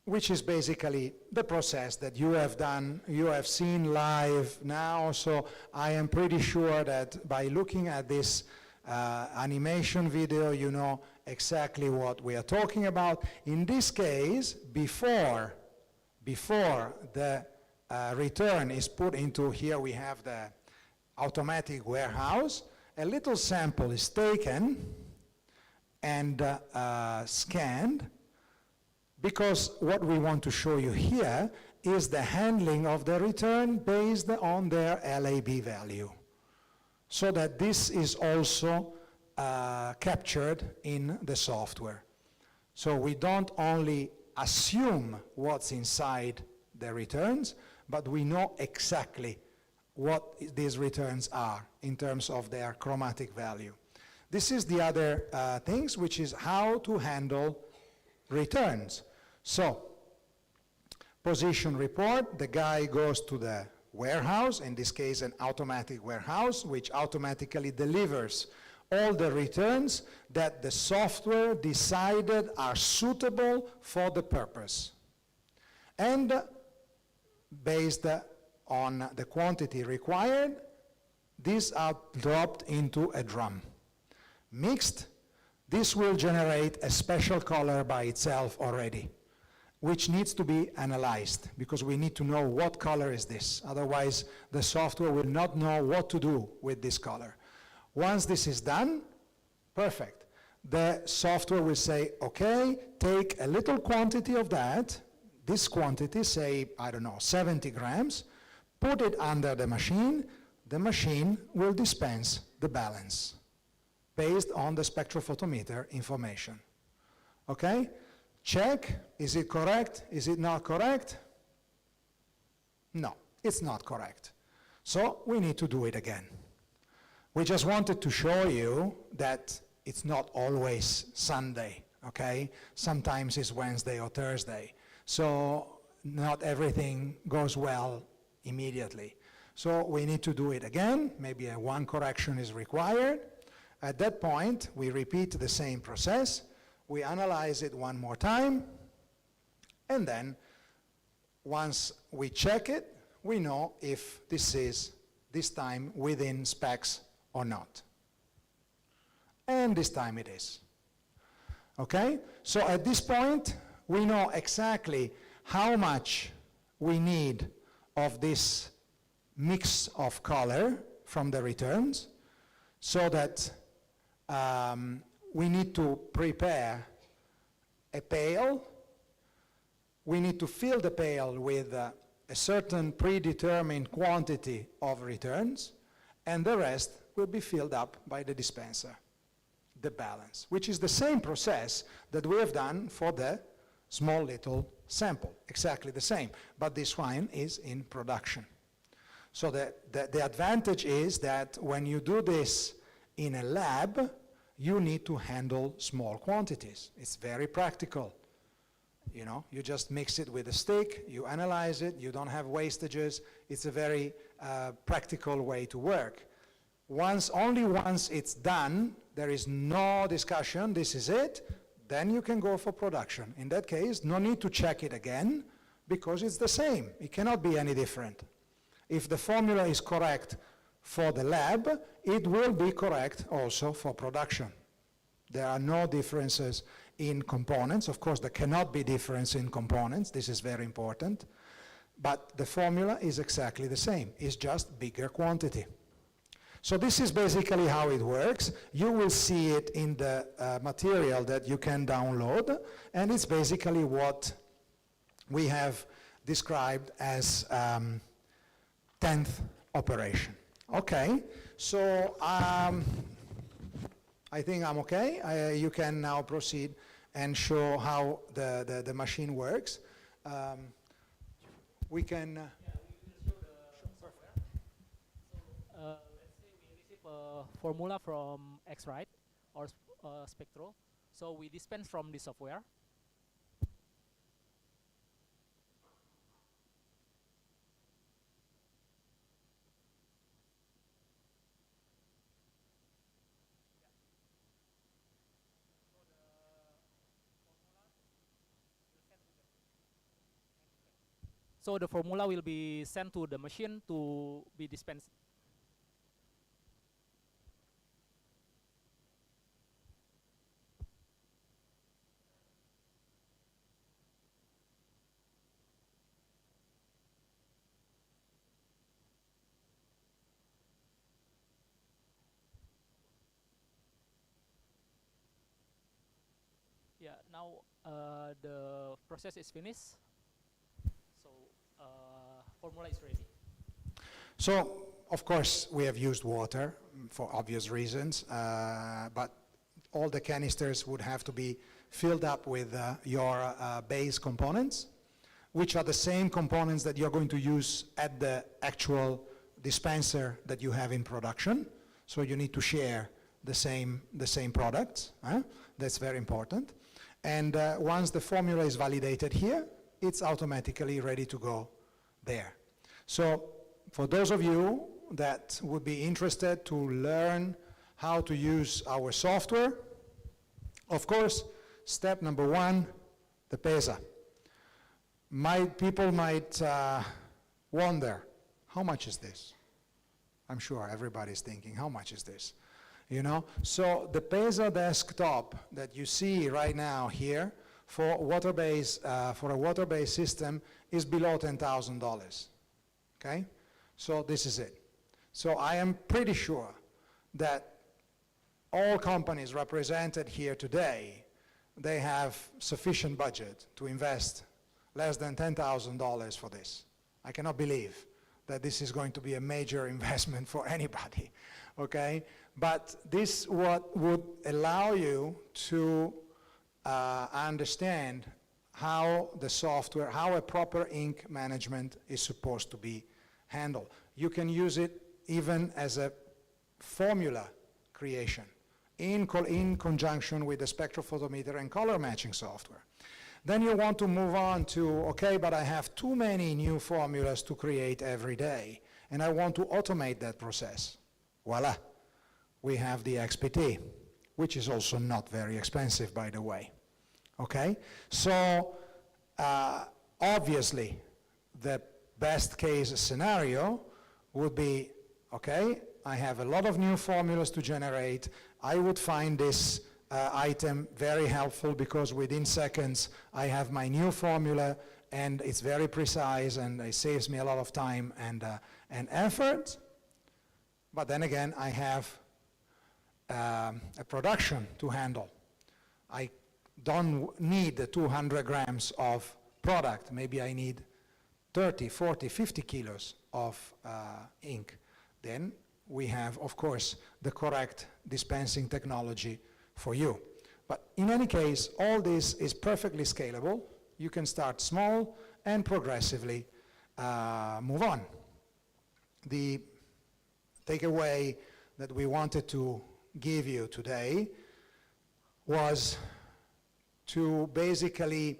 which is basically the process that you have done, you have seen live now. So I am pretty sure that by looking at this animation video, you know exactly what we are talking about. In this case, before the return is put into, here we have the automatic warehouse, a little sample is taken and scanned, because what we want to show you here is the handling of the return based on their LAB value, so that this is also captured in the software. So we don't only assume what's inside the returns, but we know exactly what these returns are in terms of their chromatic value. This is the other things, which is how to handle returns. So, position report, the guy goes to the warehouse, in this case an automatic warehouse, which automatically delivers all the returns that the software decided are suitable for the purpose. And based on the quantity required, these are dropped into a drum. Mixed, this will generate a special color by itself already, which needs to be analyzed, because we need to know what color is this. Otherwise, the software will not know what to do with this color. Once this is done, perfect. The software will say, okay, take a little quantity of that, this quantity, say, I don't know, 70 grams, put it under the machine will dispense the balance based on the spectrophotometer information. Okay? Check, is it correct? Is it not correct? No, it's not correct. So we need to do it again. We just wanted to show you that it's not always Sunday, okay? Sometimes it's Wednesday or Thursday. So not everything goes well immediately. So we need to do it again. Maybe one correction is required. At that point, we repeat the same process. We analyze it one more time. And then, once we check it, we know if this is, this time, within specs or not. And this time it is. Okay? So at this point, we know exactly how much we need of this mix of color from the returns, so that we need to prepare a pail. We need to fill the pail with a certain predetermined quantity of returns, and the rest will be filled up by the dispenser, the balance, which is the same process that we have done for the small little sample, exactly the same, but this wine is in production. So the advantage is that when you do this in a lab, you need to handle small quantities. It's very practical. You know, you just mix it with a stick, you analyze it, you don't have wastages. It's a very practical way to work. Only once it's done, there is no discussion, this is it, then you can go for production. In that case, no need to check it again, because it's the same. It cannot be any different. If the formula is correct for the lab, it will be correct also for production. There are no differences in components. Of course, there cannot be difference in components. This is very important. But the formula is exactly the same. It's just bigger quantity. So this is basically how it works. You will see it in the material that you can download, and it's basically what we have described as 10th operation. Okay, so I think I'm okay. You can now proceed and show how the machine works. We can... Yeah, we will show the software. So let's say we receive a formula from X-Rite or Spectro. So we dispense from the software. So the formula will be sent to the machine to be dispensed. Yeah, now the process is finished. So formula is ready. So, of course, we have used water for obvious reasons, but all the canisters would have to be filled up with your base components, which are the same components that you're going to use at the actual dispenser that you have in production. So you need to share the same products. That's very important. And once the formula is validated here, it's automatically ready to go there. So for those of you that would be interested to learn how to use our software, of course, step number one, the Pesa. People might wonder, how much is this? I'm sure everybody's thinking, how much is this? You know, so the Pesa desktop that you see right now here for a water-based system is below $10,000. Okay, so this is it. So I am pretty sure that all companies represented here today, they have sufficient budget to invest less than $10,000 for this. I cannot believe that this is going to be a major investment for anybody, okay? But this what would allow you to understand how the software, how a proper ink management is supposed to be handled. You can use it even as a formula creation in conjunction with the spectrophotometer and color matching software. Then you want to move on to, okay, but I have too many new formulas to create every day, and I want to automate that process. Voila, we have the XPT, which is also not very expensive, by the way. Okay, so obviously the best case scenario would be, okay, I have a lot of new formulas to generate. I would find this item very helpful because within seconds I have my new formula and it's very precise and it saves me a lot of time and effort. But then again, I have a production to handle. I don't need the 200 grams of product. Maybe I need 30, 40, 50 kilos of ink. Then we have, of course, the correct dispensing technology for you. But in any case, all this is perfectly scalable. You can start small and progressively move on. The takeaway that we wanted to give you today was to basically,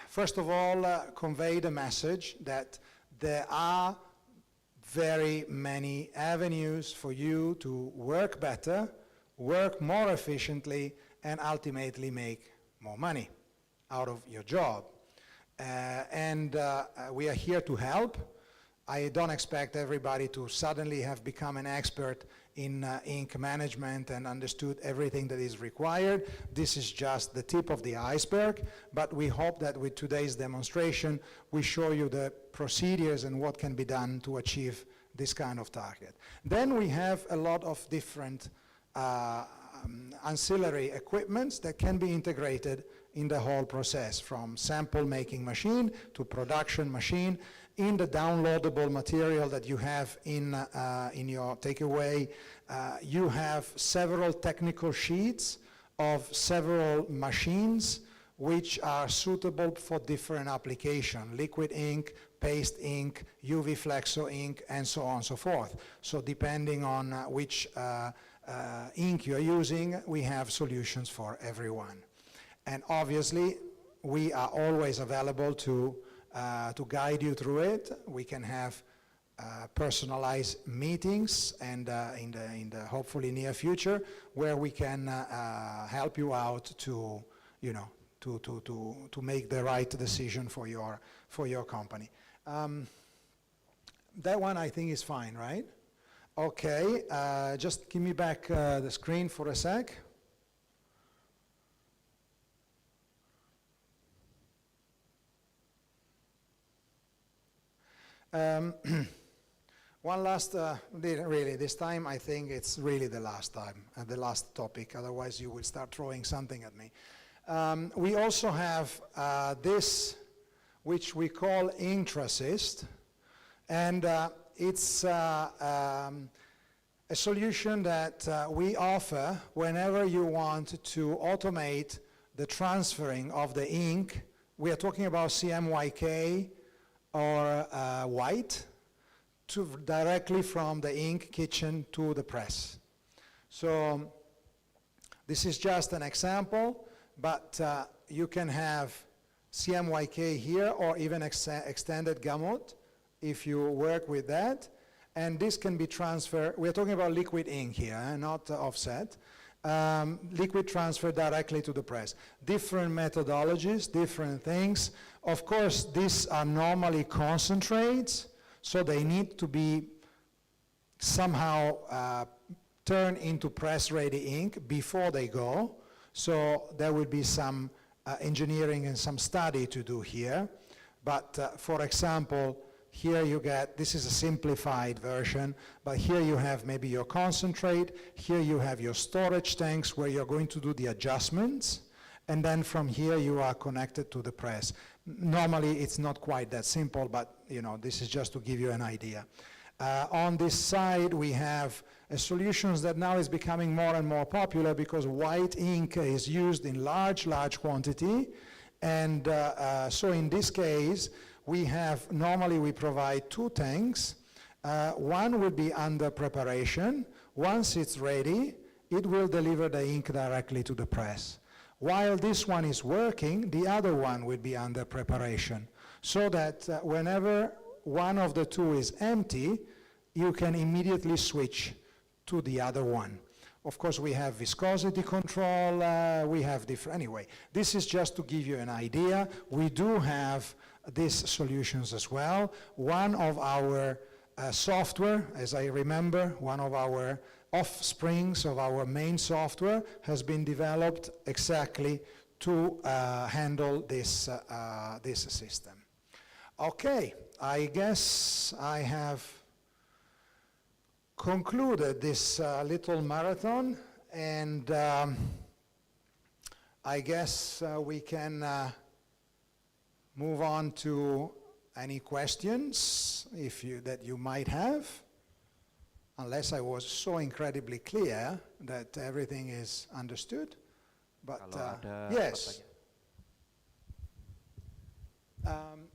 first of all, convey the message that there are very many avenues for you to work better, work more efficiently, and ultimately make more money out of your job. We are here to help. I don't expect everybody to suddenly have become an expert in ink management and understood everything that is required. This is just the tip of the iceberg, but we hope that with today's demonstration, we show you the procedures and what can be done to achieve this kind of target. Then we have a lot of different ancillary equipments that can be integrated in the whole process, from sample making machine to production machine. In the downloadable material that you have in your takeaway, you have several technical sheets of several machines which are suitable for different applications: liquid ink, paste ink, UV flexo ink, and so on and so forth. So depending on which ink you're using, we have solutions for everyone. And obviously, we are always available to guide you through it. We can have personalized meetings, and in the hopefully near future, where we can help you out to, to make the right decision for your company. That one I think is fine, right? Okay, just give me back the screen for a sec. One last, really, this time I think it's really the last time, the last topic, otherwise you will start throwing something at me. We also have this, which we call Intrasist, and it's a solution that we offer whenever you want to automate the transferring of the ink. We are talking about CMYK or white, directly from the ink kitchen to the press. So this is just an example, but you can have CMYK here or even extended gamut if you work with that. And this can be transferred, we're talking about liquid ink here, not offset. Liquid transfer directly to the press. Different methodologies, different things. Of course, these are normally concentrates, so they need to be somehow turned into press-ready ink before they go. So there will be some engineering and some study to do here. But for example, here you get, this is a simplified version, but here you have maybe your concentrate, here you have your storage tanks where you're going to do the adjustments, and then from here you are connected to the press. Normally it's not quite that simple, but this is just to give you an idea. On this side we have solutions that now is becoming more and more popular because white ink is used in large quantity, and so in this case, normally we provide 2 tanks. One will be under preparation. Once it's ready, it will deliver the ink directly to the press. While this one is working, the other one will be under preparation, so that whenever one of the two is empty, you can immediately switch to the other one. Of course, we have viscosity control, we have different, anyway, this is just to give you an idea. We do have these solutions as well. One of our software, as I remember, one of our offsprings of our main software has been developed exactly to handle this, this system. Okay, I guess I have concluded this little marathon, and I guess we can move on to any questions that you might have, unless I was so incredibly clear that everything is understood. But Kalau ada yes.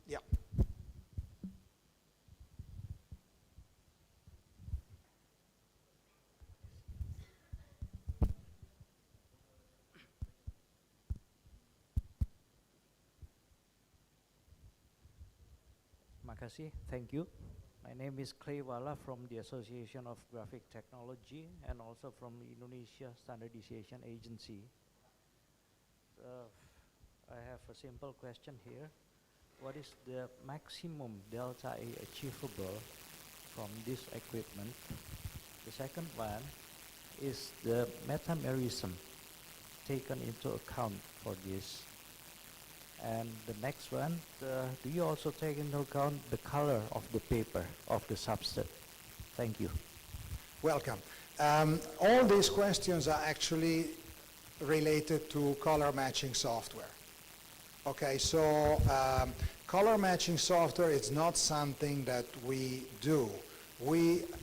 Yeah. Makasih, thank you. My name is Clay Wala from the Association of Graphic Technology and also from Indonesia Standardization Agency. I have a simple question here. What is the maximum delta A achievable from this equipment? The second one is the metamerism taken into account for this. And the next one, do you also take into account the color of the paper, of the substrate? Thank you. Welcome. All these questions are actually related to color matching software. Okay, so color matching software is not something that we do.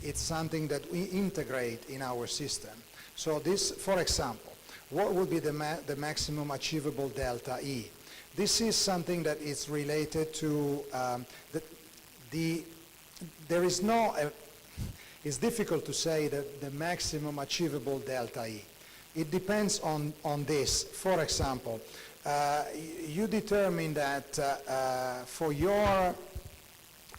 It's something that we integrate in our system. So this, for example, what would be the maximum achievable delta E? This is something that is related to there is no, it's difficult to say that the maximum achievable delta E. It depends on this. For example, you determine that for your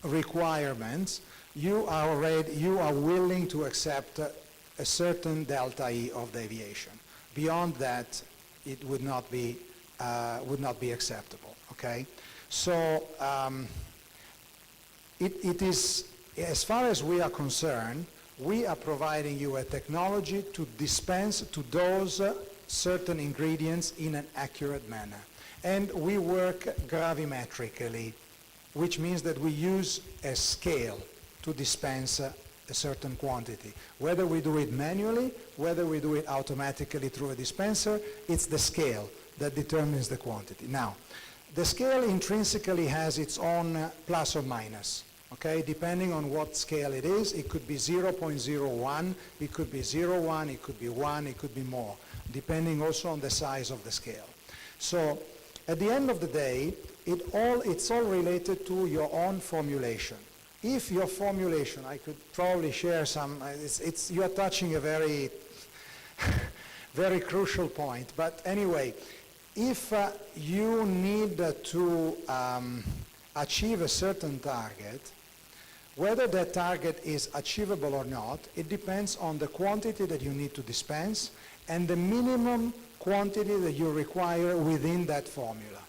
requirements, you are willing to accept a certain delta E of deviation. Beyond that, it would not be acceptable, okay? So it is, as far as we are concerned, we are providing you a technology to dispense to those certain ingredients in an accurate manner. And we work gravimetrically, which means that we use a scale to dispense a certain quantity. Whether we do it manually, whether we do it automatically through a dispenser, it's the scale that determines the quantity. Now, the scale intrinsically has its own plus or minus, okay? Depending on what scale it is, it could be 0.01, it could be 0.1, it could be 1, it could be more, depending also on the size of the scale. So, at the end of the day, it's all related to your own formulation. If your formulation, I could probably share some, you are touching a very, very crucial point, but anyway, if you need to achieve a certain target, whether that target is achievable or not, it depends on the quantity that you need to dispense and the minimum quantity that you require within that formula.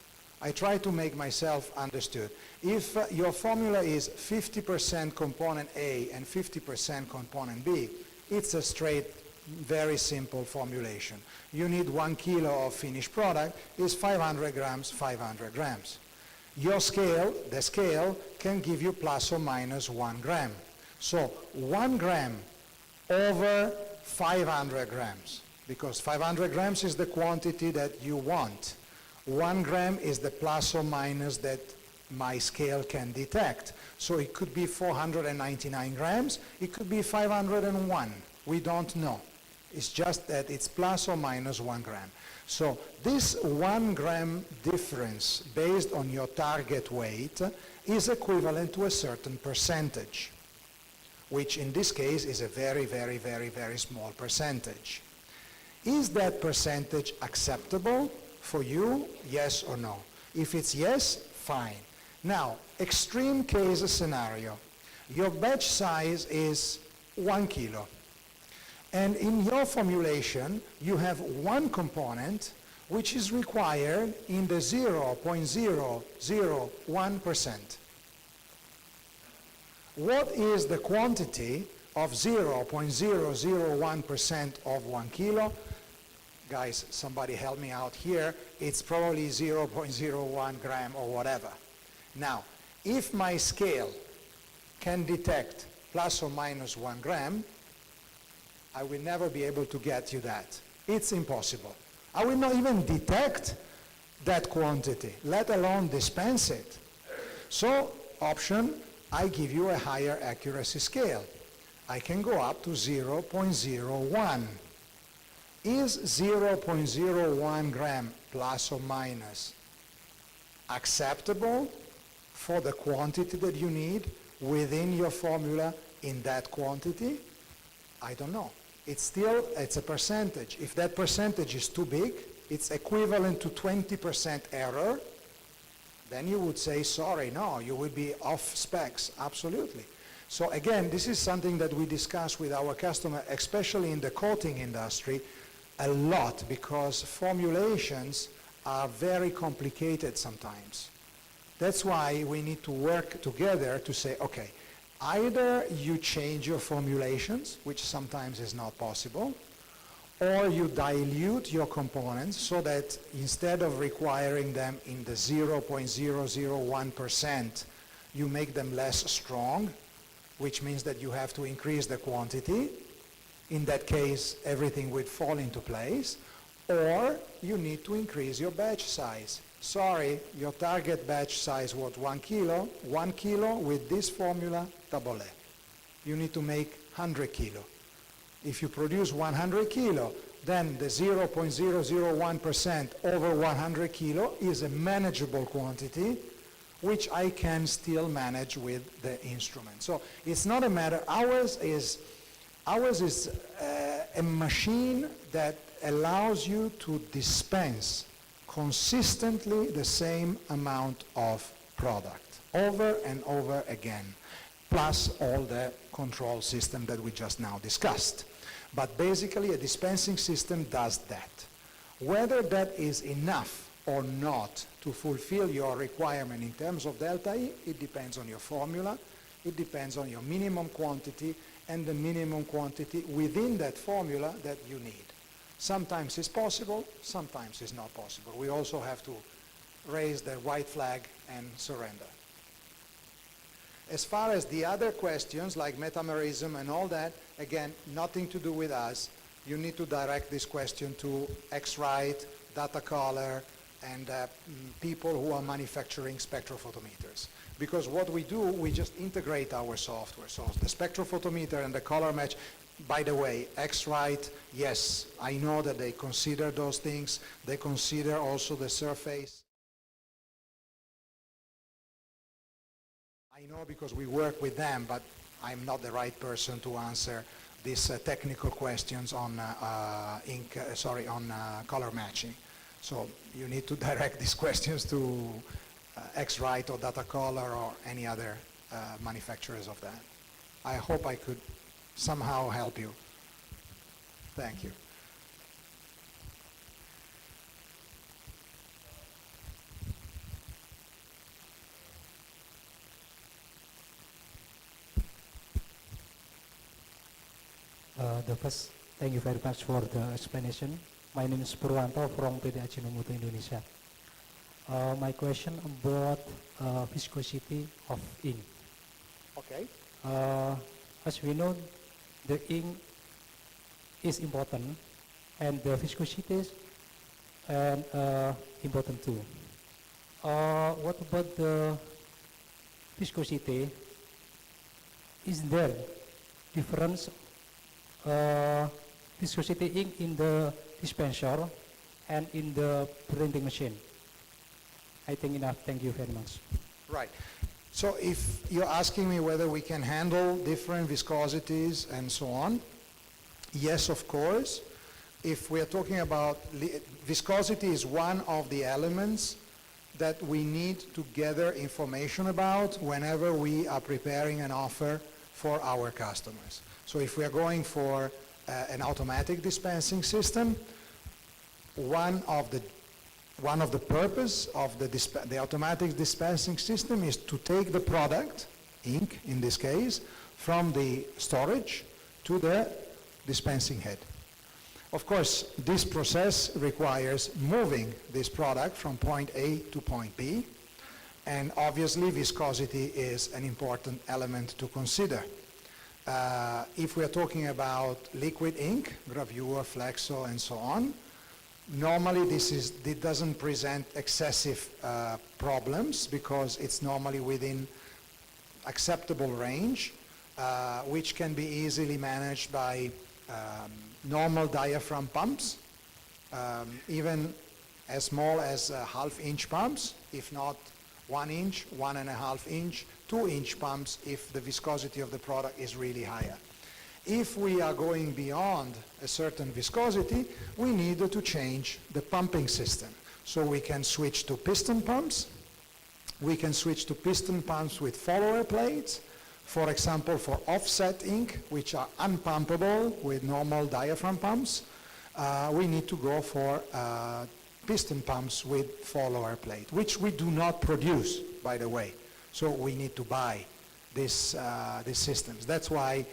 I try to make myself understood. If your formula is 50% component A and 50% component B, it's a straight, very simple formulation. You need 1 kilo of finished product, is 500 grams, 500 grams. Your scale, the scale, can give you plus or minus 1 gram. So 1 gram over 500 grams, because 500 grams is the quantity that you want. 1 gram is the plus or minus that my scale can detect. So it could be 499 grams, it could be 501. We don't know. It's just that it's plus or minus 1 gram. So this 1 gram difference based on your target weight is equivalent to a certain percentage, which in this case is a very, very, very, very small percentage. Is that percentage acceptable? For you, yes or no? If it's yes, fine. Now, extreme case scenario. Your batch size is 1 kilo. And in your formulation, you have one component which is required in the 0.001%. What is the quantity of 0.001% of 1 kilo? Guys, somebody help me out here. It's probably 0.01 gram or whatever. Now, if my scale can detect plus or minus 1 gram, I will never be able to get you that. It's impossible. I will not even detect that quantity, let alone dispense it. So, option, I give you a higher accuracy scale. I can go up to 0.01. Is 0.01 gram plus or minus acceptable for the quantity that you need within your formula in that quantity? I don't know. It's a percentage. If that percentage is too big, it's equivalent to 20% error, then you would say, sorry, no, you would be off specs, absolutely. So again, this is something that we discuss with our customer, especially in the coating industry, a lot, because formulations are very complicated sometimes. That's why we need to work together to say, okay, either you change your formulations, which sometimes is not possible, or you dilute your components so that instead of requiring them in the 0.001%, you make them less strong, which means that you have to increase the quantity. In that case, everything would fall into place, or you need to increase your batch size. Sorry, your target batch size was 1 kilo. 1 kilo with this formula, double A. You need to make 100 kilo. If you produce 100 kilo, then the 0.001% over 100 kilo is a manageable quantity, which I can still manage with the instrument. So it's not a matter, ours is a machine that allows you to dispense consistently the same amount of product over and over again, plus all the control system that we just now discussed. But basically a dispensing system does that. Whether that is enough or not to fulfill your requirement in terms of delta E, it depends on your formula, it depends on your minimum quantity and the minimum quantity within that formula that you need. Sometimes it's possible, sometimes it's not possible. We also have to raise the white flag and surrender. As far as the other questions like metamerism and all that, again, nothing to do with us. You need to direct this question to X-Rite, Data Color, and people who are manufacturing spectrophotometers. Because what we do, we just integrate our software. So the spectrophotometer and the color match, by the way, X-Rite, yes, I know that they consider those things. They consider also the surface. I know because we work with them, but I'm not the right person to answer these technical questions on color matching. So you need to direct these questions to X-Rite or Data Color or any other manufacturers of that. I hope I could somehow help you. Thank you. The first, thank you very much for the explanation. My name is Purwanto from PT Ajinomoto Indonesia. My question about viscosity of ink. Okay. As we know, the ink is important, and the viscosity is important too. What about the viscosity? Is there difference viscosity ink in the dispenser and in the printing machine? I think enough. Thank you very much. Right. So if you're asking me whether we can handle different viscosities and so on, yes, of course. if we are talking about viscosity is one of the elements that we need to gather information about whenever we are preparing an offer for our customers. So if we are going for an automatic dispensing system, one of the purpose of the automatic dispensing system is to take the product, ink in this case, from the storage to the dispensing head. Of course, this process requires moving this product from point A to point B, and obviously viscosity is an important element to consider. If we are talking about liquid ink, gravure, flexo, and so on, normally it doesn't present excessive problems because it's normally within acceptable range, which can be easily managed by normal diaphragm pumps, even as small as half-inch pumps, if not 1 inch, 1.5 inch, 2-inch pumps if the viscosity of the product is really higher. If we are going beyond a certain viscosity, we need to change the pumping system. So we can switch to piston pumps. We can switch to piston pumps with follower plates. For example, for offset ink, which are unpumpable with normal diaphragm pumps, we need to go for piston pumps with follower plate, which we do not produce, by the way. So we need to buy these systems. That's why,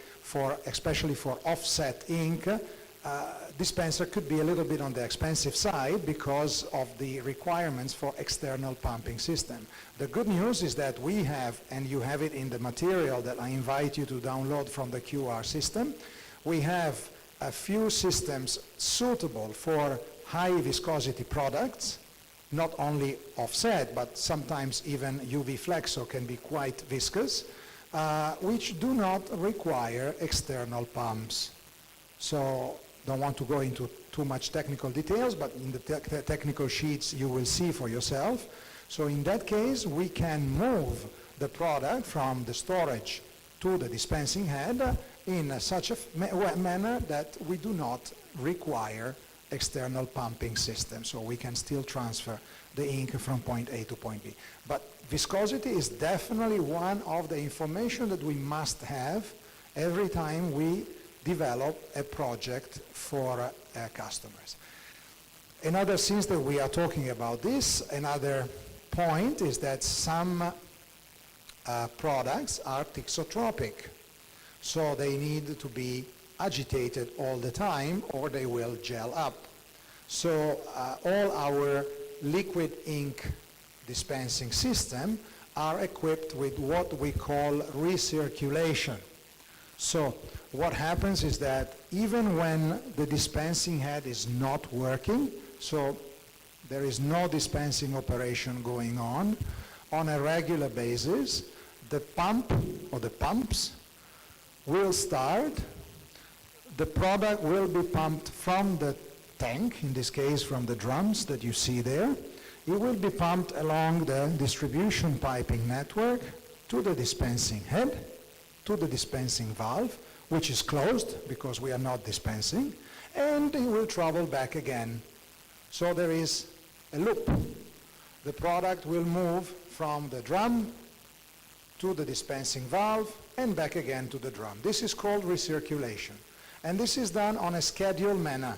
especially for offset ink, dispenser could be a little bit on the expensive side because of the requirements for external pumping system. The good news is that we have, and you have it in the material that I invite you to download from the QR system, we have a few systems suitable for high viscosity products, not only offset, but sometimes even UV flexo can be quite viscous, which do not require external pumps. So don't want to go into too much technical details, but in the technical sheets you will see for yourself. So in that case, we can move the product from the storage to the dispensing head in such a manner that we do not require external pumping system. So we can still transfer the ink from point A to point B. But viscosity is definitely one of the information that we must have every time we develop a project for customers. Another, since that we are talking about this, another point is that some products are thixotropic. So they need to be agitated all the time or they will gel up. So all our liquid ink dispensing system are equipped with what we call recirculation. So what happens is that even when the dispensing head is not working, so there is no dispensing operation going on a regular basis, the pump or the pumps will start, the product will be pumped from the tank, in this case from the drums that you see there. It will be pumped along the distribution piping network to the dispensing head, to the dispensing valve, which is closed because we are not dispensing, and it will travel back again. So there is a loop. The product will move from the drum to the dispensing valve and back again to the drum. This is called recirculation. And this is done on a scheduled manner.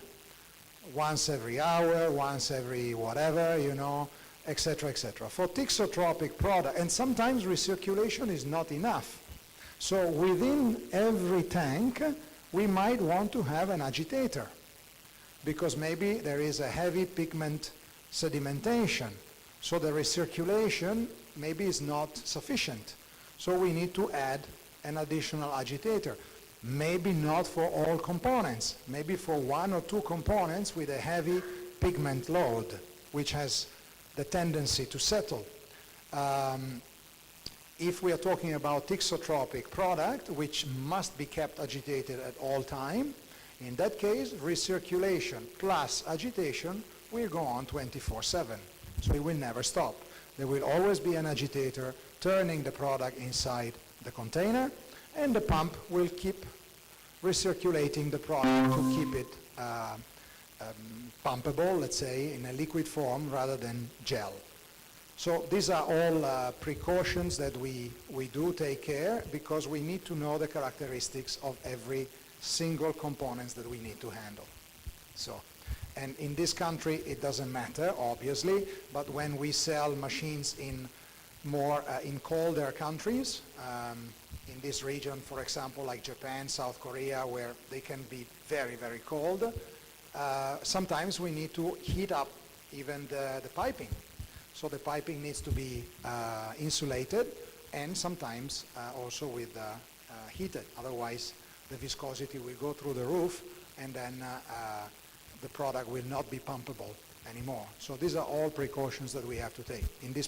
Once every hour, once every whatever, etc., etc. For thixotropic product, and sometimes recirculation is not enough. So within every tank, we might want to have an agitator because maybe there is a heavy pigment sedimentation. So the recirculation maybe is not sufficient. So we need to add an additional agitator. Maybe not for all components, maybe for 1 or 2 components with a heavy pigment load, which has the tendency to settle. If we are talking about thixotropic product, which must be kept agitated at all time, in that case, recirculation plus agitation will go on 24/7. So it will never stop. There will always be an agitator turning the product inside the container, and the pump will keep recirculating the product to keep it pumpable, let's say, in a liquid form rather than gel. So these are all precautions that we do take care, because we need to know the characteristics of every single components that we need to handle. So, and in this country it doesn't matter, obviously, but when we sell machines in more in colder countries, in this region, for example, like Japan, South Korea, where they can be very, very cold, sometimes we need to heat up even the piping. So the piping needs to be insulated, and sometimes also with heated. Otherwise, the viscosity will go through the roof, and then the product will not be pumpable anymore. So these are all precautions that we have to take. In this